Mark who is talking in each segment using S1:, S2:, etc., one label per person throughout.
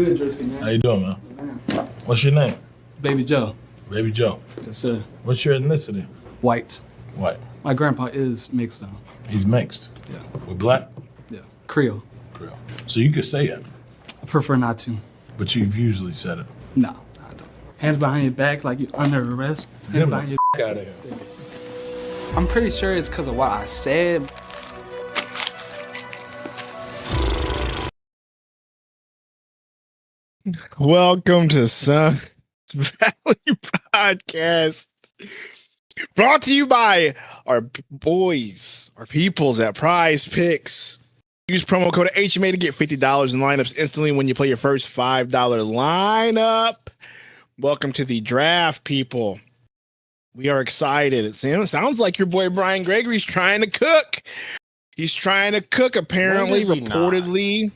S1: good, Drisky, man?
S2: How you doing, man? What's your name?
S1: Baby Joe.
S2: Baby Joe.
S1: Yes, sir.
S2: What's your ethnicity?
S1: White.
S2: White.
S1: My grandpa is mixed, though.
S2: He's mixed.
S1: Yeah.
S2: With black?
S1: Yeah. Creole.
S2: Creole. So you could say it,
S1: I prefer not to.
S2: but you've usually said it.
S1: No, I don't. Hands behind your back like you're under arrest. Hands
S2: Get
S1: behind
S2: the
S1: your
S2: out of here.
S1: I'm pretty sure it's because of what I said.
S3: Welcome to Sun's Valley Podcast. Brought to you by our boys, our peoples at Prize Picks. Use promo code HMA to get $50 in lineups instantly when you play your first $5 lineup. Welcome to the draft, people. We are excited. It sounds like your boy Brian Gregory's trying to cook. He's trying to cook, apparently, reportedly.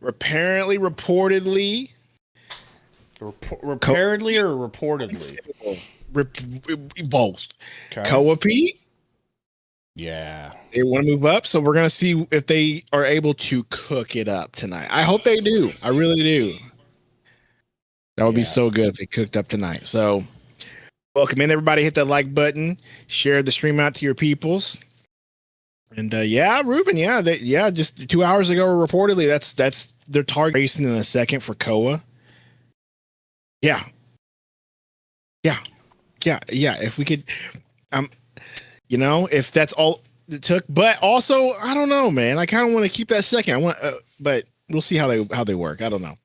S3: Apparently, reportedly.
S4: Apparently or reportedly?
S3: Both.
S4: Okay.
S3: Koa Pete.
S4: Yeah.
S3: They want to move up, so we're going to see if they are able to cook it up tonight. I hope they do. I really do. That would be so good if they cooked up tonight. So, welcome in, everybody. Hit that like button. Share the stream out to your peoples. And Ruben, just 2 hours ago, reportedly, that's their target racing in a second for Koa. Yeah. If we could, if that's all it took, but also I don't know, man. I kind of want to keep that second. I want, but we'll see how they work. I don't know.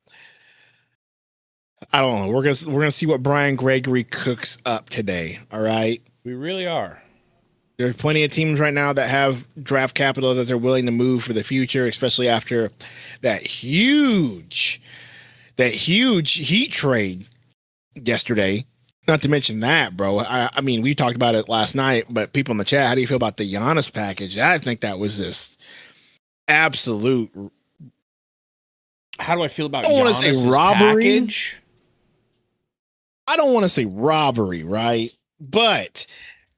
S3: We're gonna see what Brian Gregory cooks up today. All right.
S4: We really are.
S3: There's plenty of teams right now that have draft capital that they're willing to move for the future, especially after that huge Heat trade yesterday. Not to mention that, bro. I mean, we talked about it last night, but people in the chat, how do you feel about the Giannis package? I think that was just absolute.
S4: How do I feel about
S3: I don't want to say robbery.
S4: Package?
S3: I don't want to say robbery, right? But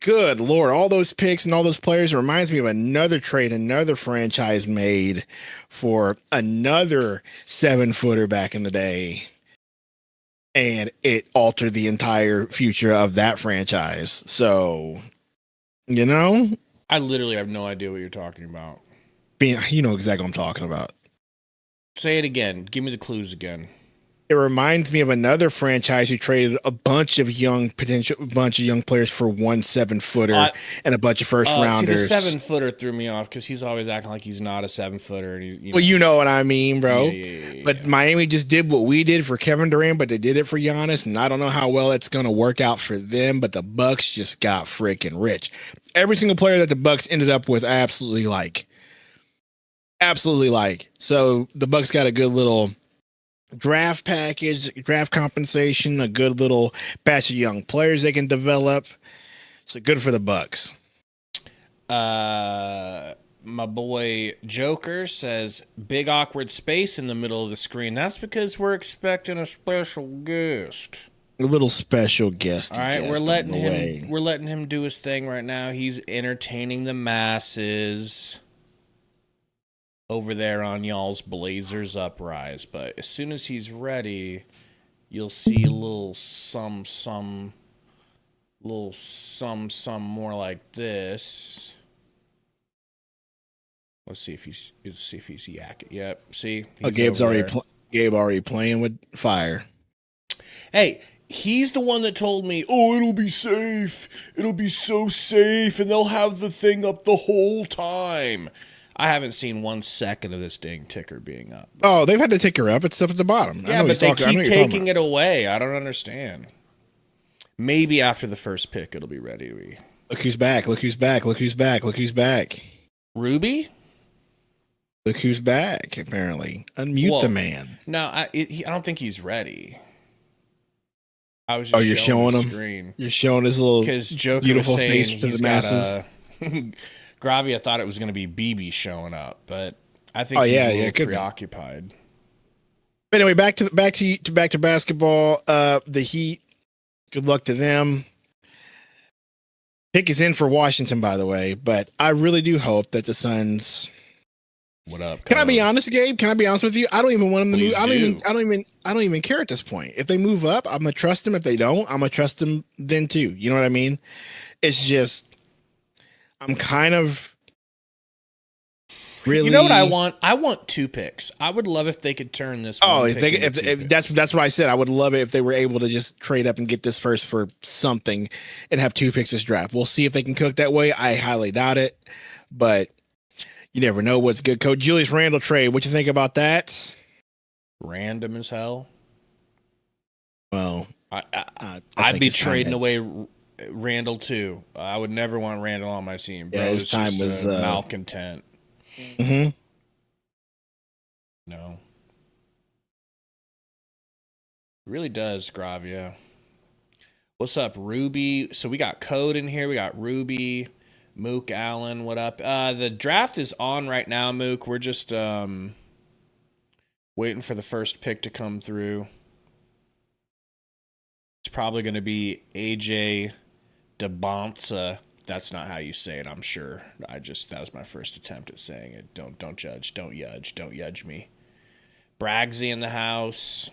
S3: good Lord, all those picks and all those players reminds me of another trade, another franchise made for another 7-footer back in the day. And it altered the entire future of that franchise. So,
S4: I literally have no idea what you're talking about.
S3: You know exactly what I'm talking about.
S4: Say it again. Give me the clues again.
S3: It reminds me of another franchise who traded a bunch of young players for one 7-footer and a bunch of first rounders.
S4: See, the 7-footer threw me off because he's always acting like he's not a 7-footer.
S3: Well, you know what I mean, bro.
S4: Yeah.
S3: But Miami just did what we did for Kevin Durant, but they did it for Giannis, and I don't know how well it's going to work out for them. But the Bucks just got freaking rich. Every single player that the Bucks ended up with, absolutely like. So the Bucks got a good little draft package, draft compensation, a good little batch of young players they can develop. So good for the Bucks.
S4: My boy Joker says big awkward space in the middle of the screen. That's because we're expecting a special guest.
S3: A little special guest.
S4: All right, we're letting him do his thing right now. He's entertaining the masses over there on y'all's Blazers Uprise, but as soon as he's ready, you'll see a little some more like this. Let's see if he's yakking. Yep. See,
S3: Gabe already playing with fire.
S4: Hey, he's the one that told me, "Oh, it'll be safe. It'll be so safe, and they'll have the thing up the whole time." I haven't seen 1 second of this dang ticker being up.
S3: Oh, they've had the ticker up. It's up at the bottom.
S4: Yeah, but they keep taking it away. I don't understand. Maybe after the first pick, it'll be ready to be.
S3: Look who's back.
S4: Ruby?
S3: Look who's back, apparently. Unmute the man.
S4: No, I don't think he's ready. I was just
S3: you're showing him?
S4: Screen.
S3: You're showing his little
S4: because Joker
S3: beautiful
S4: was saying
S3: face to
S4: he's
S3: the masses.
S4: Gravia thought it was going to be BB showing up, but I think he's a little preoccupied.
S3: But anyway, back to basketball. The Heat. Good luck to them. Pick is in for Washington, by the way, but I really do hope that the Suns
S4: What up?
S3: Can I be honest, Gabe? Can I be honest with you? I don't even want them to move.
S4: Please
S3: I don't even care at this point. If they move up, I'm gonna trust them. If they don't, I'm gonna trust them then too. You know what I mean? It's just I'm kind of really.
S4: You know what I want? I want 2 picks. I would love if they could turn this.
S3: Oh,
S4: if
S3: that's what I said. I would love it if they were able to just trade up and get this first for something and have 2 picks this draft. We'll see if they can cook that way. I highly doubt it, but you never know what's good. Coach Julius Randle trade. What you think about that?
S4: Random as hell.
S3: Well,
S4: I'd be trading away Randall too. I would never want Randall on my team. Bro.
S3: Yeah, his time was
S4: malcontent.
S3: Mm-hmm.
S4: No, it really does, Gravia. What's up, Ruby? So we got Code in here. We got Ruby, Mook, Allen. What up? The draft is on right now, Mook. We're just waiting for the first pick to come through. It's probably going to be AJ DeBonsa. That's not how you say it, I'm sure. That was my first attempt at saying it. Don't judge. Don't judge me. Bragsy in the house.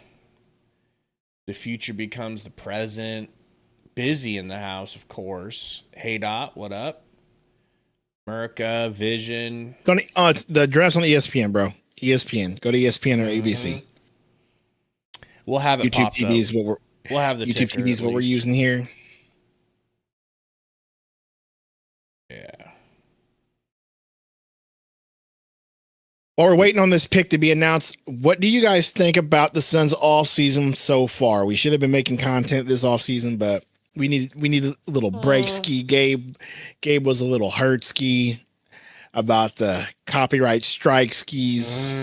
S4: The future becomes the present. Busy in the house, of course. Hey Dot, what up? Merca, Vision.
S3: It's the draft's on ESPN, bro. ESPN. Go to ESPN or ABC.
S4: We'll have it
S3: YouTube
S4: popped
S3: TV is
S4: up. We'll have the
S3: YouTube TV is what we're using here.
S4: Yeah.
S3: While we're waiting on this pick to be announced, what do you guys think about the Suns off season so far? We should have been making content this off season, but we need a little break ski. Gabe was a little hurt ski about the copyright strike skis.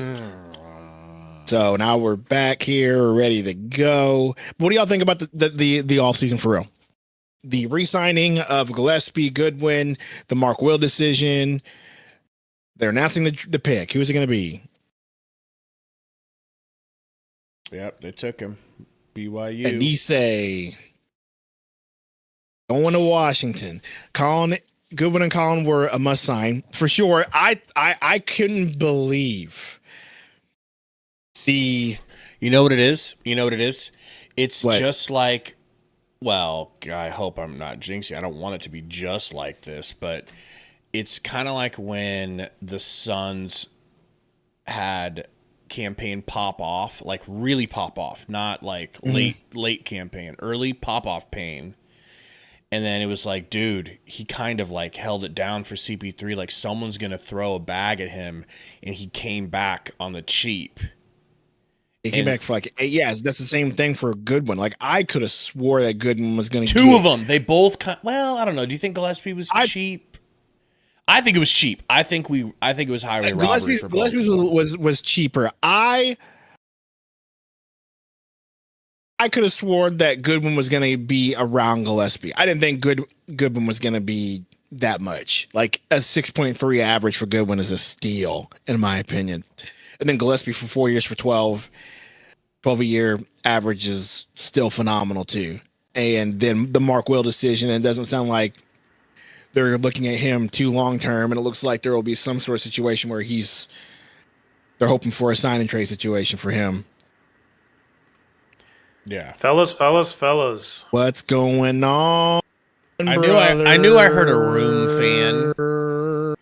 S3: So now we're back here, we're ready to go. But what do y'all think about the off season for real? The re-signing of Gillespie, Goodwin, the Mark Will decision. They're announcing the pick. Who is it going to be?
S4: Yep, they took him. BYU.
S3: Adise. Going to Washington. Goodwin and Colin were a must sign for sure. I couldn't believe the.
S4: You know what it is? It's
S3: what?
S4: just like. Well, I hope I'm not jinxing. I don't want it to be just like this, but it's kind of like when the Suns had campaign pop off, like really pop off, not like late campaign, early pop off pain. And then it was like, dude, he kind of like held it down for CP3. Like someone's going to throw a bag at him, and he came back on the cheap.
S3: He came back for like, that's the same thing for Goodwin. Like I could have swore that Goodwin was going to
S4: two of them. They both. Well, I don't know. Do you think Gillespie was cheap? I think it was cheap. I think it was highway robbery for both.
S3: Gillespie was cheaper. I could have sworn that Goodwin was going to be around Gillespie. I didn't think Goodwin was going to be that much. Like a 6.3 average for Goodwin is a steal, in my opinion. And then Gillespie for 4 years for 12 a year average is still phenomenal too. And then the Mark Will decision, and it doesn't sound like they're looking at him too long term, and it looks like there will be some sort of situation where they're hoping for a sign and trade situation for him.
S4: Yeah.
S5: Fellas.
S3: What's going on?
S4: I knew I heard a room fan.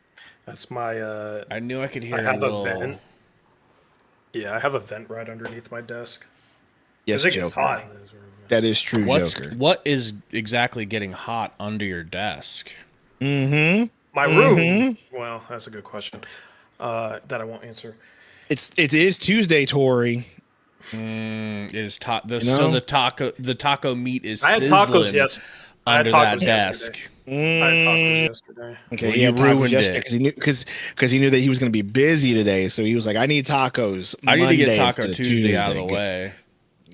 S5: That's my
S4: I knew I could hear
S5: a
S4: little...
S5: vent. Yeah, I have a vent right underneath my desk.
S3: Yes,
S5: it gets hot in this room.
S3: That is true, Joker.
S4: What is exactly getting hot under your desk?
S3: Mm-hmm.
S5: My room. Well, that's a good question. That I won't answer.
S3: It is Tuesday, Tori.
S4: It is so the taco meat is
S5: I had
S4: sizzling
S5: tacos
S4: under that desk.
S5: I had tacos yesterday.
S3: Okay,
S4: well,
S3: he
S4: you ruined it
S3: because he knew that he was going to be busy today, so he was like, "I need tacos.
S4: I need to get
S3: Monday
S4: Taco Tuesday out of the way."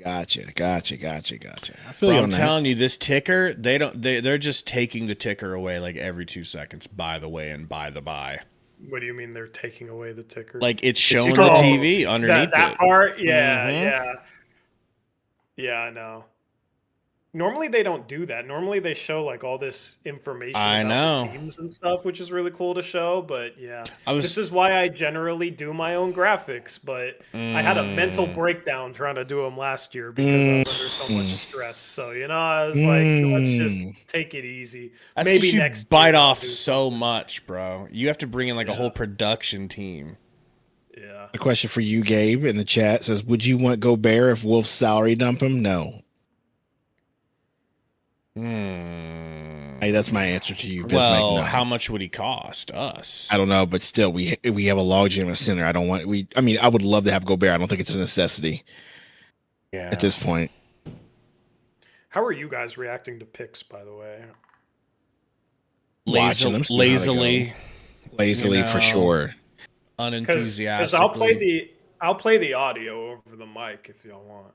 S3: Gotcha. I feel
S4: Bro,
S3: you
S4: I'm
S3: on that.
S4: telling you, this ticker, they're just taking the ticker away like every 2 seconds. By the way, and by the by.
S5: What do you mean they're taking away the ticker?
S4: Like it's showing the TV underneath
S5: that
S4: it.
S5: part, yeah. Yeah, I know. Normally they don't do that. Normally they show like all this information
S4: I
S5: about
S4: know.
S5: the teams and stuff, which is really cool to show. But yeah,
S4: I was-
S5: this is why I generally do my own graphics. But I had a mental breakdown trying to do them last year because I was under so much stress. So I was like, let's just take it easy.
S4: That's
S5: Maybe
S4: 'cause you
S5: next
S4: bite
S5: year I'll
S4: off
S5: do
S4: so
S5: something.
S4: much, bro. You have to bring in like a whole production team.
S5: Yeah.
S3: A question for you, Gabe, in the chat says, would you want Gobert if Wolves salary dump him? No. Hey, that's my answer to you.
S4: Well,
S3: no.
S4: how much would he cost us?
S3: I don't know, but still, we have a logjam at center. I would love to have Gobert. I don't think it's a necessity at this point.
S5: How are you guys reacting to picks, by the way?
S3: Watching them, seeing how they
S4: lazily
S3: for sure.
S4: Unenthusiastically.
S5: Because I'll play the audio over the mic if y'all want.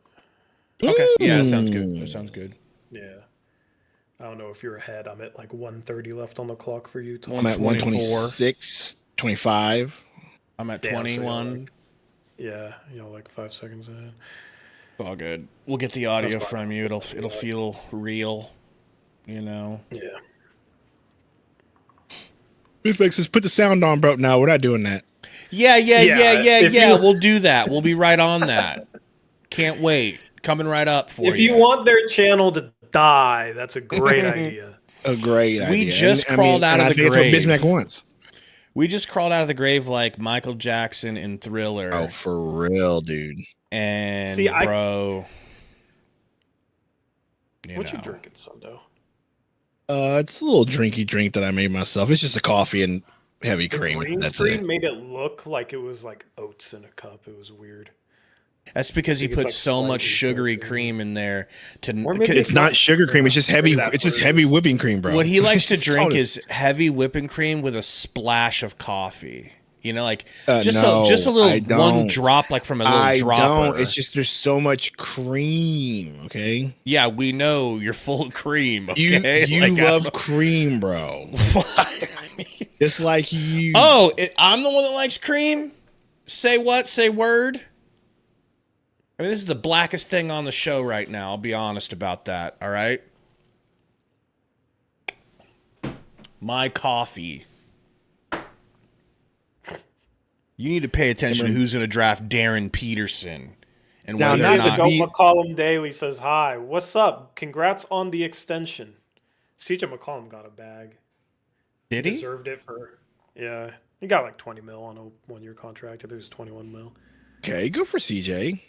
S4: Okay. Yeah, that sounds good. That sounds good.
S5: Yeah. I don't know if you're ahead. I'm at like 1:30 left on the clock for you.
S3: I'm at 126, 25.
S4: I'm at
S5: Damn, so
S4: 21.
S5: Yeah, like 5 seconds ahead.
S4: It's all good. We'll get the audio from you. It'll feel real,
S5: Yeah.
S3: Bigface says, put the sound on, bro. No, we're not doing that.
S4: Yeah.
S5: If you-
S4: We'll do that. We'll be right on that. Can't wait. Coming right up for you.
S5: If you want their channel to die, that's a great idea.
S3: A great idea.
S4: We just crawled out of the
S3: That's what
S4: grave.
S3: Bismack wants.
S4: We just crawled out of the grave like Michael Jackson in Thriller.
S3: Oh, for real, dude.
S4: And
S5: See,
S4: bro,
S5: What you drinking, Sundo?
S3: It's a little drinky drink that I made myself. It's just a coffee and heavy
S5: The
S3: cream.
S5: green
S3: That's
S5: screen
S3: it.
S5: made it look like it was like oats in a cup. It was weird.
S4: That's because he
S5: think it's,
S4: put
S5: like,
S4: so much
S5: slightly
S4: sugary
S5: filtered.
S4: cream in there to.
S5: Or maybe
S3: It's not sugar cream. It's just heavy.
S5: Maybe
S3: It's just
S5: that's what it
S3: heavy whipping cream, bro.
S4: What he likes to
S3: It's
S4: drink
S3: solid.
S4: is heavy whipping cream with a splash of coffee. Like
S3: No,
S4: just a
S3: I
S4: little
S3: don't.
S4: one drop, like from a little
S3: I
S4: dropper.
S3: don't. It's just there's so much cream. Okay.
S4: Yeah, we know you're full of cream.
S3: You
S4: Okay,
S3: love cream, bro.
S4: I mean,
S3: Just like you.
S4: oh, I'm the one that likes cream. Say what? Say word. I mean, this is the blackest thing on the show right now. I'll be honest about that. All right. My coffee. You need to pay attention to who's going to draft Darryn Peterson. And
S3: Now,
S4: whether
S3: not
S4: or
S3: the
S4: not.
S3: goat-
S5: McCollum Daily says, hi, what's up? Congrats on the extension. CJ McCollum got a bag.
S4: Did he?
S5: Deserved it for, yeah. He got like 20 mil on a 1-year contract. I think it was 21 mil.
S3: Okay, good for CJ.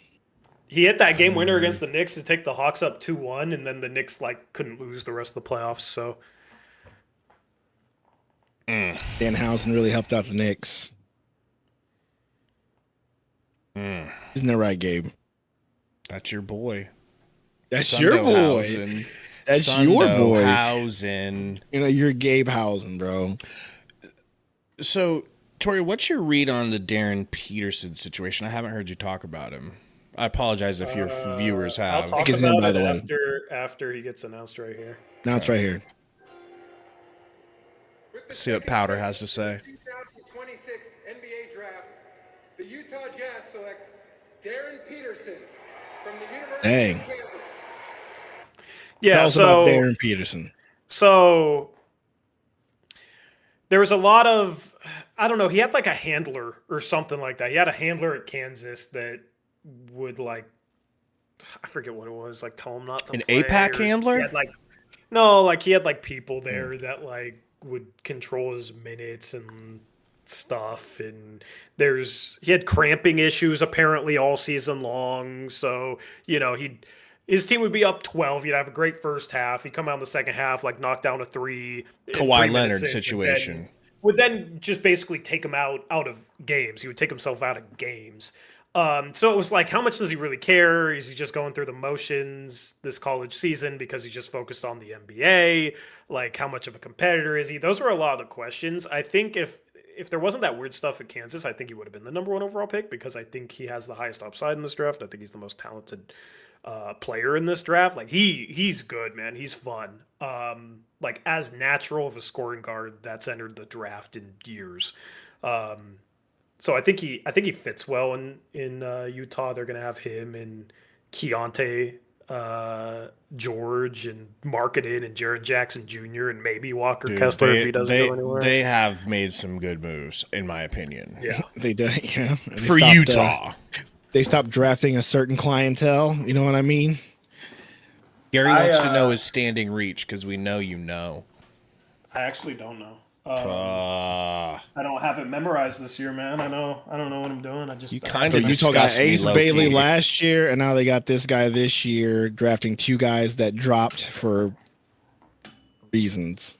S5: He hit that game winner against the Knicks to take the Hawks up 2-1, and then the Knicks like couldn't lose the rest of the playoffs. So
S3: Danhausen really helped out the Knicks. Isn't that right, Gabe?
S4: That's your boy.
S3: That's your boy.
S4: Sundohausen.
S3: That's your boy.
S4: Sundohausen.
S3: You're Gabe Hausen, bro.
S4: So, Tori, what's your read on the Darryn Peterson situation? I haven't heard you talk about him. I apologize if your viewers
S5: I'll
S4: have.
S5: talk
S3: His name,
S5: about
S3: by
S5: it
S3: the way.
S5: after he gets announced right here.
S3: Now it's right here.
S4: See what Powder has to say.
S6: 2026 NBA Draft, the Utah Jazz select Darryn Peterson from the University
S3: Dang.
S6: of Kansas.
S5: Yeah,
S3: Tell us about Darryn Peterson.
S5: So there was a lot of, I don't know, he had like a handler or something like that. He had a handler at Kansas that would like, I forget what it was, like tell him not to
S4: An
S5: play,
S4: APAC
S5: or
S4: handler?
S5: he had, like, no, like he had like people there that like would control his minutes and stuff, and he had cramping issues apparently all season long. So his team would be up 12. He'd have a great first half. He'd come out in the second half, like knock down a three.
S4: Kawhi Leonard situation.
S5: Would then just basically take him out of games. He would take himself out of games. So it was like, how much does he really care? Is he just going through the motions this college season because he just focused on the NBA? Like, how much of a competitor is he? Those were a lot of the questions. I think if there wasn't that weird stuff at Kansas, I think he would have been the number 1 overall pick because I think he has the highest upside in this draft. I think he's the most talented player in this draft. Like he's good, man. He's fun. Like as natural of a scoring guard that's entered the draft in years. So I think he fits well in Utah. They're gonna have him and Keontae George and Marketed and Jaren Jackson Jr. and maybe Walker Kessler if he doesn't go anywhere.
S4: They have made some good moves, in my opinion.
S5: Yeah,
S3: they did. Yeah,
S4: for Utah,
S3: they stopped drafting a certain clientele. You know what I mean?
S4: Gary wants to know his standing reach because we know you know.
S5: I actually don't know. I don't have it memorized this year, man. I don't know what I'm doing. I just
S3: Utah got Ace Bailey last year, and now they got this guy this year, drafting two guys that dropped for reasons.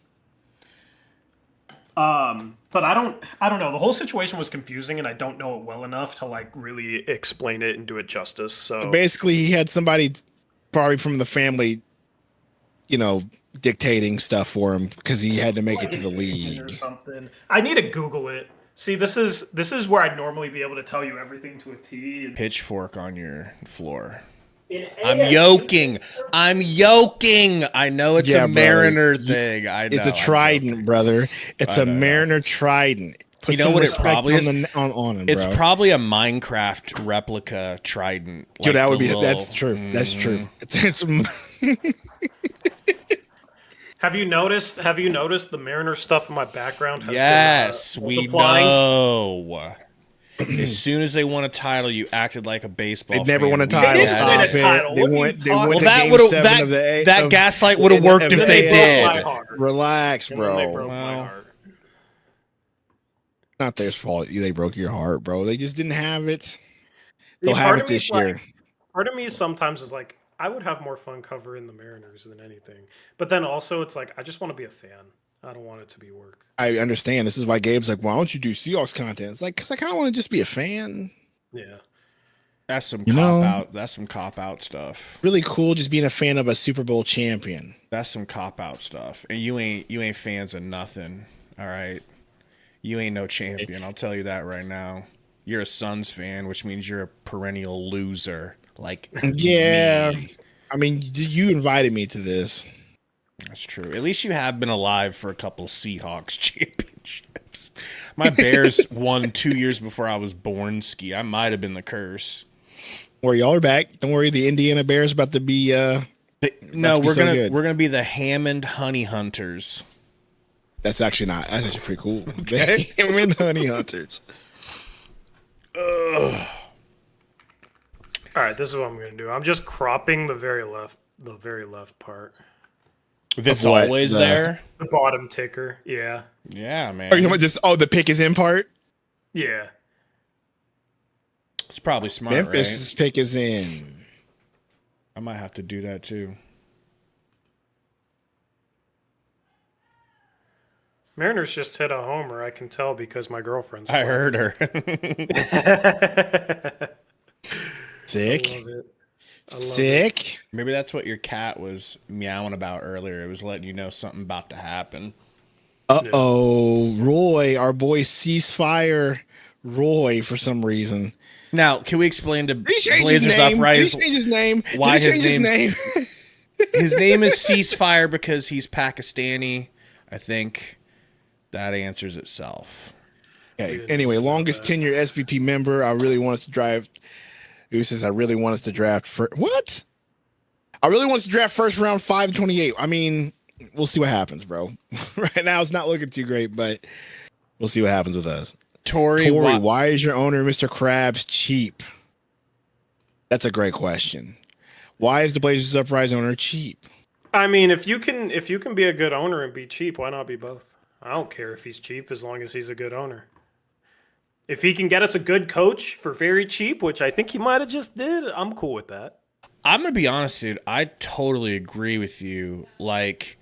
S5: But I don't know. The whole situation was confusing, and I don't know it well enough to like really explain it and do it justice. So
S3: basically, he had somebody probably from the family, dictating stuff for him because he had to make it to the league
S5: or something. I need to Google it. See, this is where I'd normally be able to tell you everything to a T.
S4: Pitchfork on your floor. I'm yoking. I know it's a Mariner thing. I know.
S3: It's a trident, brother. It's a Mariner trident.
S4: You know what it probably is?
S3: On him,
S4: it's
S3: bro.
S4: probably a Minecraft replica trident.
S3: Dude, that would be. That's true. That's true. It's
S5: Have you noticed the Mariner stuff in my background?
S4: Yes, we know. As soon as they won a title, you acted like a baseball.
S3: They never
S4: fan.
S3: won a title. Stop it. They went
S4: that gaslight would have worked if they did.
S3: Relax, bro.
S5: They broke my heart.
S3: Not their fault. They broke your heart, bro. They just didn't have it. They'll have it this year.
S5: Part of me sometimes is like, I would have more fun covering the Mariners than anything. But then also it's like, I just want to be a fan. I don't want it to be work.
S3: I understand. This is why Gabe's like, why don't you do Seahawks content? It's like, because I kind of want to just be a fan.
S5: Yeah.
S4: That's some cop out. That's some cop out stuff.
S3: Really cool just being a fan of a Super Bowl champion.
S4: That's some cop out stuff. And you ain't fans of nothing. All right. You ain't no champion. I'll tell you that right now. You're a Suns fan, which means you're a perennial loser. Like,
S3: yeah.
S4: me.
S3: I mean, you invited me to this.
S4: That's true. At least you have been alive for a couple Seahawks championships. My Bears won 2 years before I was born, Ski. I might have been the curse.
S3: Or y'all are back. Don't worry, the Indiana Bears about to be
S4: no, we're gonna be the Hammond Honey Hunters.
S3: That's actually pretty cool. Okay. Hammond Honey Hunters.
S5: All right, this is what I'm gonna do. I'm just cropping the very left part.
S4: That's always there.
S5: The bottom ticker, yeah.
S4: Yeah, man.
S3: Are you talking about the pick is in part?
S5: Yeah.
S4: It's probably smart,
S3: Memphis' pick is in.
S4: I might have to do that too.
S5: Mariners just hit a homer. I can tell because my girlfriend's.
S4: I heard her.
S3: Sick. Sick.
S4: Maybe that's what your cat was meowing about earlier. It was letting you know something about to happen.
S3: Roy, our boy Ceasefire Roy, for some reason.
S4: Now, can we explain to Blazers Uprise
S3: Did he change his name?
S4: Why his name? His name is Ceasefire because he's Pakistani. I think that answers itself.
S3: Okay. Anyway, longest tenured SVP member. I really want us to drive. Who says I really want us to draft what? I really want us to draft first round 5-28. I mean, we'll see what happens, bro. Right now, it's not looking too great, but we'll see what happens with us.
S4: Tori,
S3: why is your owner, Mr. Krabs, cheap? That's a great question. Why is the Blazers Uprise owner cheap?
S5: I mean, if you can be a good owner and be cheap, why not be both? I don't care if he's cheap as long as he's a good owner. If he can get us a good coach for very cheap, which I think he might have just did, I'm cool with that.
S4: I'm going to be honest, dude. I totally agree with you. Like,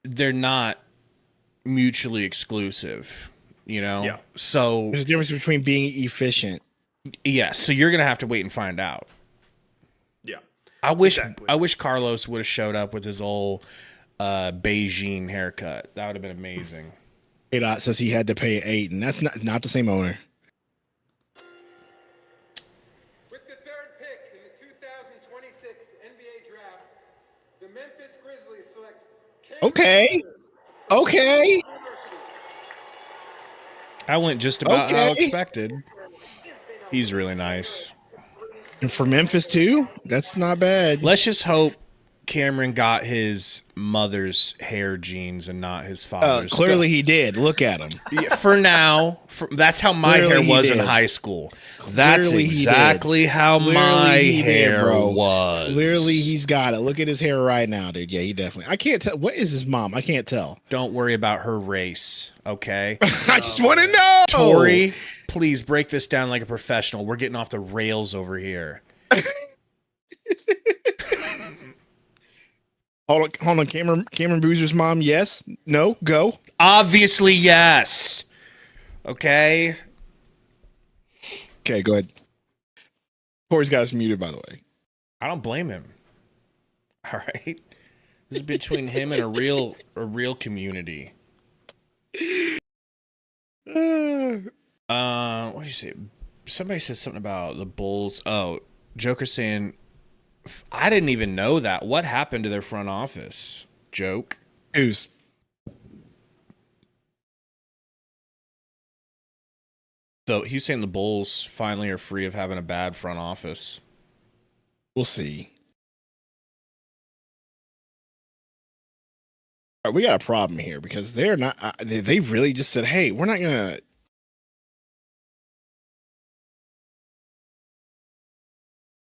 S4: they're not mutually exclusive, you know?
S5: Yeah.
S4: So
S3: there's a difference between being efficient.
S4: Yeah, so you're going to have to wait and find out.
S5: Yeah.
S4: I wish Carlos would have showed up with his old Beijing haircut. That would have been amazing.
S3: A-Dot says he had to pay 8, and that's not the same owner.
S6: With the third pick in the 2026 NBA draft, the Memphis Grizzlies select
S3: Okay.
S4: I went just about how expected. He's really nice.
S3: And for Memphis too, that's not bad.
S4: Let's just hope Cameron got his mother's hair genes and not his father's.
S3: Clearly he did. Look at him.
S4: Yeah, for now, that's how my
S3: Clearly
S4: hair was
S3: he
S4: in
S3: did.
S4: high school. That's
S3: Clearly he
S4: exactly how
S3: Clearly
S4: my
S3: he did,
S4: hair
S3: bro.
S4: was.
S3: Clearly he's got it. Look at his hair right now, dude. Yeah, he definitely. I can't tell. What is his mom? I can't tell.
S4: Don't worry about her race, okay?
S3: I just want to know.
S4: Tori, please break this down like a professional. We're getting off the rails over here.
S3: Hold on. Cameron Boozer's mom. Yes. No. Go.
S4: Obviously, yes. Okay.
S3: Okay. Go ahead. Corey's got us muted, by the way.
S4: I don't blame him. All right. This is between him and a real community. What did you say? Somebody said something about the Bulls. Oh, Joker saying, I didn't even know that. What happened to their front office? Joke.
S3: Who's?
S4: So he's saying the Bulls finally are free of having a bad front office.
S3: We'll see. All right, we got a problem here because they're not. They really just said, "Hey, we're not gonna."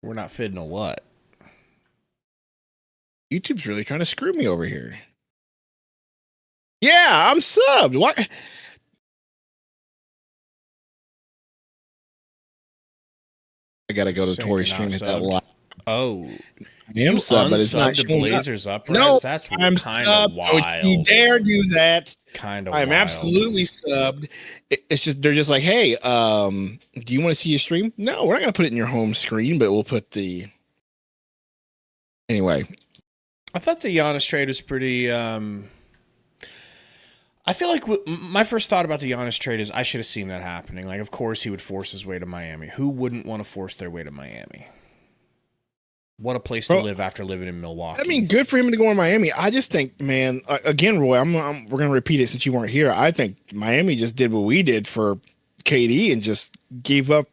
S4: We're not fitting a what?
S3: YouTube's really trying to screw me over here. Yeah, I'm subbed. What? I gotta go to
S4: Saying
S3: Tori's
S4: you're not
S3: stream at that
S4: subbed.
S3: live.
S4: Oh,
S3: I am subbed, but it's not
S4: unsubbed
S3: showing up.
S4: Blazers Uprise?
S3: No,
S4: That's
S3: I'm
S4: kind of
S3: subbed.
S4: wild.
S3: Don't you dare do that.
S4: Kind of
S3: I'm
S4: wild.
S3: absolutely subbed. It's just they're just like, hey, do you want to see a stream? No, we're not gonna put it in your home screen, but we'll put the. Anyway,
S4: I thought the Giannis trade was pretty. I feel like my first thought about the Giannis trade is I should have seen that happening. Like, of course, he would force his way to Miami. Who wouldn't want to force their way to Miami? What a place to live after living in Milwaukee.
S3: I mean, good for him to go in Miami. I just think, man, again, Roy, we're gonna repeat it since you weren't here. I think Miami just did what we did for KD and just gave up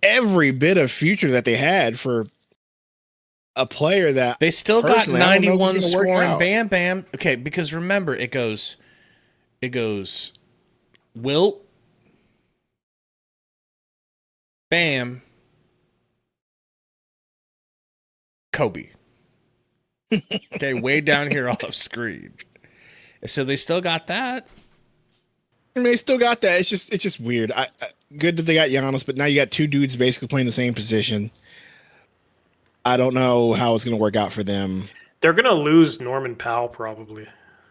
S3: every bit of future that they had for a player that
S4: they still got
S3: personally, I don't know if
S4: 91
S3: it's gonna work
S4: scoring.
S3: out.
S4: Bam, bam. Okay, because remember, it goes Wilt, Bam, Kobe. Okay, way down here off screen. So they still got that.
S3: I mean, they still got that. It's just weird. Good that they got Giannis, but now you got two dudes basically playing the same position. I don't know how it's going to work out for them.
S5: They're going to lose Norman Powell probably.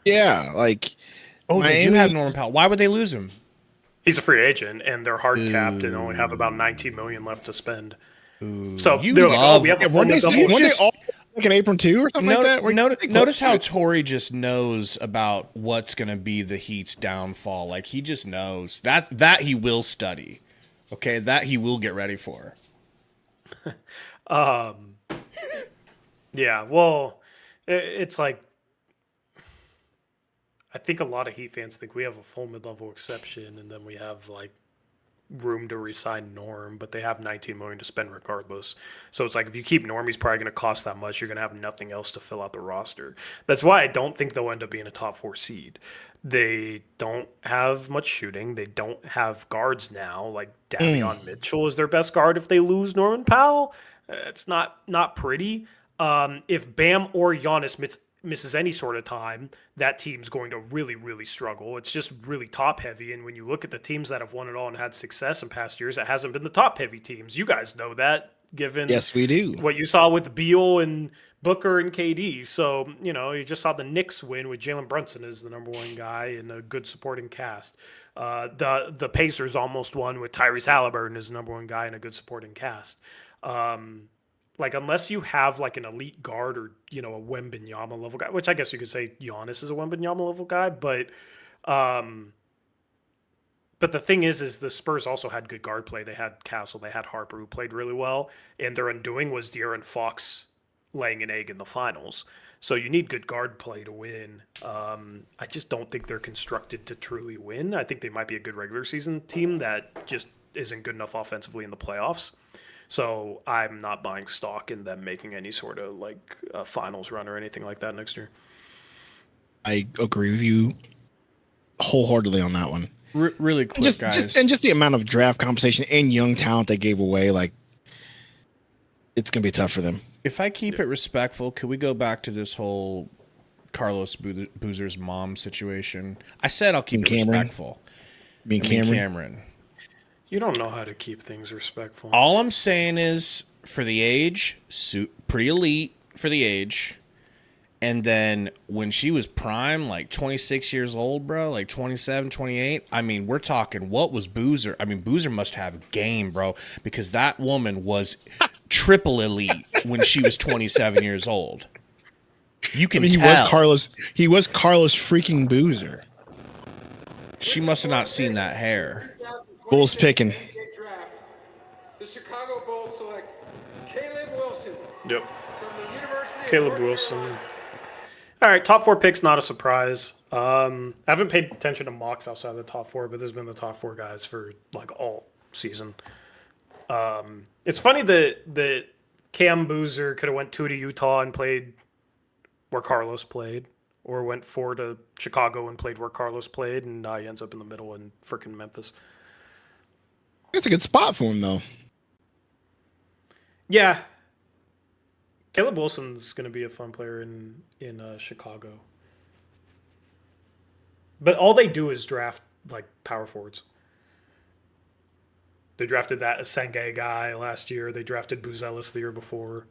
S3: Yeah, like
S4: they do have Norman Powell. Why would they lose him?
S5: He's a free agent, and they're hard capped and only have about $19 million left to spend. So
S4: You
S5: they're like,
S4: love-
S5: we have a
S3: weren't they
S5: double.
S3: all like an apron too or something like that?
S4: Notice how Tori just knows about what's going to be the Heat's downfall. Like, he just knows that he will study. Okay, that he will get ready for.
S5: Yeah, well, it's like I think a lot of Heat fans think we have a full mid-level exception, and then we have like room to resign Norm, but they have $19 million to spend regardless. So it's like if you keep Norm, he's probably going to cost that much. You're going to have nothing else to fill out the roster. That's why I don't think they'll end up being a top 4 seed. They don't have much shooting. They don't have guards now. Like Davion Mitchell is their best guard. If they lose Norman Powell, it's not pretty. If Bam or Giannis misses any sort of time, that team's going to really, really struggle. It's just really top heavy. And when you look at the teams that have won it all and had success in past years, it hasn't been the top heavy teams. You guys know that, given
S3: Yes, we do.
S5: what you saw with Beal and Booker and KD. So, you just saw the Knicks win with Jalen Brunson as the number one guy and a good supporting cast. The Pacers almost won with Tyrese Halliburton as the number one guy and a good supporting cast. Like, unless you have, like, an elite guard or, a Wembanyama level guy, which I guess you could say Giannis is a Wembanyama level guy, but the thing is the Spurs also had good guard play. They had Castle, they had Harper, who played really well, and their undoing was De'Aaron Fox laying an egg in the finals. So you need good guard play to win. I just don't think they're constructed to truly win. I think they might be a good regular season team that just isn't good enough offensively in the playoffs. So I'm not buying stock in them making any sort of like finals run or anything like that next year.
S3: I agree with you wholeheartedly on that one.
S4: Really quick, guys.
S3: Just the amount of draft compensation and young talent they gave away, like it's gonna be tough for them.
S4: If I keep it respectful, could we go back to this whole Carlos Boozer's mom situation? I said I'll keep it respectful. Cameron.
S5: You don't know how to keep things respectful.
S4: All I'm saying is, for the age, pretty elite for the age. And then when she was prime, like 26 years old, bro, like 27, 28, I mean, we're talking, what was Boozer? I mean, Boozer must have game, bro, because that woman was triple elite when she was 27 years old. You can tell.
S3: He was Carlos freaking Boozer.
S4: She must have not seen that hair.
S3: Bulls picking.
S6: The Chicago Bulls select Caleb Wilson.
S5: Yep.
S6: From the University of
S5: Caleb
S6: North
S5: Wilson.
S6: Carolina.
S5: All right, top 4 picks, not a surprise. I haven't paid attention to mocks outside of the top 4, but this has been the top 4 guys for like all season. It's funny that Cam Boozer could have went 2 to Utah and played where Carlos played, or went 4 to Chicago and played where Carlos played, and now he ends up in the middle in freaking Memphis.
S3: It's a good spot for him, though.
S5: Yeah. Caleb Wilson's going to be a fun player in Chicago. But all they do is draft, like, power forwards. They drafted that Asenge guy last year. They drafted Buzelis the year before.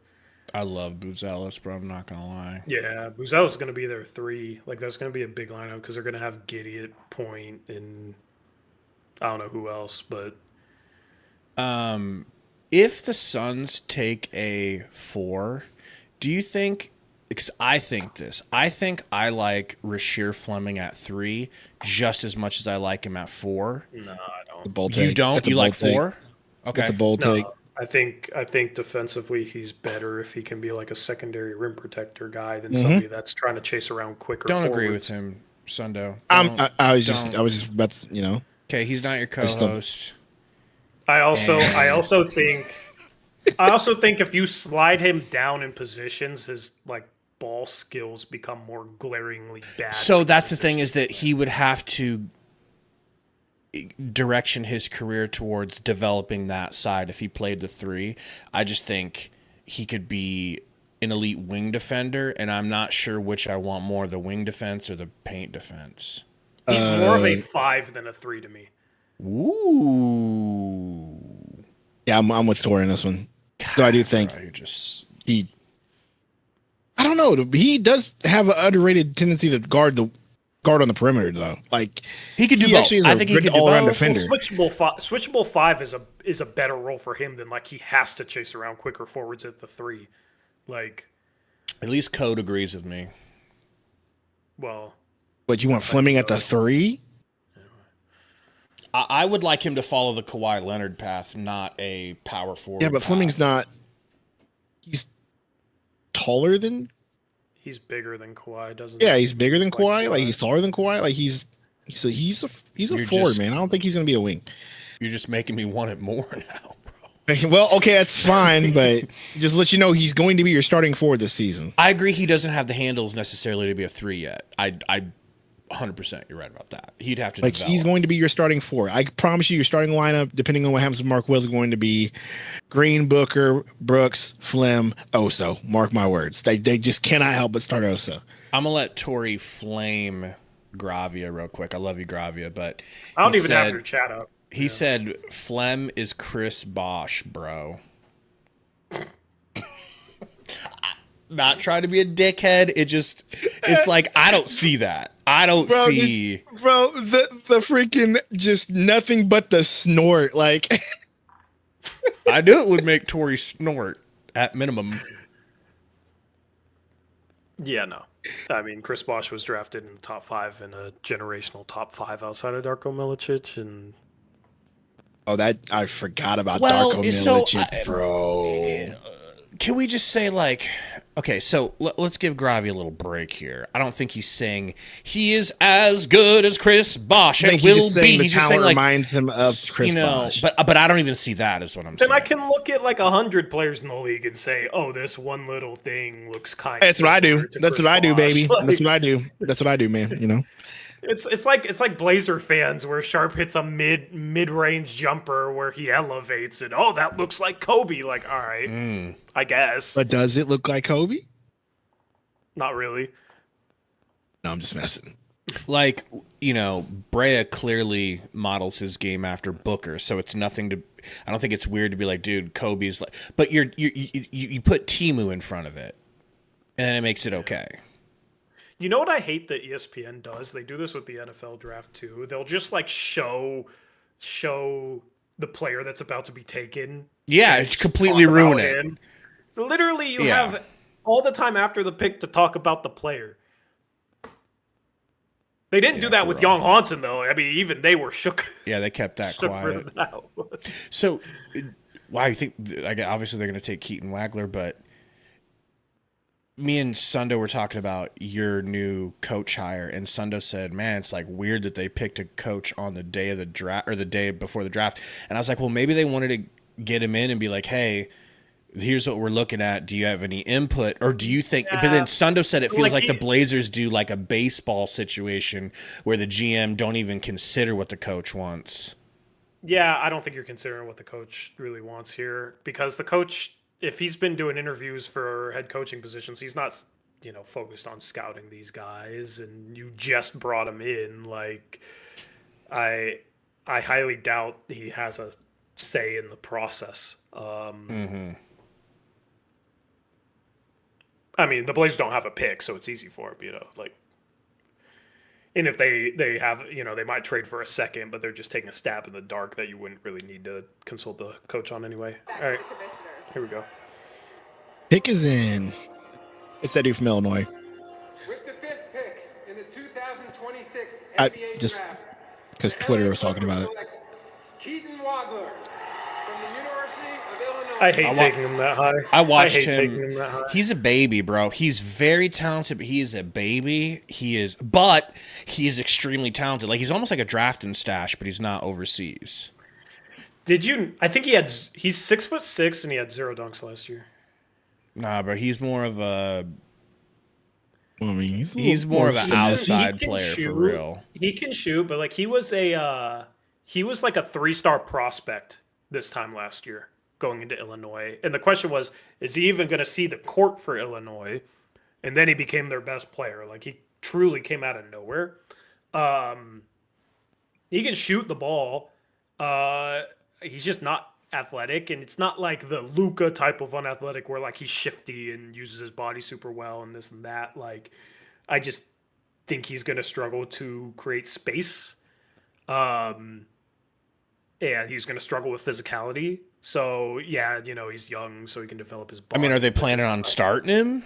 S4: I love Buzelis, bro. I'm not going to lie.
S5: Yeah, Buzelis is going to be their 3. Like, that's going to be a big lineup because they're going to have Giddey at point and I don't know who else, but...
S4: If the Suns take a 4, do you think, because I think I like Rasheer Fleming at 3 just as much as I like him at 4.
S5: No, I don't.
S3: A bold
S4: You
S3: take.
S4: don't?
S3: That's a
S4: You like
S3: bold take.
S4: 4? Okay.
S3: That's a bold take.
S5: No, I think defensively he's better if he can be like a secondary rim protector guy than somebody that's trying to chase around quicker.
S4: Don't agree
S5: forwards.
S4: with him, Sundo.
S3: I was just about to,
S4: Okay, he's not your co-host.
S5: I also think if you slide him down in positions, his like ball skills become more glaringly bad.
S4: So that's the thing, is that he would have to direction his career towards developing that side if he played the 3. I just think he could be an elite wing defender, and I'm not sure which I want more, the wing defense or the paint defense.
S5: He's more of a 5 than a 3 to me.
S4: Ooh.
S3: Yeah, I'm with Tori in this one. So I do think I don't know. He does have an underrated tendency to guard on the perimeter, though. Like
S4: he could do both.
S3: Actually is
S4: I think he could do
S3: all-around
S4: both.
S3: defender.
S5: Switchable 5 is a better role for him than like he has to chase around quicker forwards at the 3. Like,
S4: at least Code agrees with me.
S5: Well,
S3: but you want Fleming at the 3?
S4: I would like him to follow the Kawhi Leonard path, not a power forward.
S3: Yeah, but
S4: path.
S3: Fleming's not. He's taller than.
S5: he's bigger than Kawhi, doesn't
S3: Yeah,
S5: he?
S3: he's bigger than Kawhi. Like he's taller than Kawhi. Like he's a forward, man. I don't think he's gonna be a wing.
S4: You're just making me want it more now, bro.
S3: Well, okay, that's fine, but just let you know he's going to be your starting forward this season.
S4: I agree he doesn't have the handles necessarily to be a 3 yet. I 100% you're right about that. He'd have to
S3: Like
S4: develop.
S3: he's going to be your starting forward. I promise you, your starting lineup, depending on what happens with Mark Will, is going to be Green, Booker, Brooks, Flem, Oso. Mark my words. They just cannot help but start Oso.
S4: I'm gonna let Tori flame Gravia real quick. I love you, Gravia, but
S5: I don't
S4: he
S5: even have your chat up.
S4: He said Flem is Chris Bosh, bro. Not trying to be a dickhead. It's like I don't see that. I don't see.
S3: Bro, the freaking just nothing but the snort. Like
S4: I knew it would make Tori snort at minimum.
S5: Yeah, no. I mean, Chris Bosh was drafted in the top 5 in a generational top 5 outside of Darko Milicic, and
S3: that I forgot about
S4: Well,
S3: Darko
S4: so
S3: Milicic, bro.
S4: Can we just say, like, okay, so let's give Gravy a little break here. I don't think he's saying he is as good as Chris Bosh and will be.
S3: He's just saying
S4: like,
S3: reminds him of Chris Bosh.
S4: But I don't even see that as what I'm saying.
S5: Then I can look at like 100 players in the league and say, oh, this one little thing looks kind of.
S3: That's what I do. That's what I do, baby.
S5: Like,
S3: That's what I do. That's what I do, man. You know.
S5: It's like Blazer fans where Sharp hits a mid-range jumper where he elevates it. Oh, that looks like Kobe. Like, all right, I guess.
S3: But does it look like Kobe?
S5: Not really.
S3: No, I'm just messing.
S4: Like, you know, Brea clearly models his game after Booker, so it's nothing to. I don't think it's weird to be like, dude, Kobe's like. But you put Timu in front of it, and then it makes it okay.
S5: You know what I hate that ESPN does? They do this with the NFL draft too. They'll just like show the player that's about to be taken.
S4: Yeah, it's completely ruin it.
S5: Literally, you have all the time after the pick to talk about the player. They didn't do that with Young Hansen, though. I mean, even they were shook.
S4: Yeah, they kept that quiet. So, why you think? Obviously, they're going to take Keaton Wagler, but me and Sundo were talking about your new coach hire, and Sundo said, "Man, it's like weird that they picked a coach on the day of the draft or the day before the draft." And I was like, "Well, maybe they wanted to get him in and be like, hey." Here's what we're looking at. Do you have any input, or do you think? Yeah. But then Sundo said it feels like the Blazers do like a baseball situation where the GM don't even consider what the coach wants.
S5: Yeah, I don't think you're considering what the coach really wants here, because the coach, if he's been doing interviews for head coaching positions, he's not, focused on scouting these guys, and you just brought him in. Like, I highly doubt he has a say in the process. I mean, the Blazers don't have a pick, so it's easy for them, and if they have, they might trade for a second, but they're just taking a stab in the dark that you wouldn't really need to consult the coach on anyway. All right, here we go.
S3: Pick is in. It's that dude from Illinois.
S6: With the 5th pick in the 2026 NBA
S3: just
S6: draft,
S3: because Twitter was talking about it.
S6: Keaton Wagler from the University of Illinois.
S5: I hate taking him that high.
S4: I watched him. He's a baby, bro. He's very talented, but he is a baby. But he is extremely talented. Like, he's almost like a drafting stash, but he's not overseas.
S5: I think he's 6'6" and he had 0 dunks last year.
S4: Nah, bro, he's more of a.
S3: I mean,
S4: he's more of an outside player for real.
S5: He can shoot, but like he was like a 3-star prospect this time last year going into Illinois. And the question was, is he even going to see the court for Illinois? And then he became their best player. Like, he truly came out of nowhere. He can shoot the ball. He's just not athletic, and it's not like the Luka type of unathletic where like he's shifty and uses his body super well and this and that. Like, I just think he's going to struggle to create space. And he's going to struggle with physicality. So, yeah, he's young, so he can develop his body.
S4: I mean, are they planning on starting him?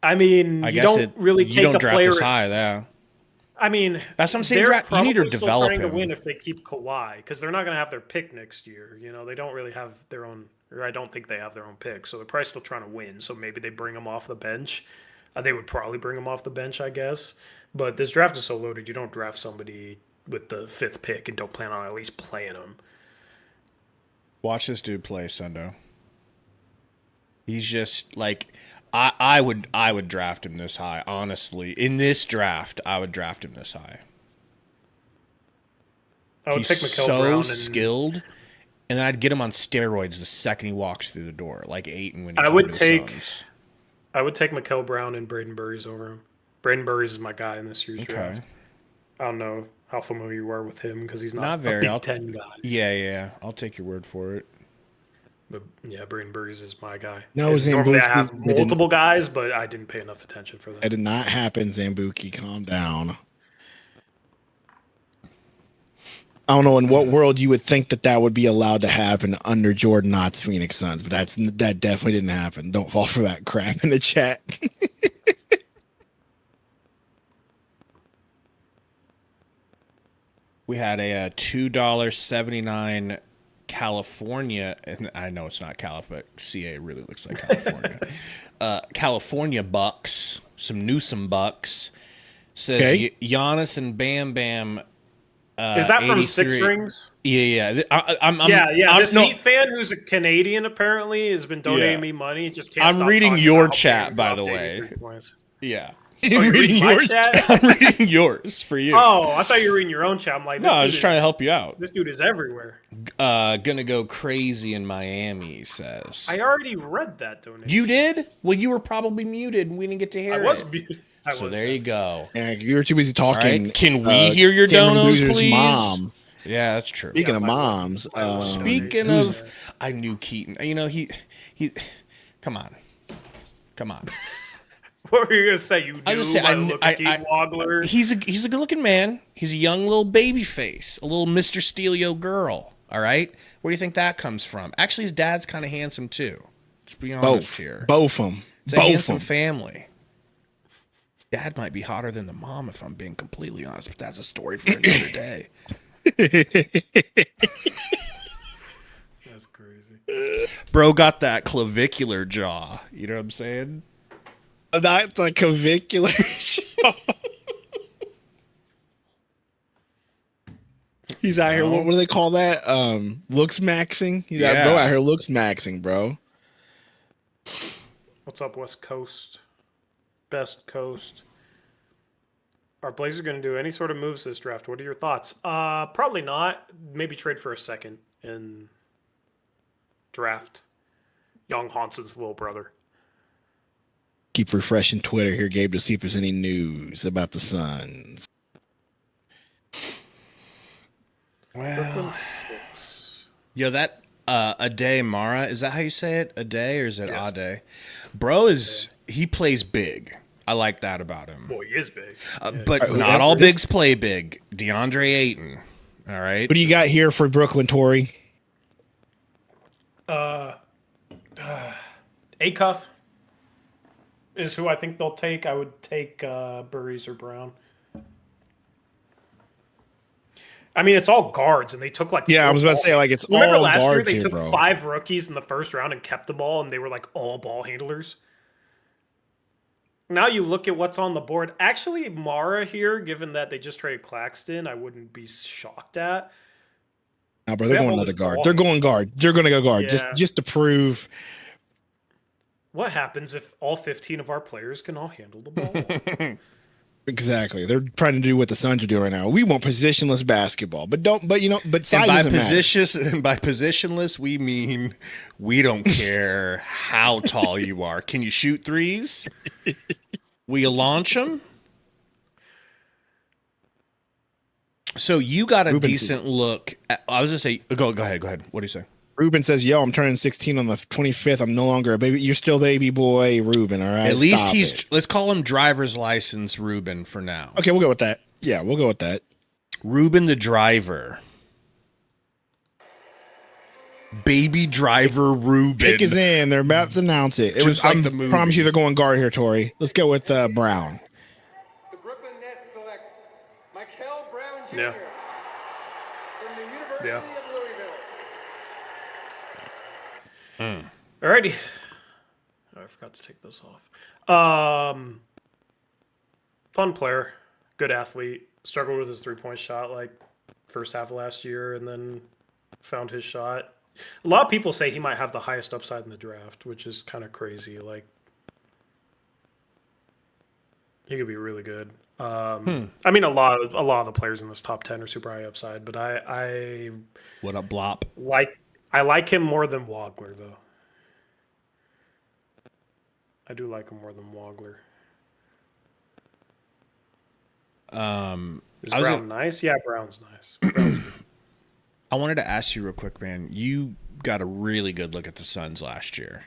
S5: I mean, you don't really take a player
S4: this high, yeah.
S5: I mean,
S4: that's what I'm saying. You need to develop him.
S5: Trying to win if they keep Kawhi, because they're not going to have their pick next year. They don't really have their own, or I don't think they have their own pick. So they're probably still trying to win. So maybe they bring him off the bench. They would probably bring him off the bench, I guess. But this draft is so loaded, you don't draft somebody with the 5th pick and don't plan on at least playing him.
S4: Watch this dude play, Sundo. He's just like, I would draft him this high, honestly. In this draft, I would draft him this high. He's so skilled, and then I'd get him on steroids the second he walks through the door, like Ayton when he came to the Suns.
S5: I would take Mikal Brown and Braden Burries over him. Braden Burries is my guy in this year's draft. I don't know how familiar you are with him because he's not very a Big Ten guy.
S4: Yeah. I'll take your word for it.
S5: But yeah, Braden Burries is my guy.
S3: No,
S5: normally I have multiple guys, but I didn't pay enough attention for that.
S3: It did not happen, Zambuki. Calm down. I don't know in what world you would think that would be allowed to happen under Jordan Knott's Phoenix Suns, but that definitely didn't happen. Don't fall for that crap in the chat.
S4: We had a $2.79 California, and I know it's not California, but CA really looks like California. California Bucks, some Newsom Bucks, says Giannis and Bam Bam.
S5: Is that from
S4: 83.
S5: Six Rings?
S4: Yeah. I'm
S5: This Heat fan who's a Canadian apparently has been donating me money. Just can't.
S4: I'm reading your chat, by the way. Yeah.
S5: You're reading your
S4: chat? I'm reading yours for you.
S5: Oh, I thought you were reading your own chat. I'm like,
S4: no, I was just trying to help you out.
S5: This dude is everywhere.
S4: Gonna go crazy in Miami, he says.
S5: I already read that donation.
S4: You did? Well, you were probably muted and we didn't get to hear it.
S5: I was muted.
S4: So there you go.
S3: Yeah, you were too busy talking.
S4: Right. Can we hear your donos, please?
S3: Mom.
S4: Yeah, that's true.
S3: Speaking of moms,
S4: speaking of, I knew Keaton. You know, he. Come on.
S5: What were you gonna say? You
S4: I
S5: knew
S4: was say,
S5: by the look of Keith Wagler?
S4: He's a good-looking man. He's a young little baby face, a little Mr. Steelio girl. All right, where do you think that comes from? Actually, his dad's kind of handsome too. Let's be honest here.
S3: Both of them.
S4: It's a handsome family. Dad might be hotter than the mom, if I'm being completely honest, but that's a story for another day.
S5: That's crazy.
S4: Bro got that clavicular jaw. You know what I'm saying?
S3: Not the clavicular jaw. He's out here. What do they call that? Looks maxing. He's out, bro, out here looks maxing, bro.
S5: What's up, West Coast? Best Coast. Are Blazers going to do any sort of moves this draft? What are your thoughts? Probably not. Maybe trade for a second and draft young Hanson's little brother.
S3: Keep refreshing Twitter here, Gabe, to see if there's any news about the Suns.
S4: Well, yo, that Ade Mara, is that how you say it? Ade or is it Ade? Bro he plays big. I like that about him.
S5: Boy, he is big.
S4: But not all bigs play big. DeAndre Ayton. All right.
S3: What do you got here for Brooklyn, Tory?
S5: Acuff is who I think they'll take. I would take Burries or Brown. I mean, it's all guards, and they took like
S3: I was about to say it's
S5: Remember
S3: all
S5: last year
S3: guards
S5: they
S3: here,
S5: took
S3: bro.
S5: 5 rookies in the first round and kept the ball, and they were like all ball handlers. Now you look at what's on the board. Actually, Mara here, given that they just traded Claxton, I wouldn't be shocked at.
S3: No, bro, they're going another guard. They're going guard. They're going to go guard just to prove.
S5: What happens if all 15 of our players can all handle the ball?
S3: Exactly. They're trying to do what the Suns are doing right now. We want positionless basketball, but size doesn't matter.
S4: By positionless, we mean we don't care how tall you are. Can you shoot threes? Will you launch them? So you got a decent look. I was going to say, go ahead. What do you say?
S3: Ruben says, yo, I'm turning 16 on the 25th. I'm no longer a baby. You're still baby boy, Ruben, all right?
S4: At least let's call him driver's license Ruben for now.
S3: Okay, we'll go with that. Yeah, we'll go with that.
S4: Ruben the driver. Baby driver Ruben.
S3: Pick is in. They're about to announce it.
S4: The movie.
S3: I promise you they're going guard here, Tori. Let's go with Brown.
S6: The Brooklyn Nets select Michael Brown Jr.
S5: Yeah.
S6: from the University of Louisville.
S5: Alrighty. Oh, I forgot to take this off. Fun player, good athlete. Struggled with his 3-point shot like first half of last year, and then found his shot. A lot of people say he might have the highest upside in the draft, which is kind of crazy. Like, he could be really good. I mean, a lot of the players in this top 10 are super high upside, but I
S4: What up, Blop?
S5: I like him more than Wagler, though. I do like him more than Wagler. Is Brown nice? Yeah, Brown's nice.
S4: I wanted to ask you real quick, man. You got a really good look at the Suns last year.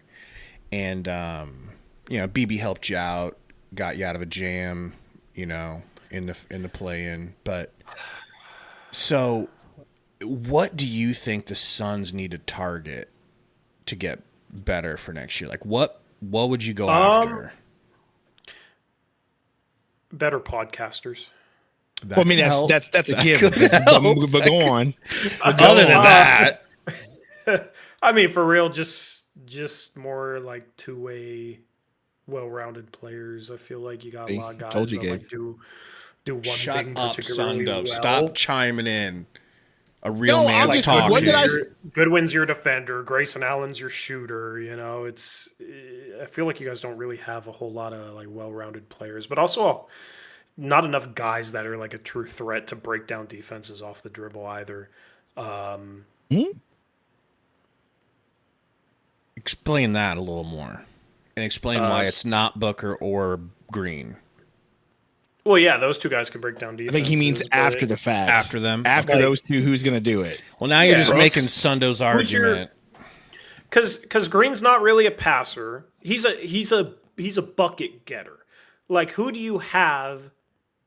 S4: And, BB helped you out, got you out of a jam, in the play-in. But, so what do you think the Suns need to target to get better for next year? Like, what would you go after?
S5: Better podcasters.
S3: Well, I mean, that's a given. But go on.
S4: Other than that,
S5: I mean, for real, just more like two-way, well-rounded players. I feel like you got a lot of guys
S3: Told you,
S5: that
S3: Gabe.
S5: like do one
S4: Shut
S5: thing
S4: up,
S5: particularly
S4: Sundo.
S5: well.
S4: Stop chiming in. A real
S3: No,
S4: man's
S3: obviously,
S4: talking.
S3: what did I
S5: Goodwin's your defender. Grayson Allen's your shooter. You know, I feel like you guys don't really have a whole lot of like well-rounded players, but also not enough guys that are like a true threat to break down defenses off the dribble either.
S4: Explain that a little more. And explain why it's not Booker or Green.
S5: Well, yeah, those two guys can break down
S3: I
S5: defenses.
S3: think he means
S5: but
S3: after the fact.
S4: After them?
S3: After
S5: Like-
S3: those two, who's going to do it?
S4: Well, now you're just
S5: Brooks.
S4: making Sundo's argument.
S5: Because Green's not really a passer. He's a bucket getter. Like, who do you have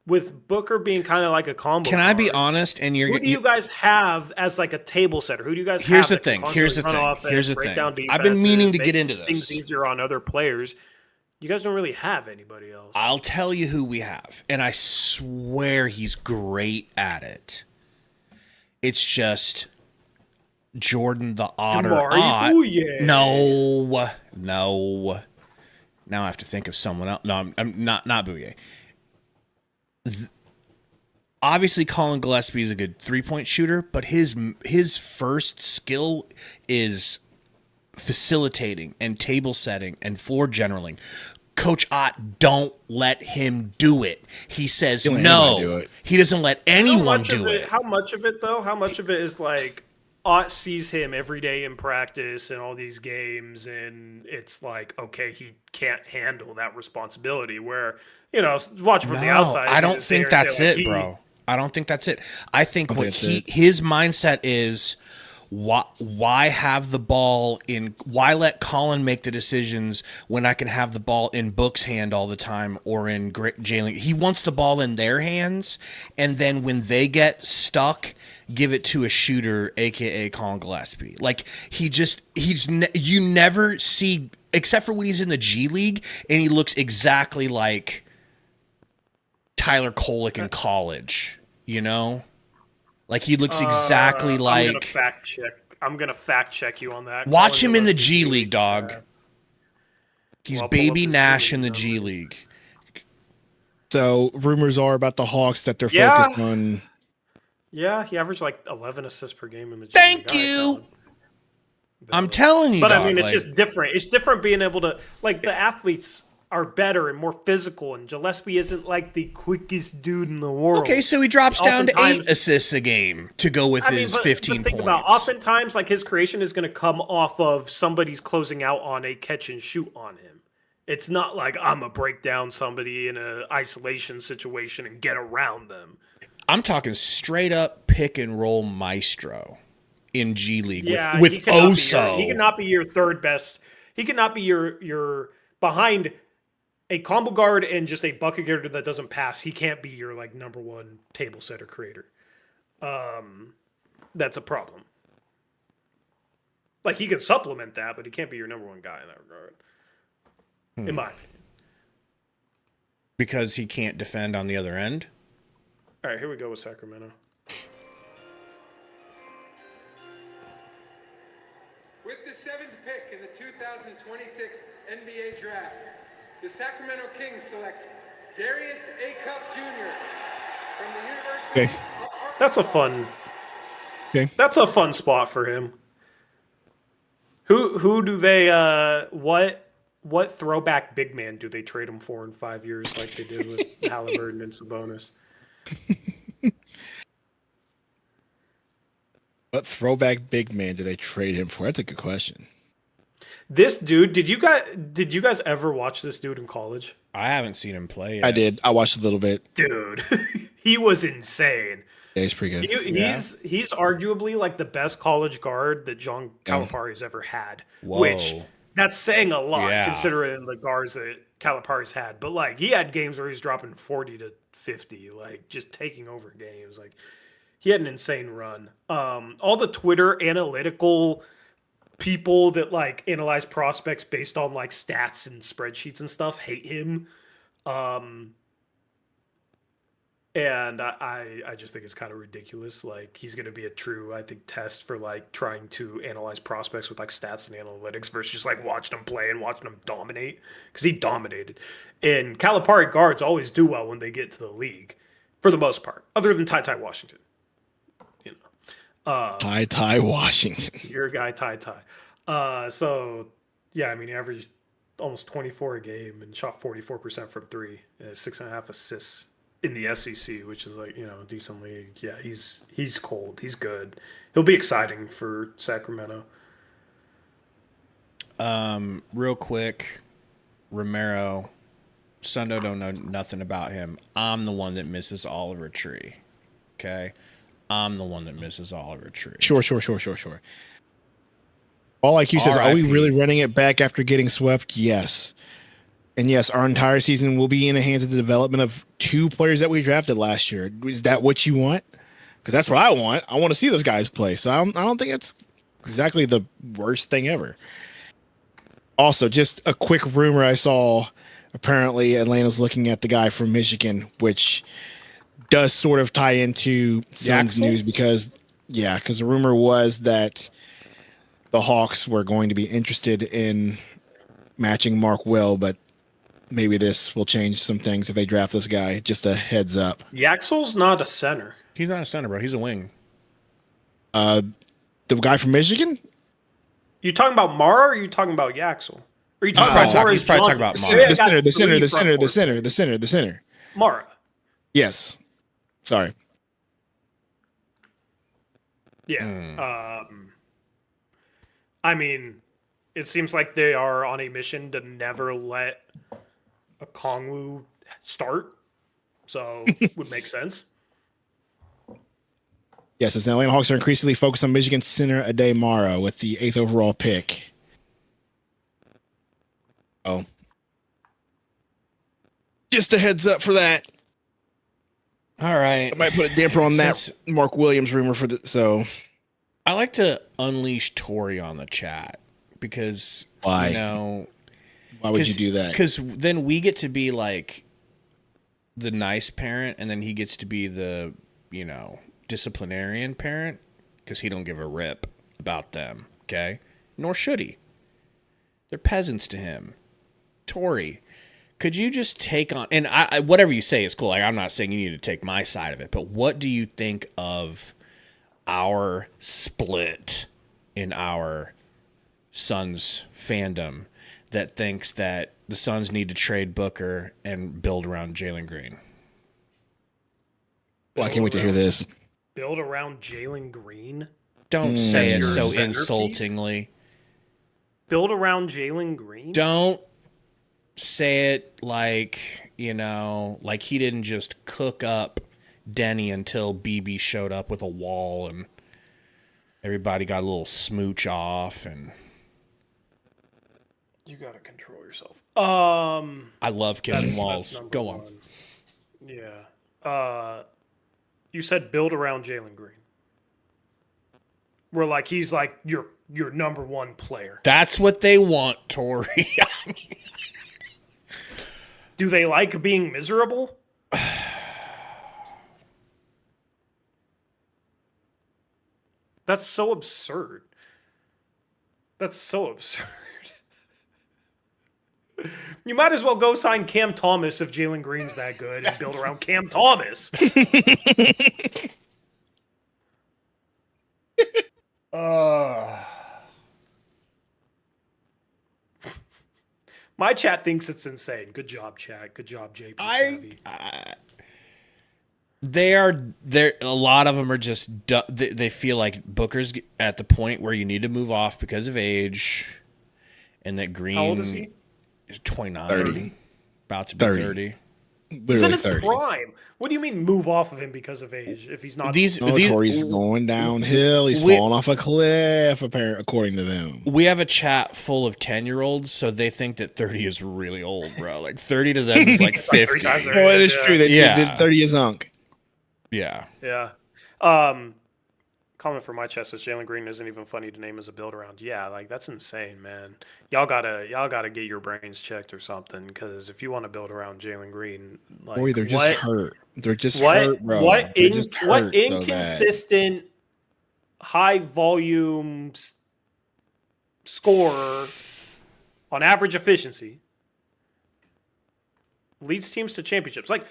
S5: with Booker being kind of like a combo?
S4: Can I be
S5: guard?
S4: honest? And
S5: Who do you guys have as like a table setter? Who do you guys
S4: Here's
S5: have?
S4: the thing. Here's the thing. Here's the
S5: break
S4: thing.
S5: down
S4: I've been meaning to
S5: defenses,
S4: get into
S5: make things
S4: this.
S5: easier on other players. You guys don't really have anybody else.
S4: I'll tell you who we have, and I swear he's great at it. It's just Jordan the Otter.
S5: Jamari Bouye.
S4: No. Now I have to think of someone else. No, I'm not Bouye. Obviously, Colin Gillespie is a good 3-point shooter, but his first skill is facilitating and table setting and floor generaling. Coach Ott don't let him do it. He says
S3: Don't let anybody do
S4: no.
S3: it.
S4: He doesn't let anyone do it.
S5: How much of it though? How much of it is like Ott sees him every day in practice and all these games, and it's like, okay, he can't handle that responsibility. Where, you know, watch from the outside.
S4: I
S5: you
S4: don't
S5: just
S4: think
S5: sit there and
S4: that's
S5: say,
S4: it,
S5: like,
S4: bro. I don't think that's it. I think what
S3: that's it.
S4: his mindset is, why have the ball in? Why let Colin make the decisions when I can have the ball in Book's hand all the time or in Jalen? He wants the ball in their hands, and then when they get stuck, give it to a shooter, aka Colin Gillespie. Like you never see, except for when he's in the G League, and he looks exactly like Tyler Kolek in college. You know. Like he looks exactly like.
S5: I'm gonna fact check you on that.
S4: Watch him in the
S5: Gillespie
S4: G League, dog. He's
S5: Well, I'll pull
S4: baby
S5: up his
S4: Nash
S5: G
S4: in the
S5: League
S4: G
S5: numbers.
S4: League.
S3: So rumors are about the Hawks that they're
S5: Yeah.
S3: focused on.
S5: Yeah, he averaged like 11 assists per game in the G
S4: Thank
S5: League.
S4: you.
S5: All right,
S4: I'm telling you,
S5: But I
S4: dog,
S5: mean, it's
S4: like,
S5: just different. It's different being able to, like, the athletes are better and more physical, and Gillespie isn't like the quickest dude in the world.
S4: okay, so he drops down to 8
S5: Oftentimes-
S4: assists a game to go with his 15
S5: think
S4: points.
S5: about, oftentimes, like, his creation is going to come off of somebody's closing out on a catch and shoot on him. It's not like I'm going to break down somebody in an isolation situation and get around them.
S4: I'm talking straight up pick and roll maestro in G League
S5: Yeah,
S4: with
S5: he cannot be
S4: Oso.
S5: he cannot be your third best. He cannot be your behind a combo guard and just a bucket getter that doesn't pass. He can't be your like number one table setter creator. That's a problem. Like he can supplement that, but he can't be your number one guy in that regard. In my opinion.
S4: Because he can't defend on the other end.
S5: All right, here we go with Sacramento.
S6: With the 7th pick in the 2026 NBA Draft, the Sacramento Kings select Darius A. Cuff Jr. from the University
S3: Okay.
S6: of Arkansas.
S5: That's a fun spot for him. Who do they what throwback big man do they trade him for in 5 years like they did with Halliburton and Sabonis?
S3: What throwback big man do they trade him for? That's a good question.
S5: This dude, did you guys ever watch this dude in college?
S4: I haven't seen him play yet.
S3: I did. I watched a little bit.
S5: Dude, he was insane.
S3: Yeah, he's pretty good.
S5: He's arguably like the best college guard that John Calipari's ever had.
S4: Whoa.
S5: Which that's saying a lot
S4: Yeah.
S5: considering the guards that Calipari's had. But like he had games where he's dropping 40 to 50, like just taking over games. Like he had an insane run. All the Twitter analytical people that like analyze prospects based on like stats and spreadsheets and stuff hate him. And I just think it's kind of ridiculous. Like he's going to be a true, I think, test for like trying to analyze prospects with like stats and analytics versus just like watching them play and watching them dominate, because he dominated. And Calipari guards always do well when they get to the league, for the most part, other than Ty Washington. You know,
S3: Ty Washington.
S5: your guy Ty. So yeah, I mean, he averaged almost 24 a game and shot 44% from three, 6.5 assists in the SEC, which is like, you know, decent league. Yeah, he's cold. He's good. He'll be exciting for Sacramento.
S4: Real quick, Romero, Sundo don't know nothing about him. I'm the one that misses Oliver Tree. Okay? I'm the one that misses Oliver Tree.
S3: Sure. All IQ says, are we
S4: RIP.
S3: really running it back after getting swept? Yes. And yes, our entire season will be in the hands of the development of 2 players that we drafted last year. Is that what you want? Because that's what I want. I want to see those guys play. So I don't think it's exactly the worst thing ever. Also, just a quick rumor I saw. Apparently, Atlanta's looking at the guy from Michigan, which does sort of tie into Suns news because the rumor was that the Hawks were going to be interested in matching Mark Will, but maybe this will change some things if they draft this guy. Just a heads up.
S5: Yaxel's not a center.
S4: He's not a center, bro. He's a wing.
S3: The guy from Michigan?
S5: You talking about Mara or are you talking about Yaxel? Or are you talking about
S4: he's probably talking about Mara.
S3: The center.
S5: Mara.
S3: Yes. Sorry.
S5: Yeah. I mean, it seems like they are on a mission to never let a Kongwu start. So would make sense.
S3: Yes, as the Atlanta Hawks are increasingly focused on Michigan center Ade Mara with the 8th overall pick. Oh. Just a heads up for that.
S4: All right.
S3: I might put a damper on that Mark Williams rumor for the so.
S4: I like to unleash Tori on the chat because
S3: Why?
S4: You know,
S3: Why would you do that?
S4: Because then we get to be like the nice parent, and then he gets to be the, you know, disciplinarian parent because he don't give a rip about them. Okay, nor should he. They're peasants to him. Tori, could you just take on, and I whatever you say is cool. Like, I'm not saying you need to take my side of it, but what do you think of our split in our Suns fandom that thinks that the Suns need to trade Booker and build around Jalen Green?
S3: Well, I can't wait to hear this.
S5: Build around Jalen Green.
S4: Don't say it so
S5: Centerpiece?
S4: insultingly.
S5: Build around Jalen Green.
S4: Don't say it like, you know, like he didn't just cook up Denny until BB showed up with a wall and everybody got a little smooch off. And
S5: You gotta control yourself.
S4: I love kissing walls.
S5: number
S4: Go on.
S5: one. Yeah. You said build around Jalen Green. Where like he's like your number one player.
S4: That's what they want, Tori.
S5: Do they like being miserable? That's so absurd. That's so absurd. You might as well go sign Cam Thomas if Jalen Green's that good and build around Cam Thomas. My chat thinks it's insane. Good job, chat. Good job, JP. Savvy.
S4: They're a lot of them are just they feel like Booker's at the point where you need to move off because of age, and that Green
S5: How old is he?
S4: is 29,
S3: 30.
S4: about to be
S3: 30.
S4: 30.
S5: He's in
S3: Literally
S5: his
S3: 30.
S5: prime. What do you mean move off of him because of age if he's not?
S3: Tori's going downhill. He's falling off a cliff, according to them.
S4: We have a chat full of 10-year-olds, so they think that 30 is really old, bro. Like 30 to them is like 50.
S3: Well, it is true. They did 30 is unk.
S4: Yeah.
S5: Yeah. Comment from my chest is Jalen Green isn't even funny to name as a build around. Yeah, like that's insane, man. Y'all gotta get your brains checked or something. Because if you want to build around Jalen Green, like
S3: Boy, they're just hurt. They're just
S5: what
S3: hurt, bro.
S5: what
S3: They're
S5: in,
S3: just
S5: what
S3: hurt so bad.
S5: inconsistent high volume scorer on average efficiency leads teams to championships? Like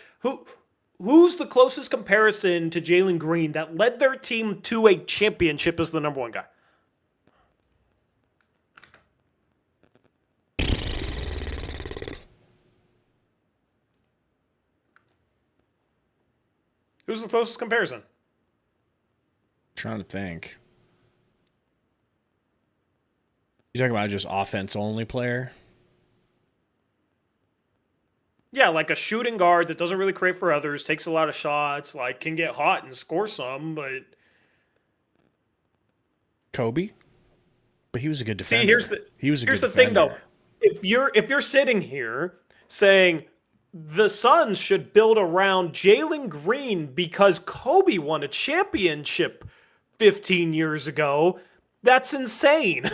S5: who's the closest comparison to Jalen Green that led their team to a championship as the number one guy? Who's the closest comparison?
S4: Trying to think. You talking about just offense only player?
S5: Yeah, like a shooting guard that doesn't really create for others, takes a lot of shots, like can get hot and score some, but
S4: Kobe? But he was a good defender.
S5: see, here's the thing though. If you're sitting here saying the Suns should build around Jalen Green because Kobe won a championship 15 years ago, that's insane.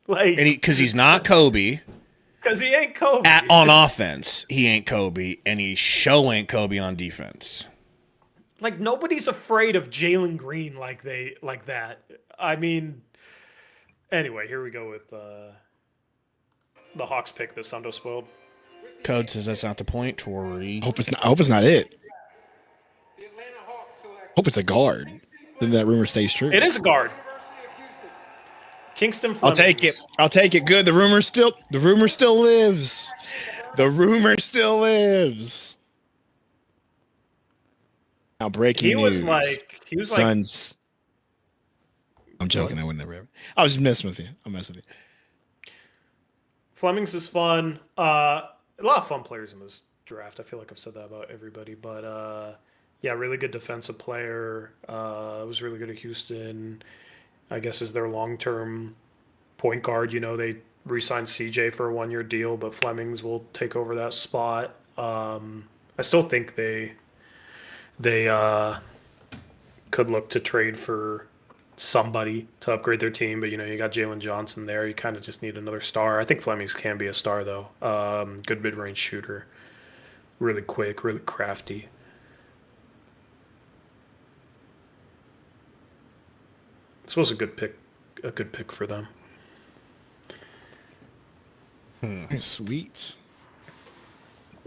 S5: Like,
S4: because he's not Kobe.
S5: Because he ain't Kobe.
S4: On offense, he ain't Kobe, and he ain't Kobe on defense.
S5: Like nobody's afraid of Jalen Green like that. I mean, anyway, here we go with the Hawks pick that Sundo spoiled.
S4: Code says that's not the point, Tori.
S3: I hope it's not it. Hope it's a guard. Then that rumor stays true.
S5: It is a guard. Kingston Flemings.
S3: I'll take it. Good. The rumor still lives. The rumor still lives. Now breaking news.
S5: He was
S3: Suns. I'm joking. I would never. I was just messing with you. I'm messing with you.
S5: Flemings is fun. A lot of fun players in this draft. I feel like I've said that about everybody, but yeah, really good defensive player. Was really good at Houston. I guess is their long-term point guard. You know, they re-signed CJ for a 1-year deal, but Flemings will take over that spot. I still think they could look to trade for somebody to upgrade their team, but you know, you got Jalen Johnson there. You kind of just need another star. I think Flemings can be a star though. Good mid-range shooter, really quick, really crafty. This was a good pick for them.
S3: Sweet.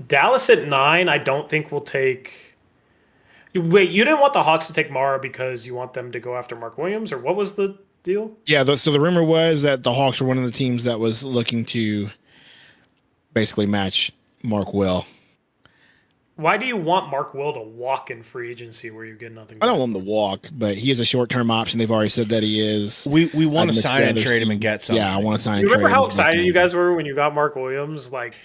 S5: Dallas at 9, I don't think will take. Wait, you didn't want the Hawks to take Mara because you want them to go after Mark Williams, or what was the deal?
S3: Yeah, so the rumor was that the Hawks were one of the teams that was looking to basically match Mark Will.
S5: Why do you want Mark Will to walk in free agency where you get nothing?
S3: I don't want him to walk, but he is a short-term option. They've already said that he is.
S4: We want to sign and trade him and get something.
S3: Yeah, I want to sign and
S5: trade him.
S3: Remember
S5: how excited you guys were when you got Mark Williams? Like,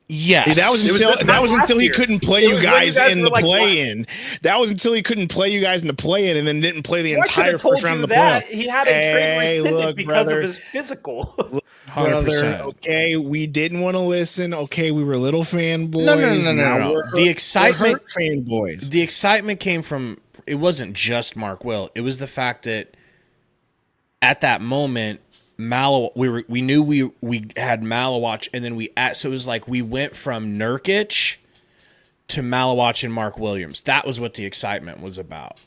S4: yes.
S3: That was until he couldn't play you guys in the play-in. That was until he couldn't play you guys in the play-in and then didn't play the entire first round of the playoffs.
S5: He had a trade rescinded because of his physical.
S3: Brother, okay, we didn't want to listen. Okay, we were little fanboys.
S4: No. The excitement,
S3: fanboys.
S4: The excitement came from. It wasn't just Mark Will. It was the fact that at that moment, we knew we had Malawach, and then so it was like we went from Nurkic to Malawach and Mark Williams. That was what the excitement was about.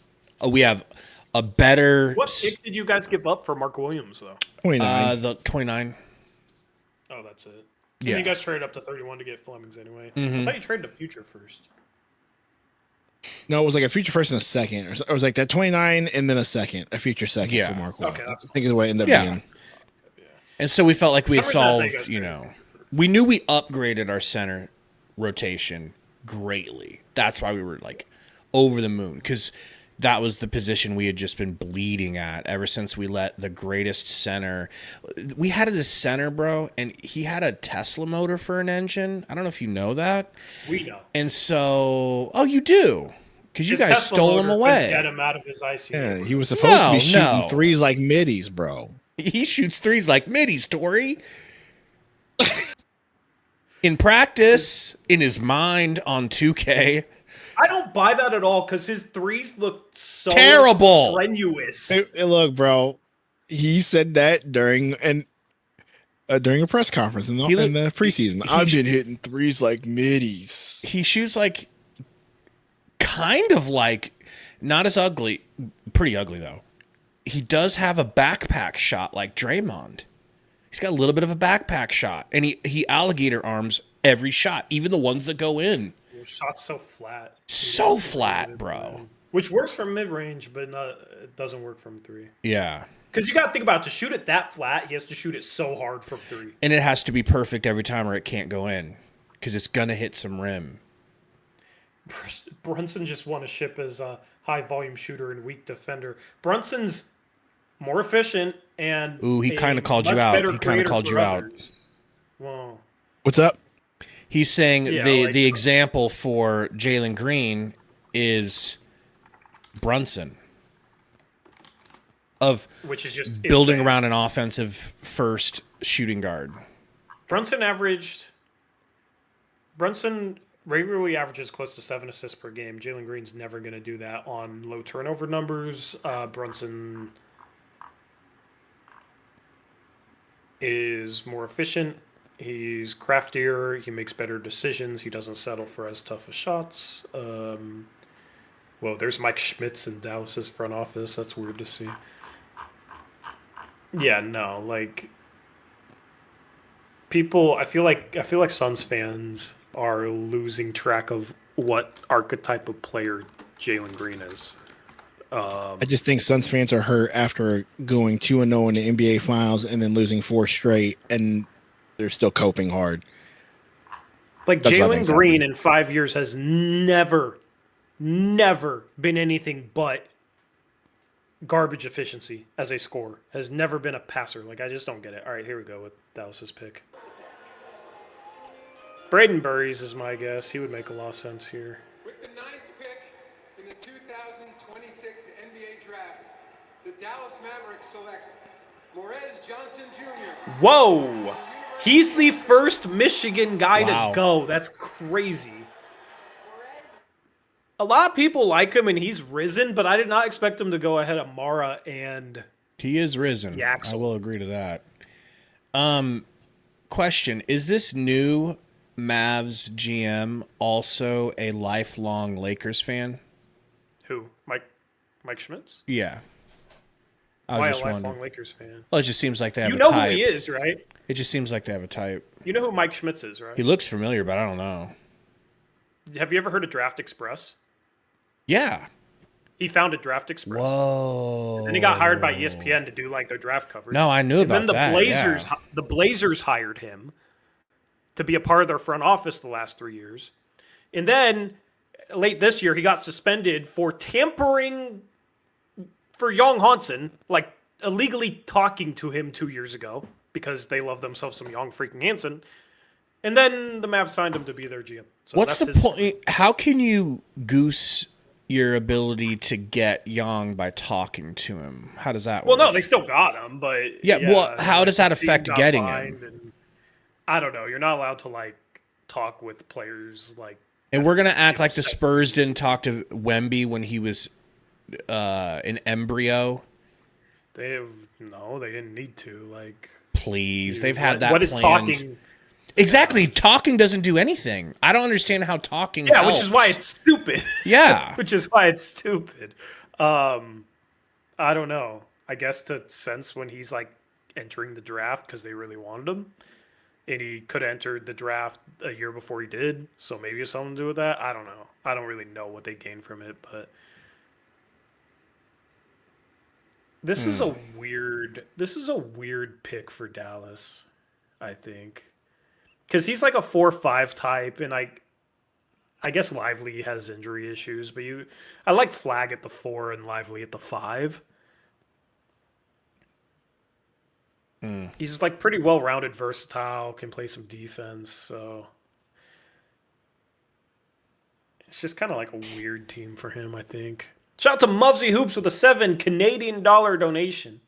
S4: We have a better.
S5: What pick did you guys give up for Mark Williams though?
S3: 29.
S4: The 29.
S5: Oh, that's it.
S4: Yeah.
S5: You guys traded up to 31 to get Flemings anyway. I thought you traded a future first.
S3: No, it was like a future first and a second. Or it was like that 29 and then a future second for Mark Will.
S5: Okay,
S3: I think is what it ended up being.
S4: And so we felt like we had solved, we knew we upgraded our center rotation greatly. That's why we were like over the moon, because that was the position we had just been bleeding at ever since we let the greatest center. We had this center, bro, and he had a Tesla motor for an engine. I don't know if you know that.
S5: We know.
S4: And so, you do, because you guys stole him away.
S5: Get him out of his ICU.
S3: Yeah, he was supposed to be shooting threes like middies, bro.
S4: He shoots threes like middies, Tori. In practice, in his mind on 2K.
S5: I don't buy that at all because his threes look so
S4: Terrible.
S5: strenuous.
S3: Hey, look, bro. He said that during a press conference in the preseason. I've been hitting threes like middies.
S4: He shoots like kind of like not as ugly, pretty ugly though. He does have a backpack shot like Draymond. He's got a little bit of a backpack shot, and he alligator arms every shot, even the ones that go in.
S5: Your shot's so flat.
S4: So flat, bro.
S5: Which works from mid-range, but it doesn't work from three.
S4: Yeah.
S5: Because you got to think about it, to shoot it that flat, he has to shoot it so hard from three.
S4: And it has to be perfect every time or it can't go in because it's going to hit some rim.
S5: Brunson just won a ship as a high-volume shooter and weak defender. Brunson's more efficient and
S4: ooh, he kind of called you out. He kind of called you out.
S5: Whoa.
S3: What's up?
S4: He's saying the example for Jalen Green is Brunson. Of
S5: which is just
S4: building
S5: insane.
S4: around an offensive first shooting guard.
S5: Brunson regularly averages close to 7 assists per game. Jalen Green's never going to do that on low turnover numbers. Brunson is more efficient. He's craftier. He makes better decisions. He doesn't settle for as tough of shots. Well, there's Mike Schmitz in Dallas's front office. That's weird to see. Yeah, no, like people. I feel like Suns fans are losing track of what archetype of player Jalen Green is.
S3: I just think Suns fans are hurt after going 2-0 in the NBA Finals and then losing 4 straight, and they're still coping hard.
S5: Like Jalen Green in 5 years has never been anything but garbage efficiency as a scorer. Has never been a passer. Like, I just don't get it. All right, here we go with Dallas's pick. Braden Burries is my guess. He would make a lot of sense here.
S6: With the 9th pick in the 2026 NBA Draft, the Dallas Mavericks select Morez Johnson Jr.
S5: Whoa! He's the first Michigan guy to go. That's crazy. A lot of people like him, and he's risen, but I did not expect him to go ahead of Mara and...
S4: He is risen.
S5: Yaxel.
S4: I will agree to that. Question, is this new Mavs GM also a lifelong Lakers fan?
S5: Who? Mike Schmitz?
S4: Yeah.
S5: Why a lifelong Lakers fan?
S4: Well, it just seems like they have
S5: You
S4: a
S5: know
S4: type.
S5: who he is, right?
S4: It just seems like they have a type.
S5: You know who Mike Schmitz is, right?
S4: He looks familiar, but I don't know.
S5: Have you ever heard of Draft Express?
S4: Yeah.
S5: He founded Draft Express.
S4: Whoa.
S5: And then he got hired by ESPN to do like their draft coverage.
S4: No, I knew about that.
S5: The Blazers hired him to be a part of their front office the last 3 years. And then late this year, he got suspended for tampering for Young Hansen, like illegally talking to him 2 years ago because they love themselves some Young freaking Hansen. And then the Mavs signed him to be their GM. So
S4: what's the point? How can you goose your ability to get Young by talking to him? How does that work?
S5: Well, no, they still got him, but...
S4: Yeah, well, how does that affect getting him?
S5: I don't know. You're not allowed to, like, talk with players, like...
S4: And we're going to act like the Spurs didn't talk to Wemby when he was an embryo?
S5: No, they didn't need to, like...
S4: Please, they've had that planned.
S5: What is talking...
S4: Exactly. Talking doesn't do anything. I don't understand how talking helps.
S5: Which is why it's stupid.
S4: Yeah.
S5: Which is why it's stupid. I don't know. I guess to sense when he's like entering the draft because they really wanted him. And he could have entered the draft a year before he did. So maybe it's something to do with that. I don't know. I don't really know what they gained from it, but this is a weird pick for Dallas, I think. Because he's like a 4-5 type, and I guess Lively has injury issues, but I like Flag at the 4 and Lively at the 5. He's like pretty well-rounded, versatile, can play some defense, so it's just kind of like a weird team for him, I think. Shout out to Muvsy Hoops with a $7 Canadian donation.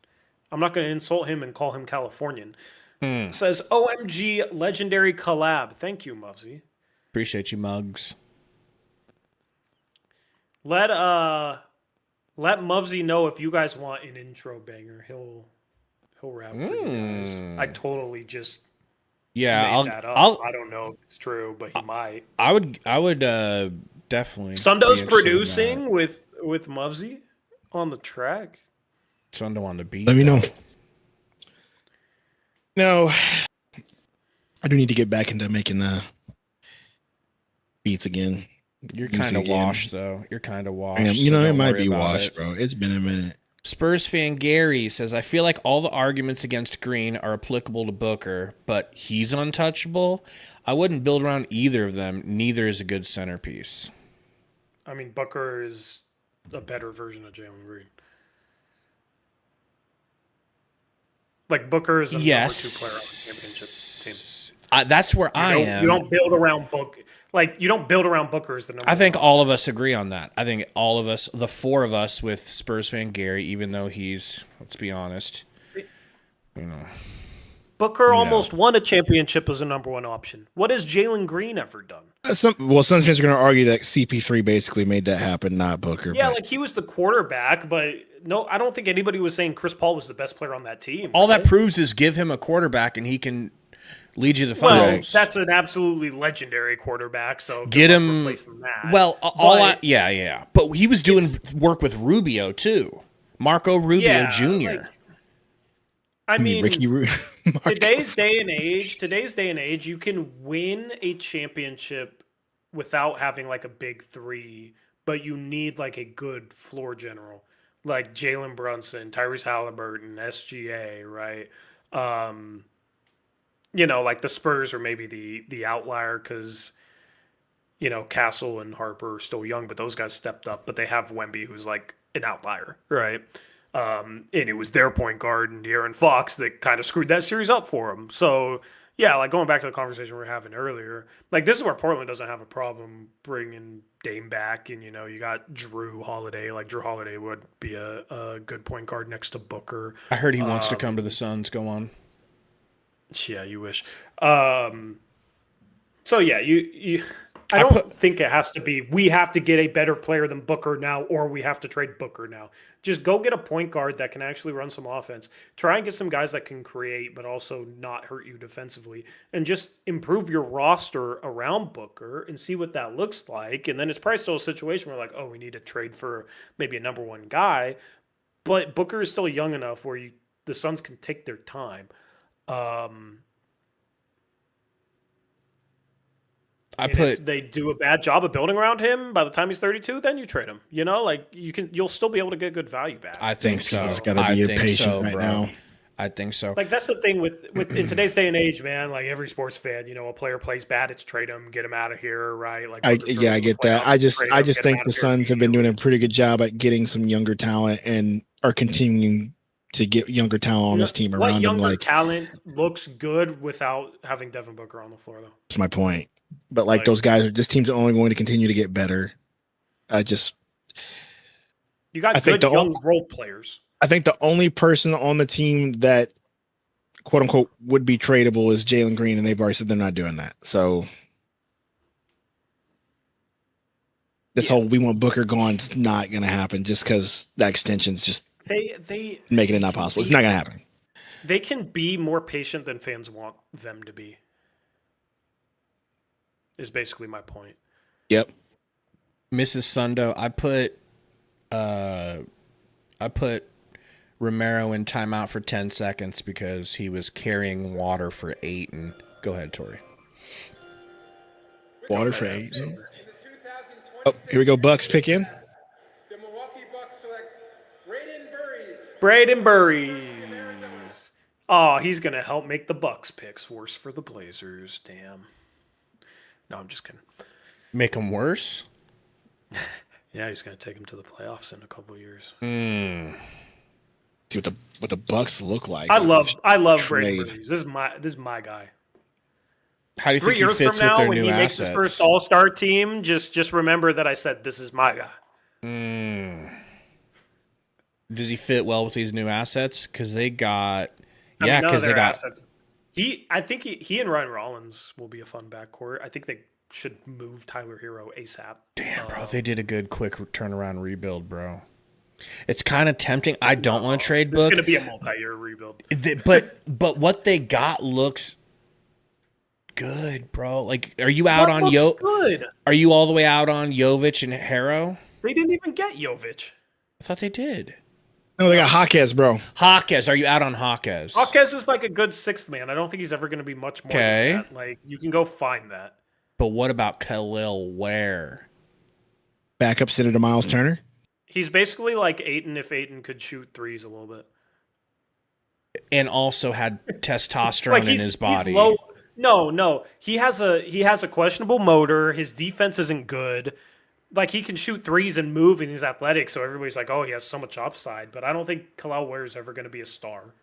S5: I'm not going to insult him and call him Californian. Says, OMG legendary collab. Thank you, Muvsy.
S4: Appreciate you, Mugs.
S5: Let Muvsy know if you guys want an intro banger. He'll rap for you guys. I totally just made that up. I don't know if it's true, but he might.
S4: I would definitely.
S5: Sundo's producing with Muvsy on the track.
S4: Sundo on the beat.
S3: Let me know. No, I do need to get back into making beats again.
S4: You're kind of washed, though. You're kind of washed.
S3: It might be washed, bro. It's been a minute.
S4: Spurs fan Gary says, I feel like all the arguments against Green are applicable to Booker, but he's untouchable. I wouldn't build around either of them. Neither is a good centerpiece.
S5: I mean, Booker is a better version of Jalen Green. Like, Booker is a number 2 player on the championship team.
S4: That's where I am.
S5: You don't build around Booker. Like, you don't build around Booker as the number
S4: I think
S5: 1.
S4: all of us agree on that. I think all of us, the 4 of us with Spurs fan Gary, even though he's, let's be honest,
S5: Booker almost won a championship as a number 1 option. What has Jalen Green ever done?
S3: Some fans are going to argue that CP3 basically made that happen, not Booker.
S5: Yeah, like he was the quarterback, but no, I don't think anybody was saying Chris Paul was the best player on that team.
S4: All that proves is give him a quarterback and he can lead you to the finals.
S5: Well, that's an absolutely legendary quarterback, so
S4: get him.
S5: That.
S4: Well, yeah. But he was doing work with Rubio too, Marco Rubio Jr.
S5: I mean,
S3: Ricky
S5: today's day and age, you can win a championship without having like a big 3, but you need like a good floor general, like Jalen Brunson, Tyrese Halliburton, SGA, right? Like the Spurs are maybe the outlier because, Castle and Harper are still young, but those guys stepped up. But they have Wemby, who's like an outlier, right? And it was their point guard and De'Aaron Fox that kind of screwed that series up for them. So, yeah, like going back to the conversation we were having earlier, like this is where Portland doesn't have a problem bringing Dame back. And, you got Drew Holiday. Like Drew Holiday would be a good point guard next to Booker.
S4: I heard he wants to come to the Suns. Go on.
S5: Yeah, you wish. So yeah, I don't think it has to be we have to get a better player than Booker now, or we have to trade Booker now. Just go get a point guard that can actually run some offense. Try and get some guys that can create, but also not hurt you defensively, and just improve your roster around Booker and see what that looks like. And then it's probably still a situation where like, we need to trade for maybe a number 1 guy, but Booker is still young enough where the Suns can take their time. If they do a bad job of building around him by the time he's 32, then you trade him. You'll still be able to get good value back.
S4: I think so.
S3: It's got to be patient right now.
S4: I think so.
S5: Like that's the thing with in today's day and age, man. Like every sports fan, a player plays bad, it's trade him, get him out of here, right? Like
S3: I get that. I just think the Suns have been doing a pretty good job at getting some younger talent and are continuing to get younger talent on this team around them. Like
S5: talent looks good without having Devin Booker on the floor, though.
S3: That's my point. But like those guys, this team's only going to continue to get better. You got
S5: good young role players.
S3: I think the only person on the team that quote unquote would be tradable is Jalen Green, and they've already said they're not doing that. So this whole we want Booker gone is not going to happen just because that extension's just
S5: they
S3: making it not possible. It's not going to happen.
S5: They can be more patient than fans want them to be. Is basically my point.
S3: Yep.
S4: Mrs. Sundo, I put Romero in timeout for 10 seconds because he was carrying water for 8. And go ahead, Tori.
S3: Water for 8. Oh, here we go. Bucks pick in.
S6: The Milwaukee Bucks select
S5: Braden Burries. Oh, he's gonna help make the Bucks picks worse for the Blazers. Damn. No, I'm just kidding.
S4: Make them worse?
S5: Yeah, he's gonna take them to the playoffs in a couple of years.
S3: See what the Bucks look like.
S5: I love Braden Burries. This is my guy.
S4: How do you
S5: 3
S4: think he
S5: years
S4: fits
S5: from
S4: with
S5: now,
S4: their
S5: when
S4: new
S5: he makes
S4: assets?
S5: his first All-Star team, just remember that I said this is my guy.
S4: Does he fit well with these new assets? Because they got,
S5: because they got assets. I think he and Ryan Rollins will be a fun backcourt. I think they should move Tyler Hero ASAP.
S4: Damn, bro, they did a good quick turnaround rebuild, bro. It's kind of tempting. I don't want to trade
S5: It's
S4: Book.
S5: going to be a multi-year rebuild.
S4: But what they got looks good, bro. Like, are you out
S5: What
S4: on
S5: looks good?
S4: Are you all the way out on Jovic and Harrow?
S5: They didn't even get Jovic.
S4: I thought they did.
S3: No, they got Jaquez, bro.
S4: Jaquez, are you out on Jaquez?
S5: Jaquez is like a good sixth man. I don't think he's ever going to be much more
S4: Okay.
S5: than that. Like, you can go find that.
S4: But what about Khalil Ware?
S3: Backup Senator Miles Turner.
S5: He's basically like Ayton if Ayton could shoot threes a little bit.
S4: And also had testosterone
S5: Like,
S4: in his body.
S5: He's low. No. He has a questionable motor. His defense isn't good. Like, he can shoot threes and move, and he's athletic, so everybody's like, oh, he has so much upside. But I don't think Khalil Ware is ever going to be a star.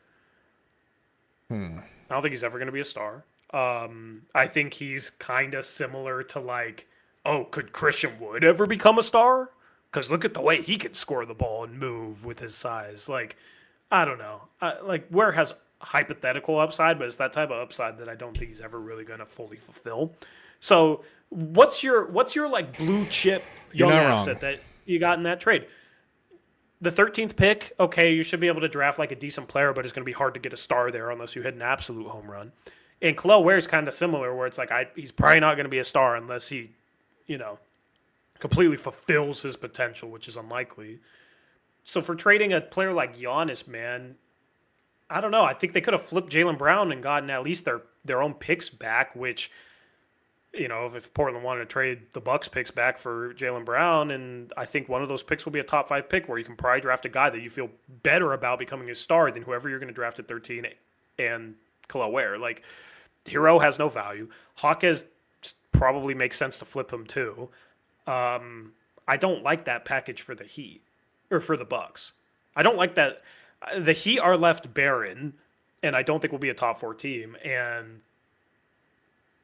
S5: I don't think he's ever going to be a star. I think he's kind of similar to, like, oh, could Christian Wood ever become a star? Because look at the way he can score the ball and move with his size. Like, I don't know. Like, Ware has hypothetical upside, but it's that type of upside that I don't think he's ever really going to fully fulfill. So what's your like blue chip young asset that you got in that trade? The 13th pick, okay, you should be able to draft like a decent player, but it's going to be hard to get a star there unless you hit an absolute home run. And Khalil Ware is kind of similar, where it's like he's probably not going to be a star unless he, completely fulfills his potential, which is unlikely. So for trading a player like Giannis, man, I don't know. I think they could have flipped Jaylen Brown and gotten at least their own picks back, which, if Portland wanted to trade the Bucks picks back for Jaylen Brown, and I think one of those picks will be a top 5 pick where you can probably draft a guy that you feel better about becoming a star than whoever you're going to draft at 13 and Khalil Ware. Like, Hero has no value. Jaquez probably makes sense to flip him too. I don't like that package for the Heat or for the Bucks. I don't like that. The Heat are left barren, and I don't think will be a top 4 team. And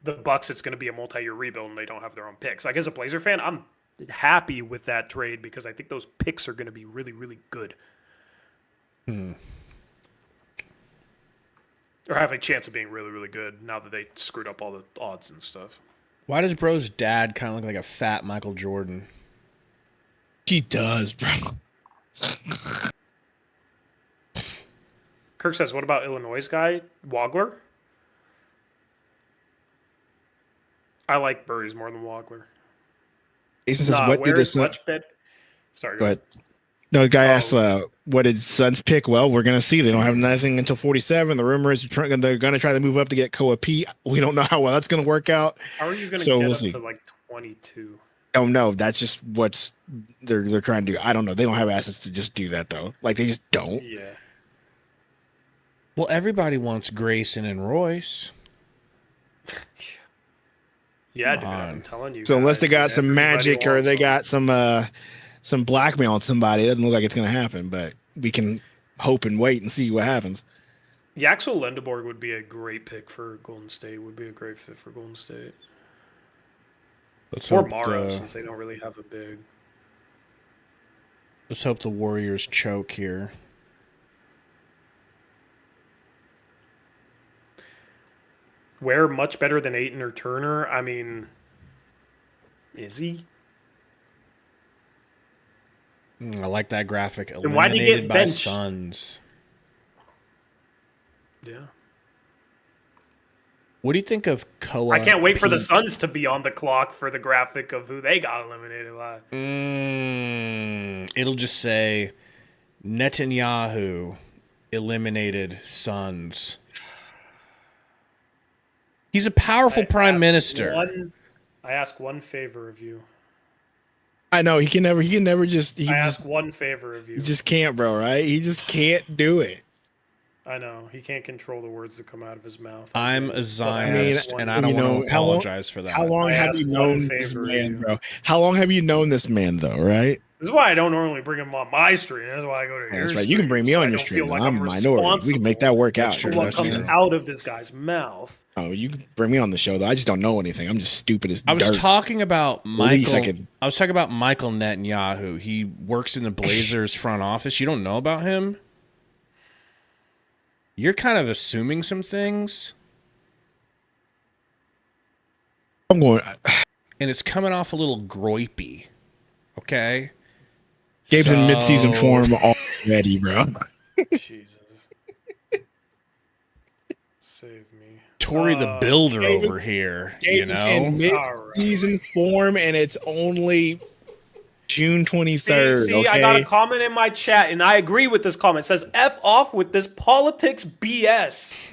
S5: the Bucks, it's going to be a multi-year rebuild, and they don't have their own picks. Like, as a Blazer fan, I'm happy with that trade because I think those picks are going to be really, really good. Or have a chance of being really, really good now that they screwed up all the odds and stuff.
S4: Why does Bro's dad kind of look like a fat Michael Jordan?
S3: He does, bro.
S5: Kirk says, what about Illinois guy, Wagler? I like Birdies more than Wagler.
S3: Jason says, what did the Suns...
S5: Sorry,
S3: go ahead. No, the guy asked, what did Suns pick? Well, we're going to see. They don't have nothing until 47. The rumor is they're going to try to move up to get Koa P. We don't know how well that's going to work out.
S5: How are you going to get up to, like, 22?
S3: Oh, no, that's just what's they're trying to do. I don't know. They don't have assets to just do that, though. Like, they just don't.
S5: Yeah.
S4: Well, everybody wants Grayson and Royce.
S5: Yeah, dude, I'm telling you.
S3: So unless they got some magic or they got some blackmail on somebody, it doesn't look like it's going to happen. But we can hope and wait and see what happens.
S5: Yaxel Lendeborg would be a great pick for Golden State. Would be a great fit for Golden State. Or Morrow, since they don't really have a big.
S4: Let's hope the Warriors choke here.
S5: Ware much better than Ayton or Turner? I mean, is he?
S4: I like that graphic.
S5: And why did he get
S4: by
S5: benched?
S4: Suns.
S5: Yeah.
S4: What do you think of Koa?
S5: I can't wait for the
S4: Pete?
S5: Suns to be on the clock for the graphic of who they got eliminated by.
S4: It'll just say Netanyahu eliminated Suns. He's a powerful prime minister.
S5: I ask one favor of you.
S3: I know he can never just.
S5: I ask one favor of you.
S3: He just can't, bro. Right? He just can't do it.
S5: I know he can't control the words that come out of his mouth.
S4: I'm a Zionist, and I don't want to apologize for that.
S3: How long have you known this man, bro? How long have you known this man, though? Right?
S5: This is why I don't normally bring him on my stream. That's why I go to your
S3: That's right.
S5: stream,
S3: You can bring me
S5: so
S3: on your stream.
S5: like
S3: I'm a minority. We can make that work out.
S5: For what comes out of this guy's mouth.
S3: Oh, you can bring me on the show though. I just don't know anything. I'm just stupid as dirt.
S4: I was talking about Michael. I was talking about Michael Netanyahu. He works in the Blazers front office. You don't know about him? You're kind of assuming some things.
S3: I'm going.
S4: and it's coming off a little groipy. Okay?
S3: Gabe's in midseason form already, bro.
S5: Jesus. Save me.
S4: Tory the Builder
S3: Gabe
S4: over here,
S3: Gabe is in mid-season form, and it's only June 23rd.
S5: See,
S3: okay?
S5: I got a comment in my chat, and I agree with this comment. It says, F off with this politics BS.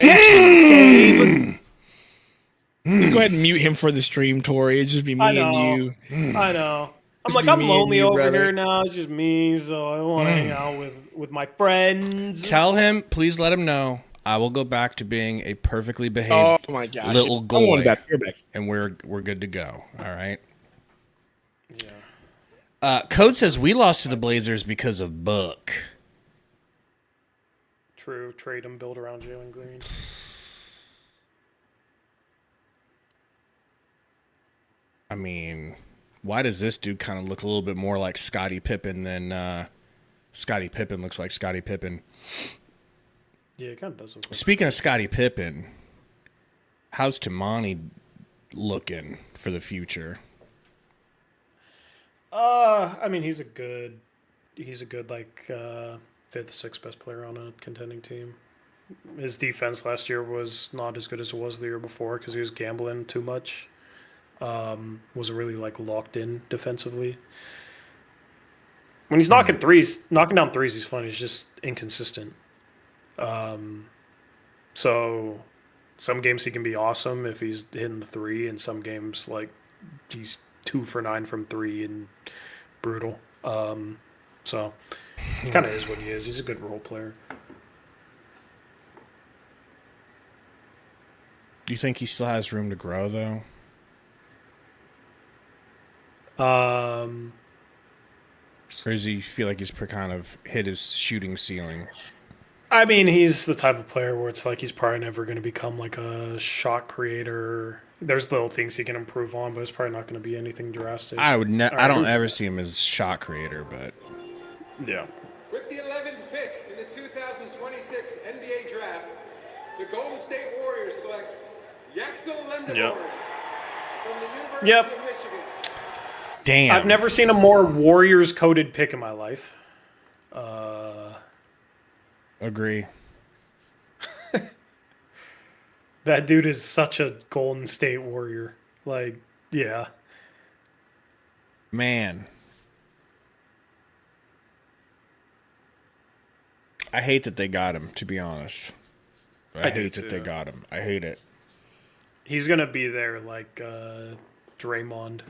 S3: Just go ahead and mute him for the stream, Tori. It'd just be me and you.
S5: I know. I'm
S3: Just
S5: like,
S3: be
S5: I'm
S3: me and
S5: lonely
S3: you,
S5: over
S3: brother.
S5: here now. It's just me, so I want to hang out with my friends.
S4: Tell him, please let him know. I will go back to being a perfectly
S3: Oh
S4: behaved
S3: my gosh.
S4: little
S3: I
S4: goy,
S3: wanted that beer back.
S4: and we're good to go. All right.
S5: Yeah.
S4: Code says we lost to the Blazers because of Book.
S5: True. Trade him, build around Jalen Green.
S4: I mean, why does this dude kind of look a little bit more like Scottie Pippen than Scottie Pippen looks like Scottie Pippen?
S5: Yeah, it kind of does look like
S4: Speaking of Scottie Pippen, how's Tamani looking for the future?
S5: I mean, he's a good like fifth, sixth best player on a contending team. His defense last year was not as good as it was the year before because he was gambling too much. Wasn't really like locked in defensively. When he's knocking down threes, he's fun. He's just inconsistent. So some games he can be awesome if he's hitting the three, and some games like he's 2 for 9 from three and brutal. So he kind of is what he is. He's a good role player.
S4: Do you think he still has room to grow, though? Or does he feel like he's kind of hit his shooting ceiling?
S5: I mean, he's the type of player where it's like he's probably never going to become like a shot creator. There's little things he can improve on, but it's probably not going to be anything drastic.
S4: I don't ever see him as shot creator, but
S5: Yeah.
S6: With the 11th pick in the 2026 NBA Draft, the Golden State Warriors select Yaxel Lendeborg
S5: Yep.
S6: from the University
S5: Yep.
S6: of Michigan.
S4: damn.
S5: I've never seen a more Warriors-coded pick in my life.
S4: Agree.
S5: That dude is such a Golden State Warrior. Like, yeah.
S4: Man. I hate that they got him, to be honest. I
S5: do
S4: hate that they
S5: too.
S4: got him. I hate it.
S5: He's going to be there like Draymond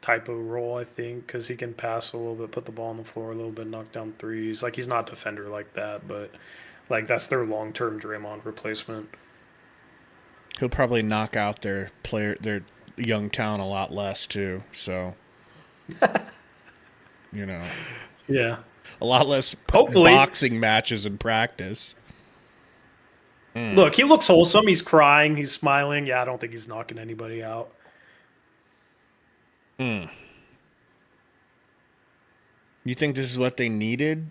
S5: type of role, I think, because he can pass a little bit, put the ball on the floor a little bit, knock down threes. Like, he's not a defender like that, but like that's their long-term Draymond replacement.
S4: He'll probably knock out their young talent a lot less too. So, you know,
S5: Yeah.
S4: a lot less
S5: Hopefully.
S4: boxing matches in practice.
S5: Look, he looks wholesome. He's crying. He's smiling. Yeah, I don't think he's knocking anybody out.
S4: You think this is what they needed?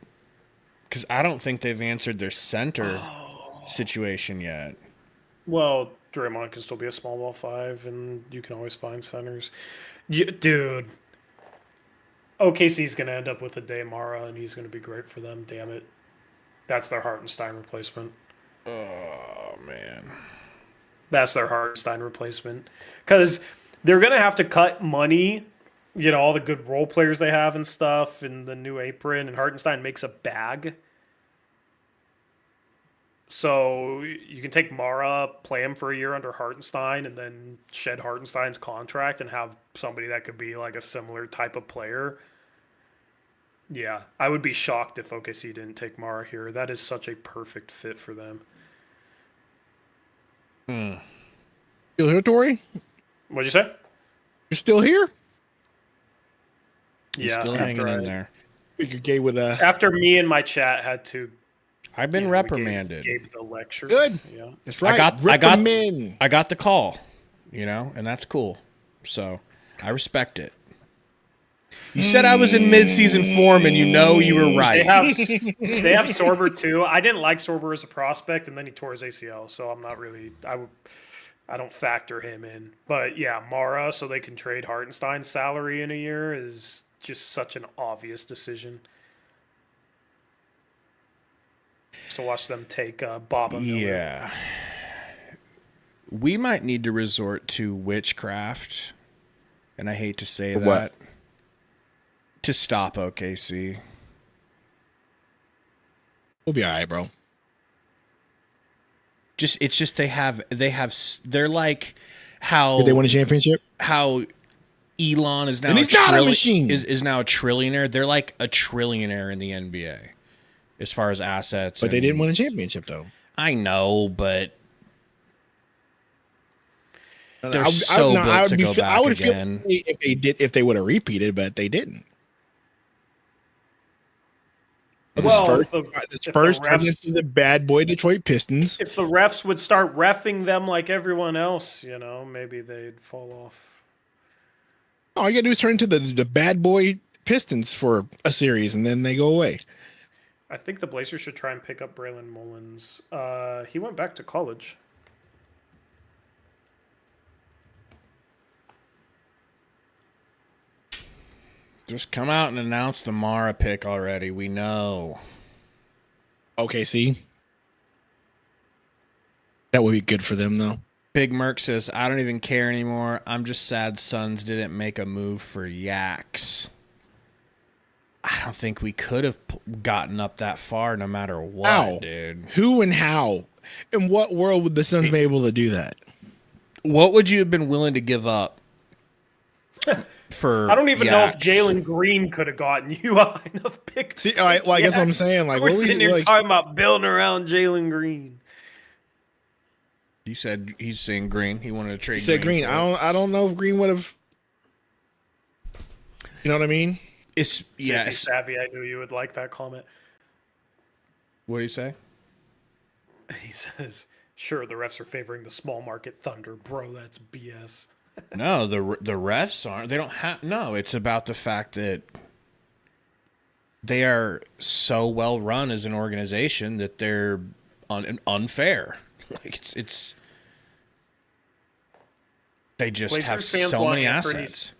S4: Because I don't think they've answered their center situation yet.
S5: Well, Draymond can still be a small ball 5, and you can always find centers. Dude, OKC's going to end up with a Damara, and he's going to be great for them. Damn it. That's their Hartenstein replacement.
S4: Oh, man.
S5: That's their Hartenstein replacement. Because they're going to have to cut money, you know, all the good role players they have and stuff, and the new apron, and Hartenstein makes a bag. So you can take Mara, play him for a year under Hartenstein, and then shed Hartenstein's contract and have somebody that could be like a similar type of player. Yeah, I would be shocked if OKC didn't take Mara here. That is such a perfect fit for them.
S3: Still here, Tori?
S5: What'd you say?
S3: You're still here?
S4: He's
S5: Yeah,
S4: still hanging in there.
S3: Figured Gabe would
S5: After me and my chat had to
S4: I've been reprimanded.
S5: Gave the lecture.
S3: Good.
S5: Yeah.
S3: That's right.
S4: I
S3: Recommend.
S4: got the call, you know, and that's cool. So I respect it. You said I was in mid-season form, and you know you were right.
S5: They have Sorber too. I didn't like Sorber as a prospect, and then he tore his ACL, so I'm not really. I don't factor him in. But yeah, Mara, so they can trade Hartenstein's salary in a year, is just such an obvious decision. To watch them take Baba Miller.
S4: Yeah. We might need to resort to witchcraft, and I hate to say that,
S3: what?
S4: to stop OKC.
S3: We'll be all right, bro.
S4: It's just they're like how
S3: Did they win a championship?
S4: How Elon is now
S3: And he's not a machine.
S4: Is now a trillionaire. They're like a trillionaire in the NBA as far as assets.
S3: But they didn't win a championship, though.
S4: I know, but they're
S3: I
S4: so
S3: no,
S4: built to go back
S3: I would
S4: again.
S3: feel if they would have repeated, but they didn't.
S5: Well,
S3: The Spurs turned into the bad boy Detroit Pistons.
S5: If the refs would start reffing them like everyone else, maybe they'd fall off.
S3: All you gotta do is turn into the bad boy Pistons for a series, and then they go away.
S5: I think the Blazers should try and pick up Braylon Mullins. He went back to college.
S4: Just come out and announce the Mara pick already. We know.
S3: Okay, see? That would be good for them, though.
S4: Big Merc says, I don't even care anymore. I'm just sad Suns didn't make a move for Yaks. I don't think we could have gotten up that far no matter what,
S3: How?
S4: dude.
S3: Who and how? In what world would the Suns be able to do that?
S4: What would you have been willing to give up for
S5: I don't even know if
S4: Yaks?
S5: Jalen Green could have gotten you a high enough pick.
S3: See, well, I guess what I'm saying, like,
S5: we're
S3: what were
S5: sitting
S3: you
S5: here
S3: like?
S5: talking about building around Jalen Green.
S4: He said he's saying Green. He wanted to trade.
S3: You said Green.
S4: for it.
S3: I don't know if Green would have. You know what I mean?
S4: It's
S5: Yeah,
S4: yes.
S5: savvy. I knew you would like that comment.
S4: What do you say?
S5: He says, "Sure, the refs are favoring the small market Thunder, bro. That's BS."
S4: No, the refs aren't. They don't have. No, it's about the fact that they are so well run as an organization that they're unfair. Like it's. They just
S5: Blazers
S4: have
S5: fans
S4: so
S5: want
S4: many
S5: Anthony-
S4: assets.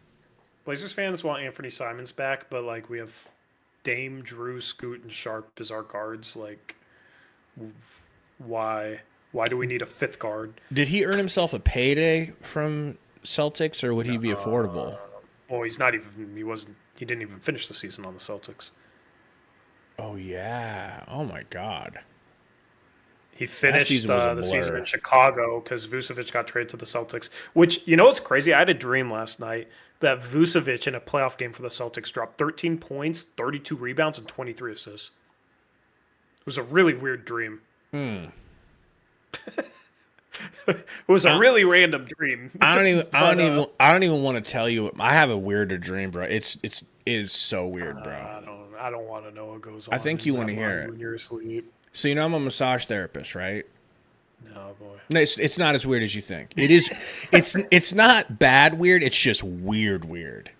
S5: Blazers fans want Anthony Simons back, but like we have Dame, Drew, Scoot, and Sharp as our guards. Like, why? Why do we need a fifth guard?
S4: Did he earn himself a payday from Celtics, or would he be affordable?
S5: Well, he's not even. He wasn't. He didn't even finish the season on the Celtics.
S4: Oh yeah! Oh my God!
S5: He finished
S4: season was a
S5: the season
S4: blur.
S5: in Chicago because Vucevic got traded to the Celtics. Which, you know what's crazy? I had a dream last night that Vucevic in a playoff game for the Celtics dropped 13 points, 32 rebounds, and 23 assists. It was a really weird dream. It was a really random dream.
S4: I don't even want to tell you. I have a weirder dream, bro. It is so weird, bro.
S5: I don't want to know what goes on.
S4: I think you
S5: in
S4: want
S5: that
S4: to hear
S5: mind
S4: it.
S5: when you're asleep.
S4: So you know I'm a massage therapist, right?
S5: No, boy.
S4: No, it's not as weird as you think. It is. It's not bad weird. It's just weird.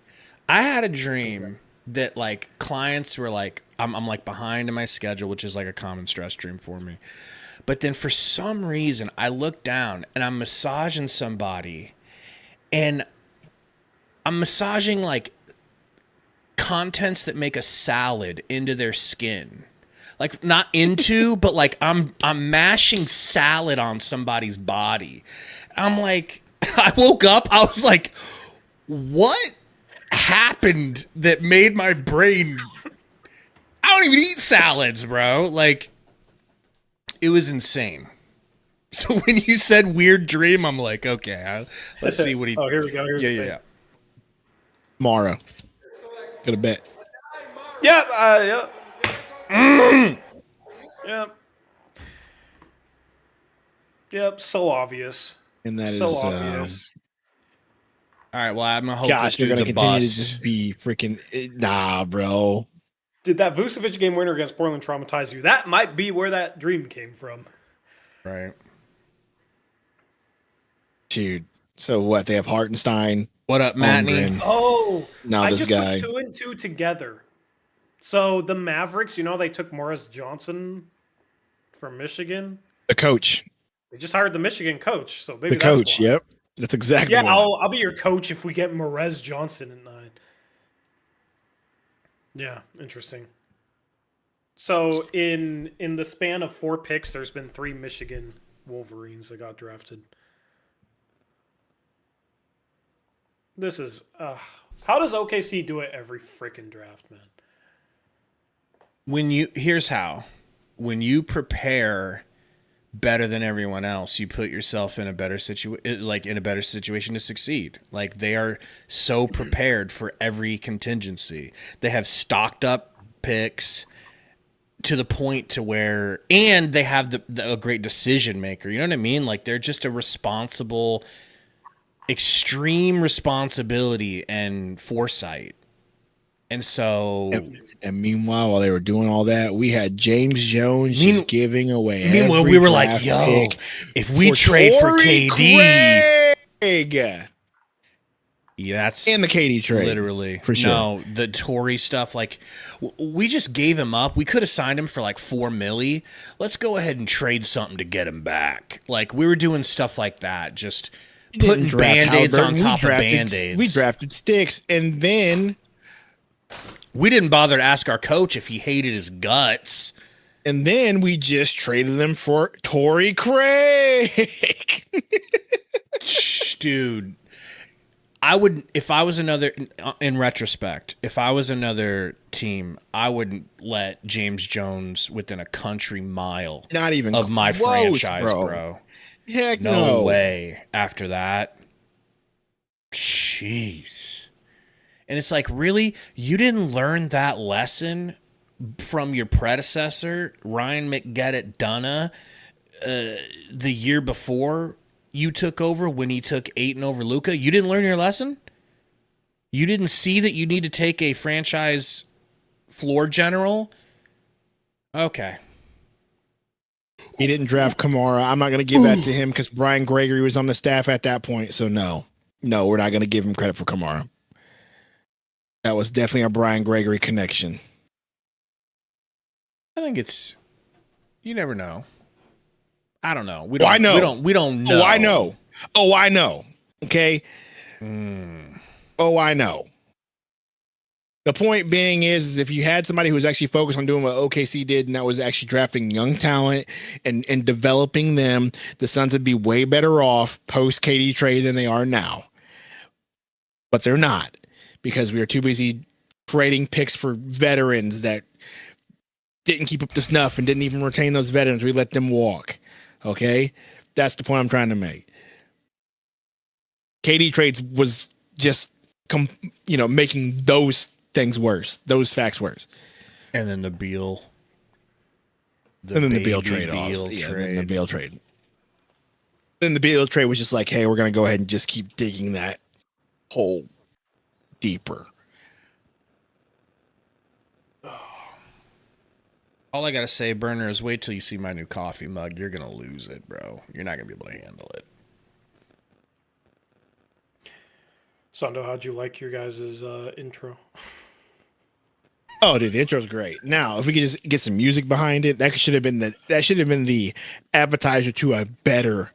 S4: I had a dream that like clients were like, I'm like behind in my schedule, which is like a common stress dream for me. But then for some reason, I look down and I'm massaging somebody, and I'm massaging like contents that make a salad into their skin. Like not into, but like I'm mashing salad on somebody's body. I'm like, I woke up, I was like, what happened that made my brain? I don't even eat salads, bro. Like, it was insane. So when you said weird dream, I'm like, okay, let's see what he.
S5: Oh, here we go. Here's the thing.
S4: Yeah.
S3: Mara. Got a bet.
S5: Yeah. Yep. Yep. So obvious.
S3: And that
S5: So
S3: is.
S5: obvious.
S4: All right, well, I'm gonna hope
S3: Gosh,
S4: this
S3: they're
S4: dude's
S3: going to
S4: a
S3: continue to
S4: bust.
S3: just be freaking. Nah, bro.
S5: Did that Vucevic game winner against Portland traumatize you? That might be where that dream came from.
S4: Right.
S3: Dude. So what? They have Hartenstein.
S4: What up, Matney?
S3: Holmgren.
S5: Oh,
S3: Now
S5: I
S3: this
S5: just
S3: guy.
S5: put 2 and 2 together. So the Mavericks, they took Morris Johnson from Michigan.
S3: The coach.
S5: They just hired the Michigan coach, so maybe
S3: The
S5: that's
S3: coach,
S5: why.
S3: yep. That's exactly
S5: Yeah,
S3: why.
S5: I'll be your coach if we get Morez Johnson at 9. Yeah, interesting. So in the span of 4 picks, there's been 3 Michigan Wolverines that got drafted. This is how does OKC do it every freaking draft, man?
S4: Here's how. When you prepare better than everyone else, you put yourself in a better situation to succeed. Like, they are so prepared for every contingency. They have stocked up picks to the point to where, and they have a great decision maker. You know what I mean? Like, they're just a responsible, extreme responsibility and foresight. And so,
S3: and meanwhile, while they were doing all that, we had James Jones just giving away.
S4: Meanwhile, we were like, "Yo, if we trade for KD,
S3: Craig.
S4: Yeah, that's
S3: and the KD trade,
S4: literally
S3: for sure."
S4: No, the Tory stuff. Like, we just gave him up. We could have signed him for like $4 million. Let's go ahead and trade something to get him back. Like, we were doing stuff like that, just putting Band-Aids on top of Band-Aids.
S3: We drafted Sticks, and then
S4: we didn't bother to ask our coach if he hated his guts.
S3: And then we just traded him for Torrey Craig.
S4: Dude, I would, if I was another, in retrospect, if I was another team, I wouldn't let James Jones within a country mile
S3: Not even
S4: of my
S3: close,
S4: franchise, bro.
S3: Heck
S4: No way after that. Jeez. And it's like, really? You didn't learn that lesson from your predecessor, Ryan McGettit-Dunna, the year before you took over when he took Ayton over Luka? You didn't learn your lesson? You didn't see that you need to take a franchise floor general? Okay.
S3: He didn't draft Kamara. I'm not going to give that to him because Brian Gregory was on the staff at that point. So no, we're not going to give him credit for Kamara. That was definitely a Brian Gregory connection.
S4: I think it's, you never know. I don't know.
S3: I know.
S4: We don't know.
S3: Oh, I know. Okay. Oh, I know. The point being is if you had somebody who was actually focused on doing what OKC did, and that was actually drafting young talent and developing them, the Suns would be way better off post KD trade than they are now. But they're not, because we are too busy trading picks for veterans that didn't keep up the snuff and didn't even retain those veterans. We let them walk. Okay? That's the point I'm trying to make. KD trades was just, making those things worse, those facts worse.
S4: And then the Beal.
S3: And then the Beal trade. Then the Beal trade. Then the Beal trade was just like, hey, we're going to go ahead and just keep digging that hole deeper.
S4: All I got to say, Burner, is wait till you see my new coffee mug. You're going to lose it, bro. You're not going to be able to handle it.
S5: Sundo, how'd you like your guys' intro?
S3: Oh, dude, the intro's great. Now, if we could just get some music behind it, that should have been the appetizer to a better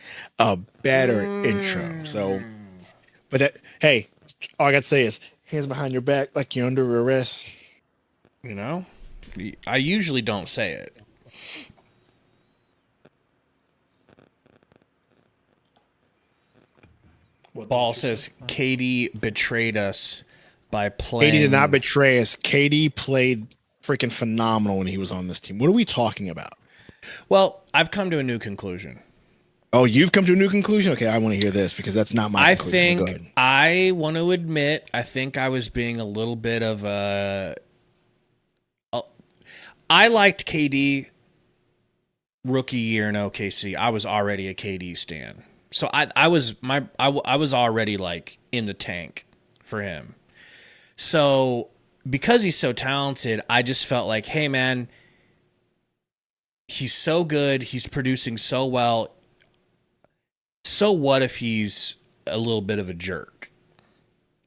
S3: intro. So, but hey, all I got to say is hands behind your back like you're under arrest.
S4: I usually don't say it. Ball says KD betrayed us by playing.
S3: KD did not betray us. KD played freaking phenomenal when he was on this team. What are we talking about?
S4: Well, I've come to a new conclusion.
S3: Oh, you've come to a new conclusion? Okay, I want to hear this because that's not my conclusion. Go ahead.
S4: I want to admit, I think I was being a little bit of a... I liked KD rookie year in OKC. I was already a KD stan. So I was already like in the tank for him. So because he's so talented, I just felt like, hey man, he's so good, he's producing so well. So what if he's a little bit of a jerk?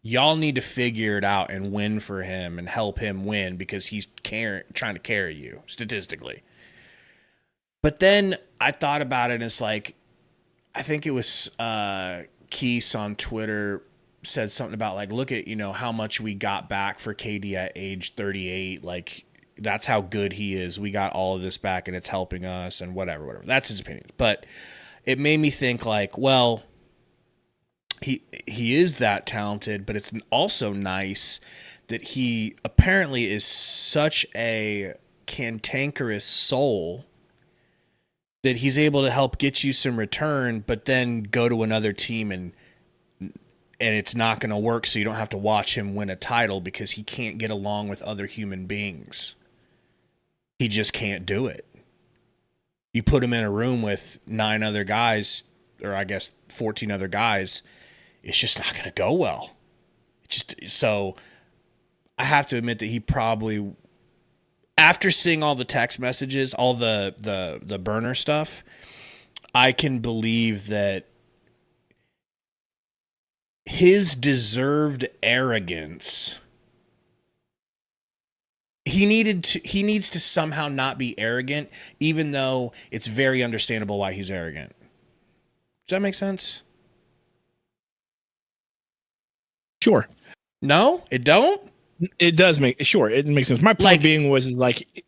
S4: Y'all need to figure it out and win for him and help him win because he's trying to carry you statistically. But then I thought about it and it's like, I think it was Keese on Twitter said something about like, look at, how much we got back for KD at age 38. Like, that's how good he is. We got all of this back and it's helping us and whatever. That's his opinion. But it made me think like, well, he is that talented, but it's also nice that he apparently is such a cantankerous soul that he's able to help get you some return, but then go to another team and it's not going to work, so you don't have to watch him win a title because he can't get along with other human beings. He just can't do it. You put him in a room with 9 other guys, or I guess 14 other guys, it's just not going to go well. So I have to admit that he probably, after seeing all the text messages, all the burner stuff, I can believe that his deserved arrogance, he needs to somehow not be arrogant, even though it's very understandable why he's arrogant. Does that make sense?
S3: Sure.
S4: No, it don't?
S3: It does make it makes sense. My point being is like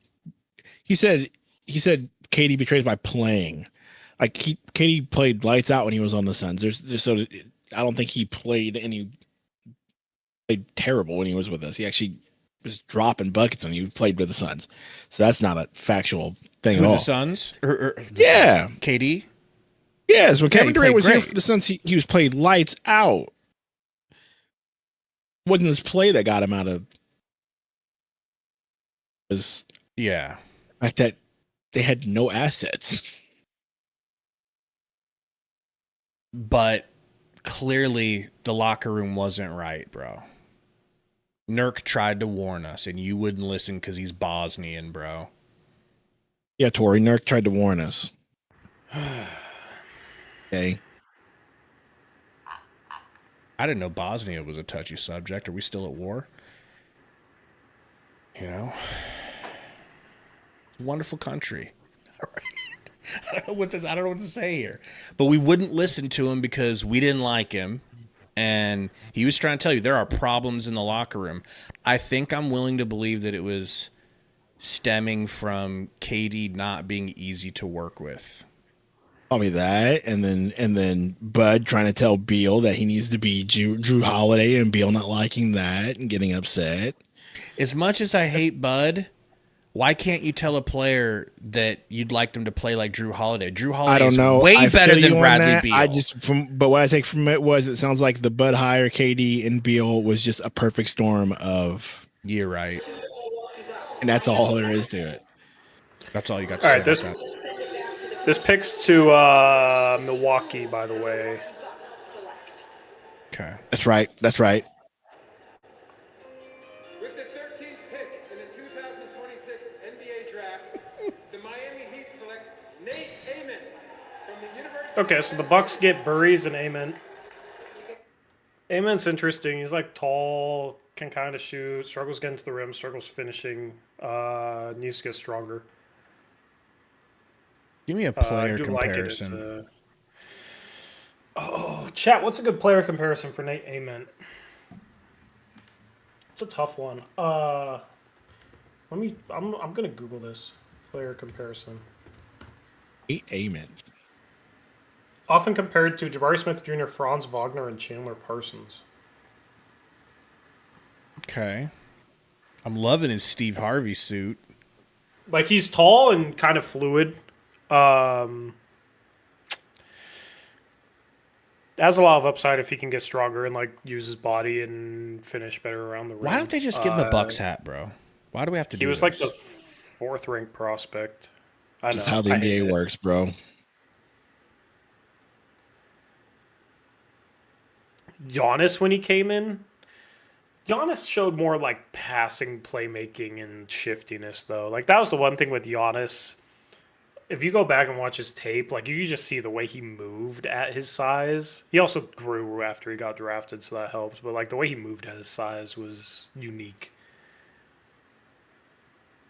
S3: he said KD betrays by playing. Like KD played lights out when he was on the Suns. I don't think he played terrible when he was with us. He actually was dropping buckets when he played with the Suns. So that's not a factual thing at all.
S4: The Suns?
S3: Yeah.
S4: Suns. KD?
S3: Yes, when Kevin Durant was here for the Suns, he was played lights out. It wasn't his play that got him out of. Was
S4: the
S3: fact that they had no assets.
S4: But clearly the locker room wasn't right, bro. Nurk tried to warn us, and you wouldn't listen because he's Bosnian, bro.
S3: Yeah, Tori, Nurk tried to warn us. Okay.
S4: I didn't know Bosnia was a touchy subject. Are we still at war? It's a wonderful country. I don't know what to say here. But we wouldn't listen to him because we didn't like him. And he was trying to tell you there are problems in the locker room. I think I'm willing to believe that it was stemming from KD not being easy to work with.
S3: Probably that, and then Bud trying to tell Beal that he needs to be Drew Holiday, and Beal not liking that and getting upset.
S4: As much as I hate Bud, why can't you tell a player that you'd like them to play like Drew Holiday? Drew Holiday is way better than Bradley Beal.
S3: But what I take from it sounds like the Bud hire, KD and Beal was just a perfect storm of.
S4: You're right,
S3: and that's all there is to it.
S4: That's all you got to say.
S5: All right, this pick's to Milwaukee, by the way.
S4: Okay.
S3: That's right.
S6: With the 13th pick in the 2026 NBA draft, the Miami Heat select Nate Amen from the University.
S5: Okay, so the Bucks get Burries and Amen. Amen's interesting. He's like tall, can kind of shoot, struggles getting to the rim, struggles finishing, needs to get stronger.
S4: Give me a player comparison.
S5: Chat, what's a good player comparison for Nate Amen? It's a tough one. I'm gonna Google this player comparison.
S3: Nate Amen.
S5: Often compared to Jabari Smith Jr., Franz Wagner, and Chandler Parsons.
S4: Okay. I'm loving his Steve Harvey suit.
S5: Like, he's tall and kind of fluid. Has a lot of upside if he can get stronger and like use his body and finish better around the rim.
S4: Why don't they just give him a Bucks hat, bro? Why do we have to do this?
S5: He was like the 4th ranked prospect.
S3: This is how the NBA works, bro.
S5: Giannis, when he came in, Giannis showed more like passing, playmaking, and shiftiness, though. Like, that was the one thing with Giannis. If you go back and watch his tape, like, you just see the way he moved at his size. He also grew after he got drafted, so that helps. But, like, the way he moved at his size was unique.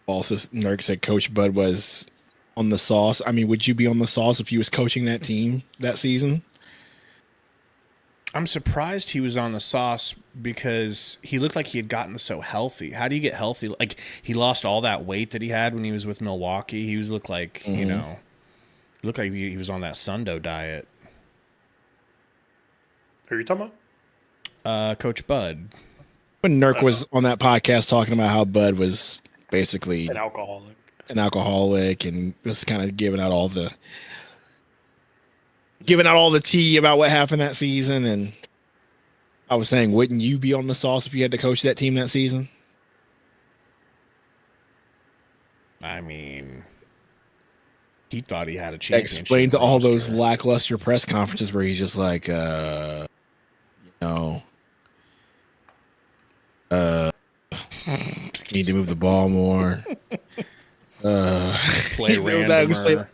S3: Also, Nurk said Coach Bud was on the sauce? I mean, would you be on the sauce if he was coaching that team that season?
S4: I'm surprised he was on the sauce because he looked like he had gotten so healthy. How do you get healthy? Like, he lost all that weight that he had when he was with Milwaukee. He looked like, you know, looked like he was on that Sundo diet.
S5: Who are you talking about?
S4: Coach Bud.
S3: When Nurk was on that podcast talking about how Bud was basically
S5: An alcoholic.
S3: and was kind of giving out all the tea about what happened that season. And I was saying, wouldn't you be on the sauce if you had to coach that team that season?
S4: I mean, he thought he had a championship.
S3: Explain to all those
S4: roster.
S3: lackluster press conferences where he's just like, need to move the ball more.
S4: Play
S3: you know, that explains,
S4: randomer.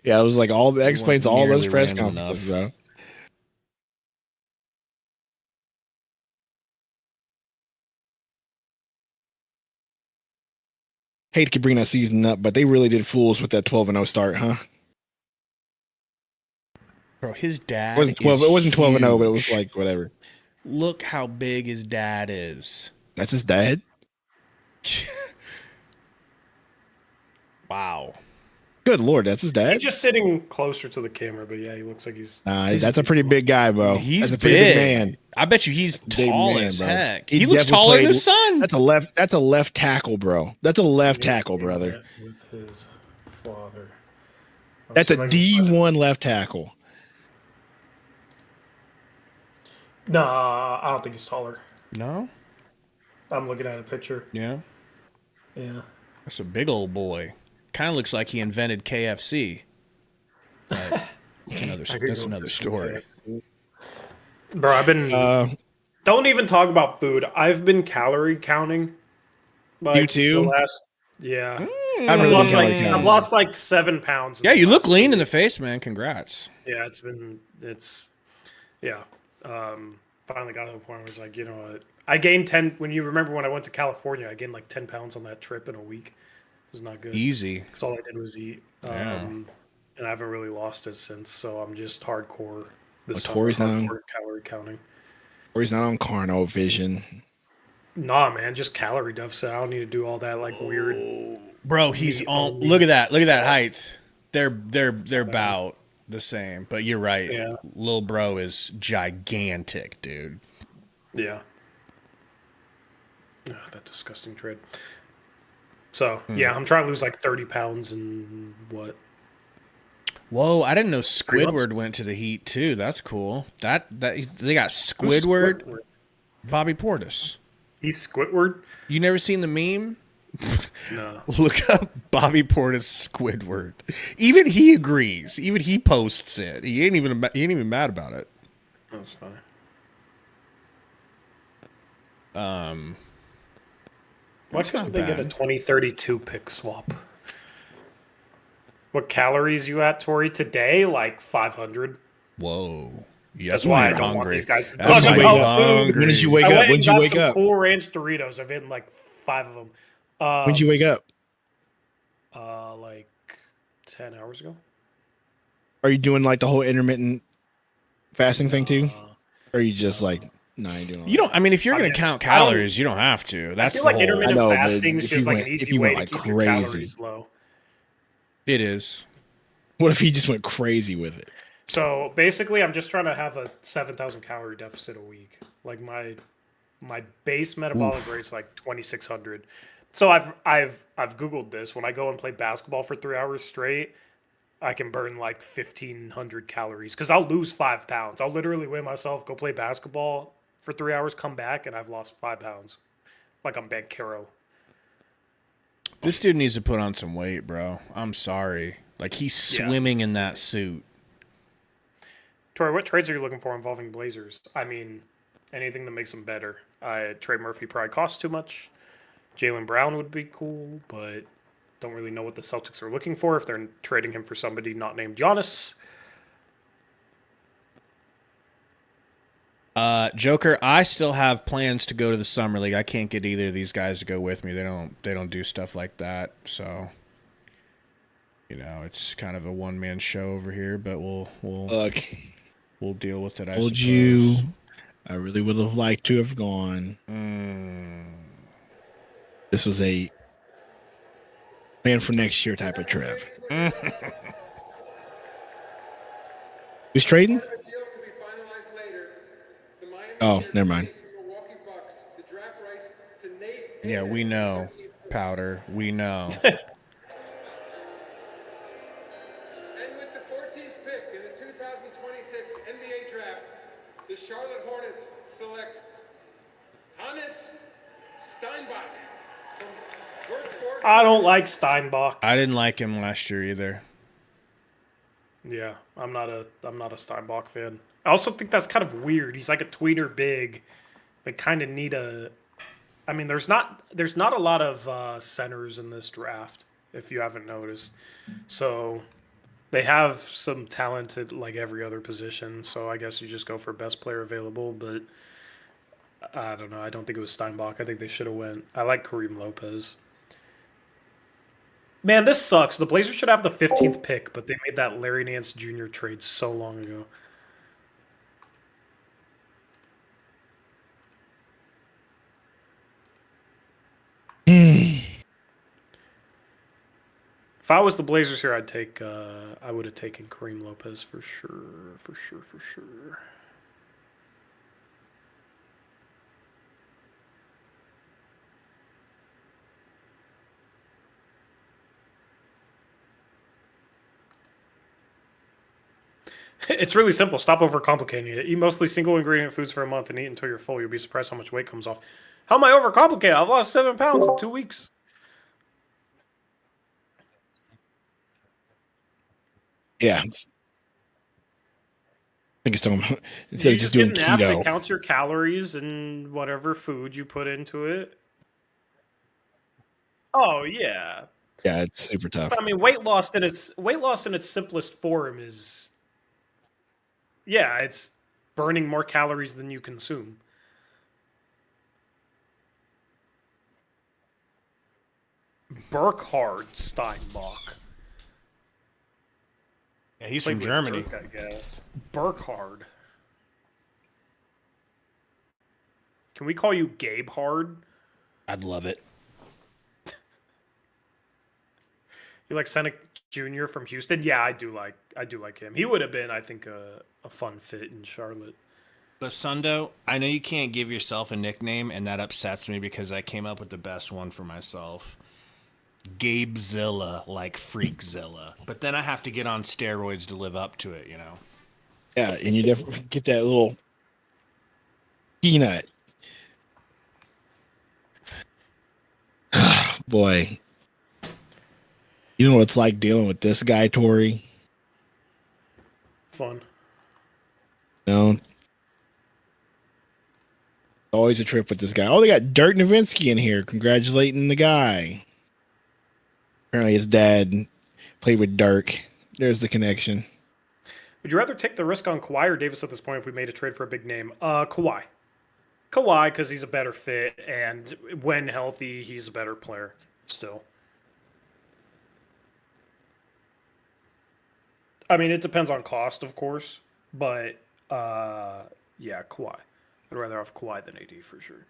S3: yeah, it was like all that explains all those
S4: nearly
S3: press
S4: random
S3: conferences,
S4: enough.
S3: bro. Hate to bring that season up, but they really did fool us with that 12-0 start, huh?
S4: Bro, his dad
S3: It wasn't 12. It wasn't 12-0, but it was
S4: huge.
S3: like whatever.
S4: Look how big his dad is.
S3: That's his dad.
S4: Wow.
S3: Good lord, that's his dad.
S5: He's just sitting closer to the camera, but yeah, he looks like he's.
S3: That's a pretty big guy, bro.
S4: He's
S3: that's a pretty big
S4: big.
S3: man.
S4: I bet you he's
S3: Big
S4: tall
S3: man,
S4: as
S3: bro.
S4: heck.
S3: He
S4: He looks
S3: definitely
S4: taller than
S3: played-
S4: his son.
S3: That's a left tackle, bro. That's a left tackle, brother.
S5: With his father.
S3: That's a D1 left tackle.
S5: Nah, I don't think he's taller.
S4: No?
S5: I'm looking at a picture.
S4: Yeah.
S5: Yeah.
S4: That's a big old boy. Kind of looks like he invented KFC. But that's another story.
S5: Bro, I've been. Don't even talk about food. I've been calorie counting. Like,
S3: You too?
S5: the last, yeah.
S3: I've really
S5: Lost
S3: been
S5: like,
S3: calorie counting.
S5: I've lost like 7 pounds. in
S4: Yeah,
S5: the
S4: you look
S5: last
S4: lean
S5: week.
S4: in the face, man. Congrats.
S5: Yeah, yeah. Finally got to the point where I was like, you know what? I gained 10. When you remember when I went to California, I gained like 10 pounds on that trip in a week. It was not good.
S4: Easy.
S5: Because all I did was eat.
S4: Yeah.
S5: And I haven't really lost it since. So I'm just hardcore. This
S3: But Tori's
S5: summer,
S3: not on-
S5: hardcore calorie counting.
S3: Or he's not on Carno Vision.
S5: Nah, man, just calorie deficit. I don't need to do all that like weird.
S4: Bro, he's on. Look at that. Look at that height. They're about the same. But you're right.
S5: Yeah.
S4: Lil bro is gigantic, dude.
S5: Yeah. Ugh, that disgusting tread. So yeah, I'm trying to lose like 30 pounds in what?
S4: Whoa, I didn't know Squidward went to the Heat too. That's cool. That they got Squidward, Bobby Portis.
S5: He's Squidward?
S4: You never seen the meme?
S5: No.
S4: Look up Bobby Portis Squidward. Even he agrees. Even he posts it. He ain't even mad about it.
S5: That's funny. Why
S4: That's
S5: couldn't
S4: not
S5: they get a
S4: bad.
S5: 2032 pick swap? What calories you at, Tori? Today, like 500.
S4: Whoa. Yeah,
S5: That's
S4: when
S5: why I
S4: you're
S5: don't want
S4: hungry.
S5: these guys to
S4: That's
S5: talk
S4: when
S3: about
S4: you're
S5: food.
S4: hungry.
S3: When did you wake
S5: I
S3: up?
S5: went
S3: When
S5: and
S3: did you
S5: got
S3: wake
S5: some
S3: up?
S5: Cool Ranch Doritos. I've eaten like 5 of them.
S3: When did you wake up?
S5: Like 10 hours ago.
S3: Are you doing like the whole intermittent fasting thing too? Or are you just like, no, I ain't doing all
S4: You don't. I mean, if you're
S5: I
S4: gonna
S5: mean,
S4: count
S5: I don't-
S4: calories, you don't have to.
S5: I
S4: That's
S5: feel
S4: the
S5: like
S4: whole.
S5: intermittent
S3: I know, but
S5: fasting is
S3: if
S5: just
S3: you
S5: like
S3: went-
S5: an
S3: if
S5: easy
S3: you
S5: way
S3: went,
S5: to
S3: like,
S5: keep your
S3: crazy.
S5: calories low.
S4: It is.
S3: that? What if he just went crazy with it?
S5: So basically, I'm just trying to have a 7,000 calorie deficit a week. Like my base metabolic rate's like 2,600. So I've Googled this. When I go and play basketball for 3 hours straight, I can burn like 1,500 calories because I'll lose 5 pounds. I'll literally weigh myself, go play basketball for 3 hours, come back, and I've lost 5 pounds. Like I'm Bankero.
S4: This dude needs to put on some weight, bro. I'm sorry. Like he's swimming in that suit.
S5: Tori, what trades are you looking for involving Blazers? I mean, anything that makes them better. Trey Murphy probably costs too much. Jaylen Brown would be cool, but don't really know what the Celtics are looking for if they're trading him for somebody not named Giannis.
S4: Joker, I still have plans to go to the summer league. I can't get either of these guys to go with me. They don't do stuff like that. So You know, it's kind of a one-man show over here, but we'll
S3: Look,
S4: deal with it, I
S3: told
S4: suppose.
S3: you. I really would have liked to have gone. This was a plan for next year type of trip. Who's trading?
S6: Part of a deal to be finalized later, the Miami
S3: Oh,
S6: Heat
S3: never mind.
S6: exchanged from Milwaukee Bucks the draft rights to Nate
S4: Yeah, we
S6: Ayer.
S4: know, Powder. We know.
S6: And with the 14th pick in the 2026 NBA draft, the Charlotte Hornets select Hannes Steinbach from Würzburg.
S5: I don't like Steinbach.
S4: I didn't like him last year either.
S5: Yeah, I'm not a Steinbach fan. I also think that's kind of weird. He's like a tweener big. They kind of need a. I mean, there's not a lot of centers in this draft, if you haven't noticed. So they have some talent at like every other position. So I guess you just go for best player available. But I don't know. I don't think it was Steinbach. I think they should have went. I like Kareem Lopez. Man, this sucks. The Blazers should have the 15th pick, but they made that Larry Nance Jr. trade so long ago. If I was the Blazers here, I would have taken Kareem Lopez for sure, for sure, for sure. It's really simple. Stop overcomplicating it. Eat mostly single ingredient foods for a month and eat until you're full. You'll be surprised how much weight comes off. How am I overcomplicated? I've lost 7 pounds in 2 weeks.
S3: Yeah. I think it's talking about, instead
S5: You
S3: of just doing
S5: get an app that
S3: keto.
S5: counts your calories and whatever food you put into it. Oh yeah.
S3: Yeah, it's super tough.
S5: I mean, weight loss in its simplest form is, yeah, it's burning more calories than you consume. Burkhard Steinbach.
S4: Yeah, he's
S5: Played
S4: from
S5: with
S4: Germany.
S5: Dirk, I guess. Burkhard. Can we call you Gabe Hard?
S4: I'd love it.
S5: You like Seneca Jr. from Houston? Yeah, I do like him. He would have been, I think, a fun fit in Charlotte.
S4: But Sundo, I know you can't give yourself a nickname, and that upsets me because I came up with the best one for myself. Gabezilla, like Freakzilla. But then I have to get on steroids to live up to it, you know?
S3: Yeah, and you definitely get that little peanut. Boy. You know what it's like dealing with this guy, Tori?
S5: Fun.
S3: No. Always a trip with this guy. Oh, they got Dirk Nowitzki in here congratulating the guy. Apparently his dad played with Dirk. There's the connection.
S5: Would you rather take the risk on Kawhi or Davis at this point if we made a trade for a big name? Kawhi. Kawhi, because he's a better fit, and when healthy, he's a better player still. I mean, it depends on cost, of course, but yeah, Kawhi. I'd rather have Kawhi than AD for sure.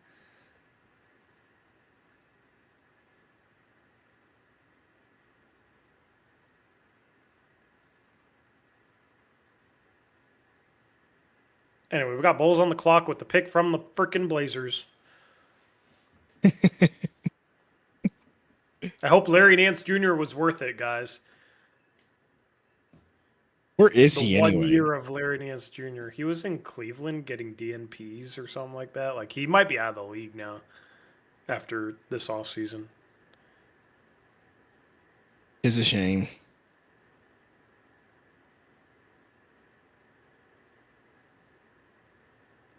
S5: Anyway, we got Bulls on the clock with the pick from the freaking Blazers. I hope Larry Nance Jr. was worth it, guys.
S3: Where is he
S5: The 1
S3: anyway?
S5: year of Larry Nance Jr. He was in Cleveland getting DNPs or something like that. Like, he might be out of the league now after this offseason.
S3: It's a shame.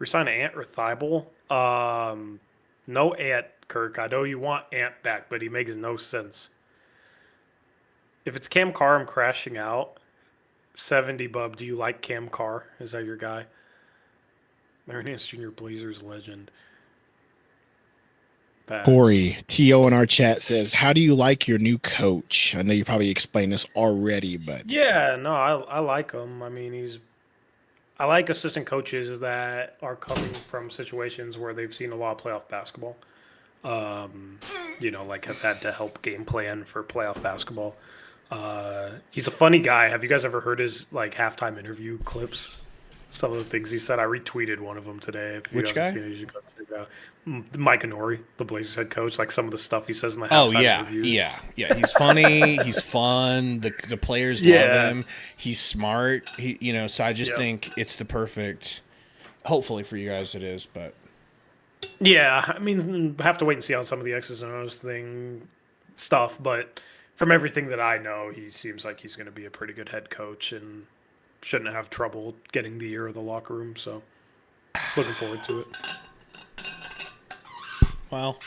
S5: Resign Ant or Thibault? No Ant, Kirk. I know you want Ant back, but he makes no sense. If it's Cam Carr, I'm crashing out. 70 Bub, do you like Cam Carr? Is that your guy? Larry Nance Jr. Blazers legend.
S3: Corey, T.O. in our chat says, how do you like your new coach? I know you probably explained this already, but
S5: Yeah, no, I like him. I mean, I like assistant coaches that are coming from situations where they've seen a lot of playoff basketball. Like have had to help game plan for playoff basketball. He's a funny guy. Have you guys ever heard his like halftime interview clips? Some of the things he said. I retweeted one of them today. If you
S4: Which
S5: haven't
S4: guy?
S5: seen it, you should go check it out. Mike Inori, the Blazers head coach. Like some of the stuff he says in the
S4: Oh
S5: halftime
S4: yeah,
S5: interviews.
S4: yeah. He's funny. He's fun. The players love him. He's smart. So I just think it's the perfect. Hopefully for you guys, it is. But
S5: Yeah, I mean, have to wait and see on some of the X's and O's stuff. But from everything that I know, he seems like he's going to be a pretty good head coach and shouldn't have trouble getting the ear of the locker room. So looking forward to it.
S4: well,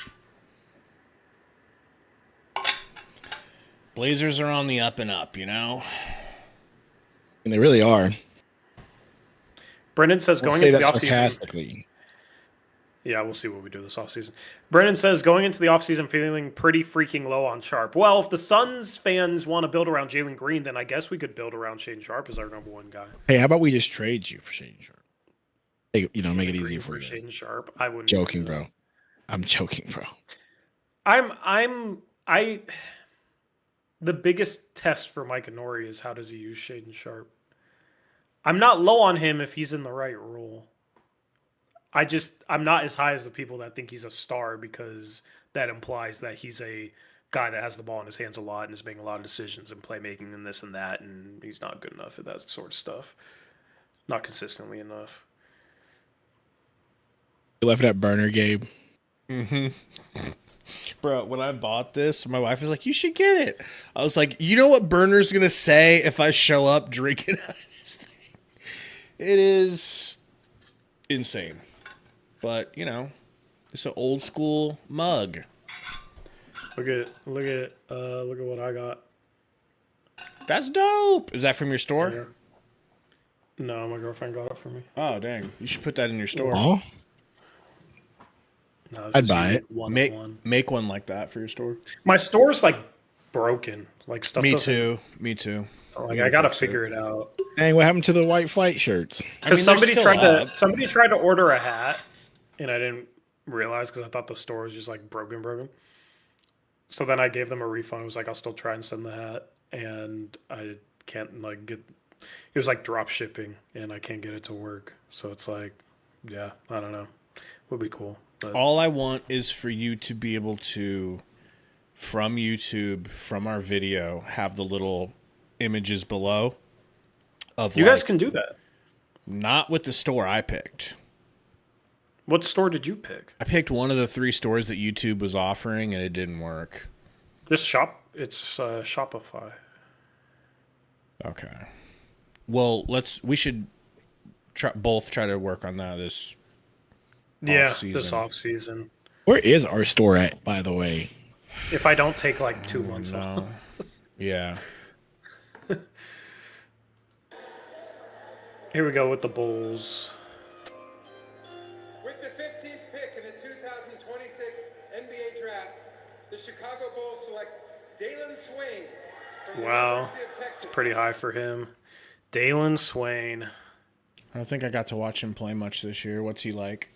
S4: Blazers are on the up and up.
S3: and they really are.
S5: Brendan says
S3: I'll
S5: going
S3: say
S5: into the
S3: that
S5: offseason.
S3: sarcastically.
S5: Yeah, we'll see what we do this offseason. Brendan says going into the offseason feeling pretty freaking low on Sharp. Well, if the Suns fans want to build around Jalen Green, then I guess we could build around Shaden Sharp as our number one guy.
S3: Hey, how about we just trade you for Shaden Sharp? Make it easier for you.
S5: Shaden Sharp. I wouldn't.
S3: Joking, bro. I'm joking, bro.
S5: The biggest test for Mike Inori is how does he use Shaden Sharp. I'm not low on him if he's in the right role. I'm not as high as the people that think he's a star because that implies that he's a guy that has the ball in his hands a lot and is making a lot of decisions and playmaking and this and that, and he's not good enough at that sort of stuff. Not consistently enough.
S3: You left that burner, Gabe.
S4: Bro, when I bought this, my wife was like, "You should get it." I was like, "You know what Burner's gonna say if I show up drinking out of this thing?" It is insane, but it's an old school mug.
S5: Look at what I got.
S4: That's dope. Is that from your store?
S5: Yeah. No, my girlfriend got it for me.
S4: Oh dang! You should put that in your store.
S3: Oh,
S5: No, it's
S3: I'd
S5: just
S3: buy
S5: unique
S3: it.
S5: one-of-one.
S4: Make one like that for your store.
S5: My store's like broken. Like stuff.
S4: Me
S5: doesn't-
S4: too.
S5: Like I gotta figure it out.
S3: dang, what happened to the white flight shirts?
S5: Because
S4: they're
S5: somebody
S4: still
S5: tried
S4: up.
S5: to order a hat, and I didn't realize because I thought the store was just like broken. So then I gave them a refund. I was like, I'll still try and send the hat, and I can't like get. It was like drop shipping, and I can't get it to work. So it's like, yeah, I don't know. Would be cool. But
S4: All I want is for you to be able to, from YouTube, from our video, have the little images below. Of
S5: you guys can do that.
S4: Not with the store I picked.
S5: What store did you pick?
S4: I picked one of the 3 stores that YouTube was offering, and it didn't work.
S5: Just shop. It's Shopify.
S4: Okay. Well, we should both try to work on that this off-season.
S5: This off season.
S3: Where is our store at, by the way?
S5: If I don't take like 2 months off.
S4: Yeah.
S5: Here we go with the Bulls.
S6: With the 15th pick in the 2026 NBA Draft, the Chicago Bulls select Dalen Swain from the
S5: Wow,
S6: University of Texas.
S5: it's pretty high for him. Dalen Swain.
S4: I don't think I got to watch him play much this year. What's he like?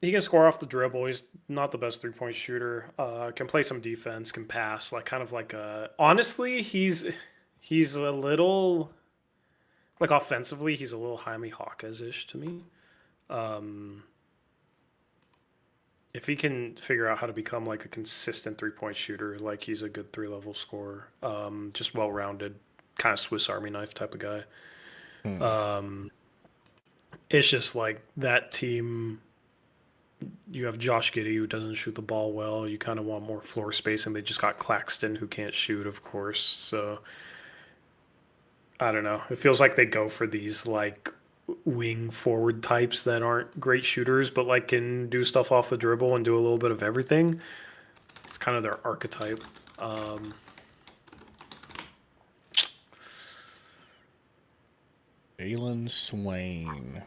S5: He can score off the dribble. He's not the best 3-point shooter. Can play some defense. Can pass. Like kind of like a. Honestly, he's a little. Like offensively, he's a little Jaime Hawkes-ish to me. If he can figure out how to become like a consistent 3-point shooter, like he's a good 3-level scorer. Just well-rounded, kind of Swiss Army knife type of guy. It's just like that team. You have Josh Giddey who doesn't shoot the ball well. You kind of want more floor space, and they just got Claxton who can't shoot, of course. So I don't know. It feels like they go for these like wing forward types that aren't great shooters, but like can do stuff off the dribble and do a little bit of everything. It's kind of their archetype.
S4: Dalen Swain.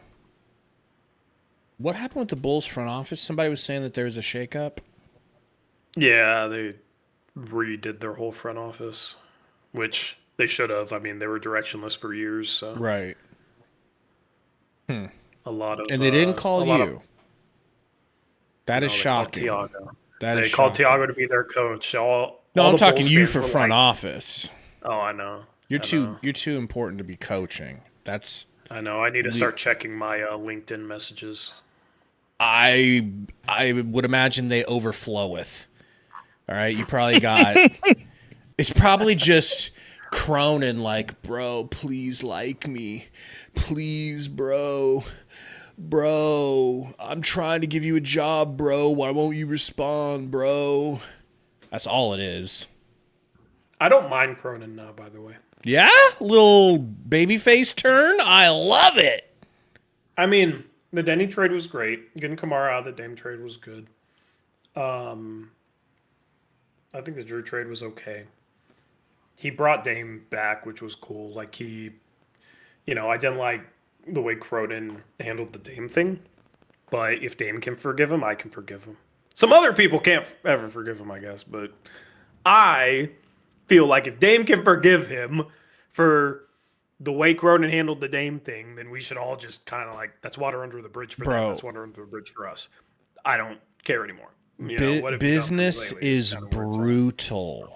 S4: What happened with the Bulls front office? Somebody was saying that there was a shakeup.
S5: Yeah, they redid their whole front office, which they should have. I mean, they were directionless for years, so
S4: Right.
S5: a lot of
S4: And they didn't call you. That is
S5: they called
S4: shocking.
S5: Tiago.
S4: That
S5: They
S4: is
S5: called
S4: shocking.
S5: Tiago to be their coach.
S4: No,
S5: all
S4: I'm
S5: the
S4: talking
S5: Bulls
S4: you
S5: fans
S4: for
S5: were
S4: front
S5: like,
S4: office.
S5: Oh, I know.
S4: You're
S5: I know.
S4: too important to be coaching. That's
S5: I know. I need to start checking my LinkedIn messages.
S4: I would imagine they overfloweth. All right, you probably got. It's probably just Cronin like, bro, please like me, please, bro. Bro, I'm trying to give you a job, bro. Why won't you respond, bro? That's all it is.
S5: I don't mind Cronin now, by the way.
S4: Yeah? Little babyface turn? I love it.
S5: I mean, the Denny trade was great. Getting Kamara out of the Dame trade was good. I think the Drew trade was okay. He brought Dame back, which was cool. Like I didn't like the way Cronin handled the Dame thing, but if Dame can forgive him, I can forgive him. Some other people can't ever forgive him, I guess, but I feel like if Dame can forgive him for the way Cronin handled the Dame thing, then we should all just kind of like, that's water under the bridge for
S4: Bro.
S5: them. That's water under the bridge for us. I don't care anymore. What have you done for me
S4: Business
S5: lately?
S4: is
S5: Kinda works out.
S4: brutal.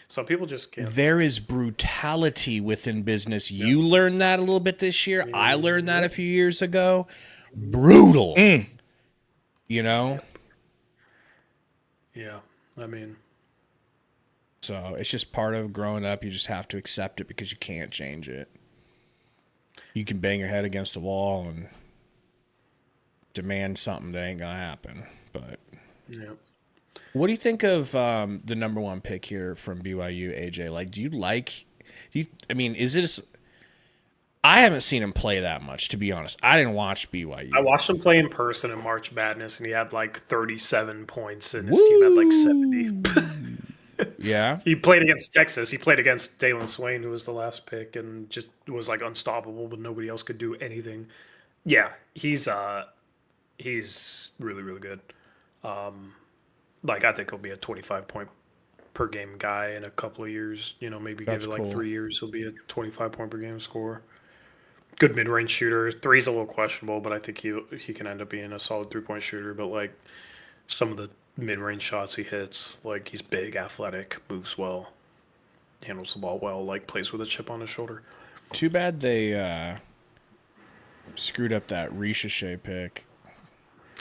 S5: Some people just can't.
S4: There is brutality within business. You learned that a little bit this year. I learned that a few years ago. Brutal. You know?
S5: Yeah, I mean,
S4: So it's just part of growing up. You just have to accept it because you can't change it. You can bang your head against the wall and demand something that ain't going to happen. But
S5: yeah.
S4: what do you think of the number one pick here from BYU, AJ? Like, is it I haven't seen him play that much, to be honest. I didn't watch BYU.
S5: I watched him play in person in March Madness, and he had like 37 points, and his team had like 70.
S4: Yeah?
S5: He played against Texas. He played against Dalen Swain, who was the last pick, and just was like unstoppable, but nobody else could do anything. Yeah, he's really, really good. I think he'll be a 25 point per game guy in a couple of years. Maybe
S4: That's
S5: give it like
S4: cool.
S5: 3 years, he'll be a 25 point per game scorer. Good mid range shooter. Three's a little questionable, but I think he can end up being a solid 3-point shooter. But like some of the mid range shots he hits, like he's big, athletic, moves well, handles the ball well, like plays with a chip on his shoulder.
S4: Too bad they screwed up that Ricochet pick.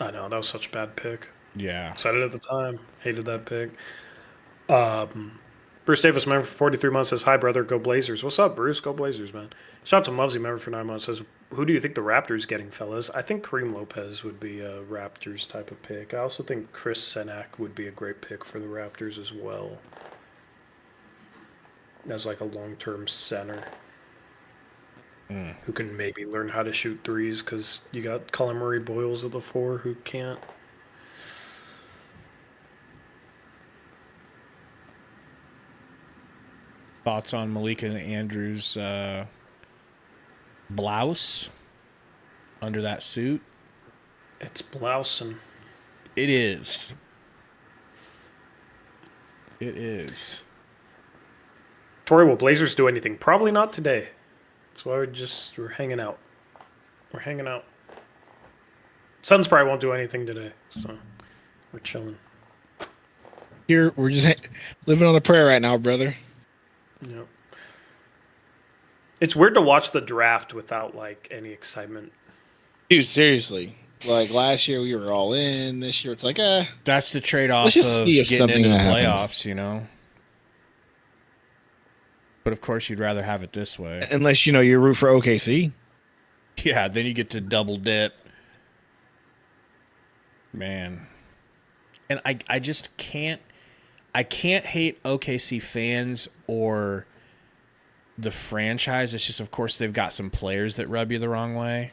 S5: I know, that was such a bad pick.
S4: Yeah.
S5: Said it at the time. Hated that pick. Bruce Davis, member for 43 months, says, "Hi, brother. Go Blazers." What's up, Bruce? Go Blazers, man. Shout out to Muvsy, member for 9 months, says, "Who do you think the Raptors getting, fellas?" I think Kareem Lopez would be a Raptors type of pick. I also think Chris Senak would be a great pick for the Raptors as well. As like a long-term center who can maybe learn how to shoot threes, because you got Colin Murray Boyles at the 4 who can't.
S4: Thoughts on Malika Andrews' blouse under that suit?
S5: It's blousing.
S4: It is. It is.
S5: Tori, will Blazers do anything? Probably not today. That's why we're hanging out. We're hanging out. Suns probably won't do anything today, so we're chilling.
S3: Here, we're just living on a prayer right now, brother.
S5: Yep. It's weird to watch the draft without like any excitement.
S3: Dude, seriously. Like last year, we were all in. This year, it's like,
S4: That's the trade-off
S3: Let's just
S4: of
S3: see if
S4: getting
S3: something
S4: into the
S3: happens.
S4: playoffs, you know? But of course, you'd rather have it this way.
S3: unless you root for OKC.
S4: Yeah, then you get to double dip. Man. And I just can't hate OKC fans or the franchise. It's just, of course, they've got some players that rub you the wrong way.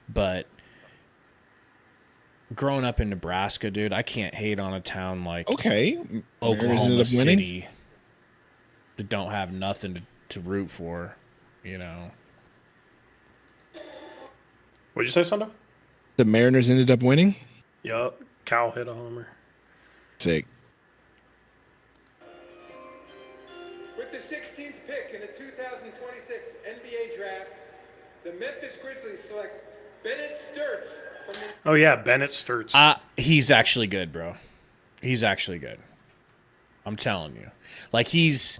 S4: But growing up in Nebraska, dude, I can't hate on a town like
S3: Okay.
S4: Oklahoma City that don't have nothing to root for, you know.
S5: What'd you say, Sundo?
S3: The Mariners ended up winning.
S5: Yup. Cal hit a homer.
S3: Sick.
S6: With the 16th pick in the 2026 NBA draft, the Memphis Grizzlies select Bennett Sturtz from the
S5: Oh yeah, Bennett Sturtz.
S4: He's actually good, bro. He's actually good. I'm telling you. Like, he's...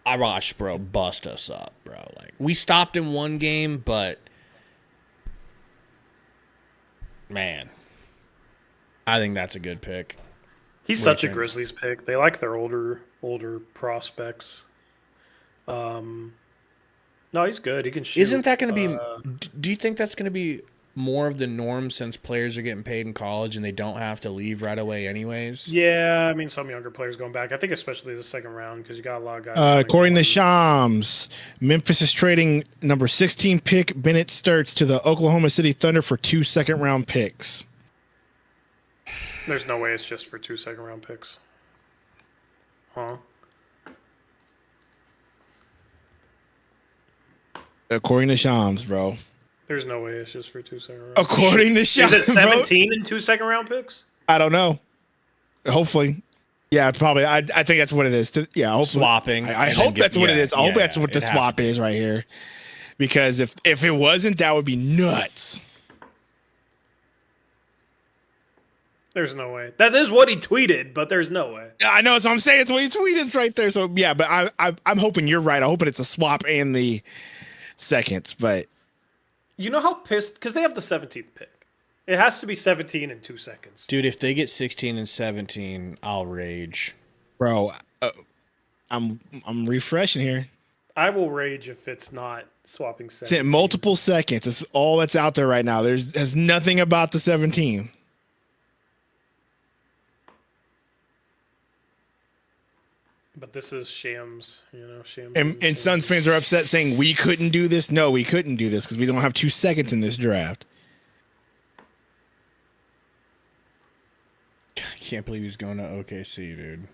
S4: I watched, bro, bust us up, bro. Like, we stopped in one game, but... Man. I think that's a good pick.
S5: He's such a Grizzlies pick. They like their older prospects. No, he's good. He can shoot.
S4: Isn't that going to be... Do you think that's going to be more of the norm since players are getting paid in college and they don't have to leave right away anyways?
S5: Yeah, I mean, some younger players going back. I think especially the second round because you got a lot of guys.
S3: According to Shams, Memphis is trading number 16 pick Bennett Sturtz to the Oklahoma City Thunder for 2 second-round picks.
S5: There's no way it's just for 2 second-round picks. Huh?
S3: According to Shams, bro.
S5: There's no way it's just for 2 second-round.
S3: According to Shams,
S5: is it 17 and 2 second-round picks?
S3: I don't know. Hopefully. Yeah, probably. I think that's what it is. Yeah, hopefully.
S4: Swapping.
S3: I hope that's what it is. I hope that's what the swap is right here. Because if it wasn't, that would be nuts.
S5: There's no way. That is what he tweeted, but there's no way.
S3: I know, so I'm saying it's what he tweeted. It's right there. So yeah, but I'm hoping you're right. I'm hoping it's a swap and the seconds. But
S5: you know how pissed because they have the 17th pick. It has to be 17 in 2 seconds.
S4: Dude, if they get 16 and 17, I'll rage.
S3: Bro, I'm refreshing here.
S5: I will rage if it's not swapping 17.
S3: It's in multiple seconds. It's all that's out there right now. There's nothing about the 17.
S5: But this is Shams, Shams.
S3: And Suns fans are upset saying we couldn't do this. No, we couldn't do this because we don't have 2 seconds in this draft.
S4: I can't believe he's going to OKC, dude.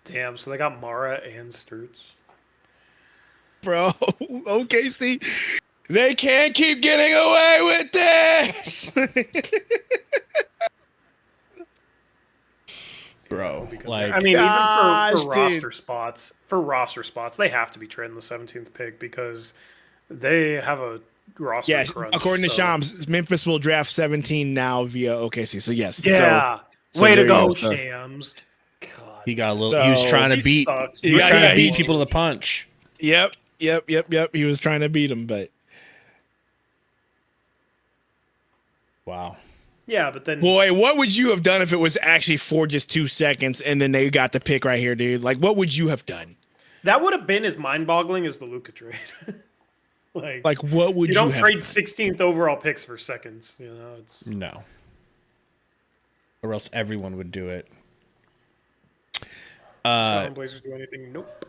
S5: Damn, so they got Mara and Sturtz.
S3: Bro, OKC, they can't keep getting away with this.
S4: Bro, like,
S5: I mean,
S3: gosh,
S5: even for roster spots, they have to be trading the 17th pick because they have a roster crunch.
S3: According to Shams, Memphis will draft 17 now via OKC. So yes,
S5: yeah,
S3: so
S5: way to go, Shams. God.
S4: He got a little. He was trying to beat. He was trying to beat people to the punch.
S3: Yep. He was trying to beat him, but
S4: wow.
S5: Yeah, but then
S3: boy, what would you have done if it was actually for just 2 seconds and then they got the pick right here, dude? Like, what would you have done?
S5: That would have been as mind-boggling as the Luka trade.
S3: like what would you
S5: don't
S3: have
S5: trade
S3: done?
S5: 16th overall picks for seconds? It's
S4: no, or else everyone would do it.
S5: Blazers do anything? Nope.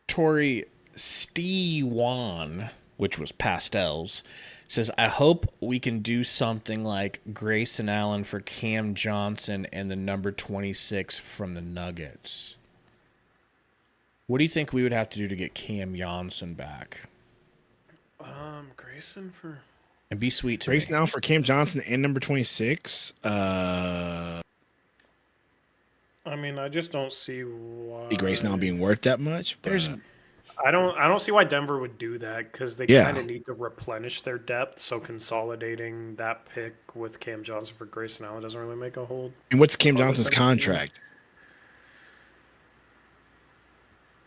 S4: Tori Stewan, which was pastels, says, I hope we can do something like Grayson Allen for Cam Johnson and the number 26 from the Nuggets. What do you think we would have to do to get Cam Johnson back?
S5: Grayson for...
S4: And be sweet to
S3: Grayson
S4: me.
S3: Allen for Cam Johnson and number 26.
S5: I mean, I just don't see why...
S3: Grayson Allen being worth that much? But...
S5: I don't see why Denver would do that because they kind of need to replenish their depth. So consolidating that pick with Cam Johnson for Grayson Allen doesn't really make a whole.
S3: And what's Cam Johnson's contract?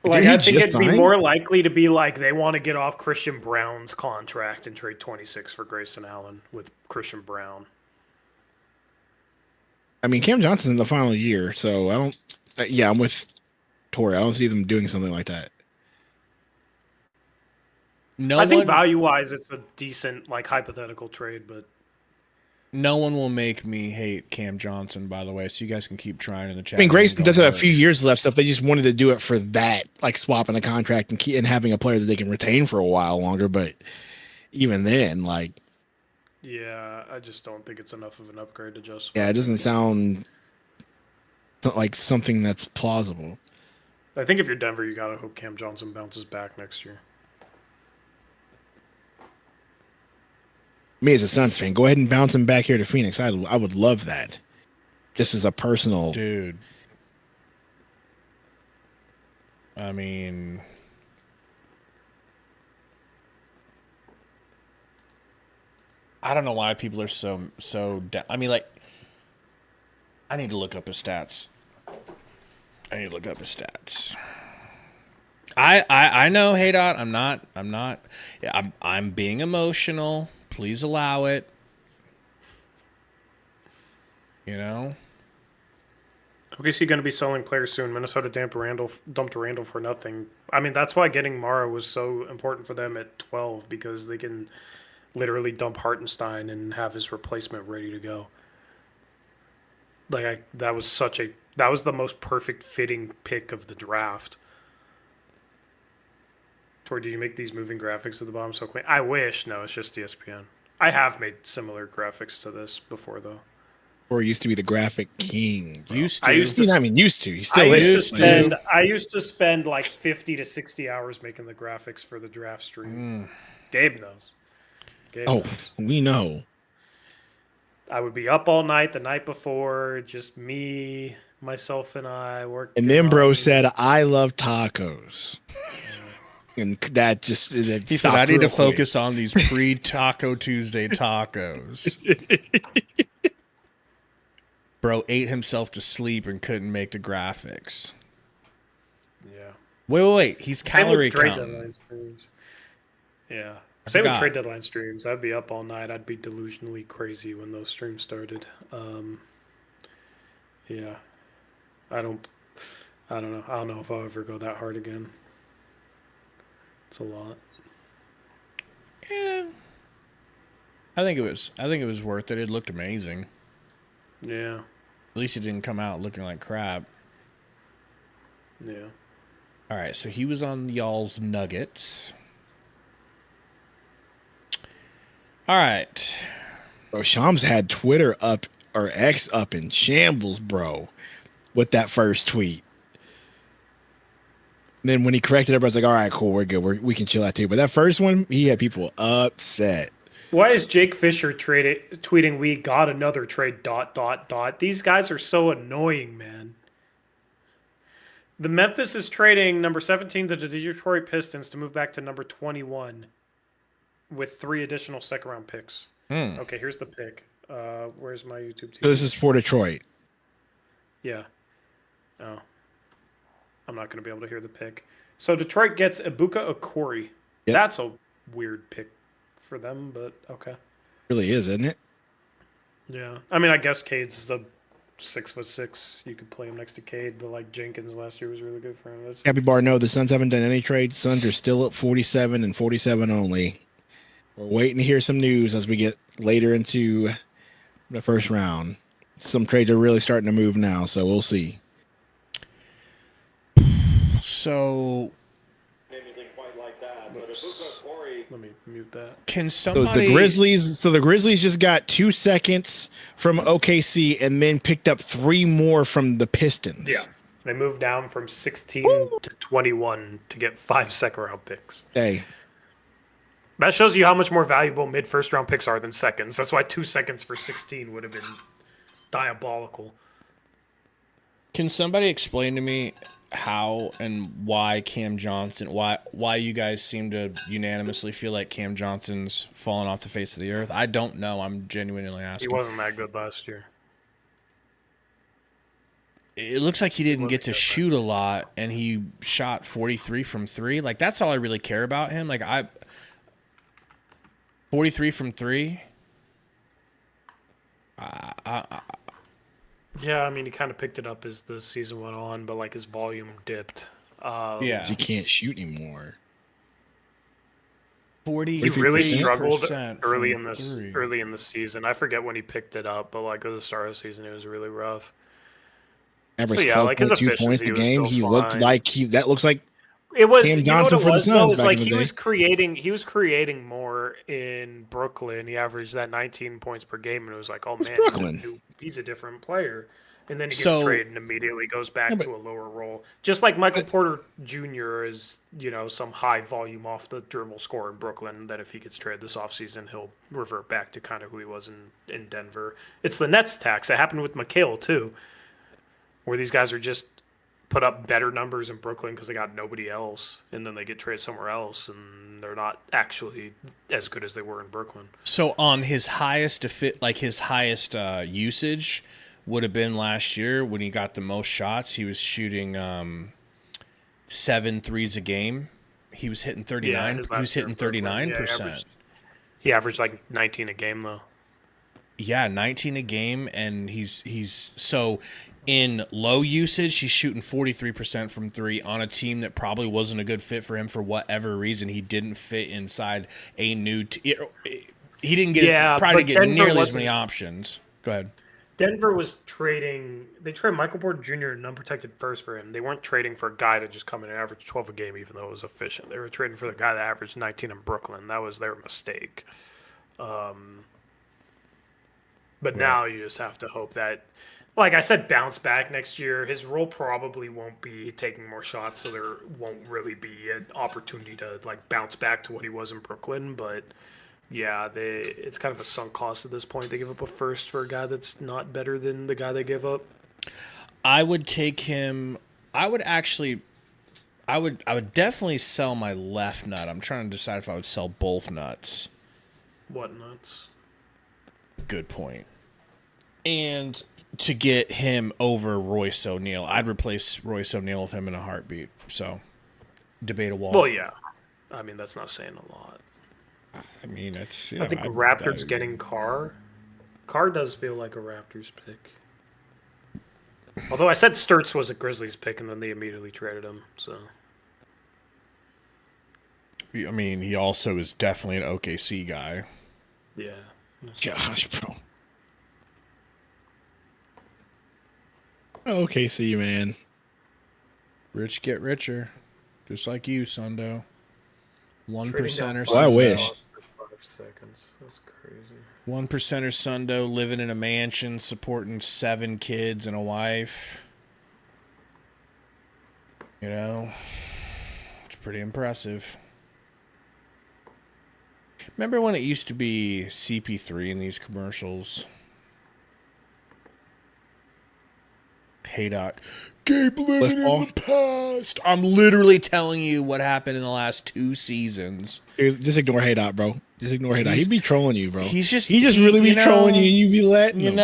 S5: Like, I think it'd be more likely to be like they want to get off Christian Brown's contract and trade 26 for Grayson Allen with Christian Brown.
S3: I mean, Cam Johnson's in the final year, so I don't. Yeah, I'm with Tori. I don't see them doing something like that.
S5: I think value-wise, it's a decent, like, hypothetical trade, but
S4: no one will make me hate Cam Johnson, by the way, so you guys can keep trying in the chat.
S3: I mean, Grayson does have a few years left, so if they just wanted to do it for that, like swapping a contract and having a player that they can retain for a while longer, but even then, like...
S5: Yeah, I just don't think it's enough of an upgrade to justify.
S3: Yeah, it doesn't sound like something that's plausible.
S5: I think if you're Denver, you gotta hope Cam Johnson bounces back next year.
S3: Me as a Suns fan, go ahead and bounce him back here to Phoenix. I would love that. Just as a personal
S4: Dude. I mean, I don't know why people are so I mean, like, I need to look up his stats. I know, hey Dot, I'm being emotional. Please allow it. You know?
S5: OKC going to be selling players soon. Minnesota dumped Randall for nothing. I mean, that's why getting Mara was so important for them at 12, because they can literally dump Hartenstein and have his replacement ready to go. That was the most perfect fitting pick of the draft. Tori, do you make these moving graphics at the bottom so clean? I wish. No, it's just ESPN. I have made similar graphics to this before, though.
S3: Or used to be the graphic king. Bro.
S4: Used to.
S5: I used to
S3: He still is.
S5: I used to spend like 50 to 60 hours making the graphics for the draft stream. Gabe knows.
S3: We know.
S5: I would be up all night the night before, just me, myself, and I worked.
S3: And then bro said, I love tacos. And that just...
S4: He said, I need to focus on these pre-Taco Tuesday tacos. Bro ate himself to sleep and couldn't make the graphics.
S5: Yeah.
S4: Wait. He's calorie counting.
S5: Yeah. Same with trade deadline streams. I'd be up all night. I'd be delusionally crazy when those streams started. Yeah. I don't know. I don't know if I'll ever go that hard again. It's a lot.
S4: Yeah. I think it was worth it. It looked amazing.
S5: Yeah.
S4: At least it didn't come out looking like crap.
S5: Yeah.
S4: All right, so he was on y'all's Nuggets. All right.
S3: Bro, Shams had Twitter up, or X up in shambles, bro, with that first tweet. And then when he corrected everybody's like, all right, cool, we're good. We can chill out too. But that first one, he had people upset.
S5: Why is Jake Fisher tweeting, we got another trade, ... These guys are so annoying, man. The Memphis is trading number 17 to the Detroit Pistons to move back to number 21 with 3 additional second-round picks. Okay, here's the pick. Where's my YouTube team?
S3: So this is for Detroit.
S5: Yeah. Oh. I'm not going to be able to hear the pick. So Detroit gets Ibuka Okori. Yep. That's a weird pick for them, but okay.
S3: Really is, isn't it?
S5: Yeah. I mean, I guess Cade's a 6'6". You could play him next to Cade, but like Jenkins last year was really good for him.
S3: Happy Bar, no, the Suns haven't done any trades. Suns are still at 47 and 47 only. We're waiting to hear some news as we get later into the first round. Some trades are really starting to move now, so we'll see.
S4: So
S5: let me mute that.
S4: Can somebody?
S3: So the Grizzlies just got 2 seconds from OKC and then picked up 3 more from the Pistons.
S5: Yeah, they moved down from 16 to 21 to get 5 second-round picks.
S3: Hey,
S5: that shows you how much more valuable mid-first round picks are than seconds. That's why 2 seconds for 16 would have been diabolical.
S4: Can somebody explain to me how and why Cam Johnson, why you guys seem to unanimously feel like Cam Johnson's fallen off the face of the earth? I don't know. I'm genuinely asking.
S5: He wasn't that good last year.
S4: It looks like he didn't get to shoot a lot, and he shot 43 from 3. Like, that's all I really care about him. 43 from 3.
S5: Yeah, I mean, he kind of picked it up as the season went on, but like his volume dipped.
S4: Yeah,
S3: he can't shoot anymore.
S4: 40.
S5: He really struggled early in the season. I forget when he picked it up, but like at the start of the season, it was really rough.
S3: Average 12.2 points a game. He looked like that looks like
S5: it was
S3: Cam Johnson for the Suns.
S5: Like he was creating more in Brooklyn. He averaged that 19 points per game, and it was like, oh man,
S3: Brooklyn.
S5: He's a different player. and then he gets
S4: So-
S5: traded and immediately goes back to a lower role. Just like Michael Porter Jr. is, some high volume off the dribble scorer in Brooklyn. That if he gets traded this offseason, he'll revert back to kind of who he was in Denver. It's the Nets tax. It happened with McHale too, where these guys are just put up better numbers in Brooklyn because they got nobody else, and then they get traded somewhere else, and they're not actually as good as they were in Brooklyn.
S4: So on his highest usage would have been last year when he got the most shots. He was shooting 7 threes a game. He was hitting 39.
S5: his
S4: He was
S5: last year
S4: hitting
S5: in Brooklyn,
S4: 39%.
S5: He averaged like 19 a game though.
S4: Yeah, 19 a game, and he's so in low usage, he's shooting 43% from 3 on a team that probably wasn't a good fit for him for whatever reason. He didn't fit inside a new he didn't get probably get
S5: Denver
S4: nearly as
S5: wasn't-
S4: many options. Go ahead.
S5: Denver was they traded Michael Porter Jr. an unprotected first for him. They weren't trading for a guy to just come in and average 12 a game, even though it was efficient. They were trading for the guy that averaged 19 in Brooklyn. That was their mistake. But now you just have to hope that, like I said, bounce back next year. His role probably won't be taking more shots, so there won't really be an opportunity to like bounce back to what he was in Brooklyn. But yeah, it's kind of a sunk cost at this point. They give up a first for a guy that's not better than the guy they give up.
S4: I would take him. I would definitely sell my left nut. I'm trying to decide if I would sell both nuts.
S5: What nuts?
S4: Good point. And to get him over Royce O'Neal, I'd replace Royce O'Neal with him in a heartbeat. So, debatable.
S5: Well, yeah. I mean, that's not saying a lot.
S4: I mean, it's.
S5: I think Raptors getting Carr. Carr does feel like a Raptors pick. Although I said Sturts was a Grizzlies pick, and then they immediately traded him. So.
S4: I mean, he also is definitely an OKC guy.
S5: Yeah.
S3: Gosh, bro. Okay, see you, man.
S4: Rich get richer, just like you, Sundo. 1%er
S3: Well, I wish.
S5: 5 seconds. That's crazy.
S4: 1%er Sundo living in a mansion, supporting 7 kids and a wife. You know, it's pretty impressive. Remember when it used to be CP3 in these commercials? Hey Doc, Gabe living in the past. I'm literally telling you what happened in the last 2 seasons.
S3: Dude, just ignore Hey Dot, bro. Just ignore Hey Dot. He be trolling you, bro.
S4: He just
S3: really be trolling you, and you be letting him.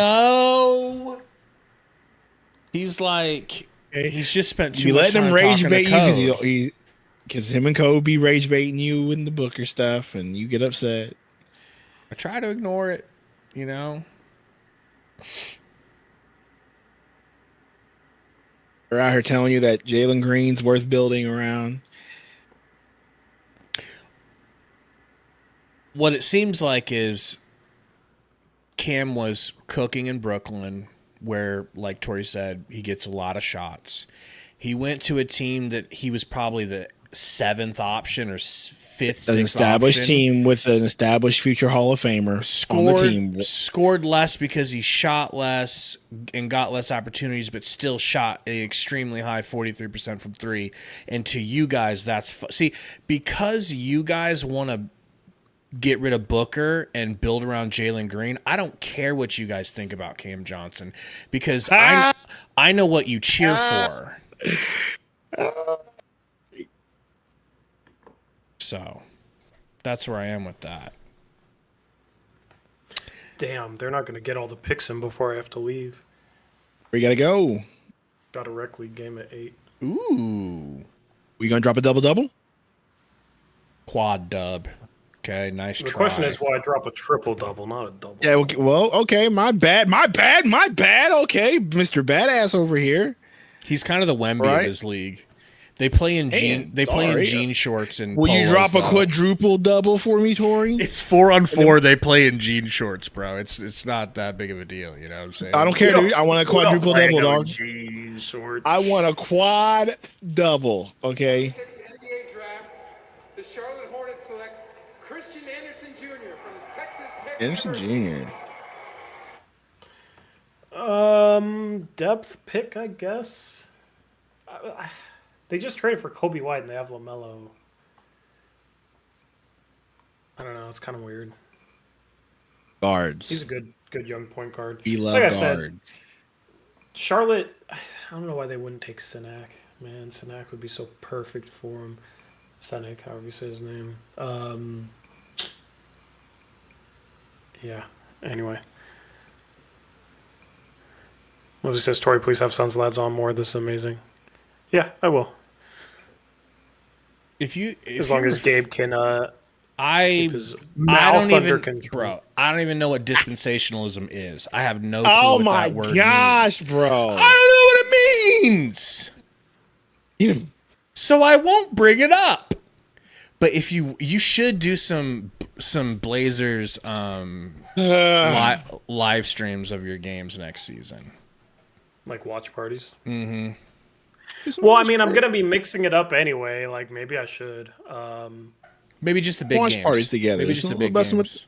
S4: He's like, he's just spent too
S3: You
S4: much
S3: letting
S4: time
S3: him rage
S4: talking
S3: bait
S4: to
S3: you
S4: Code.
S3: because him and Code be rage baiting you in the Booker stuff, and you get upset.
S4: I try to ignore it, you know.
S3: They're out here telling you that Jalen Green's worth building around.
S4: What it seems like is Cam was cooking in Brooklyn, where, like Tori said, he gets a lot of shots. He went to a team that he was probably the 7th option or 5th, 6th
S3: An established
S4: option.
S3: team with an established future Hall of Famer on the team.
S4: Scored less because he shot less and got less opportunities, but still shot an extremely high 43% from 3. And to you guys, that's see, because you guys want to get rid of Booker and build around Jalen Green. I don't care what you guys think about Cam Johnson, because I know what you cheer for. So that's where I am with that.
S5: Damn, they're not going to get all the picks in before I have to leave.
S3: We gotta go.
S5: Got a rec league game at 8.
S4: Ooh.
S3: We gonna drop a double?
S4: Quad dub. Okay, nice
S5: The
S4: try.
S5: question is why drop a triple-double, not a double.
S3: Yeah. Okay, well, okay. My bad. Okay, Mr. Badass over here.
S4: He's kind of the Wemby
S3: Right.
S4: of his league. They play in jean. They play in
S3: sorry.
S4: jean shorts and.
S3: Will you
S4: polos,
S3: drop a
S4: though.
S3: quadruple double for me, Tori?
S4: It's 4-on-4. They play in jean shorts, bro. It's not that big of a deal. You know what I'm saying?
S3: I don't care, dude. I want a quadruple double, dog.
S5: Jean shorts.
S3: I want a quad double. Okay.
S6: NBA draft, the Charlotte Hornets select Christian Anderson Jr. from Texas Tech.
S3: Anderson Jr.
S5: Depth pick, I guess. They just traded for Kobe White and they have LaMelo. I don't know. It's kind of weird.
S3: Guards.
S5: He's a good young point guard.
S3: We love
S5: like I
S3: guards.
S5: said, Charlotte, I don't know why they wouldn't take Sinak. Man, Sinak would be so perfect for him. Sinak, however you say his name. Yeah. Anyway. Moses says, Tori, please have Suns lads on more. This is amazing. Yeah, I will.
S4: If
S5: long as Gabe can keep his mouth under control.
S4: I don't even know what dispensationalism is. I have no clue
S3: Oh
S4: what
S3: my
S4: that word
S3: gosh,
S4: means.
S3: bro.
S4: I don't know what it means. So I won't bring it up. But if you should do some Blazers live streams of your games next season.
S5: Like watch parties?
S4: Mm-hmm.
S5: Well, I mean, I'm going to be mixing it up anyway. Like, maybe I should.
S4: Maybe just the big
S3: watch
S4: games.
S3: parties together.
S4: Maybe just the big
S3: Messing
S4: games.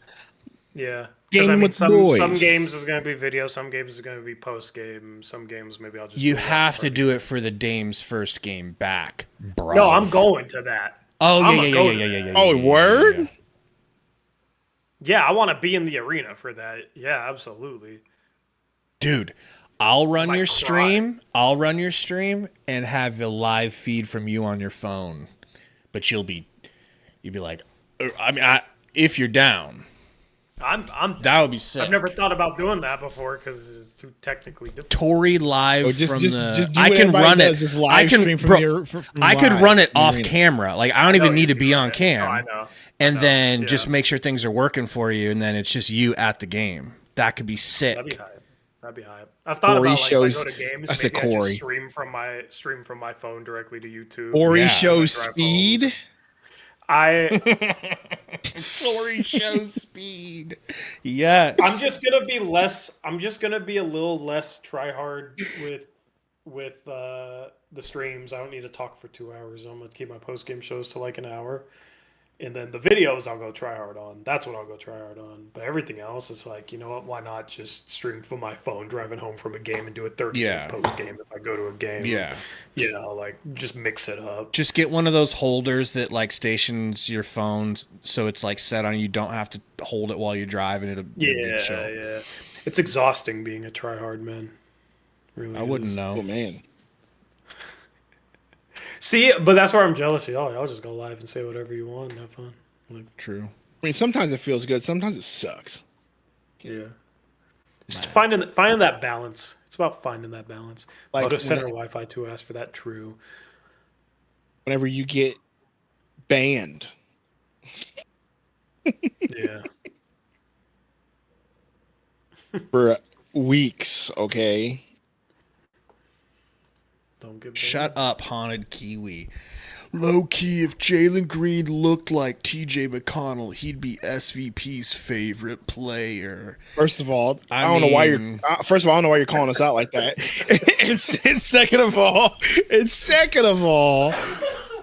S5: Yeah.
S3: Gaming with
S5: some
S3: boys.
S5: games is going to be video. Some games is going to be post-game. Some games maybe I'll just...
S4: You have to do it for the Dame's first game back, bro.
S5: No, I'm going to that.
S4: Oh, yeah.
S3: Oh, word?
S5: Yeah, I want to be in the arena for that. Yeah, absolutely.
S4: Dude, I'll run
S5: Might
S4: your
S5: cry.
S4: stream. I'll run your stream and have the live feed from you on your phone. But you'll be like, if you're down, that would be sick.
S5: I've never thought about doing that before because it's too technically difficult.
S4: Tori live
S3: just
S4: from
S3: do
S4: I
S3: what
S4: can
S3: everybody
S4: run
S3: does,
S4: it.
S3: just live stream from
S4: I could
S3: live
S4: run it
S3: in the
S4: off
S3: arena.
S4: camera. Like I don't even need to be on
S5: Oh,
S4: cam.
S5: I know.
S4: And then
S5: Yeah.
S4: just make sure things are working for you, and then it's just you at the game. That could be sick.
S5: That'd be hype. I've thought
S3: Corey
S5: about
S3: shows-
S5: if I go to games,
S3: I said
S5: maybe I
S3: Corey.
S5: just stream from my phone directly to YouTube.
S3: Ori
S4: Yeah.
S3: shows
S5: Drive home.
S3: speed.
S4: Tori shows speed. Yes.
S5: I'm just gonna be a little less try hard with the streams. I don't need to talk for 2 hours. I'm gonna keep my post game shows to like an hour, and then the videos I'll go try hard on. That's what I'll go try hard on. But everything else is like, you know what? Why not just stream from my phone driving home from a game and do a 30-minute post game if I go to a game?
S4: Yeah.
S5: You know, like just mix it up.
S4: Just get one of those holders that like stations your phone so it's like set on you don't have to hold it while you drive and it'll show.
S5: Yeah. It's exhausting being a try hard man. Really,
S4: I wouldn't know.
S3: Oh man.
S5: See, but that's where I'm jealous of y'all. Y'all just go live and say whatever you want and have fun. Like,
S4: True.
S3: I mean, sometimes it feels good. Sometimes it sucks.
S5: yeah. Just finding that balance. It's about finding that balance.
S3: Like,
S5: Moto Center
S3: when-
S5: Wi-Fi 2 asked for that. True.
S3: Whenever you get banned,
S5: Yeah.
S3: for weeks, okay?
S5: Don't get banned.
S4: Shut up, haunted Kiwi. Low key, if Jalen Green looked like TJ McConnell, he'd be SVP's favorite player.
S3: First of all,
S4: I
S3: I don't know why you're.
S4: mean-
S3: First of all, I don't know why you're calling us out like that. and second of all,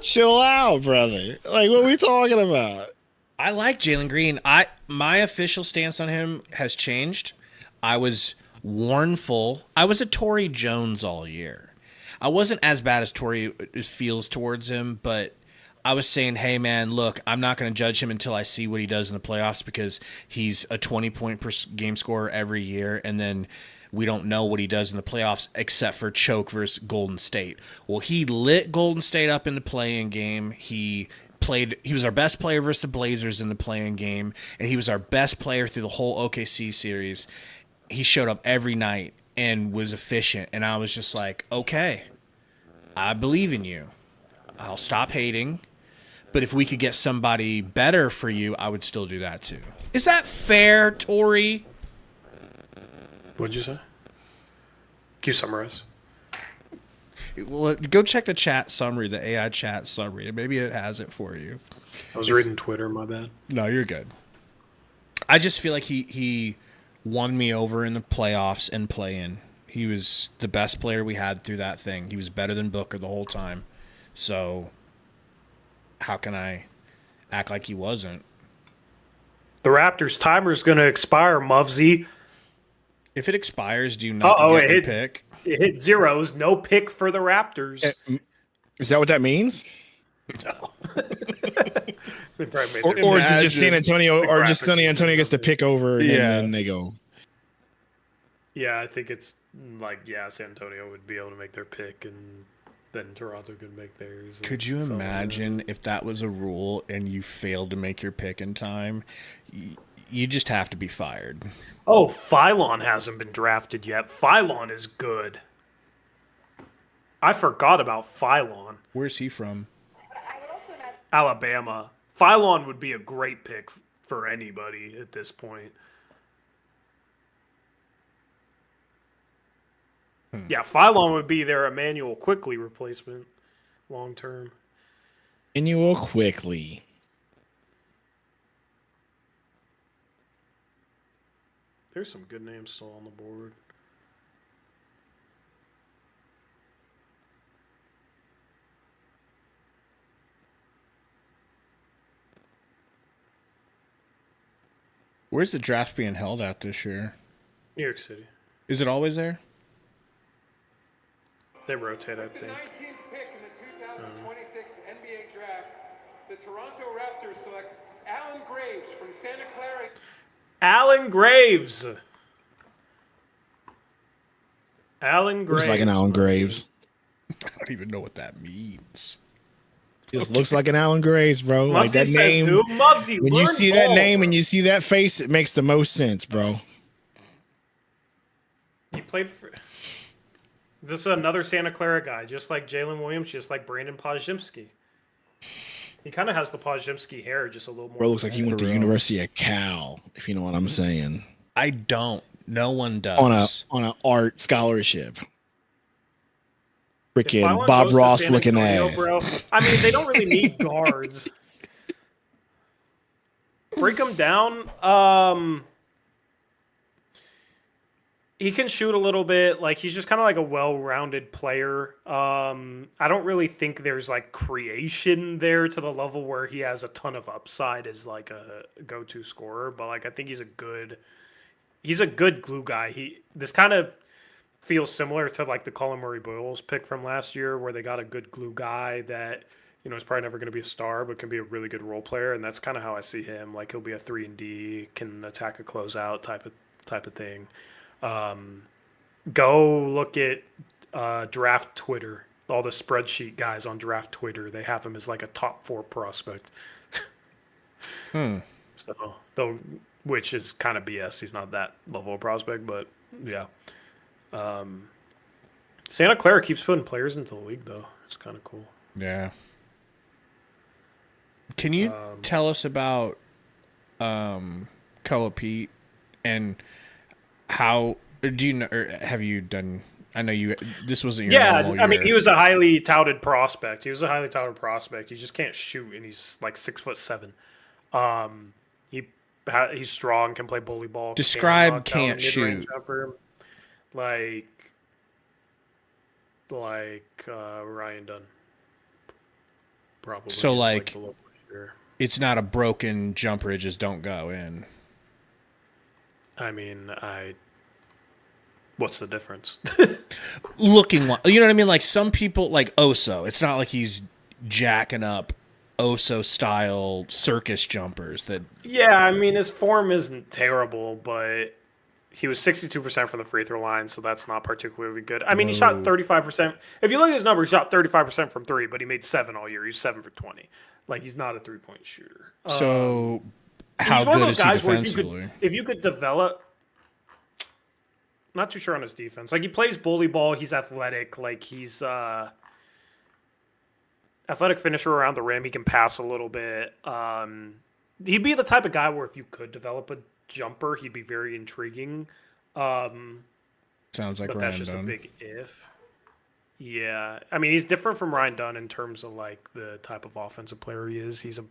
S3: chill out, brother. Like, what are we talking about?
S4: I like Jalen Green. My official stance on him has changed. I was warnful. I was a Tory Jones all year. I wasn't as bad as Tory feels towards him, but I was saying, hey, man, look, I'm not going to judge him until I see what he does in the playoffs because he's a 20-point per game scorer every year, and then we don't know what he does in the playoffs except for choke versus Golden State. Well, he lit Golden State up in the play-in game. He was our best player versus the Blazers in the play-in game, and he was our best player through the whole OKC series. He showed up every night and was efficient, and I was just like, okay, I believe in you. I'll stop hating, but if we could get somebody better for you, I would still do that too. Is that fair, Tori?
S5: What'd you say? Can you summarize?
S4: Well, go check the chat summary, the AI chat summary, and maybe it has it for you.
S5: I was reading Twitter, my bad.
S4: No, you're good. I just feel like he won me over in the playoffs and play-in. He was the best player we had through that thing. He was better than Booker the whole time. So how can I act like he wasn't?
S5: The Raptors timer's going to expire, Muvsy.
S4: If it expires, do you not get your pick?
S5: It hit zeros. No pick for the Raptors.
S3: Is that what that means?
S5: They probably made their-
S3: Or is it just San Antonio,
S5: The
S3: or just
S5: graphics
S3: San Antonio gets to
S5: something.
S3: pick over and then they go?
S5: Yeah, I think it's like, San Antonio would be able to make their pick, and then Toronto could make theirs.
S4: Could you imagine if that was a rule and you failed to make your pick in time? You just have to be fired.
S5: Oh, Phylon hasn't been drafted yet. Phylon is good. I forgot about Phylon.
S4: Where's he from?
S5: Alabama. Phylon would be a great pick for anybody at this point. Yeah, Phylon would be their Emmanuel Quickly replacement long term.
S3: Annual quickly.
S5: There's some good names still on the board.
S4: Where's the draft being held at this year?
S5: New York City.
S4: Is it always there?
S5: They rotate, I
S6: With the
S5: think.
S6: 19th pick in the 2026 NBA draft, the Toronto Raptors select Alan Graves from Santa Clara.
S5: Alan Graves. Alan Graves.
S3: Looks like an Alan Graves.
S4: I don't even know what that means.
S3: Just looks like an Alan Graves, bro. Like
S5: Muggsy
S3: that
S5: says
S3: name.
S5: who? Muggsy,
S3: When you
S5: learn
S3: see that
S5: ball,
S3: name
S5: bro.
S3: and you see that face, it makes the most sense, bro.
S5: He played for. This is another Santa Clara guy, just like Jalen Williams, just like Brandon Podziemski. He kind of has the Podziemski hair, just a little more.
S3: Bro, looks like he went to University of Cal, if you know what I'm saying.
S4: I don't. No one does.
S3: On a art scholarship.
S5: If
S3: Freaking
S5: Phylon
S3: Bob
S5: goes to
S3: Ross
S5: San
S3: looking
S5: Antonio,
S3: ass.
S5: bro, I mean, they don't really need guards. Break him down. He can shoot a little bit. Like, he's just kind of like a well-rounded player. I don't really think there's like creation there to the level where he has a ton of upside as like a go-to scorer. But like, I think he's a good glue guy. This kind of feels similar to like the Colin Murray Boyles pick from last year, where they got a good glue guy that, you know, is probably never going to be a star, but can be a really good role player. And that's kind of how I see him. Like, he'll be a 3-and-D, can attack a closeout type of thing. Go look at draft Twitter. All the spreadsheet guys on draft Twitter, they have him as like a top 4 prospect. So, though, which is kind of BS. He's not that level of prospect, but yeah. Santa Clara keeps putting players into the league, though. It's kind of cool.
S4: Yeah. Can you tell us about Koa Pete and how do you know, or have you done? I know this wasn't your normal year.
S5: I mean, he was a highly touted prospect. He just can't shoot, and he's like 6'7". He's strong, can play bully ball.
S4: Describe can't shoot.
S5: Jumper, like Ryan Dunn. Probably.
S4: So like
S5: the local shooter.
S4: It's not a broken jumper; it just don't go in.
S5: I mean, what's the difference?
S4: Looking, you know what I mean? Like some people, like Oso. It's not like he's jacking up Oso style circus jumpers. That
S5: Yeah, I mean, his form isn't terrible, but he was 62% from the free throw line, so that's not particularly good. I mean, he shot 35%. If you look at his numbers, he shot 35% from 3, but he made 7 all year. He's 7 for 20. Like, he's not a 3-point shooter.
S4: So, how
S5: he's one of
S4: good
S5: those
S4: is he
S5: guys where
S4: defensively?
S5: if you could develop, not too sure on his defense. Like, he plays bully ball. He's athletic. Like, he's athletic finisher around the rim. He can pass a little bit. He'd be the type of guy where if you could develop a jumper, he'd be very intriguing.
S4: Sounds like
S5: but
S4: Ryan
S5: that's just
S4: Dunn.
S5: a big if. Yeah, I mean, he's different from Ryan Dunn in terms of like the type of offensive player he is. He's a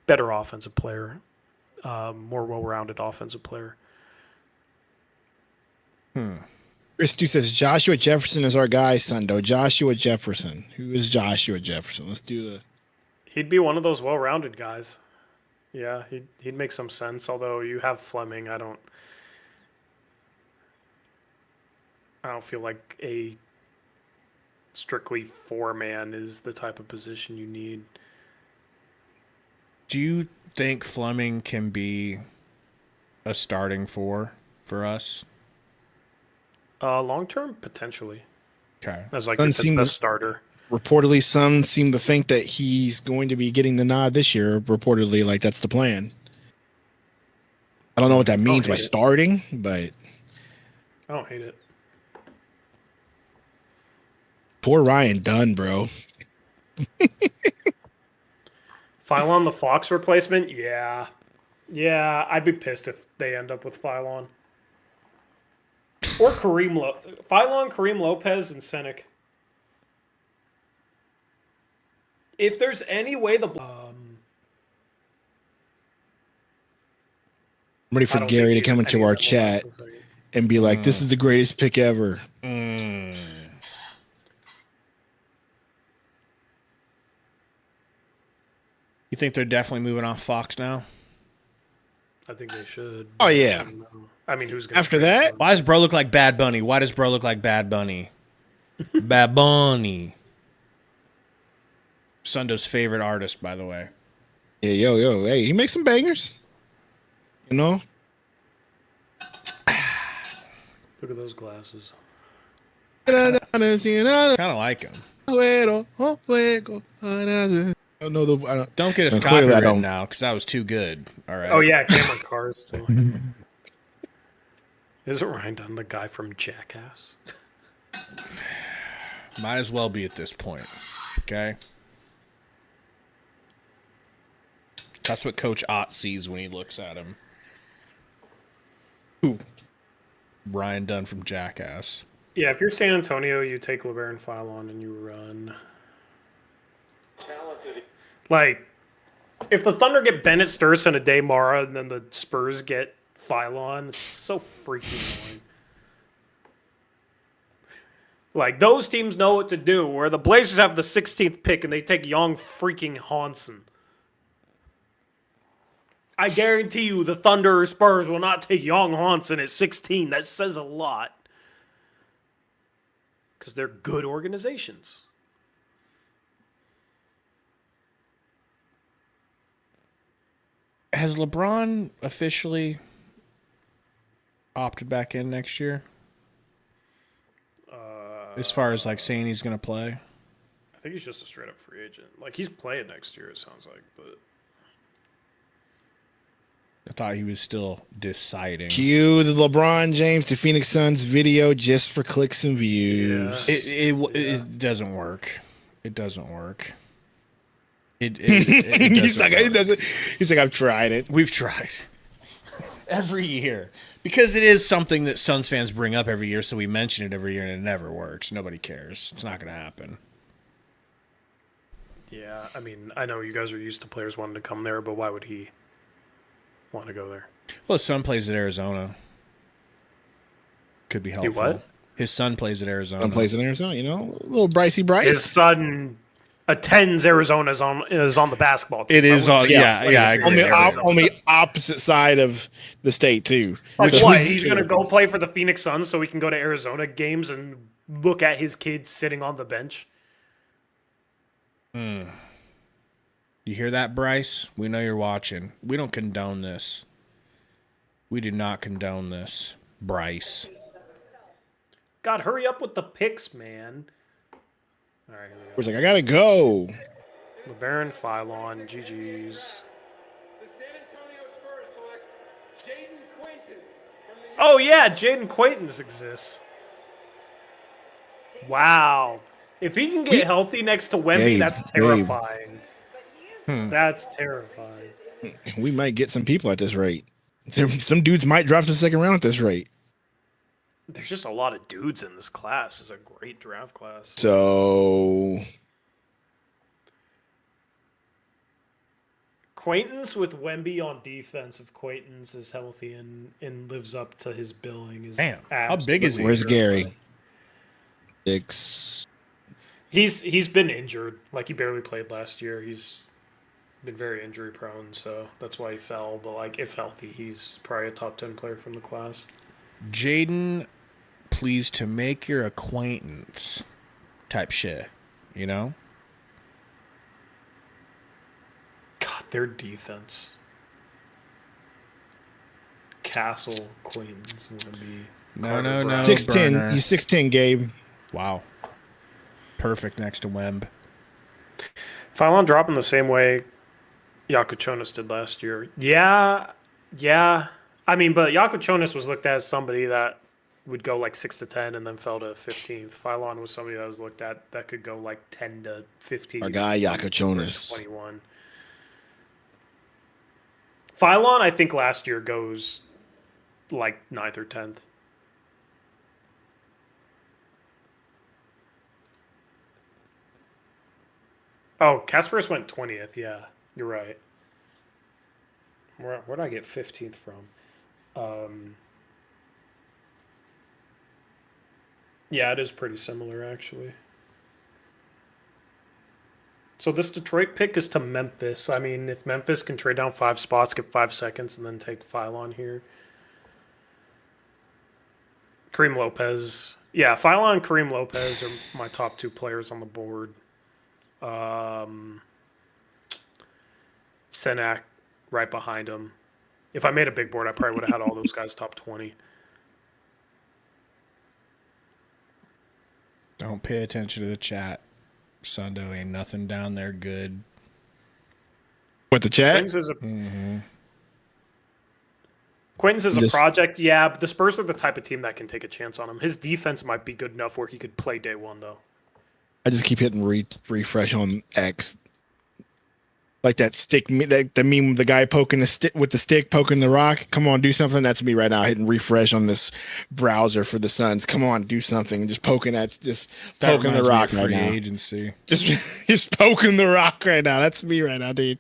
S5: better offensive player, more well-rounded offensive player.
S3: Chris Stu says Joshua Jefferson is our guy, Sundo. Joshua Jefferson. Who is Joshua Jefferson? Let's do the.
S5: He'd be one of those well-rounded guys. Yeah, he'd make some sense. Although you have Fleming, don't feel like a strictly 4-man is the type of position you need.
S4: Do you think Fleming can be a starting 4 for us?
S5: Long term, potentially.
S4: Okay.
S5: As like
S3: Doesn't
S5: the
S3: seem
S5: best
S3: to-
S5: starter.
S3: Reportedly, some seem to think that he's going to be getting the nod this year. Reportedly, like that's the plan. I don't know what that means by
S5: hate it.
S3: starting, but
S5: I don't hate it.
S3: poor Ryan Dunn, bro.
S5: Phylon the Fox replacement? Yeah. Yeah, I'd be pissed if they end up with Phylon. Or Phylon, Kareem Lopez, and Senek. If there's any way the...
S3: I'm ready
S5: I
S3: for
S5: don't
S3: Gary to
S5: think
S3: come
S5: any
S3: into
S5: of
S3: our
S5: them will
S3: chat
S5: last a second.
S3: and be like, "This is the greatest pick ever."
S4: You think they're definitely moving off Fox now?
S5: I think they should.
S3: Oh, yeah.
S5: I mean, who's gonna
S3: After
S5: trade
S3: that?
S5: for him?
S4: Why does bro look like Bad Bunny? Why does bro look like Bad Bunny? Bad Bunny. Sundo's favorite artist, by the way.
S3: Yeah, yo, hey, he makes some bangers. You know,
S5: Look at those glasses.
S4: Kind of like him.
S3: I don't know the.
S4: Don't get us
S3: And clearly I
S4: copyrighted
S3: don't.
S4: now, because that was too good. All right.
S5: Oh yeah, Cameron Cars. Isn't Ryan Dunn the guy from Jackass?
S4: Might as well be at this point. Okay. That's what Coach Ott sees when he looks at him.
S3: Who?
S4: Ryan Dunn from Jackass.
S5: Yeah, if you're San Antonio, you take LeBaron Phylon and you run. Like, if the Thunder get Bennett, Sturz, and Ade Mara, and then the Spurs get Phylon, it's so freaking annoying. Like, those teams know what to do, where the Blazers have the 16th pick and they take young freaking Hansen. I guarantee you the Thunder or Spurs will not take young Hansen at 16. That says a lot. Because they're good organizations.
S4: Has LeBron officially opted back in next year? As far as like saying he's going to play?
S5: I think he's just a straight up free agent. Like, he's playing next year, it sounds like. But
S4: I thought he was still deciding.
S3: Cue the LeBron James to Phoenix Suns video just for clicks and views.
S4: It doesn't work. It doesn't work.
S3: He's like,
S4: work.
S3: it doesn't. He's like, I've tried it.
S4: We've tried every year because it is something that Suns fans bring up every year. So we mention it every year, and it never works. Nobody cares. It's not going to happen.
S5: yeah, I mean, I know you guys are used to players wanting to come there, but why would he want to go there?
S4: Well, his son plays at Arizona. Could be helpful.
S5: what?
S4: His son plays at Arizona.
S3: Some place in Arizona, you know, a little Brycey Bryce.
S5: His son attends Arizona is on the basketball team.
S4: It is
S5: I
S4: on.
S5: wouldn't say
S4: Yeah,
S5: he
S4: yeah. I
S5: plays
S4: agree.
S5: in Arizona.
S3: on the opposite side of the state too.
S5: Like
S3: Which
S5: what?
S3: was-
S5: He's gonna go play for the Phoenix Suns so he can go to Arizona games and look at his kids sitting on the bench.
S4: You hear that, Bryce? We know you're watching. We don't condone this. We do not condone this, Bryce.
S5: God, hurry up with the picks, man. All right, here we
S3: was like, I gotta go.
S5: go. LeBaron, Phylon, GG's.
S6: The San Antonio Spurs select Jaden Quaintance from the
S5: Oh yeah, Jaden Quaintance exists. Wow. If he can get healthy next to Wemby,
S3: Gabe,
S5: that's
S3: Gabe.
S5: terrifying. That's terrifying.
S3: We might get some people at this rate. Some dudes might drop to the second round at this rate.
S5: There's just a lot of dudes in this class. It's a great draft class.
S3: So
S5: Quaintance with Wemby on defense, if Quaintance is healthy and lives up to his billing, is
S4: Damn, how big is he?
S3: where's Gary? 6.
S5: He's been injured. Like, he barely played last year. He's been very injury prone, so that's why he fell. But like, if healthy, he's probably a top 10 player from the class.
S4: Jaden pleased to make your acquaintance type shit, you know?
S5: God, their defense. Castle Queens want to be.
S4: No, no, no.
S3: 6'10",
S4: Burner.
S3: you 6'10", Gabe.
S4: Wow. Perfect next to Wemb.
S5: Phylon dropping the same way Yakuchonis did last year. Yeah. I mean, but Yakuchonis was looked at as somebody that would go like 6 to 10 and then fell to 15th. Phylon was somebody that was looked at that could go like 10 to 15.
S3: Our guy Yakuchonis.
S5: 21. Phylon, I think last year goes like 9th or 10th. Oh, Kasparis went 20th. Yeah, you're right. Where'd I get 15th from? Yeah, it is pretty similar, actually. So this Detroit pick is to Memphis. I mean, if Memphis can trade down 5 spots, get 5 seconds, and then take Phylon here. Kareem Lopez. Yeah, Phylon and Kareem Lopez are my top 2 players on the board. Senak right behind him. If I made a big board, I probably would have had all those guys top 20.
S4: Don't pay attention to the chat. Sundo ain't nothing down there good.
S3: What, the chat?
S5: Quentin's is a project, yeah, but the Spurs are the type of team that can take a chance on him. His defense might be good enough where he could play day one, though.
S3: I just keep hitting refresh on X. Like that stick, the meme, the guy poking the stick with the stick, poking the rock. Come on, do something. That's me right now, hitting refresh on this browser for the Suns. Come on, do something. Just poking poking the rock right now.
S4: Agency.
S3: Just poking the rock right now. That's me right now, dude.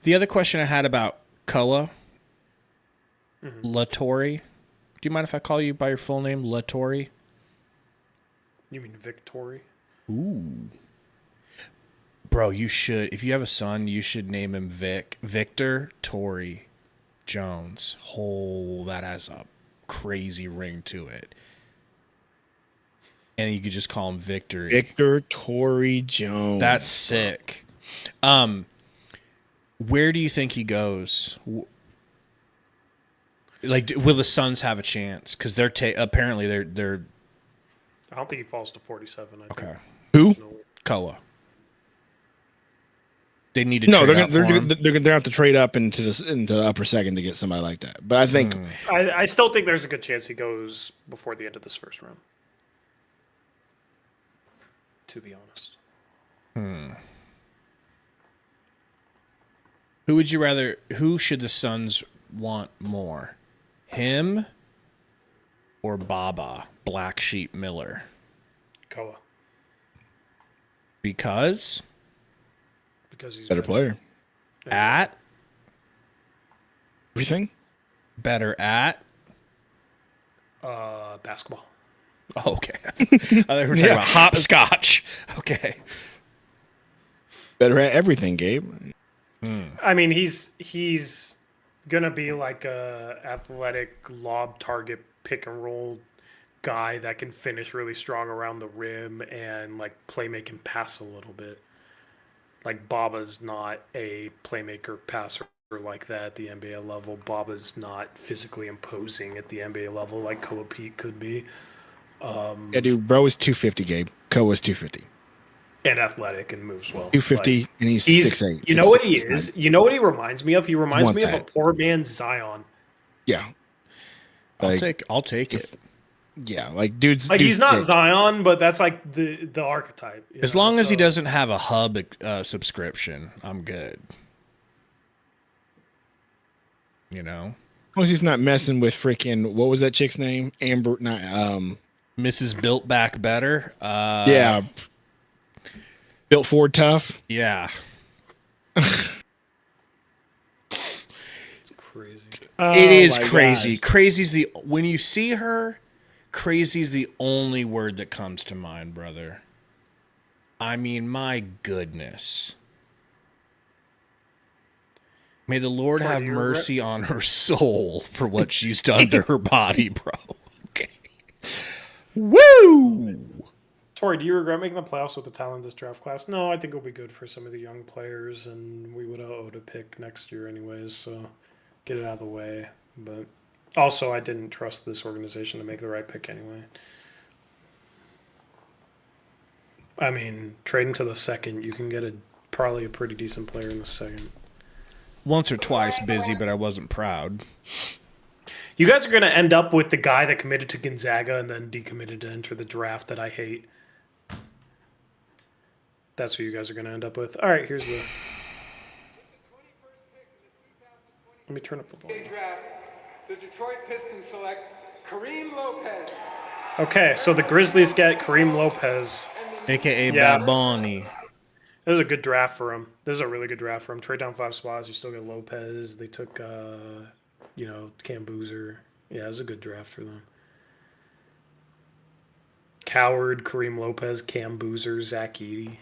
S4: The other question I had about Koa, Latori. Do you mind if I call you by your full name, Latori?
S5: You mean Victory?
S4: Ooh. Bro, you should. If you have a son, you should name him Victor Tory Jones. Oh, that has a crazy ring to it. And you could just call him Victory.
S3: Victor Tory Jones.
S4: That's sick. Where do you think he goes? Like, will the Suns have a chance? Because they're apparently they're.
S5: I don't think he falls to 47.
S4: Okay.
S3: Who?
S4: Koa. They need to.
S3: No,
S4: trade
S3: they're
S4: up for him.
S3: gonna have to trade up into the upper second to get somebody like that. But I think
S5: I still think there's a good chance he goes before the end of this first round. To be honest.
S4: Who would you rather? Who should the Suns want more? Him or Baba, Black Sheep Miller?
S5: Koa.
S4: Because
S5: He's
S3: better player.
S4: At
S3: Everything.
S4: better at.
S5: Basketball.
S4: Oh, okay. I think we're talking about hopscotch. Okay.
S3: Better at everything, Gabe.
S5: I mean, he's gonna be like a athletic lob target pick and roll guy that can finish really strong around the rim and like playmaking and pass a little bit. Like Baba's not a playmaker passer like that at the NBA level. Baba's not physically imposing at the NBA level like Koa Pete could be.
S3: Yeah, dude, bro is 250, Gabe. Koa is 250.
S5: And athletic and moves well.
S3: 250,
S5: Like,
S3: and he's 6'8".
S5: You know what he is? You know what he reminds me of? He reminds me of a
S3: that.
S5: poor man's Zion.
S3: Yeah.
S4: I'll take it.
S3: Yeah, like dude's
S5: Like
S3: dude's
S5: he's not
S3: thick.
S5: Zion, but that's like the archetype.
S4: As long as he doesn't have a hub subscription, I'm good. You know,
S3: As long as he's not messing with freaking what was that chick's name? Amber, not
S4: Mrs. Built Back Better.
S3: yeah, built Ford tough.
S4: Yeah.
S5: crazy.
S4: It is
S3: my
S4: crazy.
S3: gosh.
S4: Crazy's when you see her, crazy's the only word that comes to mind, brother. I mean, my goodness. May the Lord
S5: Tori,
S4: have
S5: do you
S4: mercy on her soul for what she's done to her body, bro. Okay. Woo!
S5: Tori, do you regret making the playoffs with the talent of this draft class? No, I think it'll be good for some of the young players, and we would have owed a pick next year anyways, so get it out of the way. But also, I didn't trust this organization to make the right pick anyway. I mean, trading to the second, you can get probably a pretty decent player in the second.
S4: Once or twice busy, but I wasn't proud.
S5: You guys are going to end up with the guy that committed to Gonzaga and then decommitted to enter the draft that I hate. That's who you guys are going to end up with. All right, here's the... Let me turn up the volume.
S6: Draft, the Detroit Pistons select Kareem Lopez.
S5: Okay, so the Grizzlies get Kareem Lopez.
S4: A.K.A.
S5: Yeah.
S4: Bad Bunny.
S5: This is a good draft for him. This is a really good draft for him. Trade down 5 spots. You still get Lopez. They took, Cam Boozer. Yeah, it was a good draft for them. Coward, Kareem Lopez, Cam Boozer, Zach Edey.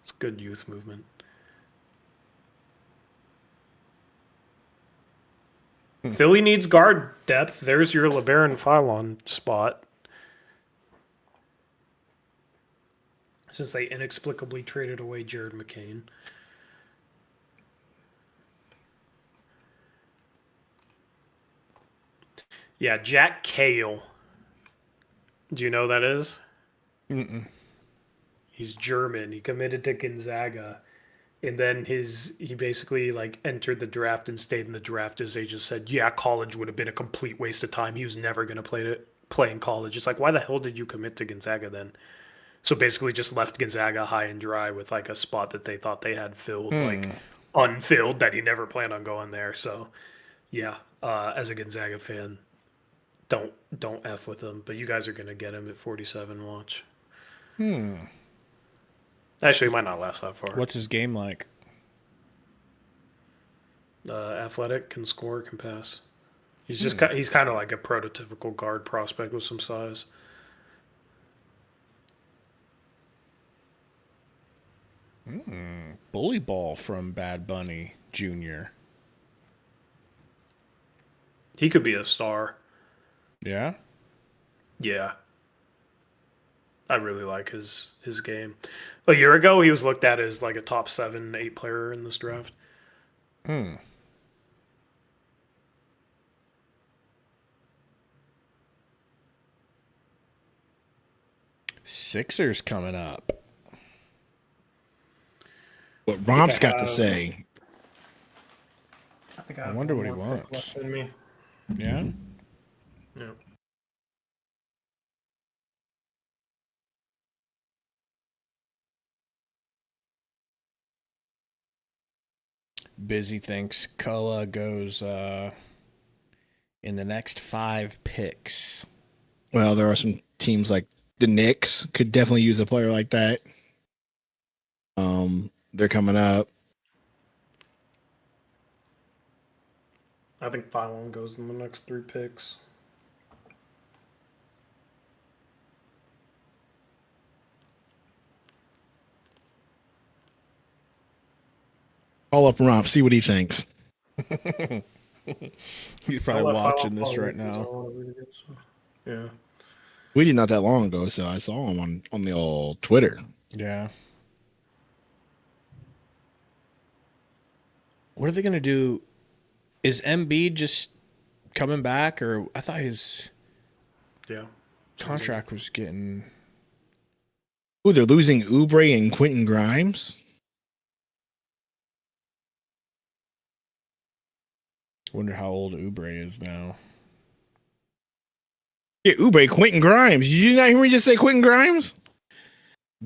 S5: It's good youth movement. Philly needs guard depth. There's your LeBaron Philon spot. Since they inexplicably traded away Jared McCain. Yeah, Jack Cale. Do you know who that is?
S4: Mm-mm.
S5: He's German. He committed to Gonzaga. And then he basically entered the draft and stayed in the draft as they just said, yeah, college would have been a complete waste of time. He was never going to play in college. It's like, why the hell did you commit to Gonzaga then? So basically just left Gonzaga high and dry with a spot that they thought they had filled, unfilled, that he never planned on going there. So yeah, as a Gonzaga fan, don't F with him. But you guys are gonna get him at 47, watch. Actually, it might not last that far.
S4: What's his game like?
S5: Athletic, can score, can pass. He's kind of like a prototypical guard prospect with some size.
S4: Bully ball from Bad Bunny Jr.
S5: He could be a star.
S4: Yeah?
S5: Yeah. I really like his game. A year ago, he was looked at as a top 7, 8 player in this draft.
S4: Sixers coming up.
S3: What Romp's got to say.
S4: I wonder what he wants. Yeah?
S5: Yeah.
S4: Busy thinks Koa goes in the next 5 picks.
S3: Well, there are some teams like the Knicks could definitely use a player like that. They're coming up.
S5: I think Philon goes in the next 3 picks.
S3: Call up Romp, see what he thinks.
S4: He's probably watching this right now.
S5: Yeah.
S3: We did not that long ago, so I saw him on the old Twitter.
S4: Yeah. What are they going to do? Is Embiid just coming back? Or I thought his contract was getting...
S3: Ooh, they're losing Oubre and Quentin Grimes.
S4: Wonder how old Oubre is now.
S3: Yeah, Oubre, Quentin Grimes. Did you not hear me just say Quentin Grimes?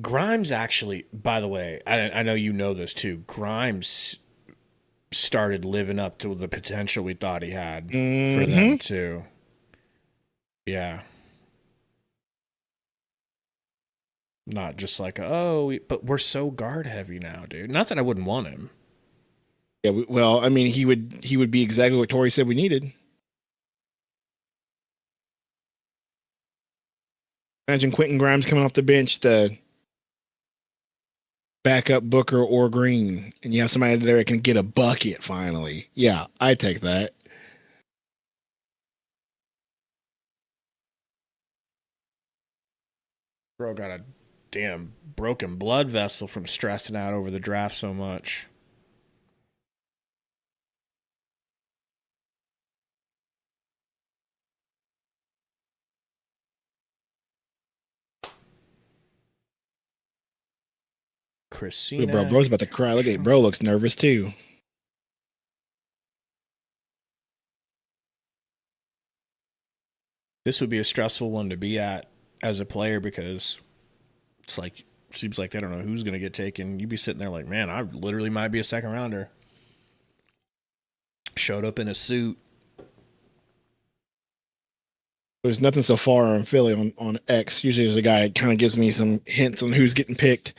S4: Grimes actually, by the way, I know you know this too. Grimes started living up to the potential we thought he had for them too. Yeah. Not just but we're so guard heavy now, dude. Not that I wouldn't want him.
S3: Yeah, well, I mean, he would be exactly what Tori said we needed. Imagine Quentin Grimes coming off the bench to backup Booker or Green, and you have somebody there that can get a bucket finally. Yeah, I take that.
S4: Bro got a damn broken blood vessel from stressing out over the draft so much. Christina.
S3: Look, bro, bro's about to cry. Look at bro, looks nervous too.
S4: This would be a stressful one to be at as a player because it's like seems like they don't know who's going to get taken. You'd be sitting there like, man, I literally might be a second rounder. Showed up in a suit.
S3: There's nothing so far on Philly on X. Usually there's a guy that kind of gives me some hints on who's getting picked.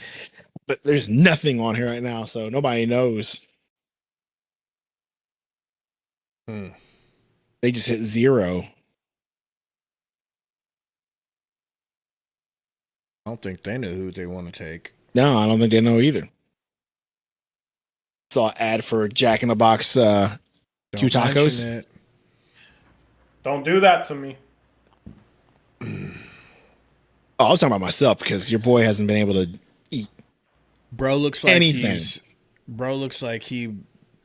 S3: But there's nothing on here right now, so nobody knows. They just hit 0.
S4: I don't think they know who they want to take.
S3: No, I don't think they know either. Saw an ad for Jack in the Box 2 tacos.
S5: Don't do that to me.
S3: Oh, I was talking about myself because your boy hasn't been able to eat.
S4: Bro looks like
S3: anything.
S4: Bro looks like he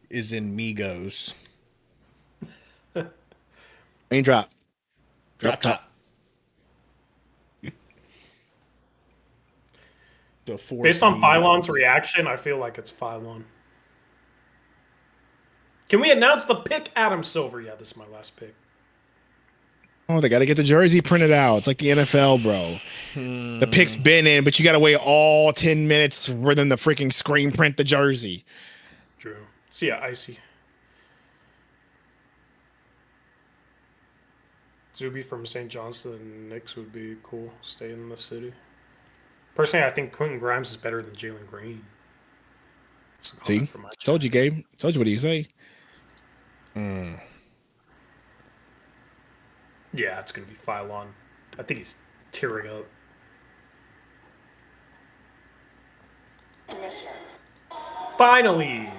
S4: is in Migos.
S3: Main drop. Drop top.
S5: Based on Phylon's reaction, I feel like it's Phylon. Can we announce the pick, Adam Silver? Yeah, this is my last pick.
S3: Oh, they got to get the jersey printed out. It's like the NFL, bro. The pick's been in, but you got to wait all 10 minutes for them to freaking screen print the jersey.
S5: True. See ya, Icy. Zuby from St. John's to the Knicks would be cool. Stay in the city. Personally, I think Quentin Grimes is better than Jalen Green.
S3: See? Told you, Gabe. Told you what do you say.
S5: Yeah, it's going to be Phylon. I think he's tearing up. Finally!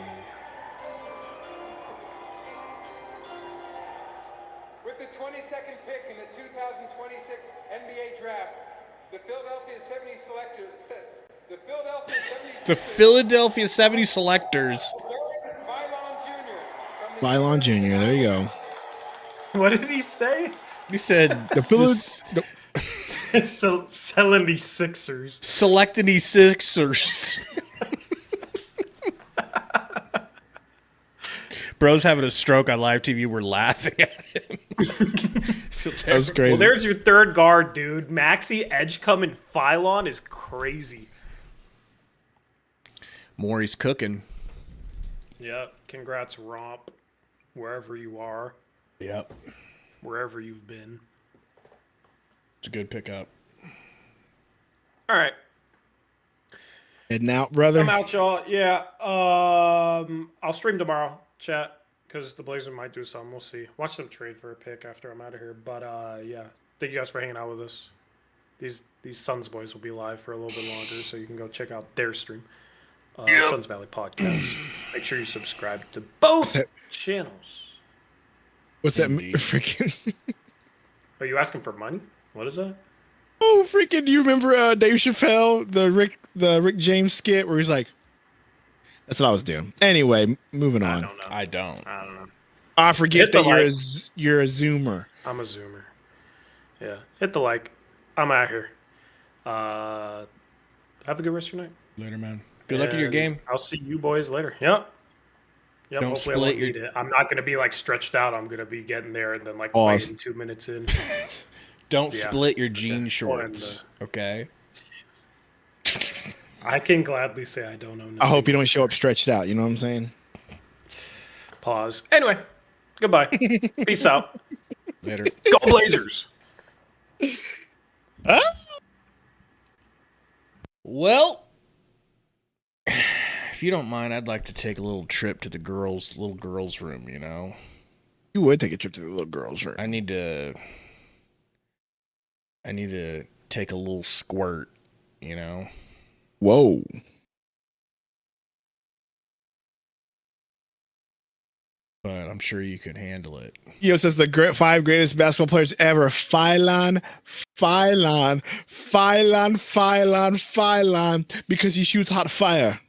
S6: With the 22nd pick in the 2026 NBA Draft, the Philadelphia 70 selectors.
S4: The Philadelphia 70 selectors.
S3: Phylon Jr. There you go.
S5: What did he say?
S4: He said
S3: The Philadelphia.
S5: 76ers.
S4: Selecting these Sixers. Bro's having a stroke on live TV. We're laughing at him.
S3: That was crazy.
S5: Well, there's your third guard, dude. Maxi Edgecombe Phylon is crazy.
S4: Maury's cooking.
S5: Yep. Congrats, Romp. Wherever you are.
S4: Yep.
S5: Wherever you've been.
S4: It's a good pickup.
S5: All right.
S3: Heading out, brother.
S5: I'm out, y'all. Yeah. I'll stream tomorrow, chat, because the Blazers might do something. We'll see. Watch them trade for a pick after I'm out of here. But yeah. Thank you guys for hanging out with us. These Suns boys will be live for a little bit longer, so you can go check out their stream. Suns Valley Podcast. Make sure you subscribe to both channels.
S3: What's that freaking?
S5: Are you asking for money? What is that?
S3: Oh, freaking! Do you remember Dave Chappelle, the Rick James skit where he's like, "That's what I was doing." Anyway, moving on.
S4: I don't.
S3: I forget that you're a Zoomer.
S5: I'm a Zoomer. Yeah, hit the like. I'm out here. Have a good rest of your night.
S4: Later, man. Good luck in your game.
S5: I'll see you boys later. Yep.
S4: Don't
S5: Hopefully
S4: split
S5: I won't need it. I'm not going to be like stretched out. I'm going to be getting there and then like
S3: Pause.
S5: waiting 2 minutes in.
S4: Don't split your jean shorts. Okay.
S5: I can gladly say I don't know nothing.
S3: I hope you don't show up stretched out. You know what I'm saying?
S5: Pause. Anyway, goodbye. Peace out.
S4: Later.
S5: Go Blazers.
S3: Huh?
S4: Well, if you don't mind, I'd like to take a little trip to the little girls' room, you know?
S3: You would take a trip to the little girls' room.
S4: I need to take a little squirt, you know?
S3: Whoa.
S4: but I'm sure you could handle it.
S3: Yo says the 5 greatest basketball players ever. Phylon, because he shoots hot fire.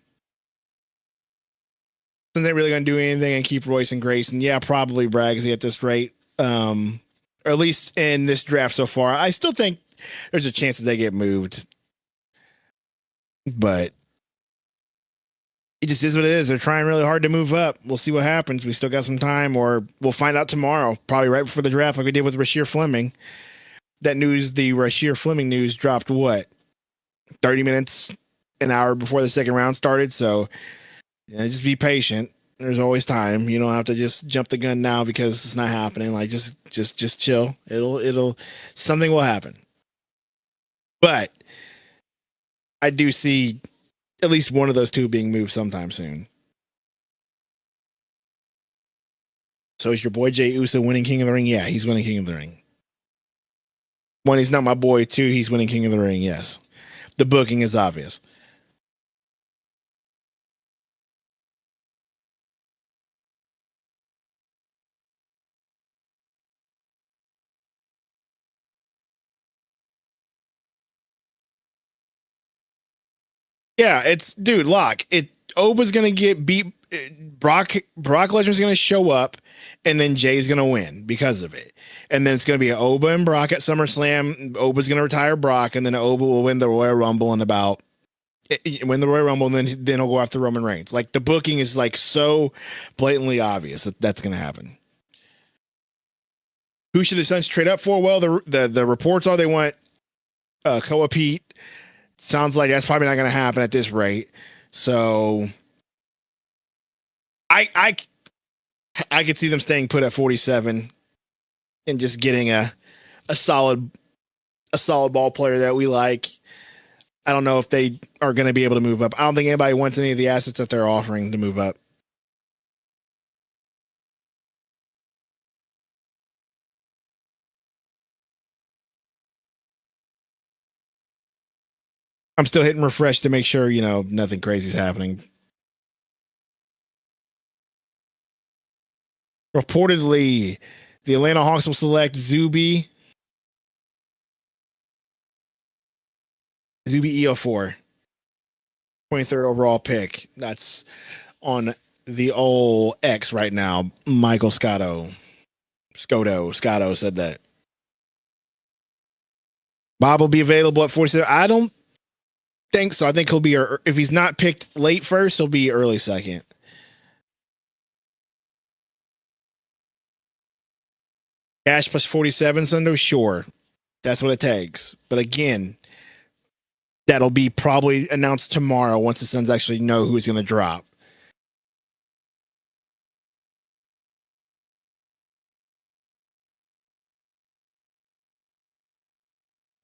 S3: Isn't they really going to do anything and keep Royce and Grayson? Yeah, probably Braggsy at this rate. Or at least in this draft so far. I still think there's a chance that they get moved. But it just is what it is. They're trying really hard to move up. We'll see what happens. We still got some time, or we'll find out tomorrow, probably right before the draft, like we did with Rasheer Fleming. That news, the Rasheer Fleming news dropped 30 minutes, an hour before the second round started. So just be patient. There's always time. You don't have to just jump the gun now because it's not happening. Like just chill. Something will happen. But I do see at least one of those two being moved sometime soon. So is your boy Jey Uso winning King of the Ring? Yeah, he's winning King of the Ring. One, he's not my boy. Two, he's winning King of the Ring. Yes. The booking is obvious. Yeah, Oba's gonna get beat. Brock Lesnar's gonna show up, and then Jay's gonna win because of it. And then it's gonna be Oba and Brock at SummerSlam. Oba's gonna retire Brock, and then Oba will win the Royal Rumble and then he'll go after Roman Reigns. Like, the booking is like so blatantly obvious that that's gonna happen. Who should the Suns trade up for? Well, the reports are they want Koa Pete. Sounds like that's probably not going to happen at this rate. So I could see them staying put at 47 and just getting a solid ball player that we like. I don't know if they are going to be able to move up. I don't think anybody wants any of the assets that they're offering to move up. I'm still hitting refresh to make sure, nothing crazy is happening. Reportedly, the Atlanta Hawks will select Zuby EO4, 23rd overall pick. That's on the old X right now. Michael Scotto said that. Bob will be available at 47. I don't think so. I think he'll be, if he's not picked late first, he'll be early second. Cash plus 47, Sundo, sure. That's what it takes. But again, that'll be probably announced tomorrow once the Suns actually know who's going to drop.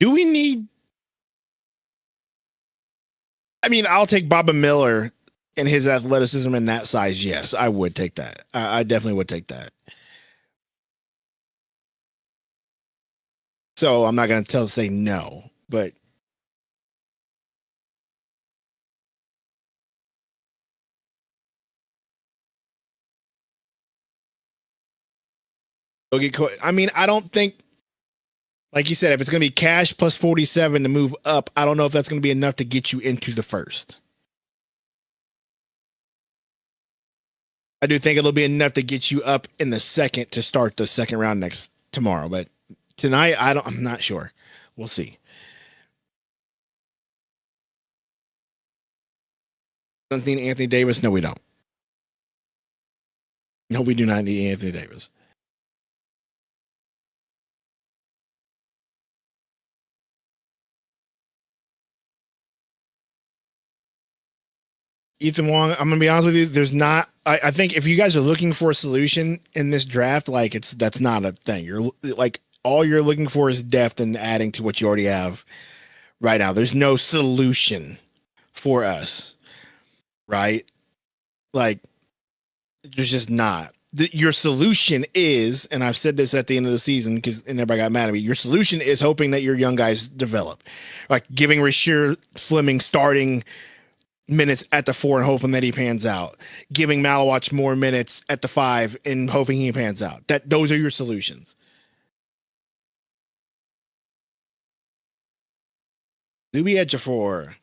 S3: Do we need... I'll take Bobby Miller and his athleticism and that size. Yes, I would take that. I definitely would take that. So I'm not going to say no, but I don't think, like you said, if it's going to be cash plus 47 to move up, I don't know if that's going to be enough to get you into the first. I do think it'll be enough to get you up in the second to start the second round tomorrow, but tonight I'm not sure. We'll see. Suns need Anthony Davis? No, we don't. No, we do not need Anthony Davis. Ethan Wong, I'm going to be honest with you. There's not, I think if you guys are looking for a solution in this draft, that's not a thing. You're like, all you're looking for is depth and adding to what you already have right now. There's no solution for us, right? Like, there's just not. Your solution is, and I've said this at the end of the season and everybody got mad at me. Your solution is hoping that your young guys develop, like giving Rasheer Fleming starting minutes at the 4 and hoping that he pans out. Giving Malawatch more minutes at the 5 and hoping he pans out. Those are your solutions. Zuby at your 4.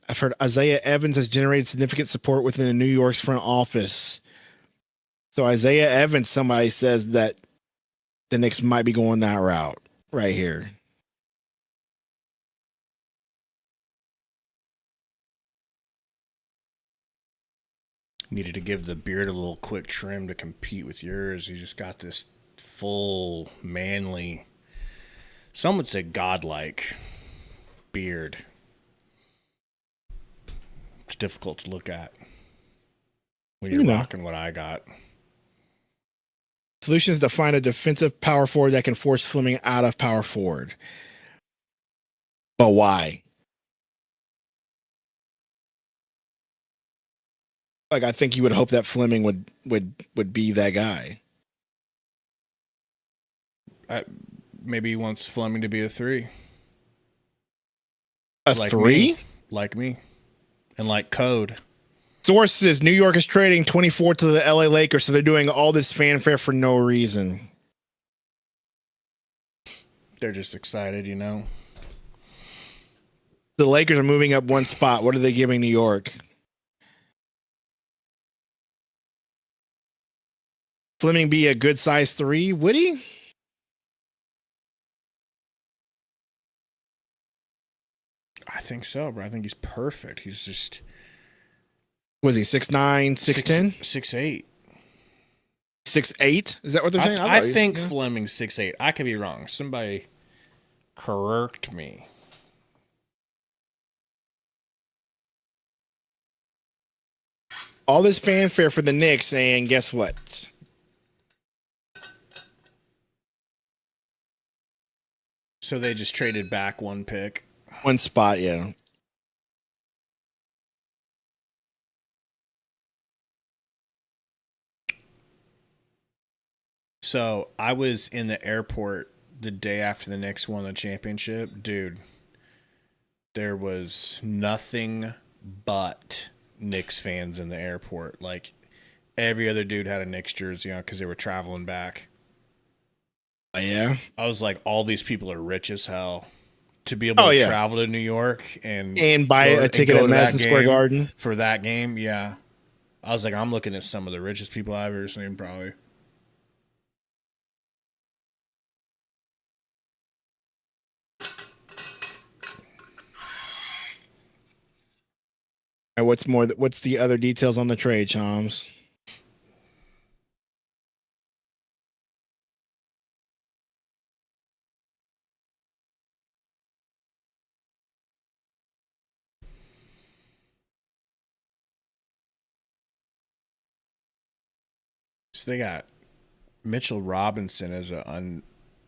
S3: I've heard Isaiah Evans has generated significant support within the New York's front office. So Isaiah Evans, somebody says that the Knicks might be going that route right here.
S4: Needed to give the beard a little quick trim to compete with yours. You just got this full, manly, some would say godlike beard. It's difficult to look at when you're rocking what I got.
S3: Solution is to find a defensive power forward that can force Fleming out of power forward. But why? Like, I think you would hope that Fleming would be that guy.
S4: Maybe he wants Fleming to be a 3.
S3: A
S4: like
S3: 3?
S4: Like me. And like Code.
S3: Sources, New York is trading 24 to the LA Lakers, so they're doing all this fanfare for no reason.
S4: They're just excited, you know.
S3: The Lakers are moving up 1 spot. What are they giving New York? Fleming be a good size 3, would he?
S4: I think so, bro. I think he's perfect. He's just...
S3: Was he 6'9", 6'10"?
S4: 6'8".
S3: 6'8"? Is that what they're saying?
S4: I think Fleming's 6'8". I could be wrong. Somebody correct me.
S3: All this fanfare for the Knicks, and guess what?
S4: So they just traded back 1 pick.
S3: 1 spot, yeah.
S4: So I was in the airport the day after the Knicks won the championship. Dude, there was nothing but Knicks fans in the airport. Like, every other dude had a Knicks jersey on because they were traveling back.
S3: Yeah.
S4: I was like, all these people are rich as hell to be able to travel to New York and
S3: buy a ticket at Madison Square Garden
S4: for that game. Yeah. I was like, I'm looking at some of the richest people I've ever seen, probably.
S3: What's the other details on the trade, Chams?
S4: So they got Mitchell Robinson as an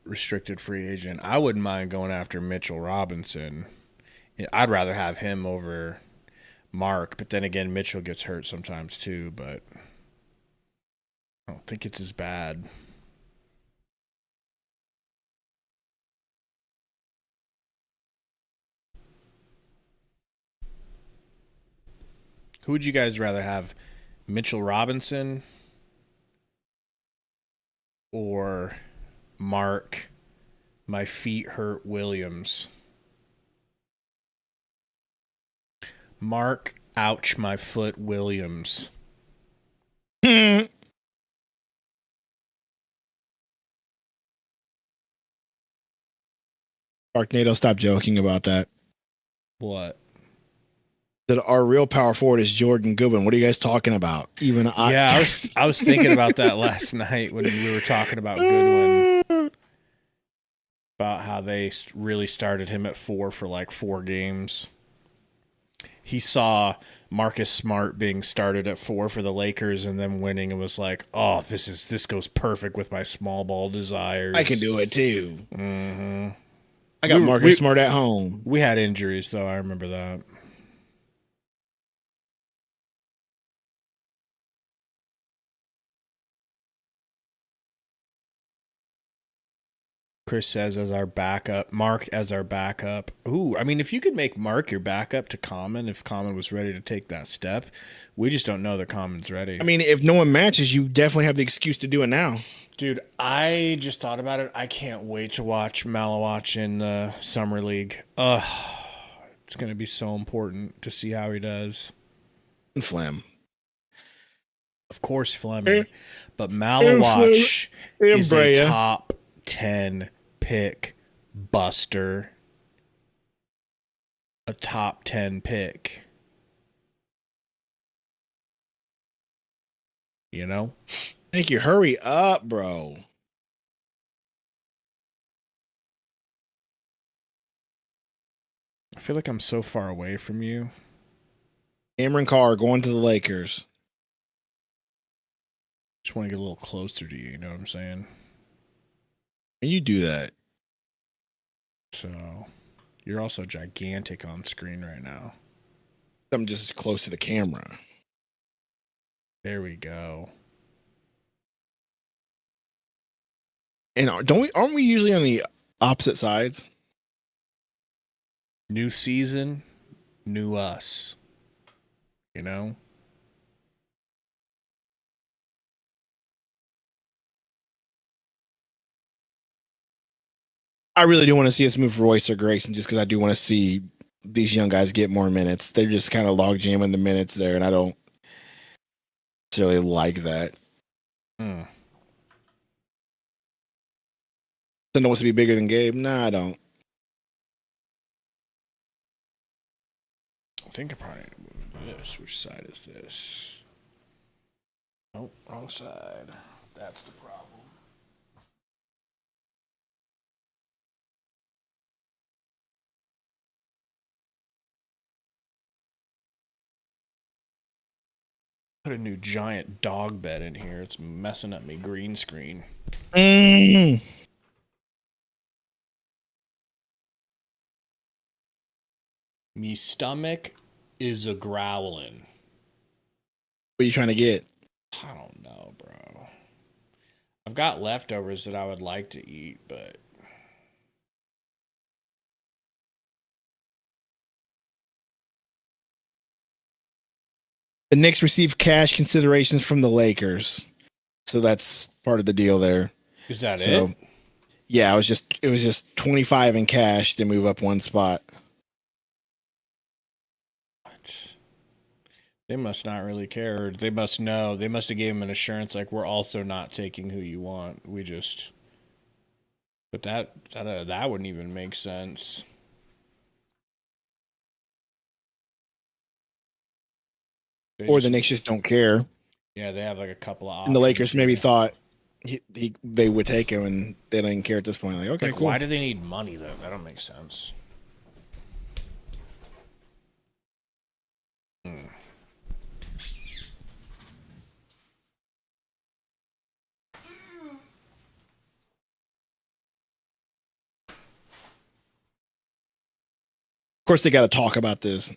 S4: unrestricted free agent. I wouldn't mind going after Mitchell Robinson. I'd rather have him over Mark, but then again, Mitchell gets hurt sometimes too, but I don't think it's as bad. Who would you guys rather have, Mitchell Robinson or Mark, my feet hurt Williams? Mark, ouch, my foot Williams.
S3: Sharknado, stop joking about that.
S4: What?
S3: That our real power forward is Jordan Goodwin. What are you guys talking about? Even
S4: I was thinking about that last night when we were talking about Goodwin, about how they really started him at 4 for like 4 games. He saw Marcus Smart being started at 4 for the Lakers and then winning and was like, "Oh, this goes perfect with my small ball desires.
S3: I can do it too."
S4: Mm-hmm.
S3: I got Marcus Smart at home.
S4: We had injuries though. I remember that. Chris says as our backup. Mark as our backup. Ooh, I mean, if you could make Mark your backup to Common, if Common was ready to take that step, we just don't know that Common's ready.
S3: I mean, if no one matches, you definitely have the excuse to do it now.
S4: Dude, I just thought about it. I can't wait to watch Malawach in the Summer League. It's going to be so important to see how he does.
S3: And Flem.
S4: Of course, Fleming. But Malawach is a top 10 pick buster. A top 10 pick. You know?
S3: Thank you. Hurry up, bro.
S4: I feel like I'm so far away from you.
S3: Cameron Carr going to the Lakers.
S4: Just want to get a little closer to you, you know what I'm saying?
S3: And you do that.
S4: So, you're also gigantic on screen right now.
S3: I'm just close to the camera.
S4: There we go.
S3: And aren't we usually on the opposite sides?
S4: New season, new us. You know?
S3: I really do want to see us move Royce or Grayson just because I do want to see these young guys get more minutes. They're just kind of log jamming the minutes there, and I don't necessarily like that. Sundo wants to be bigger than Gabe. Nah, I don't.
S4: I think I probably need to move this. Which side is this? Oh, wrong side. That's the problem. Put a new giant dog bed in here. It's messing up my green screen. Me stomach is a growling.
S3: What are you trying to get?
S4: I don't know, bro. I've got leftovers that I would like to eat, but
S3: The Knicks received cash considerations from the Lakers, so that's part of the deal there.
S4: is that it?
S3: Yeah, it was just 25 in cash to move up one spot.
S4: What? They must not really care. They must know. They must have gave him an assurance like we're also not taking who you want. We just. But that wouldn't even make sense.
S3: Or the Knicks just don't care.
S4: Yeah, they have like a couple of options.
S3: And the Lakers maybe thought they would take him, and they didn't care at this point. Like, okay,
S4: like,
S3: cool.
S4: why do they need money though? That don't make sense.
S3: Of course, they got to talk about this.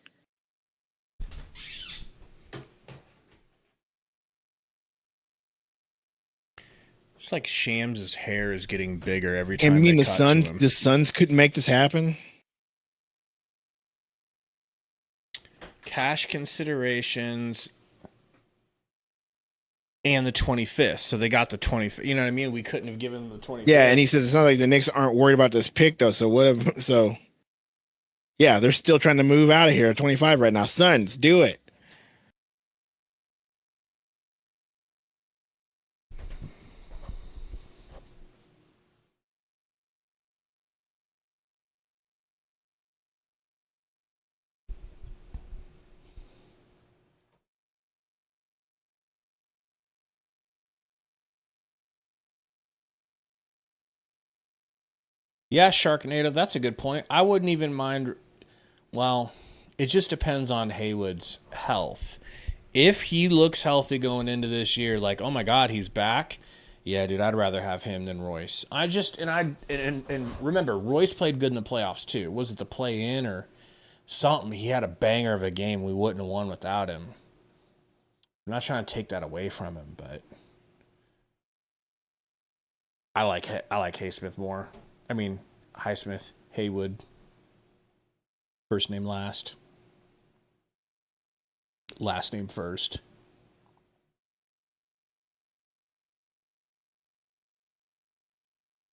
S4: It's like Shams' hair is getting bigger every time.
S3: And
S4: they
S3: the
S4: cut to him.
S3: the Suns couldn't make this happen.
S4: Cash considerations and the 25th. So they got the 25th. You know what I mean? We couldn't have given them the 25th.
S3: Yeah, and he says it's not like the Knicks aren't worried about this pick though. So whatever. So yeah, they're still trying to move out of here at 25 right now. Suns, do it.
S4: Yeah, Sharknado, that's a good point. I wouldn't even mind. Well, it just depends on Haywood's health. If he looks healthy going into this year, like, oh my God, he's back. Yeah, dude, I'd rather have him than Royce. And remember, Royce played good in the playoffs too. Was it the play in or something? He had a banger of a game. We wouldn't have won without him. I'm not trying to take that away from him, but I like Haysmith more. I mean, Highsmith, Haywood. First name last. Last name first.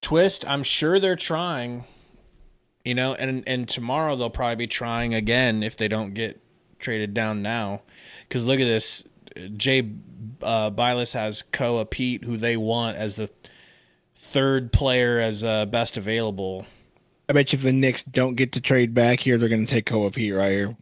S4: Twist, I'm sure they're trying. You know, and tomorrow they'll probably be trying again if they don't get traded down now. Because look at this. Jay Bilas has Koa Pete, who they want as the third player as best available.
S3: I bet you if the Knicks don't get to trade back here, they're going to take Koa Pete right here.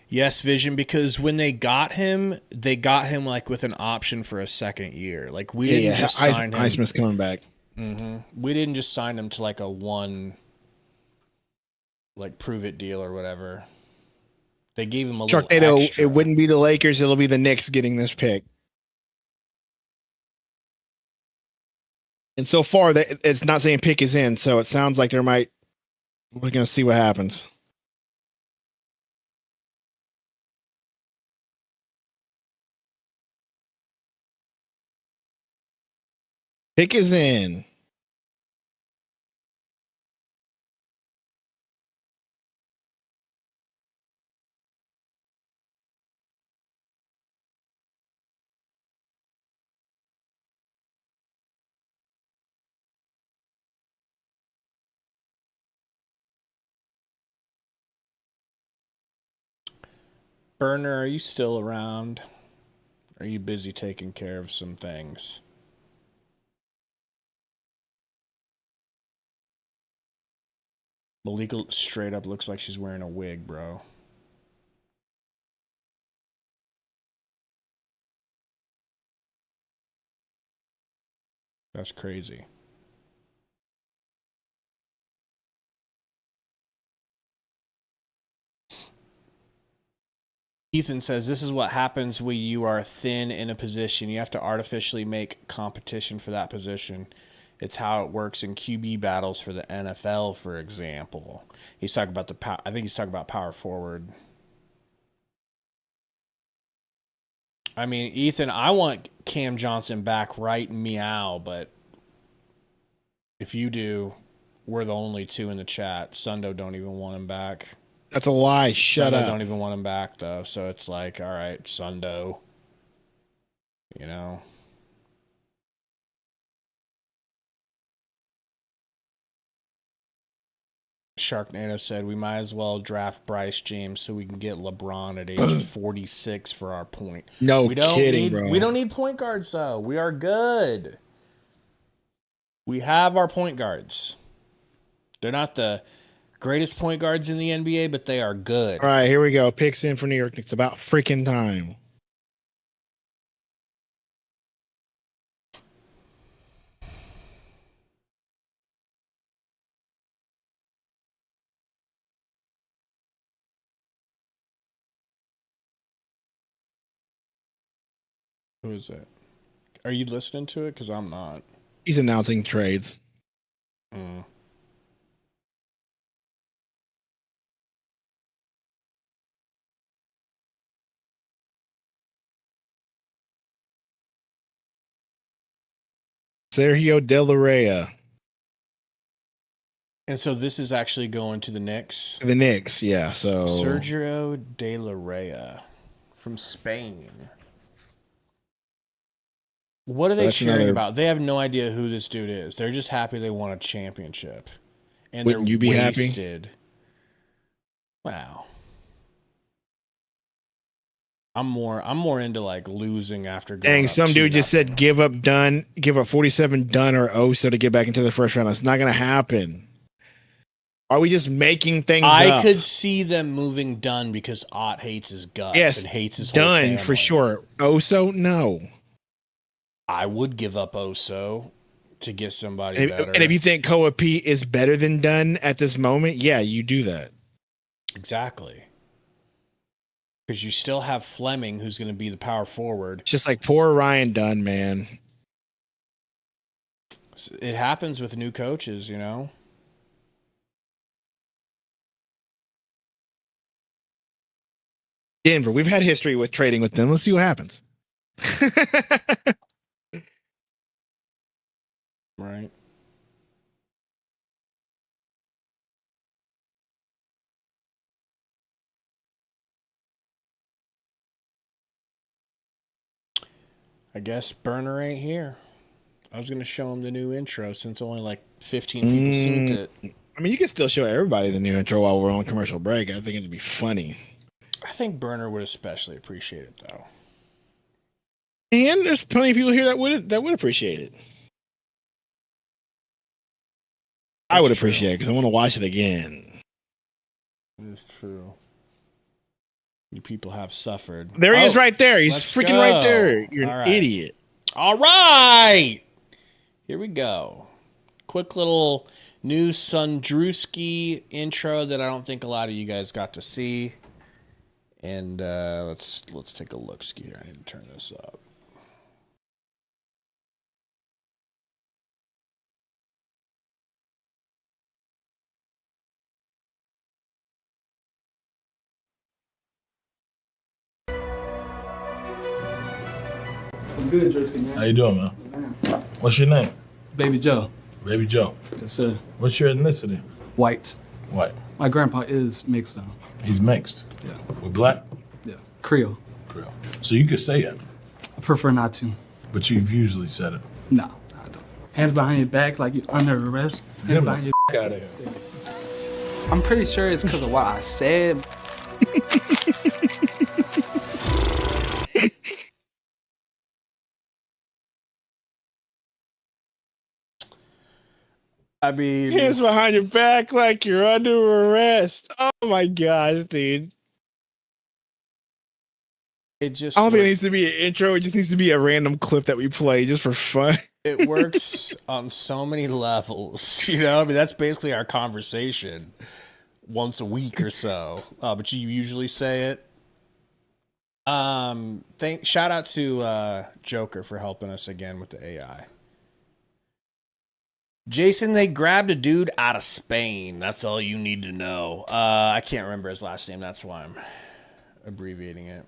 S4: Yes, Vision, because when they got him like with an option for a second year. Like we didn't just sign him.
S3: Highsmith's coming back.
S4: Mm-hmm. We didn't just sign him to like a one, like prove it deal or whatever. They gave him a little extra.
S3: It wouldn't be the Lakers. It'll be the Knicks getting this pick. And so far, it's not saying pick is in, so it sounds like we're going to see what happens. Pick is in.
S4: Burner, are you still around? Are you busy taking care of some things? Malika straight up looks like she's wearing a wig, bro. That's crazy. Ethan says, this is what happens when you are thin in a position. You have to artificially make competition for that position. It's how it works in QB battles for the NFL, for example. He's talking about I think he's talking about power forward. I mean, Ethan, I want Cam Johnson back right meow, but if you do, we're the only two in the chat. Sundo don't even want him back.
S3: That's a lie. Shut up.
S4: Don't even want him back, though. So it's like, all right, Sundo. You know. Sharknado said, we might as well draft Bryce James so we can get LeBron at age 46 for our point.
S3: No kidding, bro.
S4: We don't need point guards, though. We are good. We have our point guards. They're not the greatest point guards in the NBA, but they are good.
S3: All right, here we go. Picks in for New York. It's about freaking time.
S4: Who is it? Are you listening to it? Because I'm not.
S3: He's announcing trades. Sergio De La Rey.
S4: And so this is actually going to the Knicks?
S3: The Knicks, yeah. So
S4: Sergio De La Rey from Spain. What are they cheering about? They have no idea who this dude is. They're just happy they won a championship. And
S3: wouldn't you be
S4: wasted.
S3: happy?
S4: Wow. I'm more into like losing after going.
S3: Dang, some dude just said give up 47 Dunn or Oso to get back into the first round. That's not gonna happen. Are we just making things up?
S4: I could see them moving Dunn because Ott hates his guts and hates his whole family.
S3: Dunn for sure. Oso, no.
S4: I would give up Oso to get somebody better.
S3: And if you think Koa Pete is better than Dunn at this moment, yeah, you do that.
S4: Exactly. Because you still have Fleming, who's going to be the power forward.
S3: It's just like poor Ryan Dunn, man.
S4: It happens with new coaches, you know?
S3: Denver. We've had history with trading with them. Let's see what happens.
S4: Right. I guess Burner ain't here. I was going to show him the new intro since only like 15 people seen it.
S3: I mean, you can still show everybody the new intro while we're on commercial break. I think it'd be funny.
S4: I think Burner would especially appreciate it, though.
S3: And there's plenty of people here that would appreciate it. I would appreciate it because I want to watch it again.
S4: It's true. You people have suffered.
S3: There he is right there. He's freaking right there. You're
S4: All
S3: an idiot.
S4: All right. Here we go. Quick little new Sundrewski intro that I don't think a lot of you guys got to see. And let's take a look. Here, I need to turn this up.
S1: What's good, Driscoll, man?
S2: How you doing, man? What's your name?
S1: Baby Joe.
S2: Baby Joe.
S1: Yes, sir.
S2: What's your ethnicity?
S1: White.
S2: White.
S1: My grandpa is mixed, though.
S2: He's mixed.
S1: Yeah.
S2: With black?
S1: Yeah. Creole.
S2: Creole. So you could say it,
S1: I prefer not to.
S2: but you've usually said it.
S1: No, I don't. Hands behind your back like you're under arrest. Hands
S2: Get
S1: behind your
S2: the out of here.
S1: I'm pretty sure it's because of what I said.
S4: I mean,
S3: Hands behind your back like you're under arrest. Oh my gosh, dude.
S4: it just
S3: I don't think it needs to be an intro. It just needs to be a random clip that we play just for fun.
S4: it works on so many levels. You know, I mean, that's basically our conversation once a week or so. But you usually say it. Shout out to Joker for helping us again with the AI. Jason, they grabbed a dude out of Spain. That's all you need to know. I can't remember his last name. That's why I'm abbreviating it.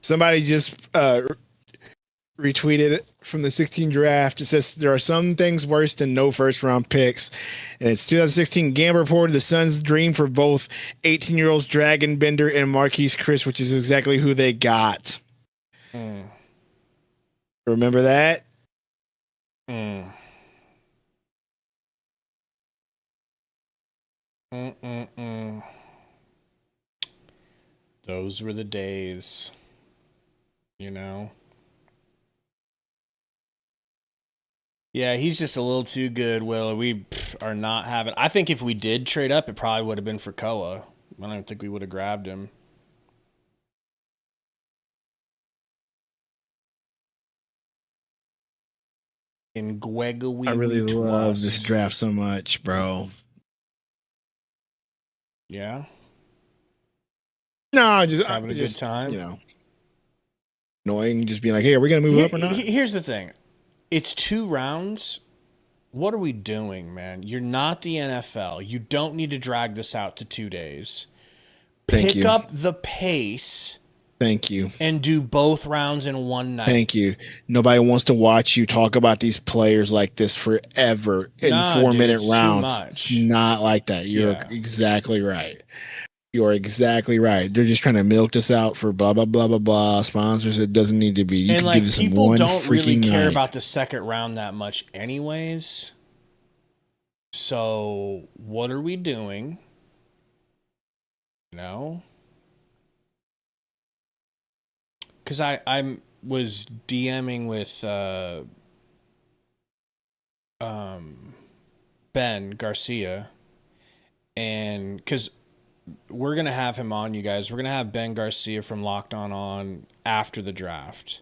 S3: Somebody just retweeted it from the 16 draft. It says there are some things worse than no first round picks. And it's 2016 Gambler reported the Suns' dream for both 18-year-olds Dragon Bender and Marquise Chris, which is exactly who they got. Remember that?
S4: Those were the days, you know? Yeah, he's just a little too good, Will. We are not having... I think if we did trade up, it probably would have been for Koa. I don't even think we would have grabbed him. In
S3: I really love this draft so much, bro.
S4: Yeah?
S3: No, just
S4: having a good time.
S3: You know, annoying. Just being like, "Hey, are we gonna move up or not?"
S4: Here's the thing: it's 2 rounds. What are we doing, man? You're not the NFL. You don't need to drag this out to 2 days. Pick up the pace.
S3: Thank you.
S4: And do both rounds in one night.
S3: Thank you. Nobody wants to watch you talk about these players like this forever in 4-minute rounds. It's not like that. You're exactly right. You're exactly right. They're just trying to milk this out for blah, blah, blah, blah, blah. Sponsors. It doesn't need to be. You
S4: and
S3: can do this
S4: people
S3: in one
S4: don't really care
S3: night.
S4: about the second round that much anyways. So what are we doing? You know? Because I was DMing with Ben Garcia, and because we're gonna have him on, you guys. We're gonna have Ben Garcia from Locked On after the draft,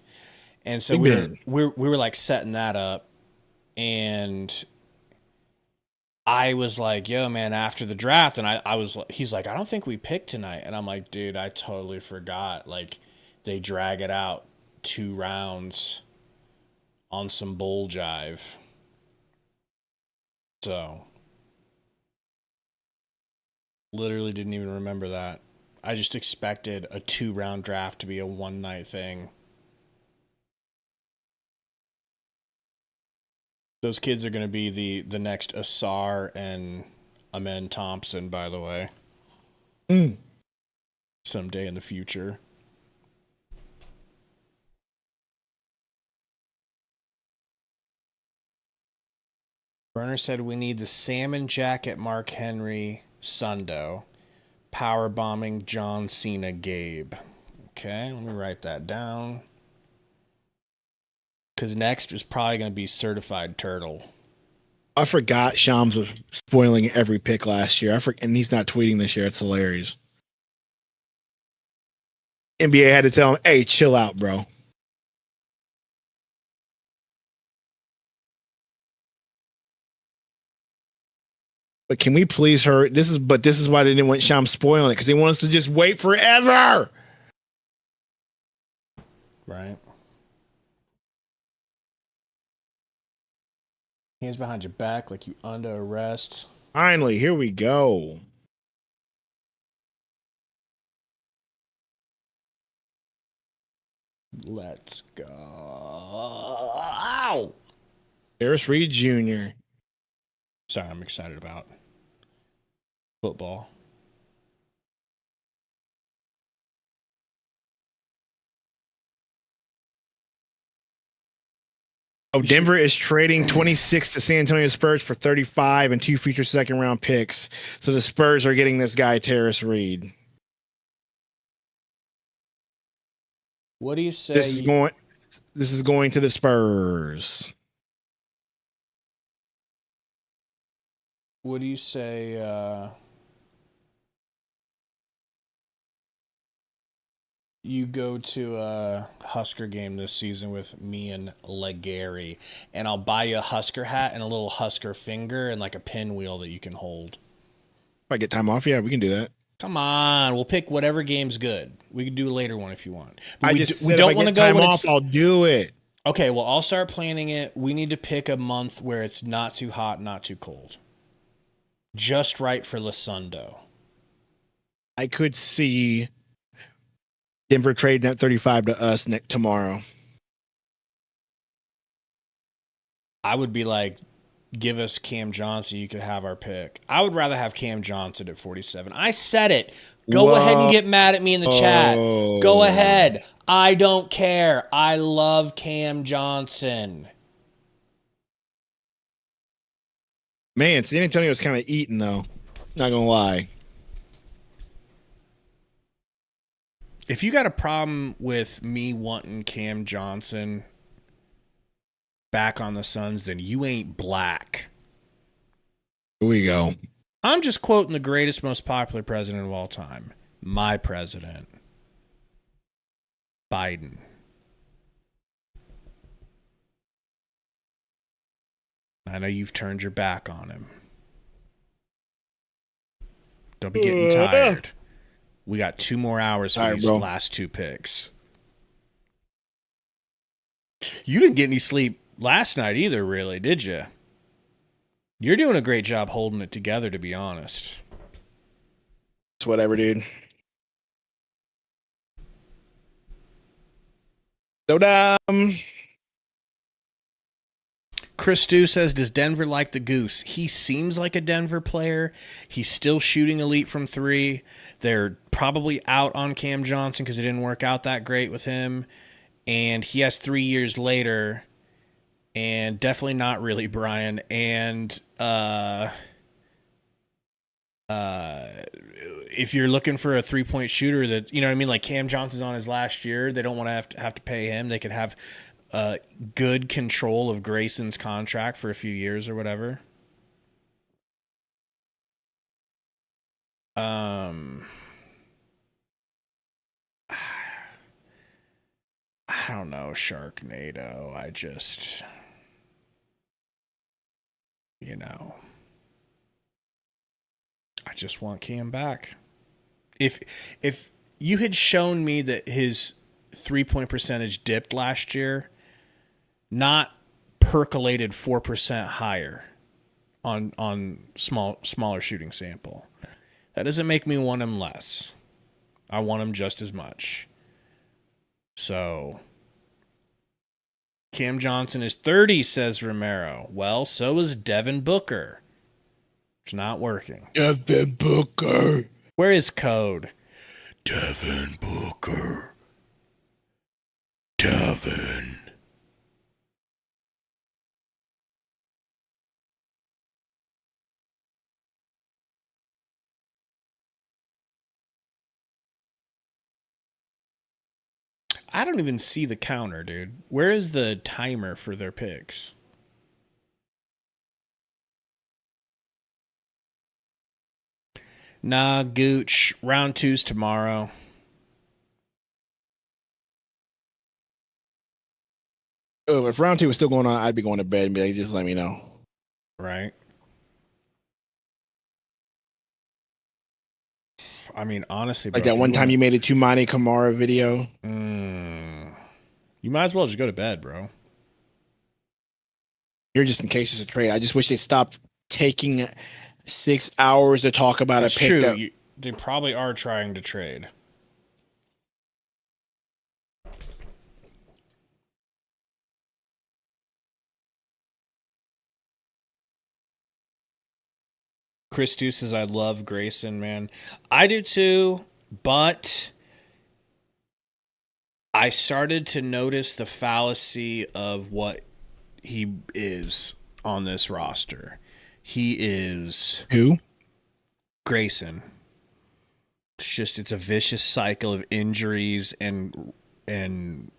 S4: and so we were like setting that up, and I was like, "Yo, man, after the draft," and he's like, "I don't think we picked tonight," and I'm like, "Dude, I totally forgot." Like, they drag it out 2 rounds on some bull jive. So Literally didn't even remember that. I just expected a 2-round draft to be a one-night thing. Those kids are going to be the next Asar and Amen Thompson, by the way. Someday in the future. Burner said we need the salmon jacket Mark Henry Sundo. Power bombing John Cena Gabe. Okay, let me write that down. Because next is probably going to be Certified Turtle.
S3: I forgot Shams was spoiling every pick last year. And he's not tweeting this year. It's hilarious. NBA had to tell him, hey, chill out, bro. But can we please hurry? This is why they didn't want Shams spoiling it, because he wants to just wait forever.
S4: Right. Hands behind your back like you under arrest.
S3: Finally, here we go.
S4: Let's go. Ow!
S3: Harris Reed Jr.
S4: Sorry, I'm excited about football.
S3: Oh, Denver is trading 26 to San Antonio Spurs for 35 and 2 future second-round picks. So the Spurs are getting this guy, Terrace Reed.
S4: What do you say?
S3: This is going to the Spurs.
S4: What do you say? You go to a Husker game this season with me and Legary, and I'll buy you a Husker hat and a little Husker finger and like a pinwheel that you can hold.
S3: If I get time off, yeah, we can do that.
S4: Come on, we'll pick whatever game's good. We can do a later one if you want.
S3: But we don't want to go time off. I'll do it.
S4: Okay, well, I'll start planning it. We need to pick a month where it's not too hot, not too cold. Just right for Sundo.
S3: I could see Denver trading at 35 to us tomorrow.
S4: I would be like, give us Cam Johnson. You could have our pick. I would rather have Cam Johnson at 47. I said it. Go ahead and get mad at me in the chat. Go ahead. I don't care. I love Cam Johnson.
S3: Man, San Antonio's kind of eating, though. Not going to lie.
S4: If you got a problem with me wanting Cam Johnson back on the Suns, then you ain't black.
S3: Here we go.
S4: I'm just quoting the greatest, most popular president of all time. My president. Biden. I know you've turned your back on him. Don't be getting tired. We got 2 more hours for these last 2 picks. You didn't get any sleep last night either, really, did you? You're doing a great job holding it together, to be honest.
S3: It's whatever, dude. So dumb.
S4: Chris Stu says, does Denver like the Goose? He seems like a Denver player. He's still shooting elite from 3. They're probably out on Cam Johnson because it didn't work out that great with him. And he has 3 years later. And definitely not really, Brian. And if you're looking for a 3-point shooter that, you know what I mean, like Cam Johnson's on his last year, they don't want to have to pay him. They could have good control of Grayson's contract for a few years or whatever. I don't know, Sharknado. I just, I just want Cam back. If you had shown me that his 3-point percentage dipped last year, not percolated 4% higher on smaller shooting sample, That doesn't make me want him less. I want him just as much. So, Cam Johnson is 30, says Romero. Well, so is Devin Booker. It's not working.
S3: Devin Booker.
S4: Where is code? Devin Booker. Devin. I don't even see the counter, dude. Where is the timer for their picks? Nah, Gooch. Round 2's tomorrow.
S3: Oh, if round 2 was still going on, I'd be going to bed and be like, just let me know.
S4: Right. I mean, honestly, bro,
S3: Like that one time you made a Tumani Kamara video.
S4: You might as well just go to bed, bro.
S3: Here, just in case it's a trade. I just wish they stopped taking 6 hours to talk about
S4: That's
S3: a pick.
S4: true. They probably are trying to trade. Chris says, I love Grayson, man. I do too, but I started to notice the fallacy of what he is on this roster. He is...
S3: Who?
S4: Grayson. It's a vicious cycle of injuries and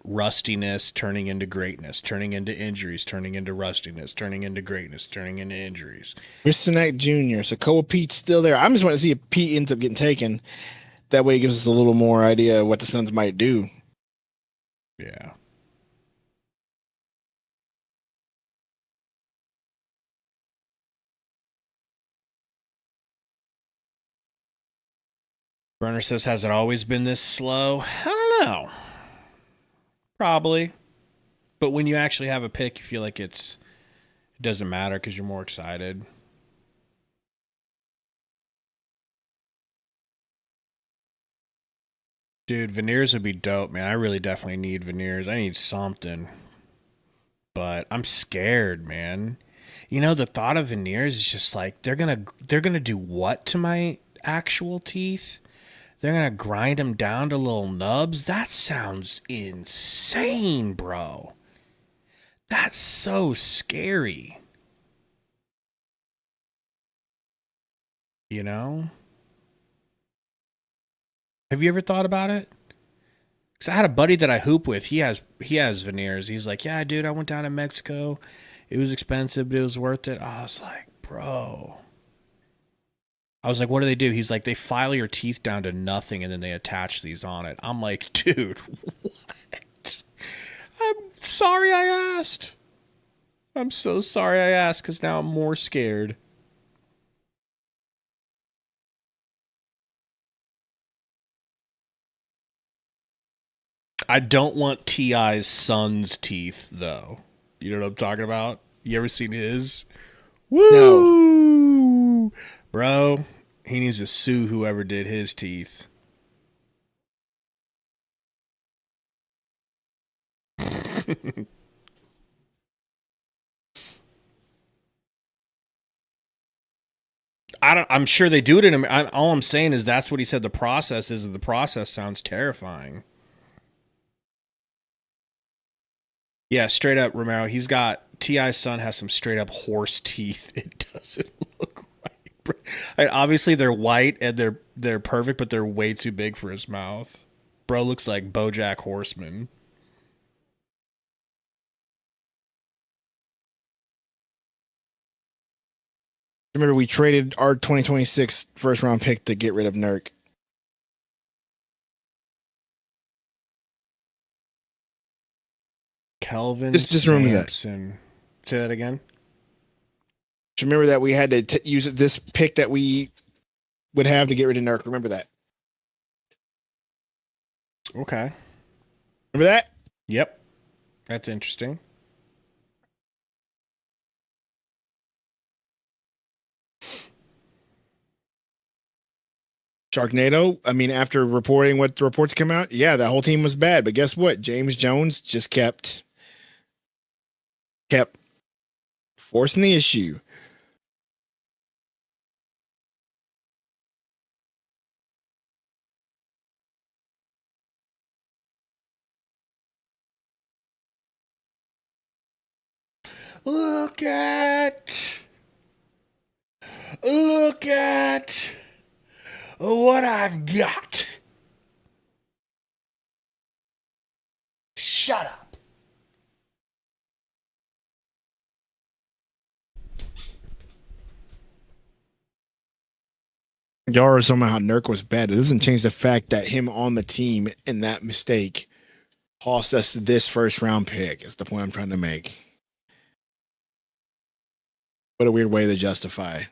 S4: rustiness turning into greatness, turning into injuries, turning into rustiness, turning into greatness, turning into injuries.
S3: Kristanek Jr. So Koa Pete's still there. I'm just wanting to see if Pete ends up getting taken. That way it gives us a little more idea of what the Suns might do.
S4: Yeah. Burner says, has it always been this slow? I don't know. Probably. But when you actually have a pick, you feel like it doesn't matter because you're more excited. Dude, veneers would be dope, man. I really definitely need veneers. I need something. But I'm scared, man. You know, the thought of veneers is just like, they're gonna do what to my actual teeth? They're going to grind them down to little nubs? That sounds insane, bro. That's so scary. You know? Have you ever thought about it? Because I had a buddy that I hoop with. He has veneers. He's like, yeah, dude, I went down to Mexico. It was expensive, but it was worth it. I was like, bro. I was like, what do they do? He's like, they file your teeth down to nothing and then they attach these on it. I'm like, dude, what? I'm sorry I asked. I'm so sorry I asked because now I'm more scared. I don't want T.I.'s son's teeth, though. You know what I'm talking about? You ever seen his? Woo! No. Bro, he needs to sue whoever did his teeth. I'm sure they do it in all I'm saying is that's what he said the process is, and the process sounds terrifying. Yeah, straight up, Romero. He's got T.I.'s son has some straight up horse teeth. It doesn't look right. And obviously, they're white and they're perfect, but they're way too big for his mouth. Bro looks like BoJack Horseman.
S3: Remember, we traded our 2026 first round pick to get rid of Nurk.
S4: Kelvin
S3: just remember
S4: Sampson. That. Say that again.
S3: Just remember that we had to use this pick that we would have to get rid of Nurk. Remember that.
S4: Okay.
S3: Remember that?
S4: Yep. That's interesting.
S3: Sharknado. I mean, after reporting what the reports come out, yeah, that whole team was bad. But guess what? James Jones just kept forcing the issue.
S4: Look at what I've got. Shut up.
S3: Y'all are talking about how Nurk was bad. It doesn't change the fact that him on the team and that mistake cost us this first round pick. Is the point I'm trying to make. What a weird way to justify.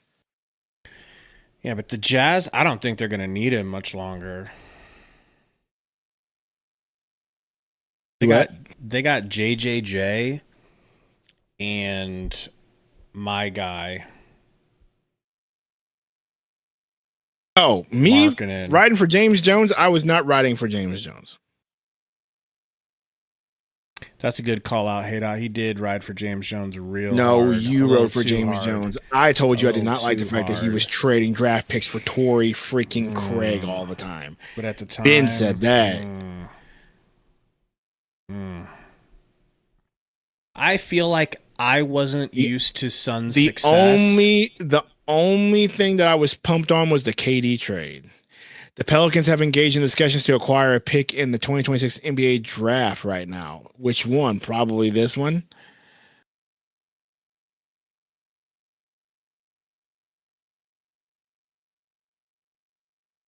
S4: Yeah, but the Jazz, I don't think they're going to need him much longer. They got JJJ and my guy.
S3: Oh, me
S4: Markkanen.
S3: riding for James Jones? I was not riding for James Jones.
S4: That's a good call out, Hayda. He did ride for James Jones real
S3: No,
S4: hard.
S3: you rode for James
S4: hard.
S3: Jones. I told you I did
S4: little
S3: not like the
S4: too
S3: fact that he
S4: hard.
S3: was trading draft picks for Torrey freaking Craig all the time.
S4: But at the time,
S3: Ben said that.
S4: I feel like I wasn't used to Sun's
S3: The
S4: success.
S3: only thing that I was pumped on was the KD trade. The Pelicans have engaged in discussions to acquire a pick in the 2026 NBA draft right now. Which one? Probably this one.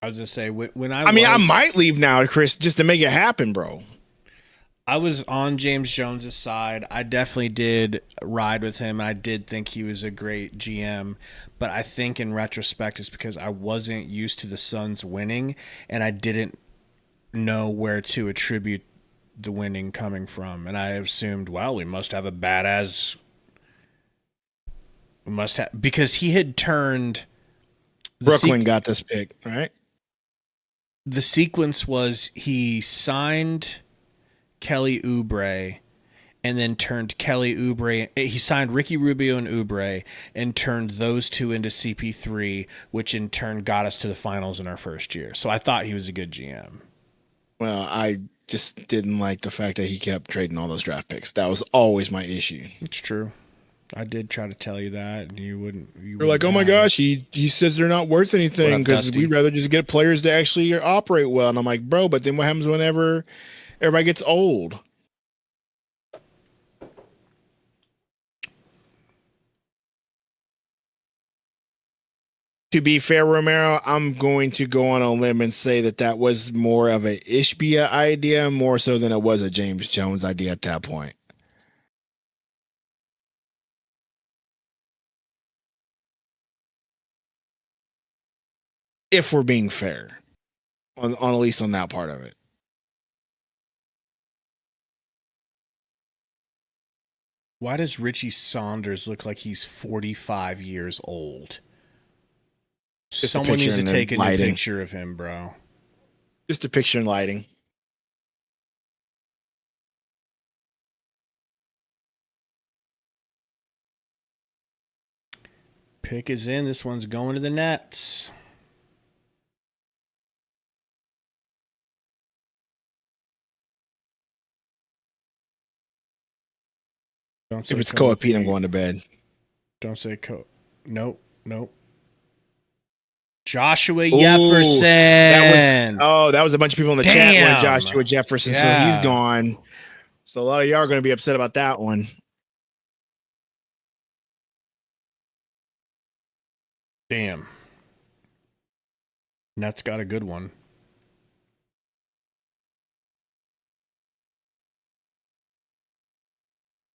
S4: I was going to say, when
S3: I mean, I might leave now, Chris, just to make it happen, bro.
S4: I was on James Jones's side. I definitely did ride with him. I did think he was a great GM, but I think in retrospect it's because I wasn't used to the Suns winning, and I didn't know where to attribute the winning coming from. And I assumed, well, we must have a badass. We must have, because he had turned.
S3: Brooklyn got this pick, right?
S4: The sequence was he signed Kelly Oubre, and then turned Kelly Oubre. He signed Ricky Rubio and Oubre and turned those two into CP3, which in turn got us to the finals in our first year. So I thought he was a good GM.
S3: Well, I just didn't like the fact that he kept trading all those draft picks. That was always my issue.
S4: It's true. I did try to tell you that, and you wouldn't.
S3: You're like, oh my gosh, he says they're not worth anything because we'd rather just get players that actually operate well. And I'm like, bro, but then what happens whenever everybody gets old? To be fair, Romero, I'm going to go on a limb and say that was more of a Ishbia idea, more so than it was a James Jones idea at that point. If we're being fair, on at least on that part of it.
S4: Why does Richie Saunders look like he's 45 years old? Someone needs to take a new picture of him, bro.
S3: Just a picture in lighting.
S4: Pick is in. This one's going to the Nets.
S3: If it's Koa Pete, I'm going to bed.
S4: Don't say Koa. Nope. Joshua Jefferson.
S3: That was a bunch of people in the chat wanted Joshua Jefferson, so he's gone. So a lot of y'all are going to be upset about that one.
S4: Damn. Nets got a good one.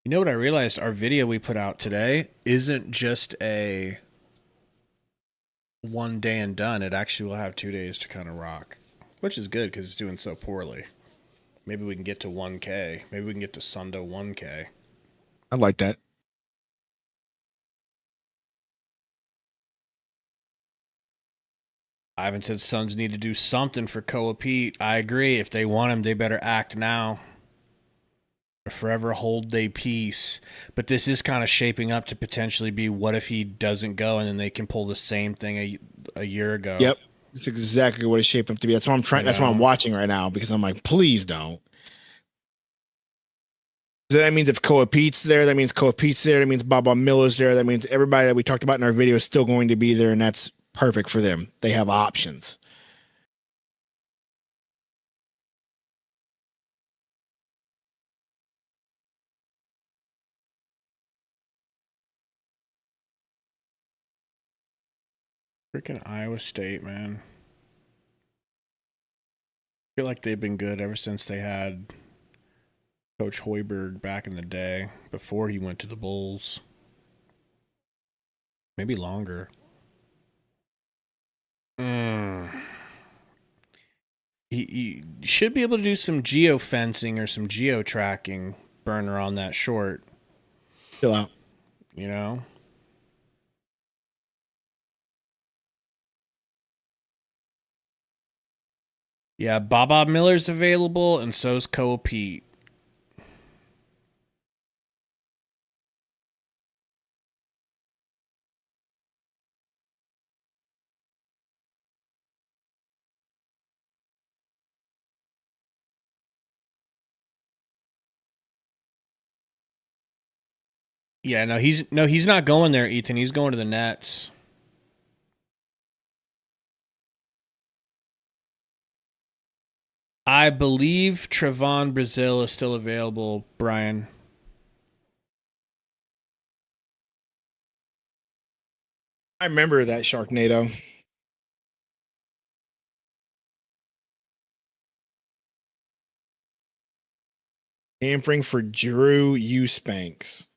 S4: You know what I realized? Our video we put out today isn't just a one day and done. It actually will have 2 days to kind of rock, which is good because it's doing so poorly. Maybe we can get to 1K. Maybe we can get to Sundo 1K.
S3: I like that.
S4: Ivan said Suns need to do something for Koa Pete. I agree. If they want him, they better act now. Or forever hold they peace. But this is kind of shaping up to potentially be what if he doesn't go and then they can pull the same thing a year ago.
S3: Yep. It's exactly what it's shaping up to be. That's what I'm trying. That's what I'm watching right now because I'm like, please don't. So that means if Koa Pete's there, that means Koa Pete's there. That means Bob Miller's there. That means everybody that we talked about in our video is still going to be there, and that's perfect for them. They have options.
S4: Freaking Iowa State, man. I feel like they've been good ever since they had Coach Hoiberg back in the day, before he went to the Bulls. Maybe longer. He should be able to do some geofencing or some geo-tracking, Burner, on that short.
S3: Chill out.
S4: You know? Yeah, Bob Miller's available, and so's Koa Pete. Yeah, no, he's not going there, Ethan. He's going to the Nets. I believe Trevon Brazil is still available, Brian.
S3: I remember that Sharknado. Hampering for Drew Eubanks.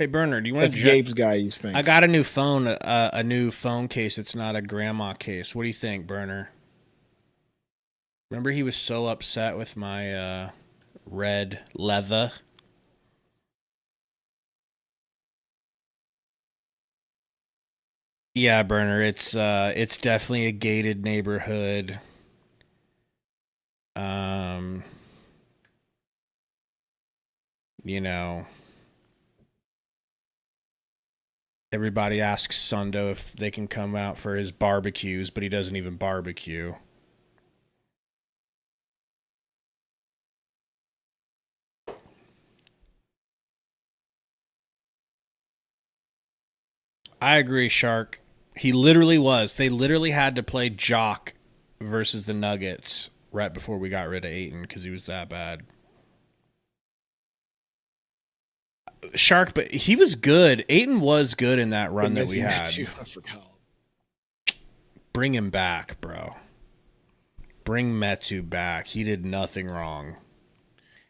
S4: Hey, Bernard, do you want
S3: That's
S4: to?
S3: Gabe's guy. Eubanks.
S4: I got a new phone, a new phone case. It's not a grandma case. What do you think, Burner? Remember, he was so upset with my red leather. Yeah, Burner, it's definitely a gated neighborhood. You know, everybody asks Sundo if they can come out for his barbecues, but he doesn't even barbecue. I agree, Shark. He literally was. They literally had to play Jock versus the Nuggets right before we got rid of Ayton because he was that bad. Shark, but he was good. Ayton was good in that run that we had.
S3: I forgot.
S4: Bring him back, bro. Bring Metu back. He did nothing wrong.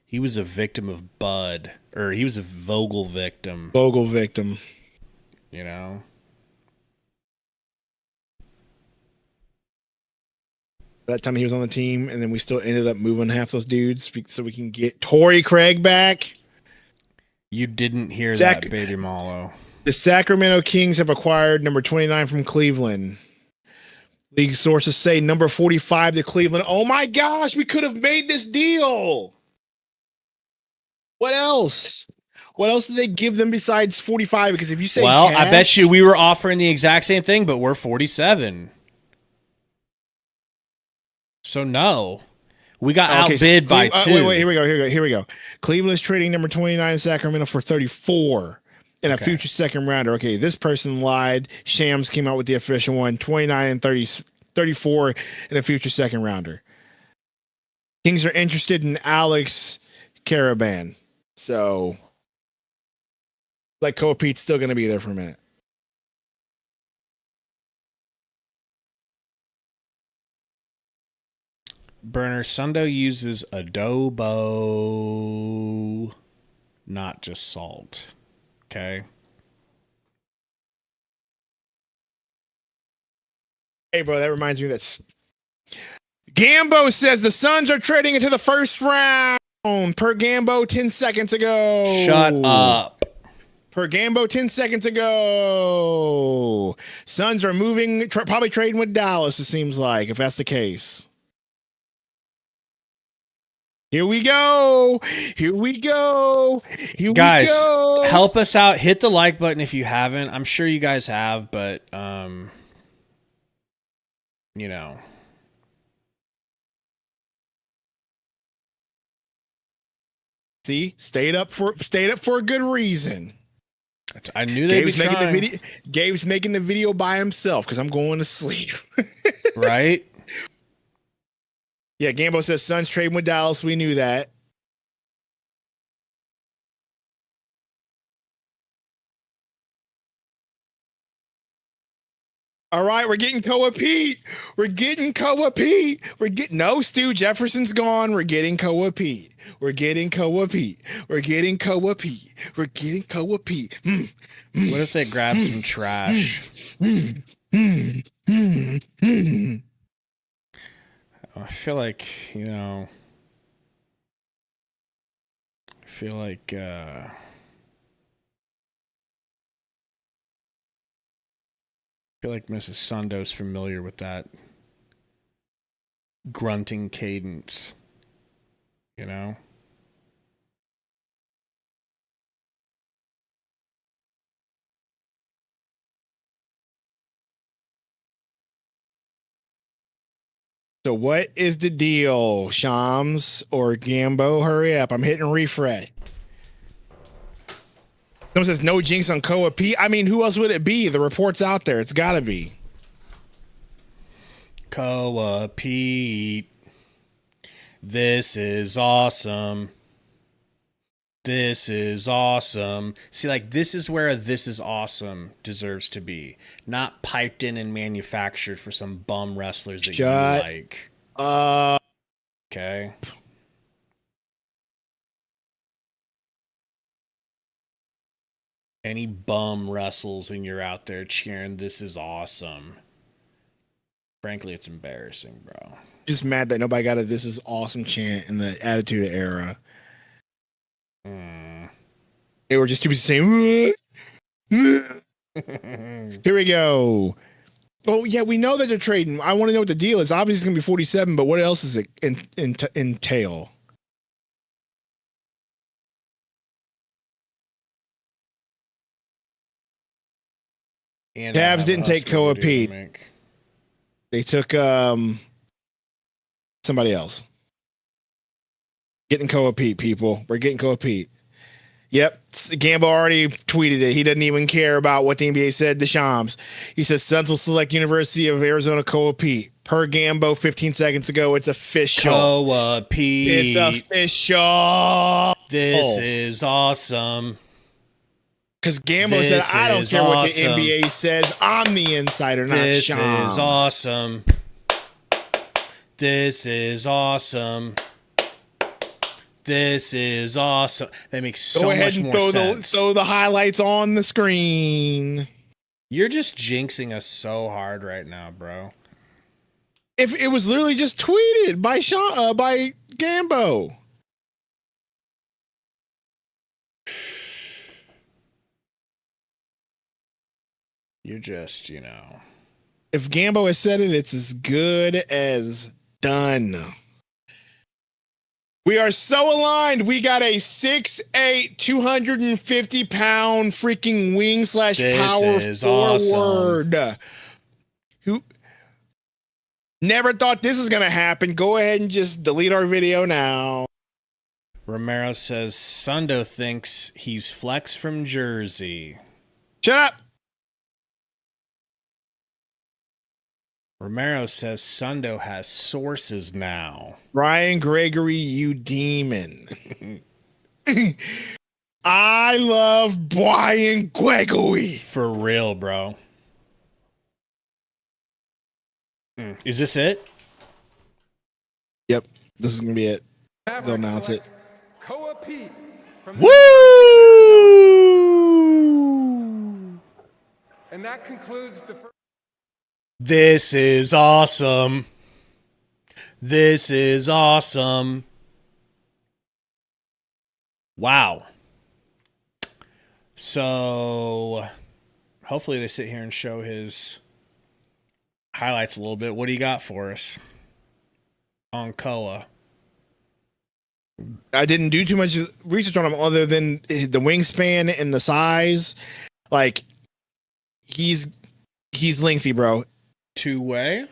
S4: He was a victim of Bud. Or he was a Vogel victim.
S3: Vogel victim.
S4: You know?
S3: That time he was on the team, and then we still ended up moving half those dudes so we can get Torrey Craig back.
S4: You didn't hear that, Baby Malo.
S3: The Sacramento Kings have acquired number 29 from Cleveland. League sources say number 45 to Cleveland. Oh my gosh, we could have made this deal. What else? What else did they give them besides 45? Because if you say
S4: well,
S3: cash,
S4: I bet you we were offering the exact same thing, but we're 47. So no. We got outbid by 2.
S3: Wait, here we go. Cleveland is trading number 29 in Sacramento for 34 and a future second rounder. Okay, this person lied. Shams came out with the official one. 29 and 34 and a future second rounder. Kings are interested in Alex Caravan. So, like, Koa Pete's still going to be there for a minute.
S4: Burner, Sundo uses adobo, not just salt. Okay?
S3: Hey, bro, that reminds me that Gambo says the Suns are trading into the first round per Gambo 10 seconds ago.
S4: Shut up.
S3: Per Gambo 10 seconds ago. Suns are moving, probably trading with Dallas, it seems like, if that's the case. Here we go. Here we go. Here
S4: Guys,
S3: we go.
S4: help us out. Hit the like button if you haven't. I'm sure you guys have, but you know.
S3: See, stayed up for a good reason.
S4: I knew they'd be
S3: making
S4: trying.
S3: the video. Gabe's making the video by himself because I'm going to sleep.
S4: Right?
S3: Yeah, Gambo says Suns trading with Dallas. We knew that. All right, we're getting Koa Pete. We're getting Koa Pete. No, Stu Jefferson's gone. We're getting Koa Pete. We're getting Koa Pete. We're getting Koa Pete. We're getting Koa Pete.
S4: What if they grab some trash? I feel like, you know, I feel like Mrs. Sundo's familiar with that grunting cadence, you know?
S3: So what is the deal, Shams or Gambo? Hurry up. I'm hitting refresh. Someone says no jinx on Koa Pete. I mean, who else would it be? The report's out there. It's got to be.
S4: Koa Pete. This is awesome. This is awesome. See, like, this is where this is awesome deserves to be. Not piped in and manufactured for some bum wrestlers that you like. Okay. Any bum wrestles and you're out there cheering, this is awesome. Frankly, it's embarrassing, bro.
S3: Just mad that nobody got a "this is awesome" chant in the Attitude Era. They were just too busy saying, here we go. Oh, yeah, we know that they're trading. I want to know what the deal is. Obviously, it's going to be 47, but what else is it entail?
S4: And
S3: Tabs didn't take Koa Pete. They took somebody else. Getting Koa Pete, people. We're getting Koa Pete. Yep. Gambo already tweeted it. He doesn't even care about what the NBA said to Shams. He says Suns will select University of Arizona Koa Pete. Per Gambo 15 seconds ago, it's official.
S4: Koa Pete.
S3: It's official.
S4: This is awesome.
S3: Because Gambo said, I don't care what the NBA says. I'm the insider, not Shams.
S4: This is awesome. This is awesome. This is awesome. That makes so much more sense.
S3: Throw the highlights on the screen.
S4: You're just jinxing us so hard right now, bro.
S3: If it was literally just tweeted by by Gambo.
S4: You're just, you know.
S3: If Gambo has said it, it's as good as done. We are so aligned. We got a 6'8", 250-pound freaking wing / power forward. Awesome. Who never thought this was going to happen. Go ahead and just delete our video now.
S4: Romero says Sundo thinks he's Flex from Jersey.
S3: Shut up.
S4: Romero says Sundo has sources now.
S3: Brian Gregory, you demon. I love Brian Gregory.
S4: For real, bro. Is this it?
S3: Yep. This is going to be it. They'll announce it.
S6: Koa Pete from
S4: Woo!
S6: And that concludes the first.
S4: This is awesome. This is awesome. Wow. So hopefully they sit here and show his highlights a little bit. What do you got for us on Koa?
S3: I didn't do too much research on him other than the wingspan and the size. Like, he's lengthy, bro.
S4: Two-way?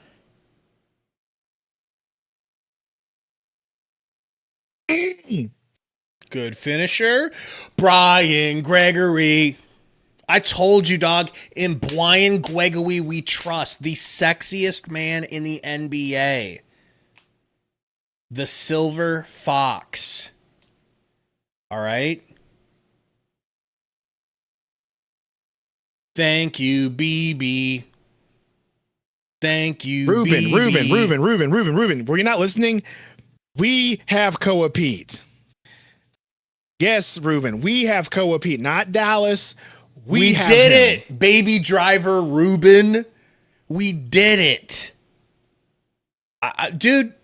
S4: Good finisher. Brian Gregory. I told you, dog. In Brian Gregory, we trust. The sexiest man in the NBA. The Silver Fox. All right? Thank you, BB. Thank you, BB.
S3: Ruben. Were you not listening? We have Koa Pete. Yes, Ruben. We have Koa Pete, not Dallas. We
S4: did
S3: him.
S4: it, baby driver Ruben. We did it. Dude.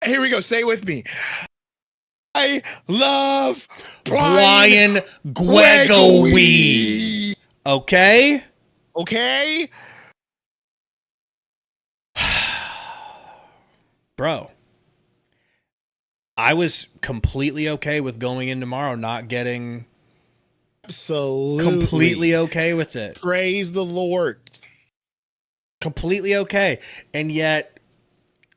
S3: Here we go. Say it with me. I love
S4: Brian Gregory. Okay?
S3: Okay?
S4: Bro. I was completely okay with going in tomorrow not getting...
S3: Absolutely.
S4: Completely okay with it.
S3: Praise the Lord.
S4: Completely okay. And yet,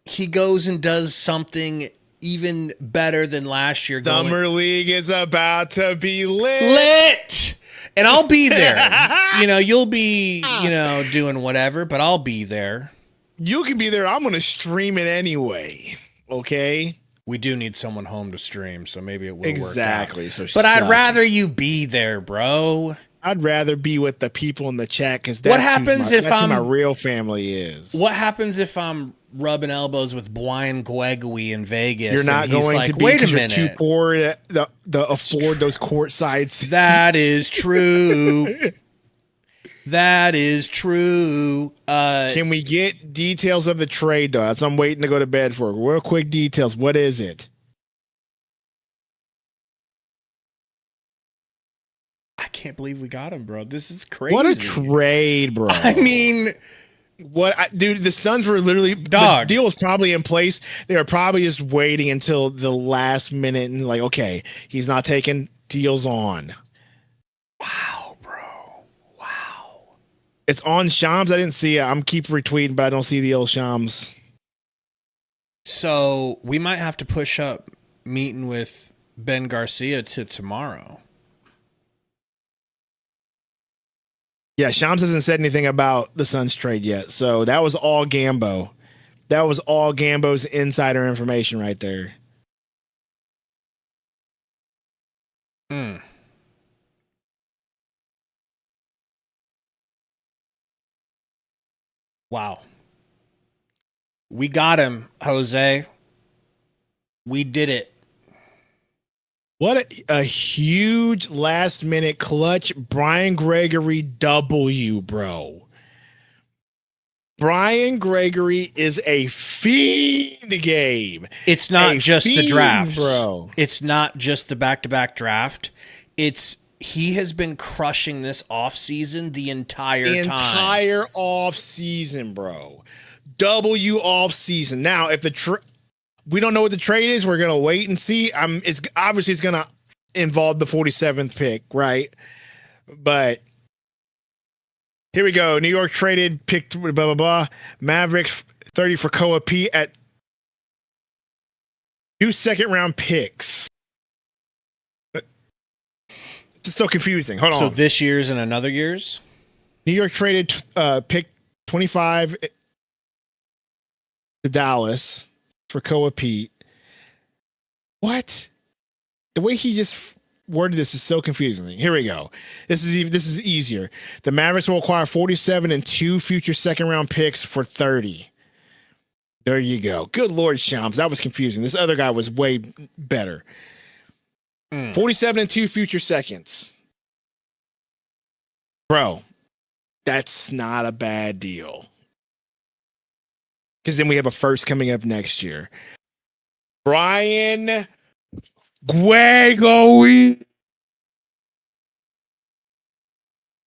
S4: he goes and does something even better than last year.
S3: Summer League is about to be lit.
S4: Lit! And I'll be there. You'll be, doing whatever, but I'll be there.
S3: You can be there. I'm going to stream it anyway. Okay?
S4: We do need someone home to stream, so maybe it will
S3: exactly.
S4: work out.
S3: So
S4: but I'd rather you be there, bro.
S3: I'd rather be with the people in the chat because
S4: what happens if
S3: who my real family is.
S4: What happens if I'm rubbing elbows with Brian Gregory in Vegas?
S3: You're not going to be
S4: wait a
S3: You're
S4: minute.
S3: too poor to afford those court sides.
S4: That is true. That is true.
S3: Can we get details of the trade, though? That's what I'm waiting to go to bed for. Real quick details. What is it?
S4: I can't believe we got him, bro. This is crazy.
S3: What a trade, bro.
S4: I mean...
S3: dude, the Suns were literally... The deal was probably in place. They were probably just waiting until the last minute and like, okay, he's not taking deals on.
S4: Wow, bro. Wow.
S3: It's on Shams. I didn't see it. I'm keep retweeting, but I don't see the old Shams.
S4: So we might have to push up meeting with Ben Garcia to tomorrow.
S3: Yeah, Shams hasn't said anything about the Suns trade yet. So that was all Gambo. That was all Gambo's insider information right there.
S4: Wow. We got him, Jose. We did it.
S3: What a huge last minute clutch Brian Gregory W, bro. Brian Gregory is a fiend, Gabe.
S4: It's not just the drafts,
S3: bro.
S4: It's not just the back-to-back draft. He has been crushing this offseason the entire time.
S3: Entire offseason, bro. W offseason. Now, if we don't know what the trade is, we're gonna wait and see. It's gonna involve the 47th pick, right? But here we go. New York traded, picked blah blah blah. Mavericks 30 for Koa P at 2 second-round picks. It's still confusing. Hold on.
S4: So this year's and another year's?
S3: New York traded pick 25 to Dallas for Koa Pete. What? The way he just worded this is so confusing. Here we go. This is easier. The Mavericks will acquire 47 and 2 future second-round picks for 30. There you go. Good Lord, Shams. That was confusing. This other guy was way better. 47 and 2 future seconds. Bro, that's not a bad deal. Because then we have a first coming up next year. Brian Gregory.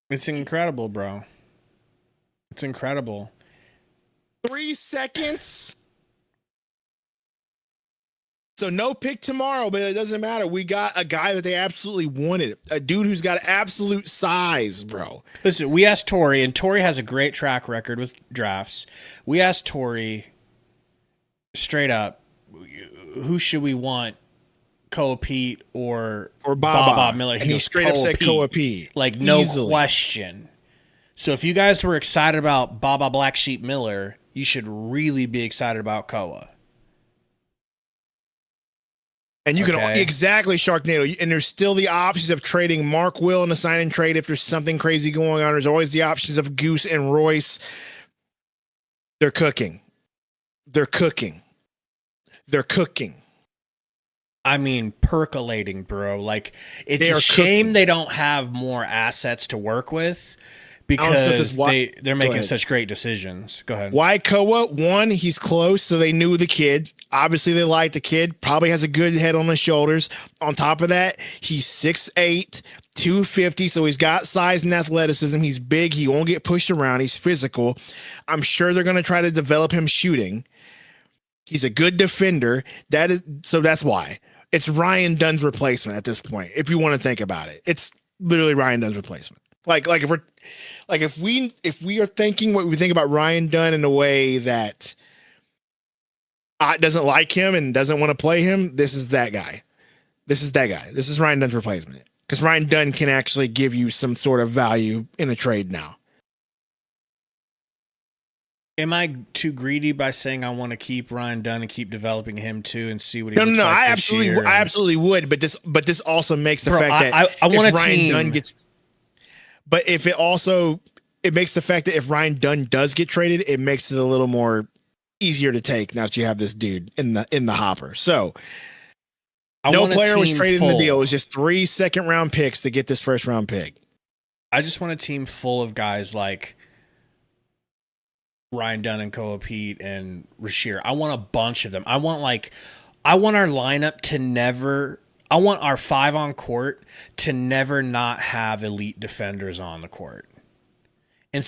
S4: It's incredible, bro. It's incredible.
S3: 3 seconds. So no pick tomorrow, but it doesn't matter. We got a guy that they absolutely wanted. A dude who's got absolute size, bro.
S4: Listen, we asked Tori, and Tori has a great track record with drafts. We asked Tori straight up, who should we want? Koa Pete or Baba Miller?
S3: And he straight up said Koa Pete.
S4: Like, no question. So if you guys were excited about Baba Black Sheep Miller, you should really be excited about Koa.
S3: And you can exactly Sharknado. And there's still the options of trading Mark Will in a sign and trade if there's something crazy going on. There's always the options of Goose and Royce. They're cooking. They're cooking. They're cooking.
S4: I mean, percolating, bro. Like, it's a shame they don't have more assets to work with because they're making such great decisions. Go ahead.
S3: Why Koa? One, he's close, so they knew the kid. Obviously, they like the kid. Probably has a good head on his shoulders. On top of that, he's 6'8", 250, so he's got size and athleticism. He's big. He won't get pushed around. He's physical. I'm sure they're going to try to develop him shooting. He's a good defender. That's why. It's Ryan Dunn's replacement at this point. If you want to think about it, it's literally Ryan Dunn's replacement. If we are thinking what we think about Ryan Dunn in a way that doesn't like him and doesn't want to play him, this is that guy. This is Ryan Dunn's replacement because Ryan Dunn can actually give you some sort of value in a trade now.
S4: Am I too greedy by saying I want to keep Ryan Dunn and keep developing him too and see what he looks like?
S3: No, I absolutely would. But this also makes the fact that
S4: I want
S3: Ryan Dunn gets. But if it makes the fact that if Ryan Dunn does get traded, it makes it a little more easier to take now that you have this dude in the hopper. So no player was traded in the deal. It was just 3 second-round picks to get this first-round pick.
S4: I just want a team full of guys like Ryan Dunn and Koa Pete and Rasheer. I want a bunch of them. I want our lineup to never. I want our 5 on court to never not have elite defenders on the court. And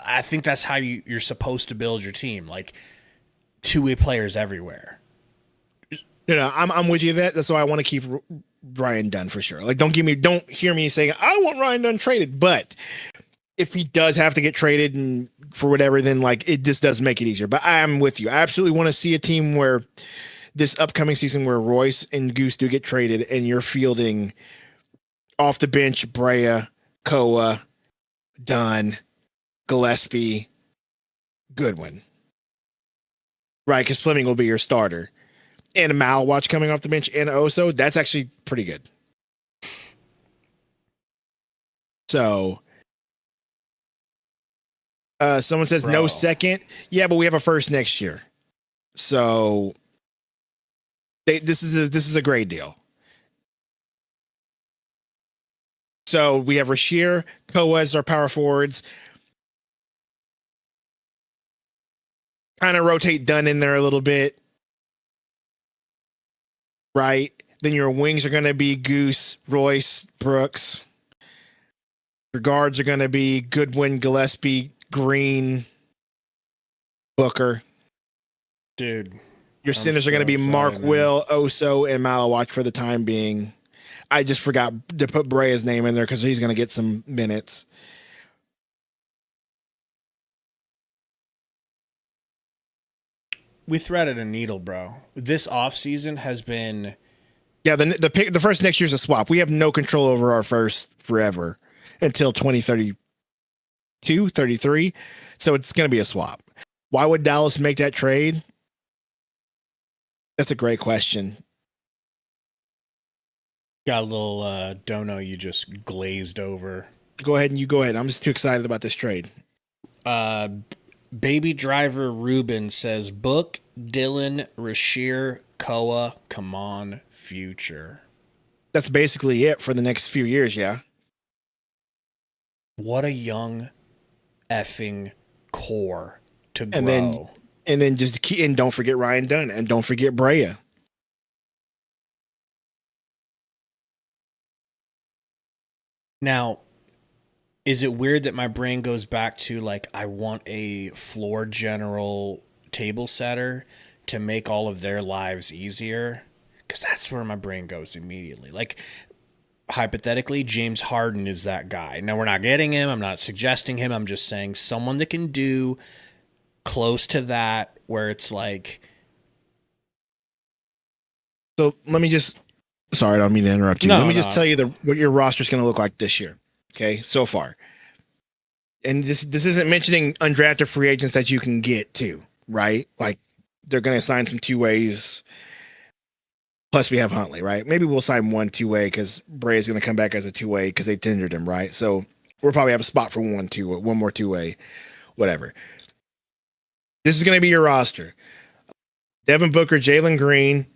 S4: I think that's how you're supposed to build your team, like two-way players everywhere.
S3: I'm with you. That's why I want to keep Ryan Dunn for sure. Like, don't hear me saying I want Ryan Dunn traded, but if he does have to get traded and for whatever, then like it just does make it easier. But I'm with you. I absolutely want to see a team where this upcoming season where Royce and Goose do get traded and you're fielding off the bench Brea, Koa, Dunn, Gillespie, Goodwin. Right, because Fleming will be your starter. And Malwatch coming off the bench and Oso, that's actually pretty good. So someone says no second. Yeah, but we have a first next year. So this is a great deal. So we have Rasheer, Koa as our power forwards. Kind of rotate Dunn in there a little bit. Right? Then your wings are going to be Goose, Royce, Brooks. Your guards are going to be Goodwin, Gillespie, Green, Booker.
S4: Dude.
S3: Your centers are going to be Mark Will, Oso, and Malawatch for the time being. I just forgot to put Brea's name in there because he's going to get some minutes.
S4: We threaded a needle, bro. This offseason has been...
S3: Yeah, the first next year's a swap. We have no control over our first forever until 2032, 33. So it's going to be a swap. Why would Dallas make that trade? That's a great question.
S4: Got a little dono you just glazed over.
S3: Go ahead. I'm just too excited about this trade.
S4: Baby Driver Ruben says, Book, Dylan, Rasheer, Koa, come on, future.
S3: That's basically it for the next few years, yeah.
S4: What a young effing core to grow.
S3: And then don't forget Ryan Dunn and don't forget Brea.
S4: Now, Is it weird that my brain goes back to like I want a floor general table setter to make all of their lives easier? Because that's where my brain goes immediately. Like, hypothetically, James Harden is that guy. Now, we're not getting him. I'm not suggesting him. I'm just saying someone that can do close to that where it's like...
S3: So let me just... Sorry, I don't mean to interrupt you.
S4: No,
S3: let me just
S4: no.
S3: tell you what your roster is going to look like this year. Okay, so far. And this isn't mentioning undrafted free agents that you can get too, right? Like, they're going to sign some two-ways. Plus, we have Huntley, right? Maybe we'll sign one two-way because Bray is going to come back as a two-way because they tendered him, right? So we'll probably have a spot for one more two-way, whatever. This is going to be your roster. Devin Booker, Jalen Green,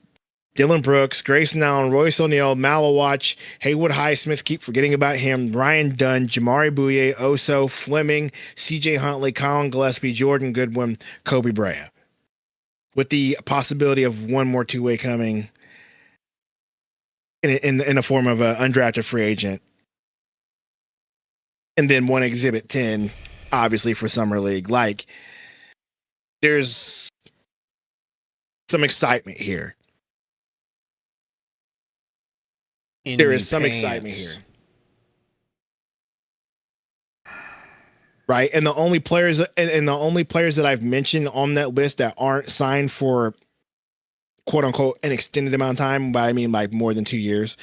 S3: Dylan Brooks, Grayson Allen, Royce O'Neal, Malawach, Haywood Highsmith, keep forgetting about him, Ryan Dunn, Jamari Bouye, Oso, Fleming, CJ Huntley, Colin Gillespie, Jordan Goodwin, Kobe Bryant. With the possibility of one more two-way coming in the form of an undrafted free agent. And then one Exhibit 10, obviously, for Summer League. Like, there's some excitement here. There is some excitement here. Right? And the only players that I've mentioned on that list that aren't signed for quote unquote an extended amount of time, but I mean like more than 2 years.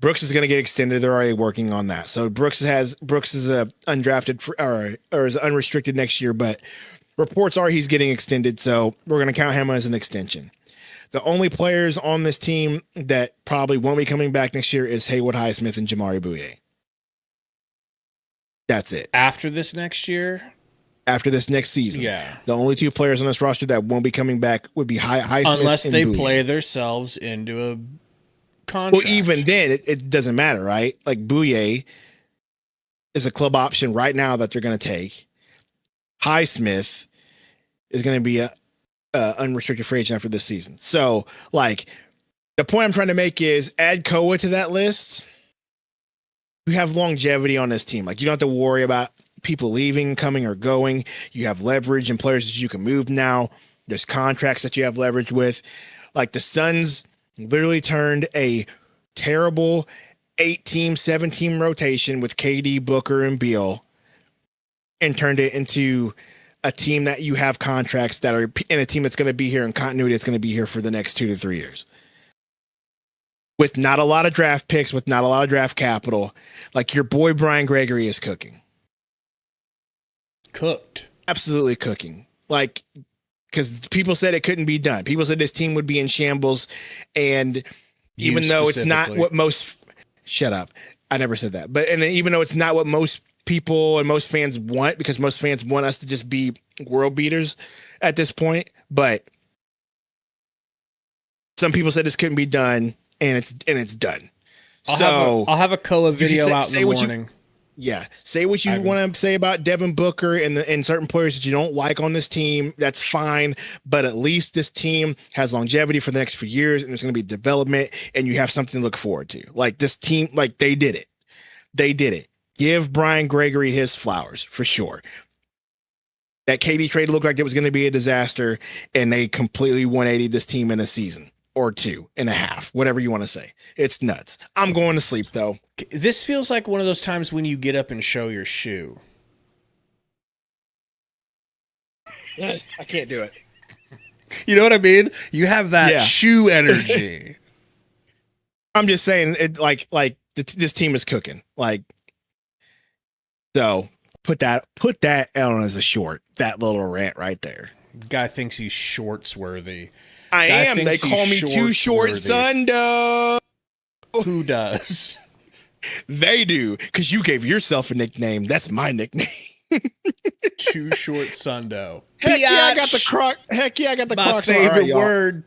S3: Brooks is going to get extended. They're already working on that. So Brooks is a undrafted or is unrestricted next year, but reports are he's getting extended. So we're going to count him as an extension. The only players on this team that probably won't be coming back next year is Haywood Highsmith and Jamari Bouye. That's it.
S4: After this next year?
S3: After this next season.
S4: Yeah.
S3: The only two players on this roster that won't be coming back would be Highsmith
S4: unless
S3: and
S4: they
S3: Bouye.
S4: play themselves into a contract.
S3: Well, even then, it doesn't matter, right? Like, Bouye is a club option right now that they're going to take. Highsmith is going to be a unrestricted free agent after this season. So, like, the point I'm trying to make is add Koa to that list. You have longevity on this team. Like, you don't have to worry about people leaving, coming, or going. You have leverage and players that you can move now. There's contracts that you have leverage with. Like, the Suns literally turned a terrible 8-team, 7-team rotation with KD, Booker, and Beal and turned it into a team that you have contracts that are in a team that's going to be here in continuity. It's going to be here for the next 2 to 3 years. With not a lot of draft picks, with not a lot of draft capital. Like, your boy Brian Gregory is cooking.
S4: Cooked.
S3: Absolutely cooking. Like, because people said it couldn't be done. People said this team would be in shambles. And even though it's not what most... Shut up. I never said that. And even though it's not what most people and most fans want, because most fans want us to just be world beaters at this point, but some people said this couldn't be done, and it's done.
S4: I'll have a Koa video out in the morning.
S3: Say what you want to say about Devin Booker and certain players that you don't like on this team. That's fine, but at least this team has longevity for the next few years, and there's going to be development, and you have something to look forward to. Like, this team, like, they did it. They did it. Give Brian Gregory his flowers, for sure. That KD trade looked like it was going to be a disaster, and they completely 180'd this team in a season or 2.5, whatever you want to say. It's nuts. I'm going to sleep, though.
S4: This feels like one of those times when you get up and show your shoe.
S3: I can't do it.
S4: You know what I mean? You have that shoe energy.
S3: I'm just saying, it like this team is cooking. Like, so put that on as a short. That little rant right there.
S4: Guy thinks he's shorts worthy.
S3: I am. They call me Too Short Sundo.
S4: Who does?
S3: They do, because you gave yourself a nickname. That's my nickname.
S4: Too Short Sundo.
S3: Heck yeah, I got the croc. Heck yeah, I got the
S4: my
S3: Crocs.
S4: favorite word.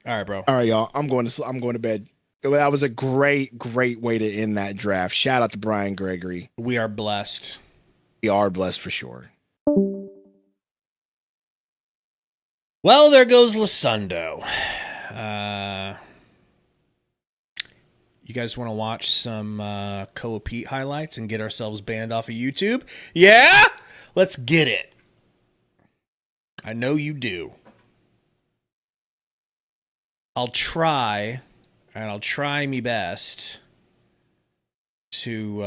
S4: All right, bro.
S3: All right, y'all. I'm going to bed. That was a great way to end that draft. Shout out to Brian Gregory.
S4: We are blessed.
S3: We are blessed for sure.
S4: Well, there goes Lasundo. You guys want to watch some Koa Pete highlights and get ourselves banned off of YouTube? Yeah? Let's get it. I know you do. I'll try, and I'll try me best to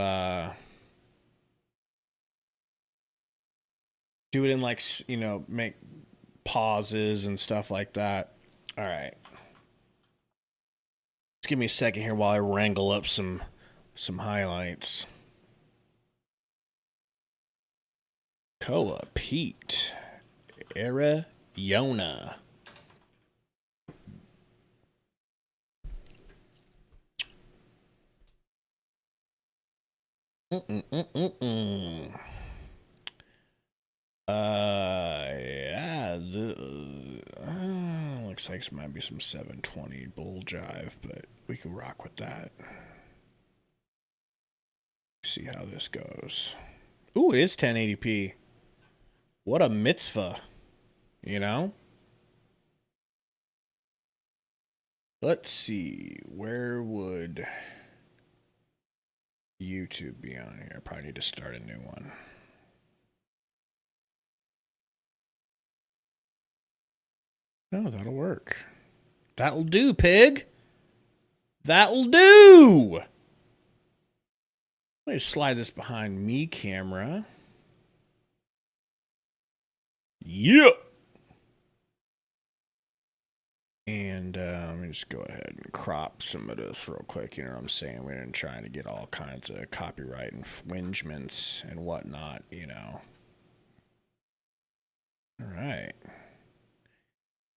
S4: do it in, like, you know, make pauses and stuff like that. All right. Just give me a second here while I wrangle up some highlights. Koa Pete. Arizona. Yeah, looks like it might be some 720 bull jive, but we could rock with that. See how this goes. Ooh, it is 1080p. What a mitzvah, you know? Let's see, where would YouTube be on here? I probably need to start a new one. No, that'll work. That'll do, pig. That'll do. Let me slide this behind me camera. Yeah. And let me just go ahead and crop some of this real quick. You know what I'm saying? We're trying to get all kinds of copyright infringements and whatnot, you know. All right.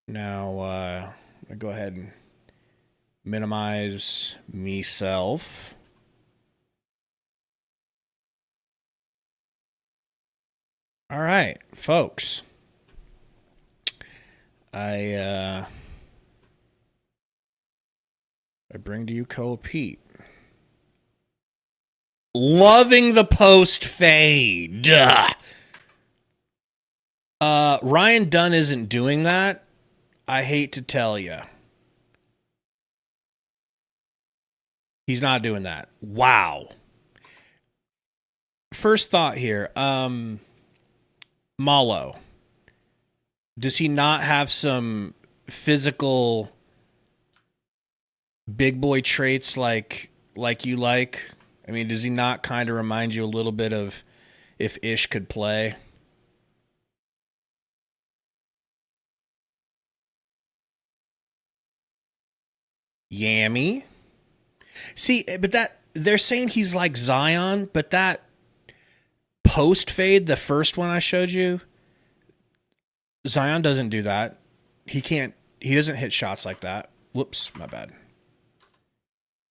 S4: Now, I'm going to go ahead and minimize myself. All right, folks. I bring to you Koa Pete. Loving the post fade. Ryan Dunn isn't doing that. I hate to tell you. He's not doing that. Wow. First thought here. Malo. Does he not have some physical big boy traits like you like? I mean, does he not kind of remind you a little bit of if Ish could play? Yammy. See, but that they're saying he's like Zion, but that post fade, the first one I showed you, Zion doesn't do that. He doesn't hit shots like that. Whoops, my bad.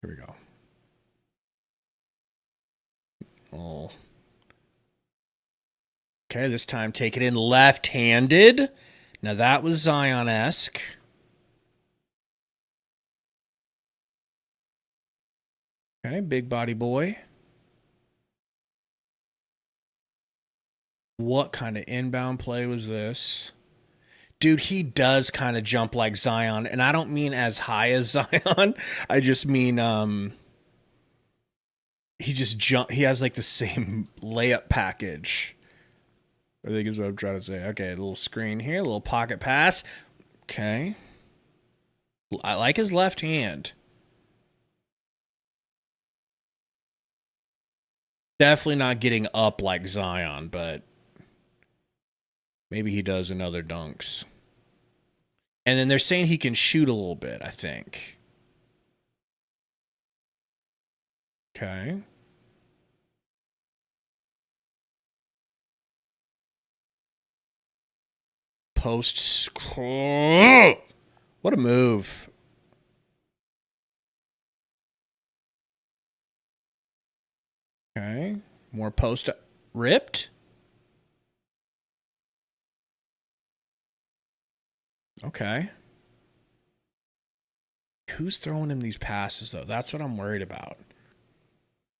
S4: Here we go. Oh. Okay, this time take it in left-handed. Now that was Zion-esque. Okay, big body boy. What kind of inbound play was this? Dude, he does kind of jump like Zion, and I don't mean as high as Zion. I just mean he has like the same layup package. I think is what I'm trying to say. Okay, a little screen here, a little pocket pass. Okay. I like his left hand. Definitely not getting up like Zion, but maybe he does in other dunks. And then they're saying he can shoot a little bit, I think. Okay. Post scroll. What a move. Okay. More post ripped. Okay. Who's throwing him these passes, though? That's what I'm worried about.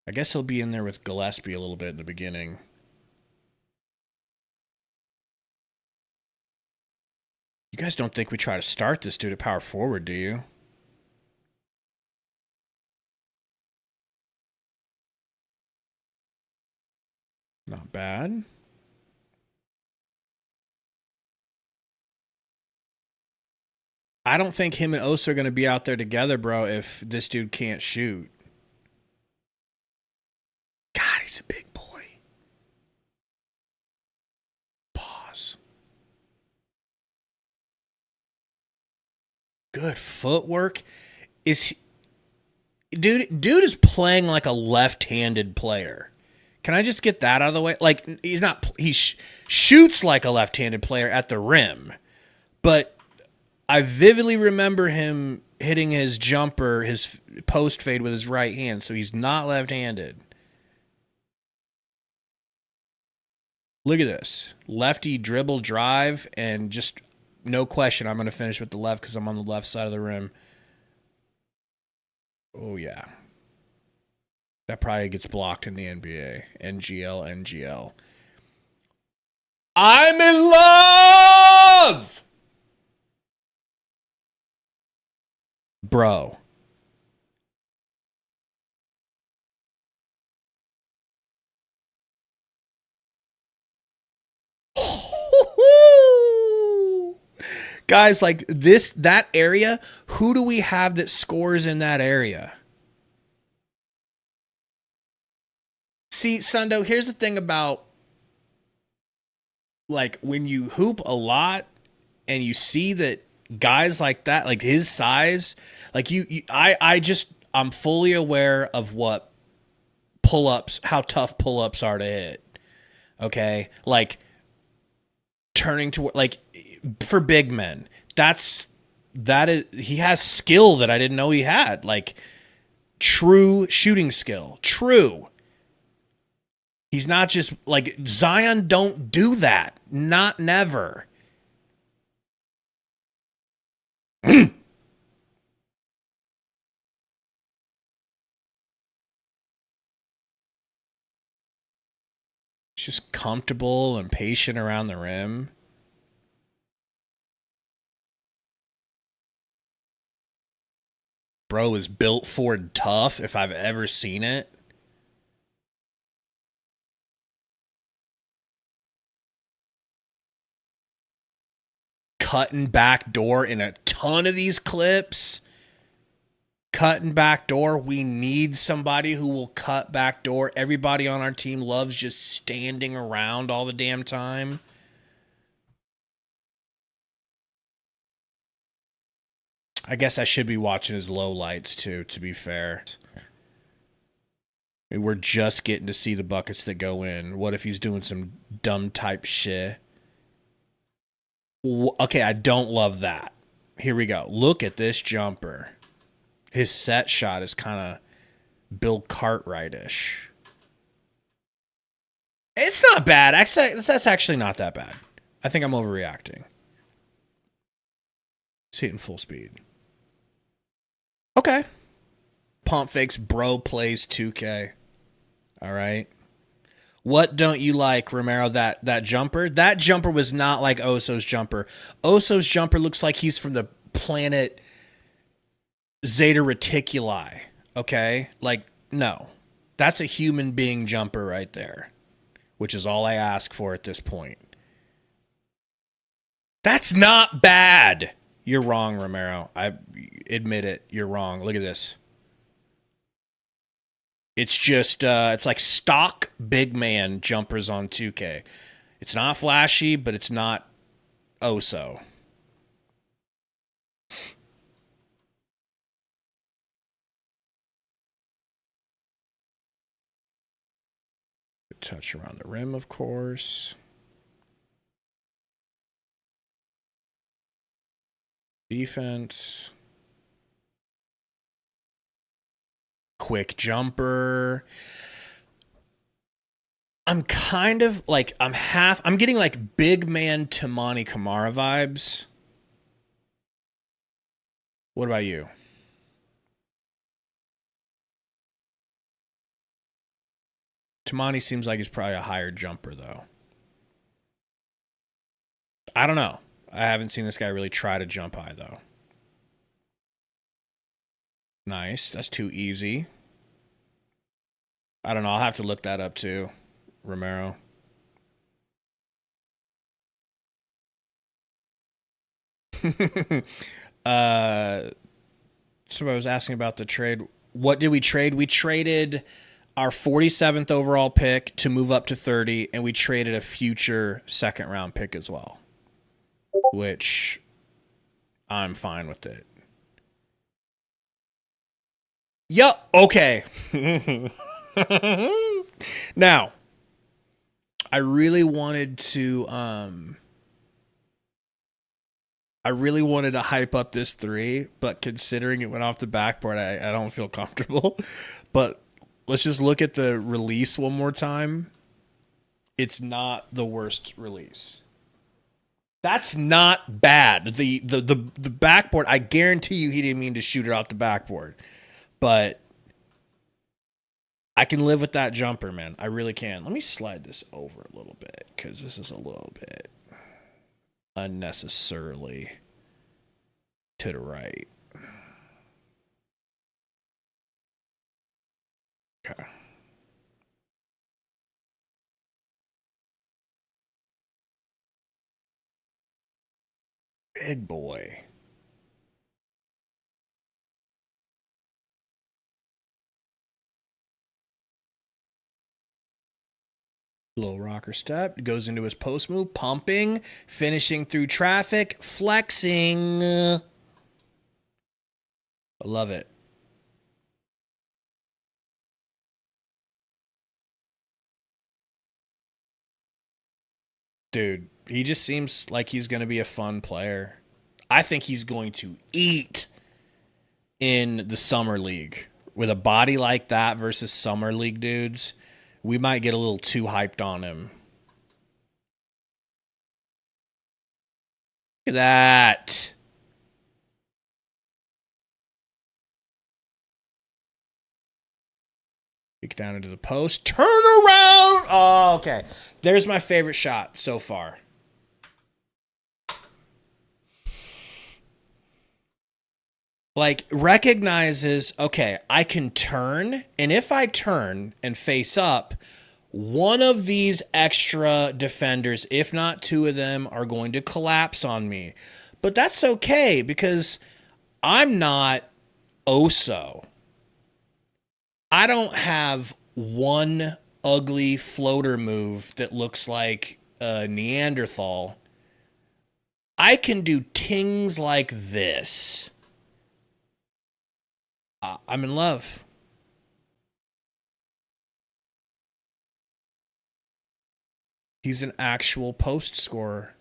S4: I guess he'll be in there with Gillespie a little bit in the beginning. You guys don't think we try to start this dude at power forward, do you? Not bad. I don't think him and Osa are going to be out there together, bro, if this dude can't shoot. God, he's a big boy. Pause. Good footwork. Is he, dude is playing like a left-handed player. Can I just get that out of the way? Like, he's not, he shoots like a left-handed player at the rim, but I vividly remember him hitting his jumper, his post fade with his right hand, so he's not left-handed. Look at this. Lefty dribble drive, and just no question, I'm going to finish with the left because I'm on the left side of the rim. Oh, yeah. That probably gets blocked in the NBA. NGL. I'm in love! Bro. Guys, like that area, who do we have that scores in that area? See, Sundo, here's the thing about, like, when you hoop a lot and you see that guys like that, like his size, like I'm fully aware of what pull-ups, how tough pull-ups are to hit. Okay? Like, turning to, like, for big men, he has skill that I didn't know he had. Like, true shooting skill. True. He's not just, like, Zion don't do that. Not never. Just comfortable and patient around the rim. Bro is built for tough if I've ever seen it. Cutting back door in a ton of these clips. Cutting back door. We need somebody who will cut back door. Everybody on our team loves just standing around all the damn time. I guess I should be watching his low lights too, to be fair. I mean, we're just getting to see the buckets that go in. What if he's doing some dumb type shit? Okay, I don't love that. Here we go. Look at this jumper. His set shot is kind of Bill Cartwright-ish. It's not bad. That's actually not that bad. I think I'm overreacting. It's hitting full speed. Okay. Pump fakes, bro plays 2K. All right. What don't you like, Romero, that jumper? That jumper was not like Oso's jumper. Oso's jumper looks like he's from the planet Zeta Reticuli, okay? Like, no. That's a human being jumper right there, which is all I ask for at this point. That's not bad. You're wrong, Romero. I admit it. You're wrong. Look at this. It's just, it's like stock big man jumpers on 2K. It's not flashy, but it's not Oso. Touch around the rim, of course. Defense. Quick jumper. I'm kind of like, I'm getting like big man Tamani Kamara vibes. What about you? Tamani seems like he's probably a higher jumper, though. I don't know. I haven't seen this guy really try to jump high, though. Nice. That's too easy. I don't know. I'll have to look that up, too. Romero. Somebody was asking about the trade. What did we trade? We traded our 47th overall pick to move up to 30, and we traded a future second round pick as well, which I'm fine with it. Yup. Okay. Now, I really wanted to hype up this 3, but considering it went off the backboard, I don't feel comfortable. But let's just look at the release one more time. It's not the worst release. That's not bad. The backboard, I guarantee you he didn't mean to shoot it off the backboard. But I can live with that jumper, man. I really can. Let me slide this over a little bit because this is a little bit unnecessarily to the right. Okay. Big boy. Low rocker step, goes into his post move, pumping, finishing through traffic, flexing. I love it. Dude, he just seems like he's going to be a fun player. I think he's going to eat in the Summer League. With a body like that versus Summer League dudes, we might get a little too hyped on him. Look at that. Kick down into the post. Turn around. Oh, okay. There's my favorite shot so far. Like, recognizes, okay, I can turn, and if I turn and face up, one of these extra defenders, if not 2 of them, are going to collapse on me. But that's okay, because I'm not Oso. I don't have one ugly floater move that looks like a Neanderthal. I can do things like this. I'm in love. He's an actual post scorer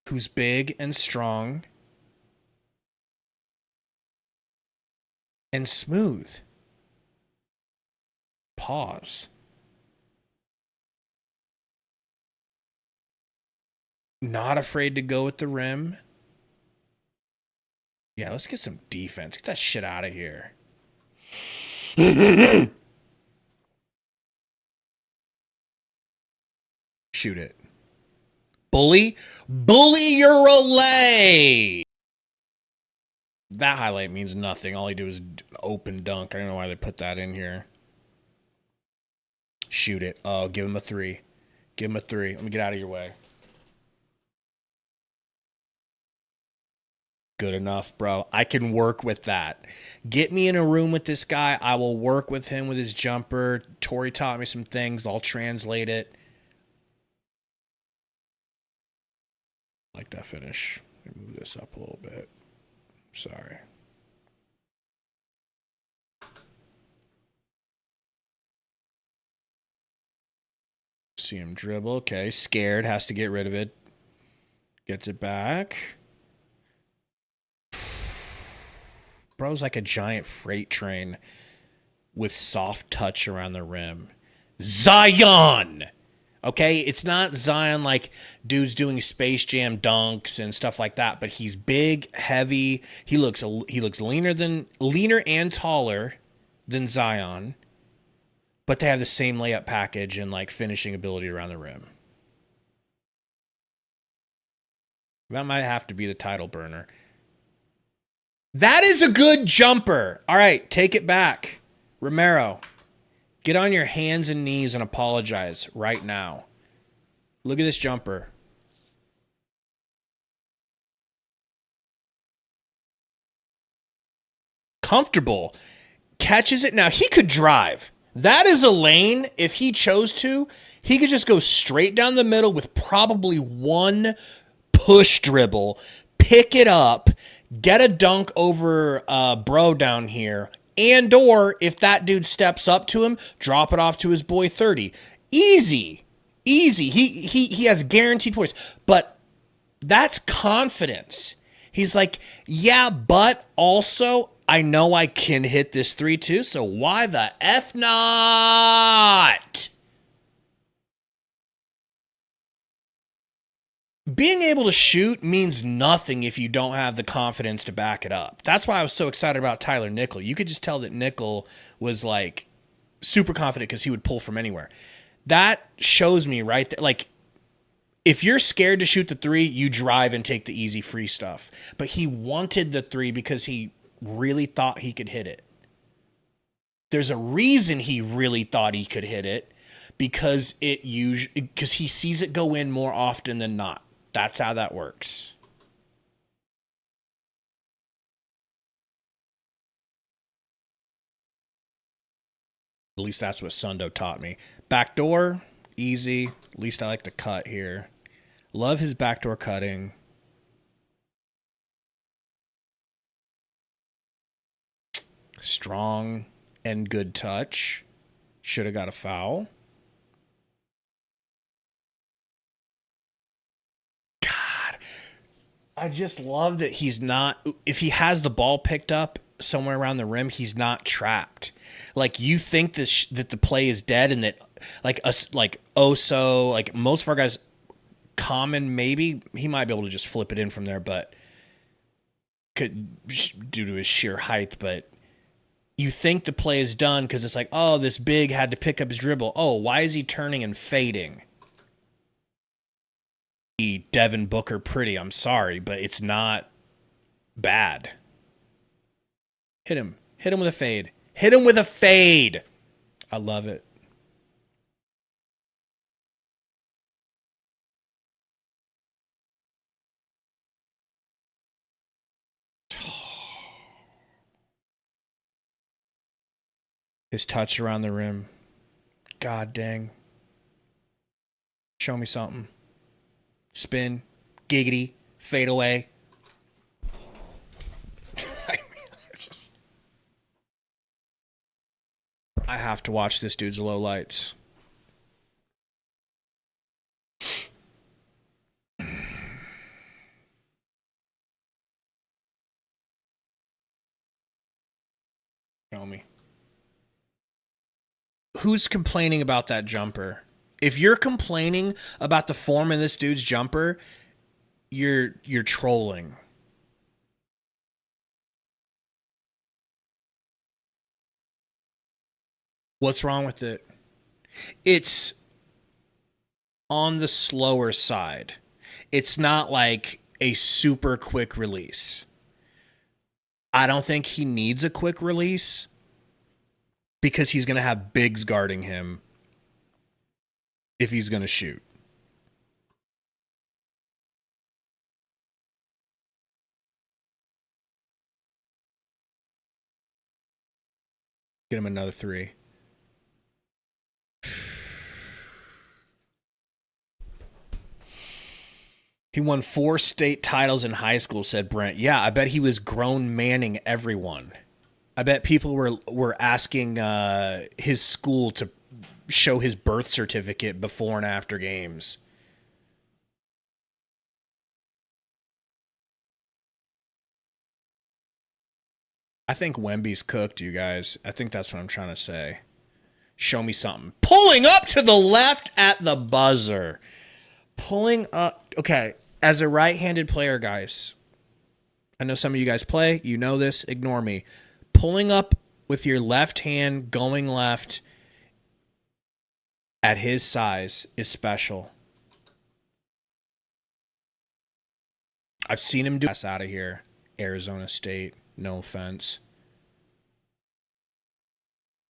S4: who's big and strong and smooth. Pause. Not afraid to go at the rim. Yeah, let's get some defense. Get that shit out of here. Shoot it. Bully. Bully your Olay. That highlight means nothing. All he did was open dunk. I don't know why they put that in here. Shoot it. Oh, give him a 3. Give him a 3. Let me get out of your way. Good enough, bro. I can work with that. Get me in a room with this guy. I will work with him with his jumper. Tori taught me some things. I'll translate it. I like that finish. Let me move this up a little bit. Sorry. See him dribble. Okay, scared. Has to get rid of it. Gets it back. Bro's like a giant freight train with soft touch around the rim. Zion! Okay, it's not Zion like dudes doing Space Jam dunks and stuff like that, but he's big, heavy. He looks leaner and taller than Zion, but they have the same layup package and like finishing ability around the rim. That might have to be the title burner. That is a good jumper. All right, take it back. Romero, Get on your hands and knees and apologize right now. Look at this jumper. Comfortable. Catches it. Now, he could drive. That is a lane. If he chose to, he could just go straight down the middle with probably one push dribble, pick it up, get a dunk over bro down here, and or if that dude steps up to him, drop it off to his boy 30. Easy. He has guaranteed points. But that's confidence. He's like, yeah, but also I know I can hit this 3 too, so why the F not? Being able to shoot means nothing if you don't have the confidence to back it up. That's why I was so excited about Tyler Nickel. You could just tell that Nickel was like super confident because he would pull from anywhere. That shows me right there. Like, if you're scared to shoot the 3, you drive and take the easy free stuff. But he wanted the 3 because he really thought he could hit it. There's a reason he really thought he could hit it, because he sees it go in more often than not. That's how that works. At least that's what Sundo taught me. Backdoor, easy. At least I like to cut here. Love his backdoor cutting. Strong and good touch. Should have got a foul. God, I just love that he's not, if he has the ball picked up somewhere around the rim, he's not trapped. Like, you think that the play is dead, and that like us, like Oso, like most of our guys, Common, maybe he might be able to just flip it in from there, but could, due to his sheer height. But you think the play is done because it's like, oh, this big had to pick up his dribble. Oh, why is he turning and fading? Devin Booker pretty, I'm sorry, but it's not bad. Hit him with a fade. Hit him with a fade. I love it. His touch around the rim. God dang. Show me something. Spin. Giggity. Fade away. I have to watch this dude's low lights. Show me. Who's complaining about that jumper? If you're complaining about the form of this dude's jumper, you're trolling. What's wrong with it? It's on the slower side. It's not like a super quick release. I don't think he needs a quick release, because he's going to have bigs guarding him if he's going to shoot. Get him another 3. He won 4 state titles in high school, said Brent. Yeah, I bet he was grown manning everyone. I bet people were asking his school to show his birth certificate before and after games. I think Wemby's cooked, you guys. I think that's what I'm trying to say. Show me something. Pulling up to the left at the buzzer. Pulling up. Okay, as a right-handed player, guys, I know some of you guys play. You know this. Ignore me. Pulling up with your left hand going left at his size is special. I've seen him do this out of here. Arizona State, no offense.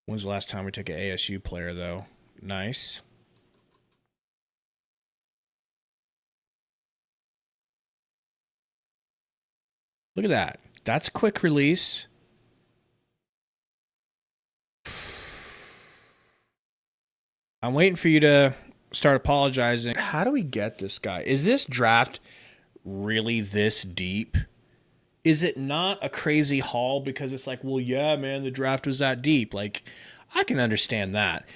S4: When's the last time we took an ASU player, though? Nice. Look at that. That's quick release. I'm waiting for you to start apologizing. How do we get this guy? Is this draft really this deep? Is it not a crazy haul because it's like, well, yeah, man, the draft was that deep. Like, I can understand that.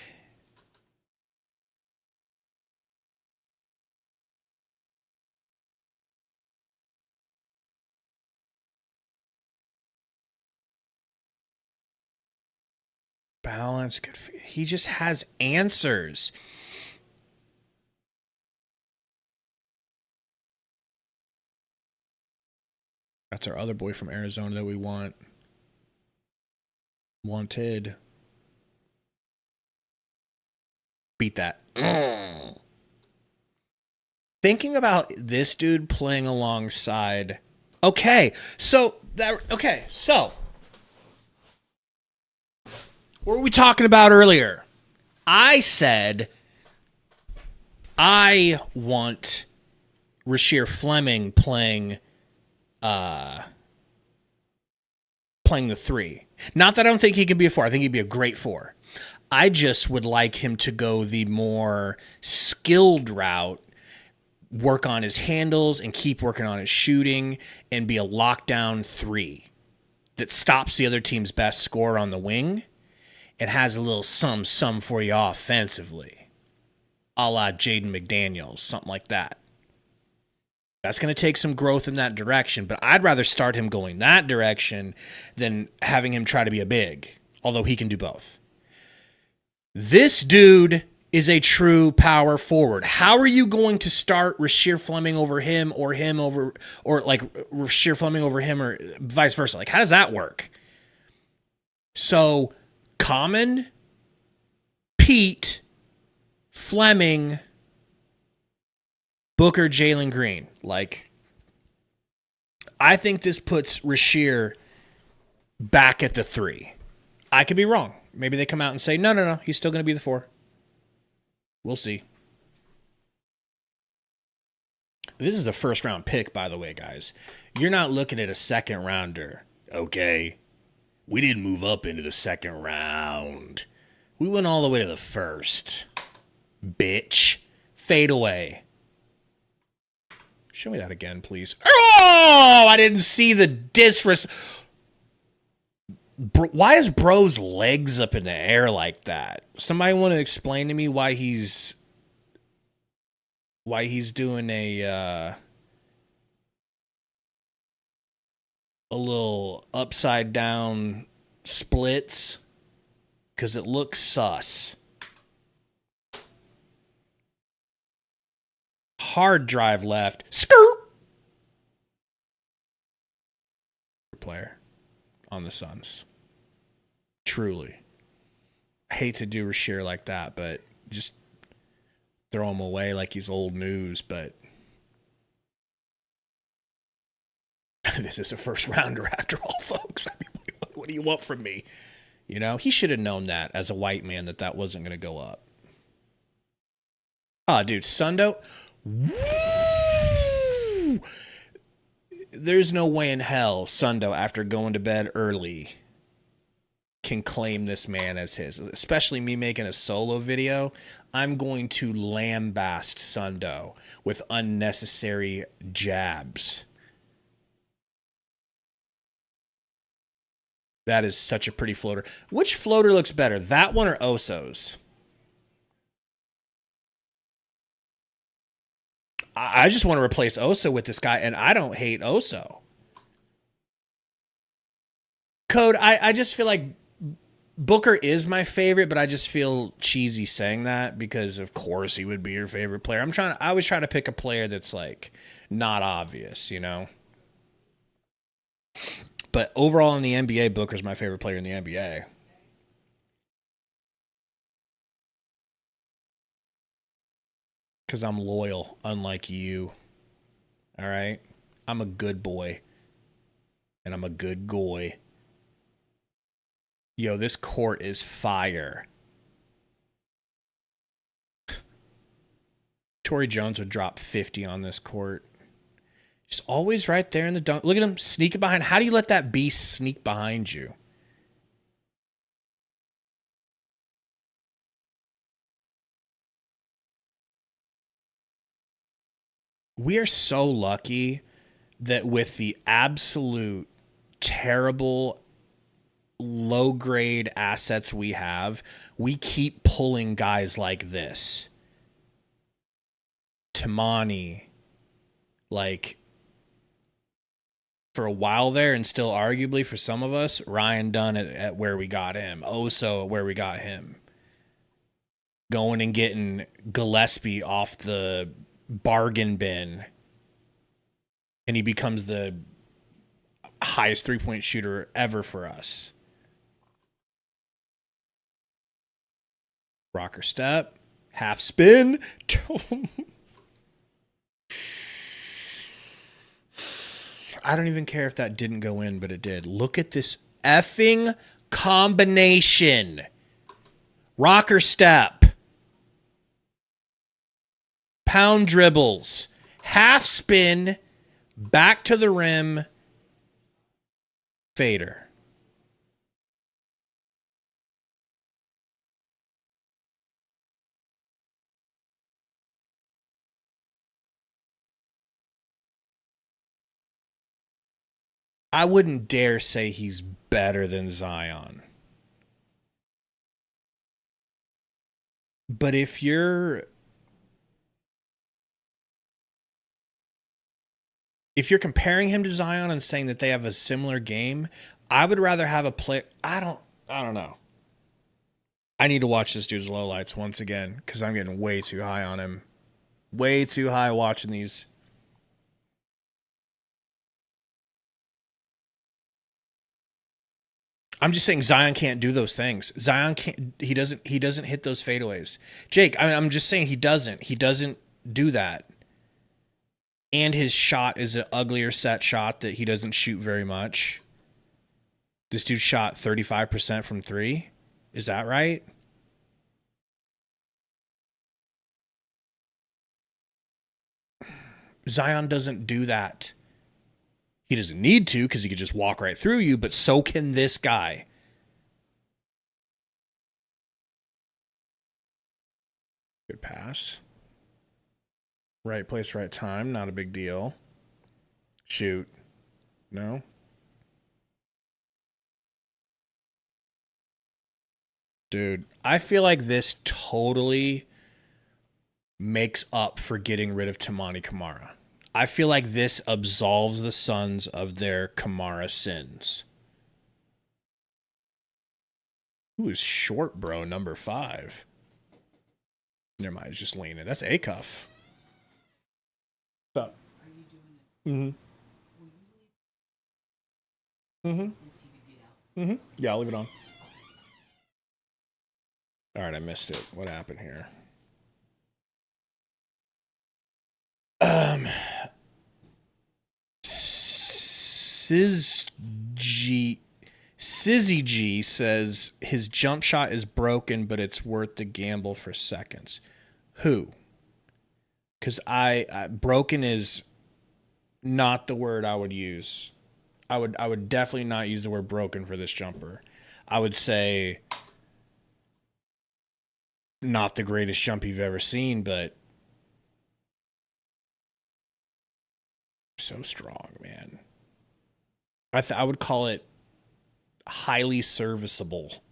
S4: Balance, good. He just has answers. That's our other boy from Arizona that we want. Wanted. Beat that. Thinking about this dude playing alongside. Okay, so what were we talking about earlier? I said I want Rasheer Fleming playing the 3. Not that I don't think he can be a 4. I think he'd be a great 4. I just would like him to go the more skilled route, work on his handles and keep working on his shooting and be a lockdown 3 that stops the other team's best scorer on the wing. It has a little some for you offensively, a la Jaden McDaniels, something like that. That's going to take some growth in that direction, but I'd rather start him going that direction than having him try to be a big, although he can do both. This dude is a true power forward. How are you going to start Rasheer Fleming over him or like Rasheer Fleming over him or vice versa? Like, how does that work? So, Common, Pete, Fleming, Booker, Jalen Green. Like, I think this puts Rasheer back at the 3. I could be wrong. Maybe they come out and say, no, he's still going to be the 4. We'll see. This is a first-round pick, by the way, guys. You're not looking at a second-rounder, okay? We didn't move up into the second round. We went all the way to the first. Bitch. Fade away. Show me that again, please. Oh, I didn't see the disrespect. Why is bro's legs up in the air like that? Somebody want to explain to me why he's doing a little upside down splits, because it looks sus. Hard drive left. Skirt. Player on the Suns. Truly. I hate to do Rasheer like that, but just throw him away like he's old news, but this is a first rounder after all, folks. I mean, what do you want from me? You know, he should have known that as a white man that wasn't going to go up. Oh, dude, Sundo. Woo! There's no way in hell Sundo, after going to bed early, can claim this man as his. Especially me making a solo video. I'm going to lambast Sundo with unnecessary jabs. That is such a pretty floater. Which floater looks better, that one or Oso's? I just want to replace Oso with this guy, and I don't hate Oso. Code, I just feel like Booker is my favorite, but I just feel cheesy saying that because, of course, he would be your favorite player. I always try to pick a player that's, like, not obvious, you know? But overall in the NBA, Booker's my favorite player in the NBA. Because I'm loyal, unlike you. All right? I'm a good boy. And I'm a good goy. Yo, this court is fire. Torrey Jones would drop 50 on this court. Just always right there in the dunk. Look at him sneaking behind. How do you let that beast sneak behind you? We are so lucky that with the absolute terrible low grade assets we have, we keep pulling guys like this. Tamani, like, for a while there, and still arguably for some of us, Ryan Dunn at where we got him. Oso at where we got him. Going and getting Gillespie off the bargain bin, and he becomes the highest three-point shooter ever for us. Rocker step, half spin. I don't even care if that didn't go in, but it did. Look at this effing combination. Rocker step. Pound dribbles. Half spin. Back to the rim. Fader. I wouldn't dare say he's better than Zion. But if you're comparing him to Zion and saying that they have a similar game, I would rather have a play. I don't know. I need to watch this dude's lowlights once again because I'm getting way too high on him. Way too high watching these. I'm just saying Zion can't do those things. Zion can't. He doesn't hit those fadeaways. Jake, I'm just saying he doesn't. He doesn't do that. And his shot is an uglier set shot that he doesn't shoot very much. This dude shot 35% from three. Is that right? Zion doesn't do that. He doesn't need to because he could just walk right through you, but so can this guy. Good pass. Right place, right time. Not a big deal. Shoot. No. Dude, I feel like this totally makes up for getting rid of Tamani Kamara. I feel like this absolves the Suns of their Kamara sins. Who is short, bro? Number 5. Never mind, it's just leaning. That's Acuff. What's up? Yeah, I'll leave it on. All right, I missed it. What happened here? Sizzy G says his jump shot is broken, but it's worth the gamble for seconds. Who? Because broken is not the word I would use. I would definitely not use the word broken for this jumper. I would say not the greatest jump you've ever seen, but so strong, man. I would call it highly serviceable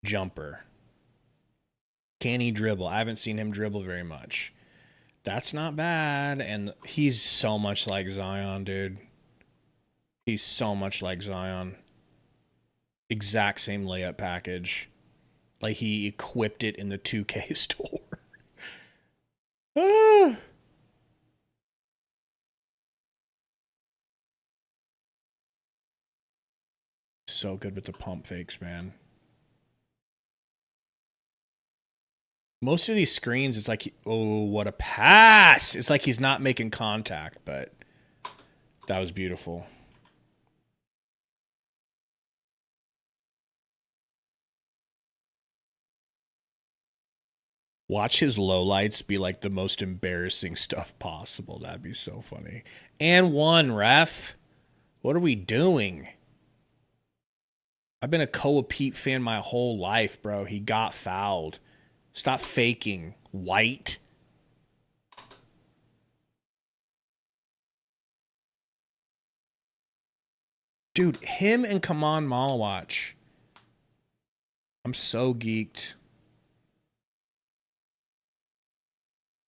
S4: jumper. Can he dribble? I haven't seen him dribble very much. That's not bad, and he's so much like Zion, dude. He's so much like Zion. Exact same layup package. Like he equipped it in the 2K store. Ah. So good with the pump fakes, man. Most of these screens, it's like, oh, what a pass. It's like he's not making contact, but that was beautiful. Watch his lowlights be like the most embarrassing stuff possible. That'd be so funny. And one, ref. What are we doing? I've been a Koa Pete fan my whole life, bro. He got fouled. Stop faking. White. Dude, him and Kaman Malawatch. I'm so geeked.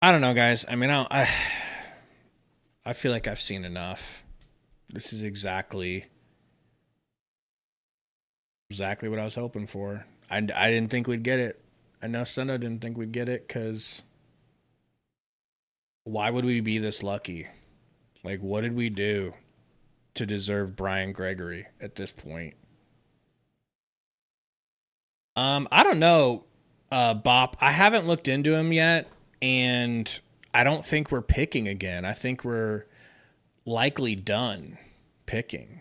S4: I don't know, guys. I mean, I feel like I've seen enough. This is exactly what I was hoping for. I didn't think we'd get it. I know Sundo didn't think we'd get it because why would we be this lucky? Like, what did we do to deserve Brian Gregory at this point? I don't know, Bop. I haven't looked into him yet, and I don't think we're picking again. I think we're likely done picking.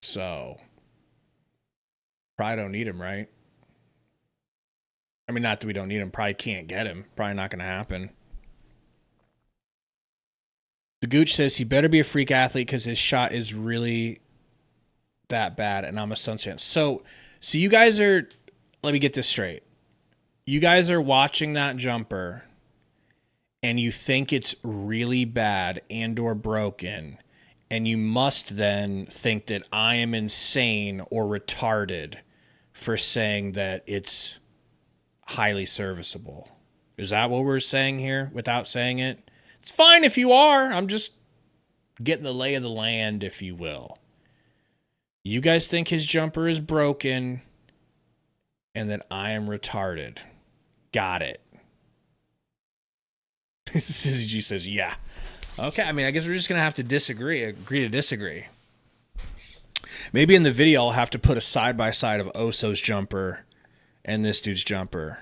S4: So probably don't need him, right? I mean, not that we don't need him. Probably can't get him. Probably not going to happen. The Gooch says he better be a freak athlete because his shot is really that bad, and I'm a Suns fan. So you guys are, let me get this straight. You guys are watching that jumper, and you think it's really bad and or broken, and you must then think that I am insane or retarded for saying that it's highly serviceable. Is that what we're saying here without saying it? It's fine if you are. I'm just getting the lay of the land, if you will. You guys think his jumper is broken and that I am retarded. Got it. CCG says, yeah. Okay, I mean, I guess we're just going to have to agree to disagree. Maybe in the video I'll have to put a side-by-side of Oso's jumper and this dude's jumper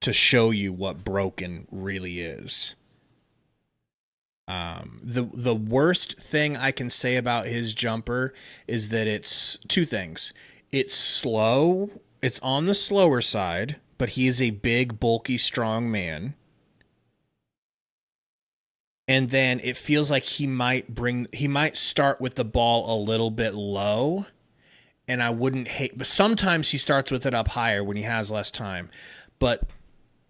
S4: to show you what broken really is. The worst thing I can say about his jumper is that it's two things. It's slow. It's on the slower side, but he is a big, bulky, strong man. And then it feels like he might start with the ball a little bit low, and I wouldn't hate, but sometimes he starts with it up higher when he has less time. But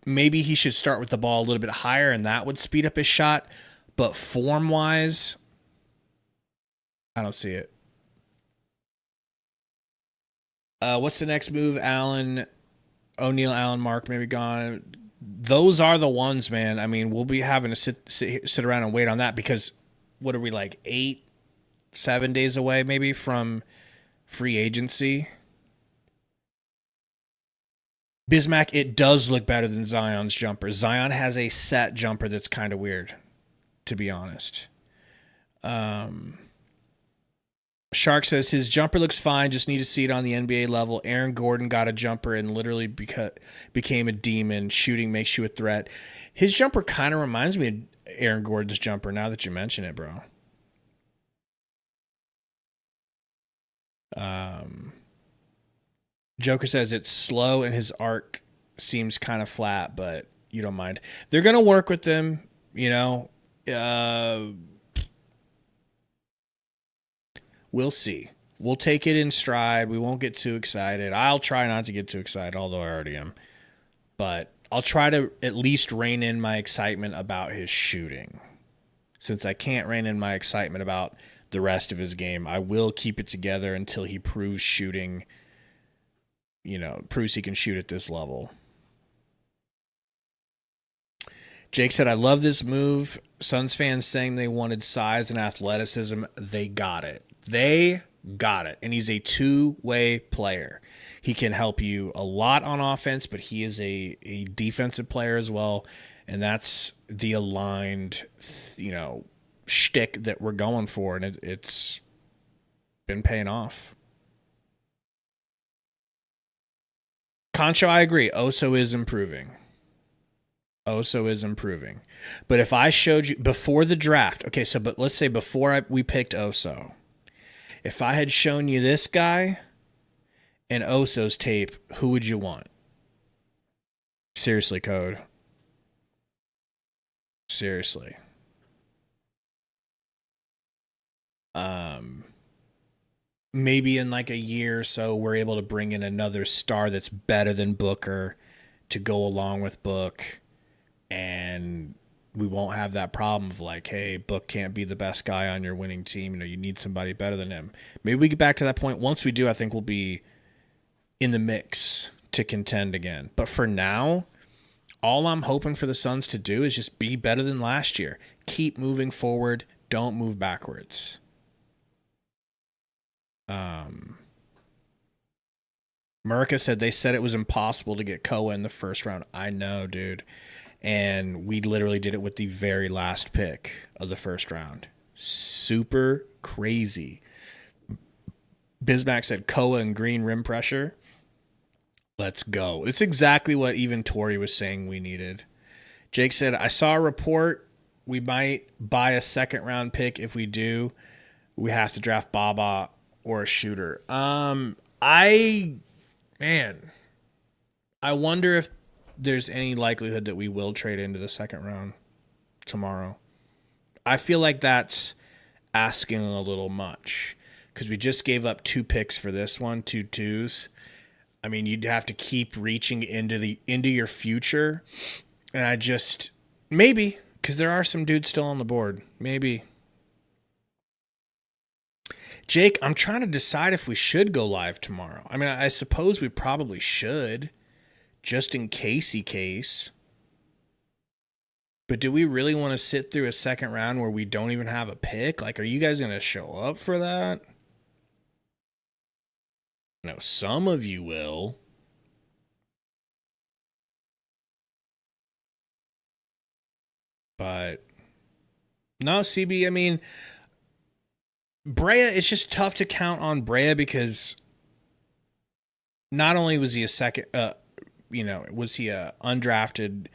S4: maybe he should start with the ball a little bit higher, and that would speed up his shot. But form-wise, I don't see it. What's the next move? Allen, O'Neal, Allen, Mark, maybe gone. Those are the ones, man. I mean, we'll be having to sit around and wait on that because what are we, like 7 days away maybe from free agency? Bismack, it does look better than Zion's jumper. Zion has a set jumper that's kind of weird, to be honest. Shark says his jumper looks fine, just need to see it on the NBA level. Aaron Gordon got a jumper and literally became a demon. Shooting makes you a threat. His jumper kind of reminds me of Aaron Gordon's jumper now that you mention it, bro. Joker says it's slow and his arc seems kind of flat, but you don't mind. They're going to work with them, you know. We'll see. We'll take it in stride. We won't get too excited. I'll try not to get too excited, although I already am. But I'll try to at least rein in my excitement about his shooting. Since I can't rein in my excitement about the rest of his game, I will keep it together until he proves shooting, proves he can shoot at this level. Jake said, I love this move. Suns fans saying they wanted size and athleticism. They got it. They got it. And he's a two-way player. He can help you a lot on offense, but he is a defensive player as well. And that's the aligned, shtick that we're going for. And it's been paying off. Concho, I agree. Oso is improving. But if I showed you before the draft, okay, but let's say before we picked Oso, if I had shown you this guy and Oso's tape, who would you want? Seriously, Code. Seriously. Maybe in like a year or so, we're able to bring in another star that's better than Booker to go along with Book, and we won't have that problem of like, hey, Book can't be the best guy on your winning team. You know, you need somebody better than him. Maybe we get back to that point. Once we do, I think we'll be in the mix to contend again. But for now, all I'm hoping for the Suns to do is just be better than last year. Keep moving forward. Don't move backwards. Murica said they said it was impossible to get Koa in the first round. I know, dude. And we literally did it with the very last pick of the first round. Super crazy. Bismack said Koa and green rim pressure. Let's go. It's exactly what even Tori was saying we needed. Jake said, I saw a report. We might buy a second round pick. If we do, we have to draft Baba or a shooter. I wonder if there's any likelihood that we will trade into the second round tomorrow. I feel like that's asking a little much because we just gave up 2 picks for this one, 2 twos. I mean, you'd have to keep reaching into your future. And I just, maybe, because there are some dudes still on the board. Maybe. Jake, I'm trying to decide if we should go live tomorrow. I mean, I suppose we probably should, just in case. But do we really want to sit through a second round where we don't even have a pick? Like, are you guys going to show up for that? No, some of you will. But no, CB, I mean, Brea, it's just tough to count on Brea because not only was he a second, was he a undrafted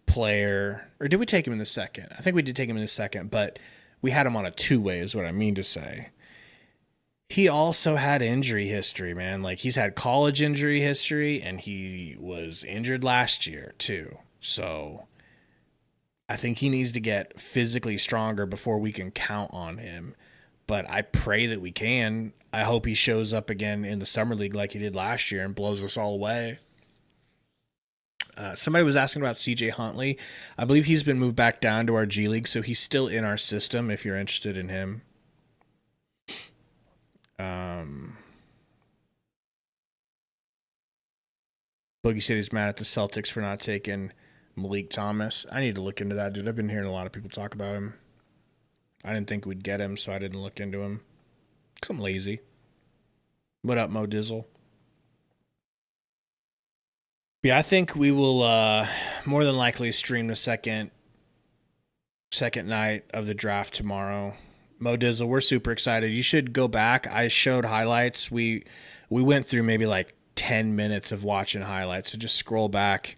S4: player, or did we take him in the second? I think we did take him in the second, but we had him on a 2-way is what I mean to say. He also had injury history, man. Like, he's had college injury history, and he was injured last year, too. So I think he needs to get physically stronger before we can count on him. But I pray that we can. I hope he shows up again in the Summer League like he did last year and blows us all away. Somebody was asking about CJ Huntley. I believe he's been moved back down to our G League, so he's still in our system if you're interested in him. Boogie said he's mad at the Celtics for not taking Malik Thomas. I need to look into that, dude. I've been hearing a lot of people talk about him. I didn't think we'd get him, so I didn't look into him. Because I'm lazy. What up, Mo Dizzle? Yeah, I think we will more than likely stream the second night of the draft tomorrow. Mo Dizzle, we're super excited. You should go back. I showed highlights. We went through maybe like 10 minutes of watching highlights. So just scroll back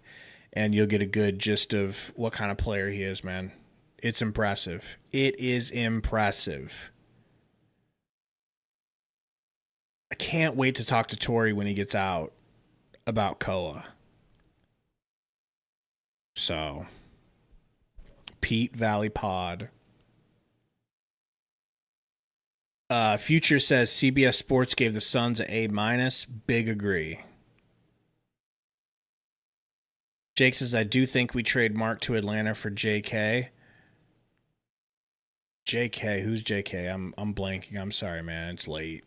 S4: and you'll get a good gist of what kind of player he is, man. It's impressive. It is impressive. I can't wait to talk to Tori when he gets out about Koa. So, Pete Valley Pod. Future says CBS Sports gave the Suns an A-. Big agree. Jake says, I do think we trade Mark to Atlanta for JK. JK, who's JK? I'm blanking. I'm sorry, man. It's late.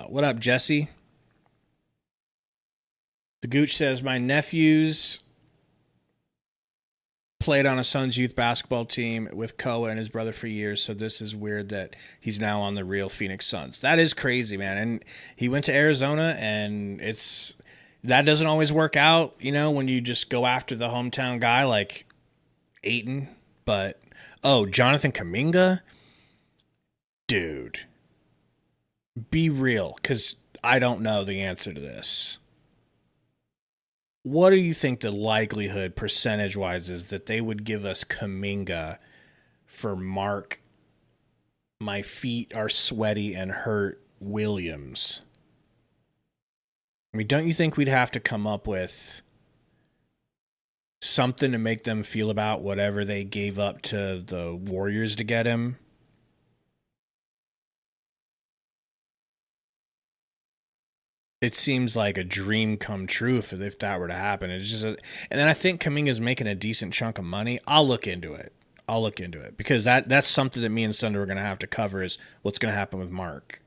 S4: What up, Jesse? The Gooch says, my nephews played on a Suns youth basketball team with Koa and his brother for years, so this is weird that he's now on the real Phoenix Suns. That is crazy, man. And he went to Arizona, and that doesn't always work out, when you just go after the hometown guy like Ayton. But, Jonathan Kuminga? Dude. Be real, because I don't know the answer to this. What do you think the likelihood, percentage-wise, is that they would give us Kuminga for Mark, my feet are sweaty and hurt Williams. I mean, don't you think we'd have to come up with something to make them feel about whatever they gave up to the Warriors to get him? It seems like a dream come true if that were to happen. It's just and then I think Kuminga's making a decent chunk of money. I'll look into it because that's something that me and Sundo are going to have to cover is what's going to happen with Mark.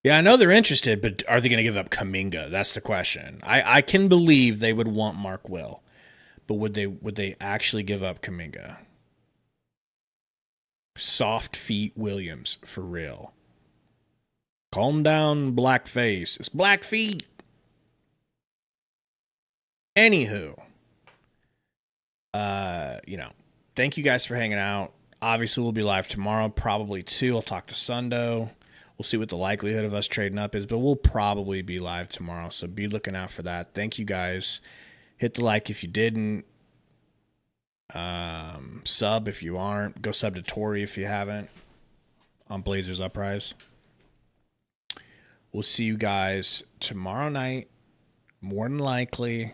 S4: Yeah, I know they're interested, but are they going to give up Kuminga? That's the question. I can believe they would want Mark Will, but would they actually give up Kuminga? Soft feet Williams, for real. Calm down, blackface. It's black feet. Anywho, thank you guys for hanging out. Obviously, we'll be live tomorrow, probably too. I'll talk to Sundo. We'll see what the likelihood of us trading up is, but we'll probably be live tomorrow, so be looking out for that. Thank you guys. Hit the like if you didn't. Sub if you aren't. Go sub to Tori if you haven't on Blazers Uprise. We'll see you guys tomorrow night, more than likely.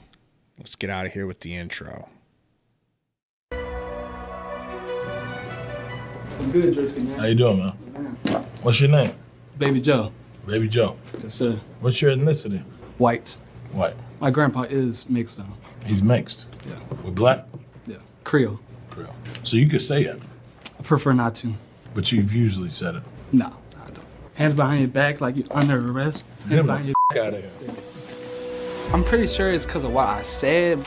S4: Let's get out of here with the intro.
S1: What's good, Driscoll, man?
S2: How you doing, man? What's your name?
S1: Baby Joe.
S2: Baby Joe.
S1: Yes, sir.
S2: What's your ethnicity?
S1: White.
S2: White.
S1: My grandpa is mixed, though.
S2: He's mixed.
S1: Yeah.
S2: With black?
S1: Yeah. Creole.
S2: Creole. So you could say it,
S1: I prefer not to.
S2: but you've usually said it.
S1: No, I don't. Hands behind your back like you're under arrest. Hands
S2: Get
S1: behind
S2: the
S1: your
S2: out of here.
S1: I'm pretty sure it's because of what I said.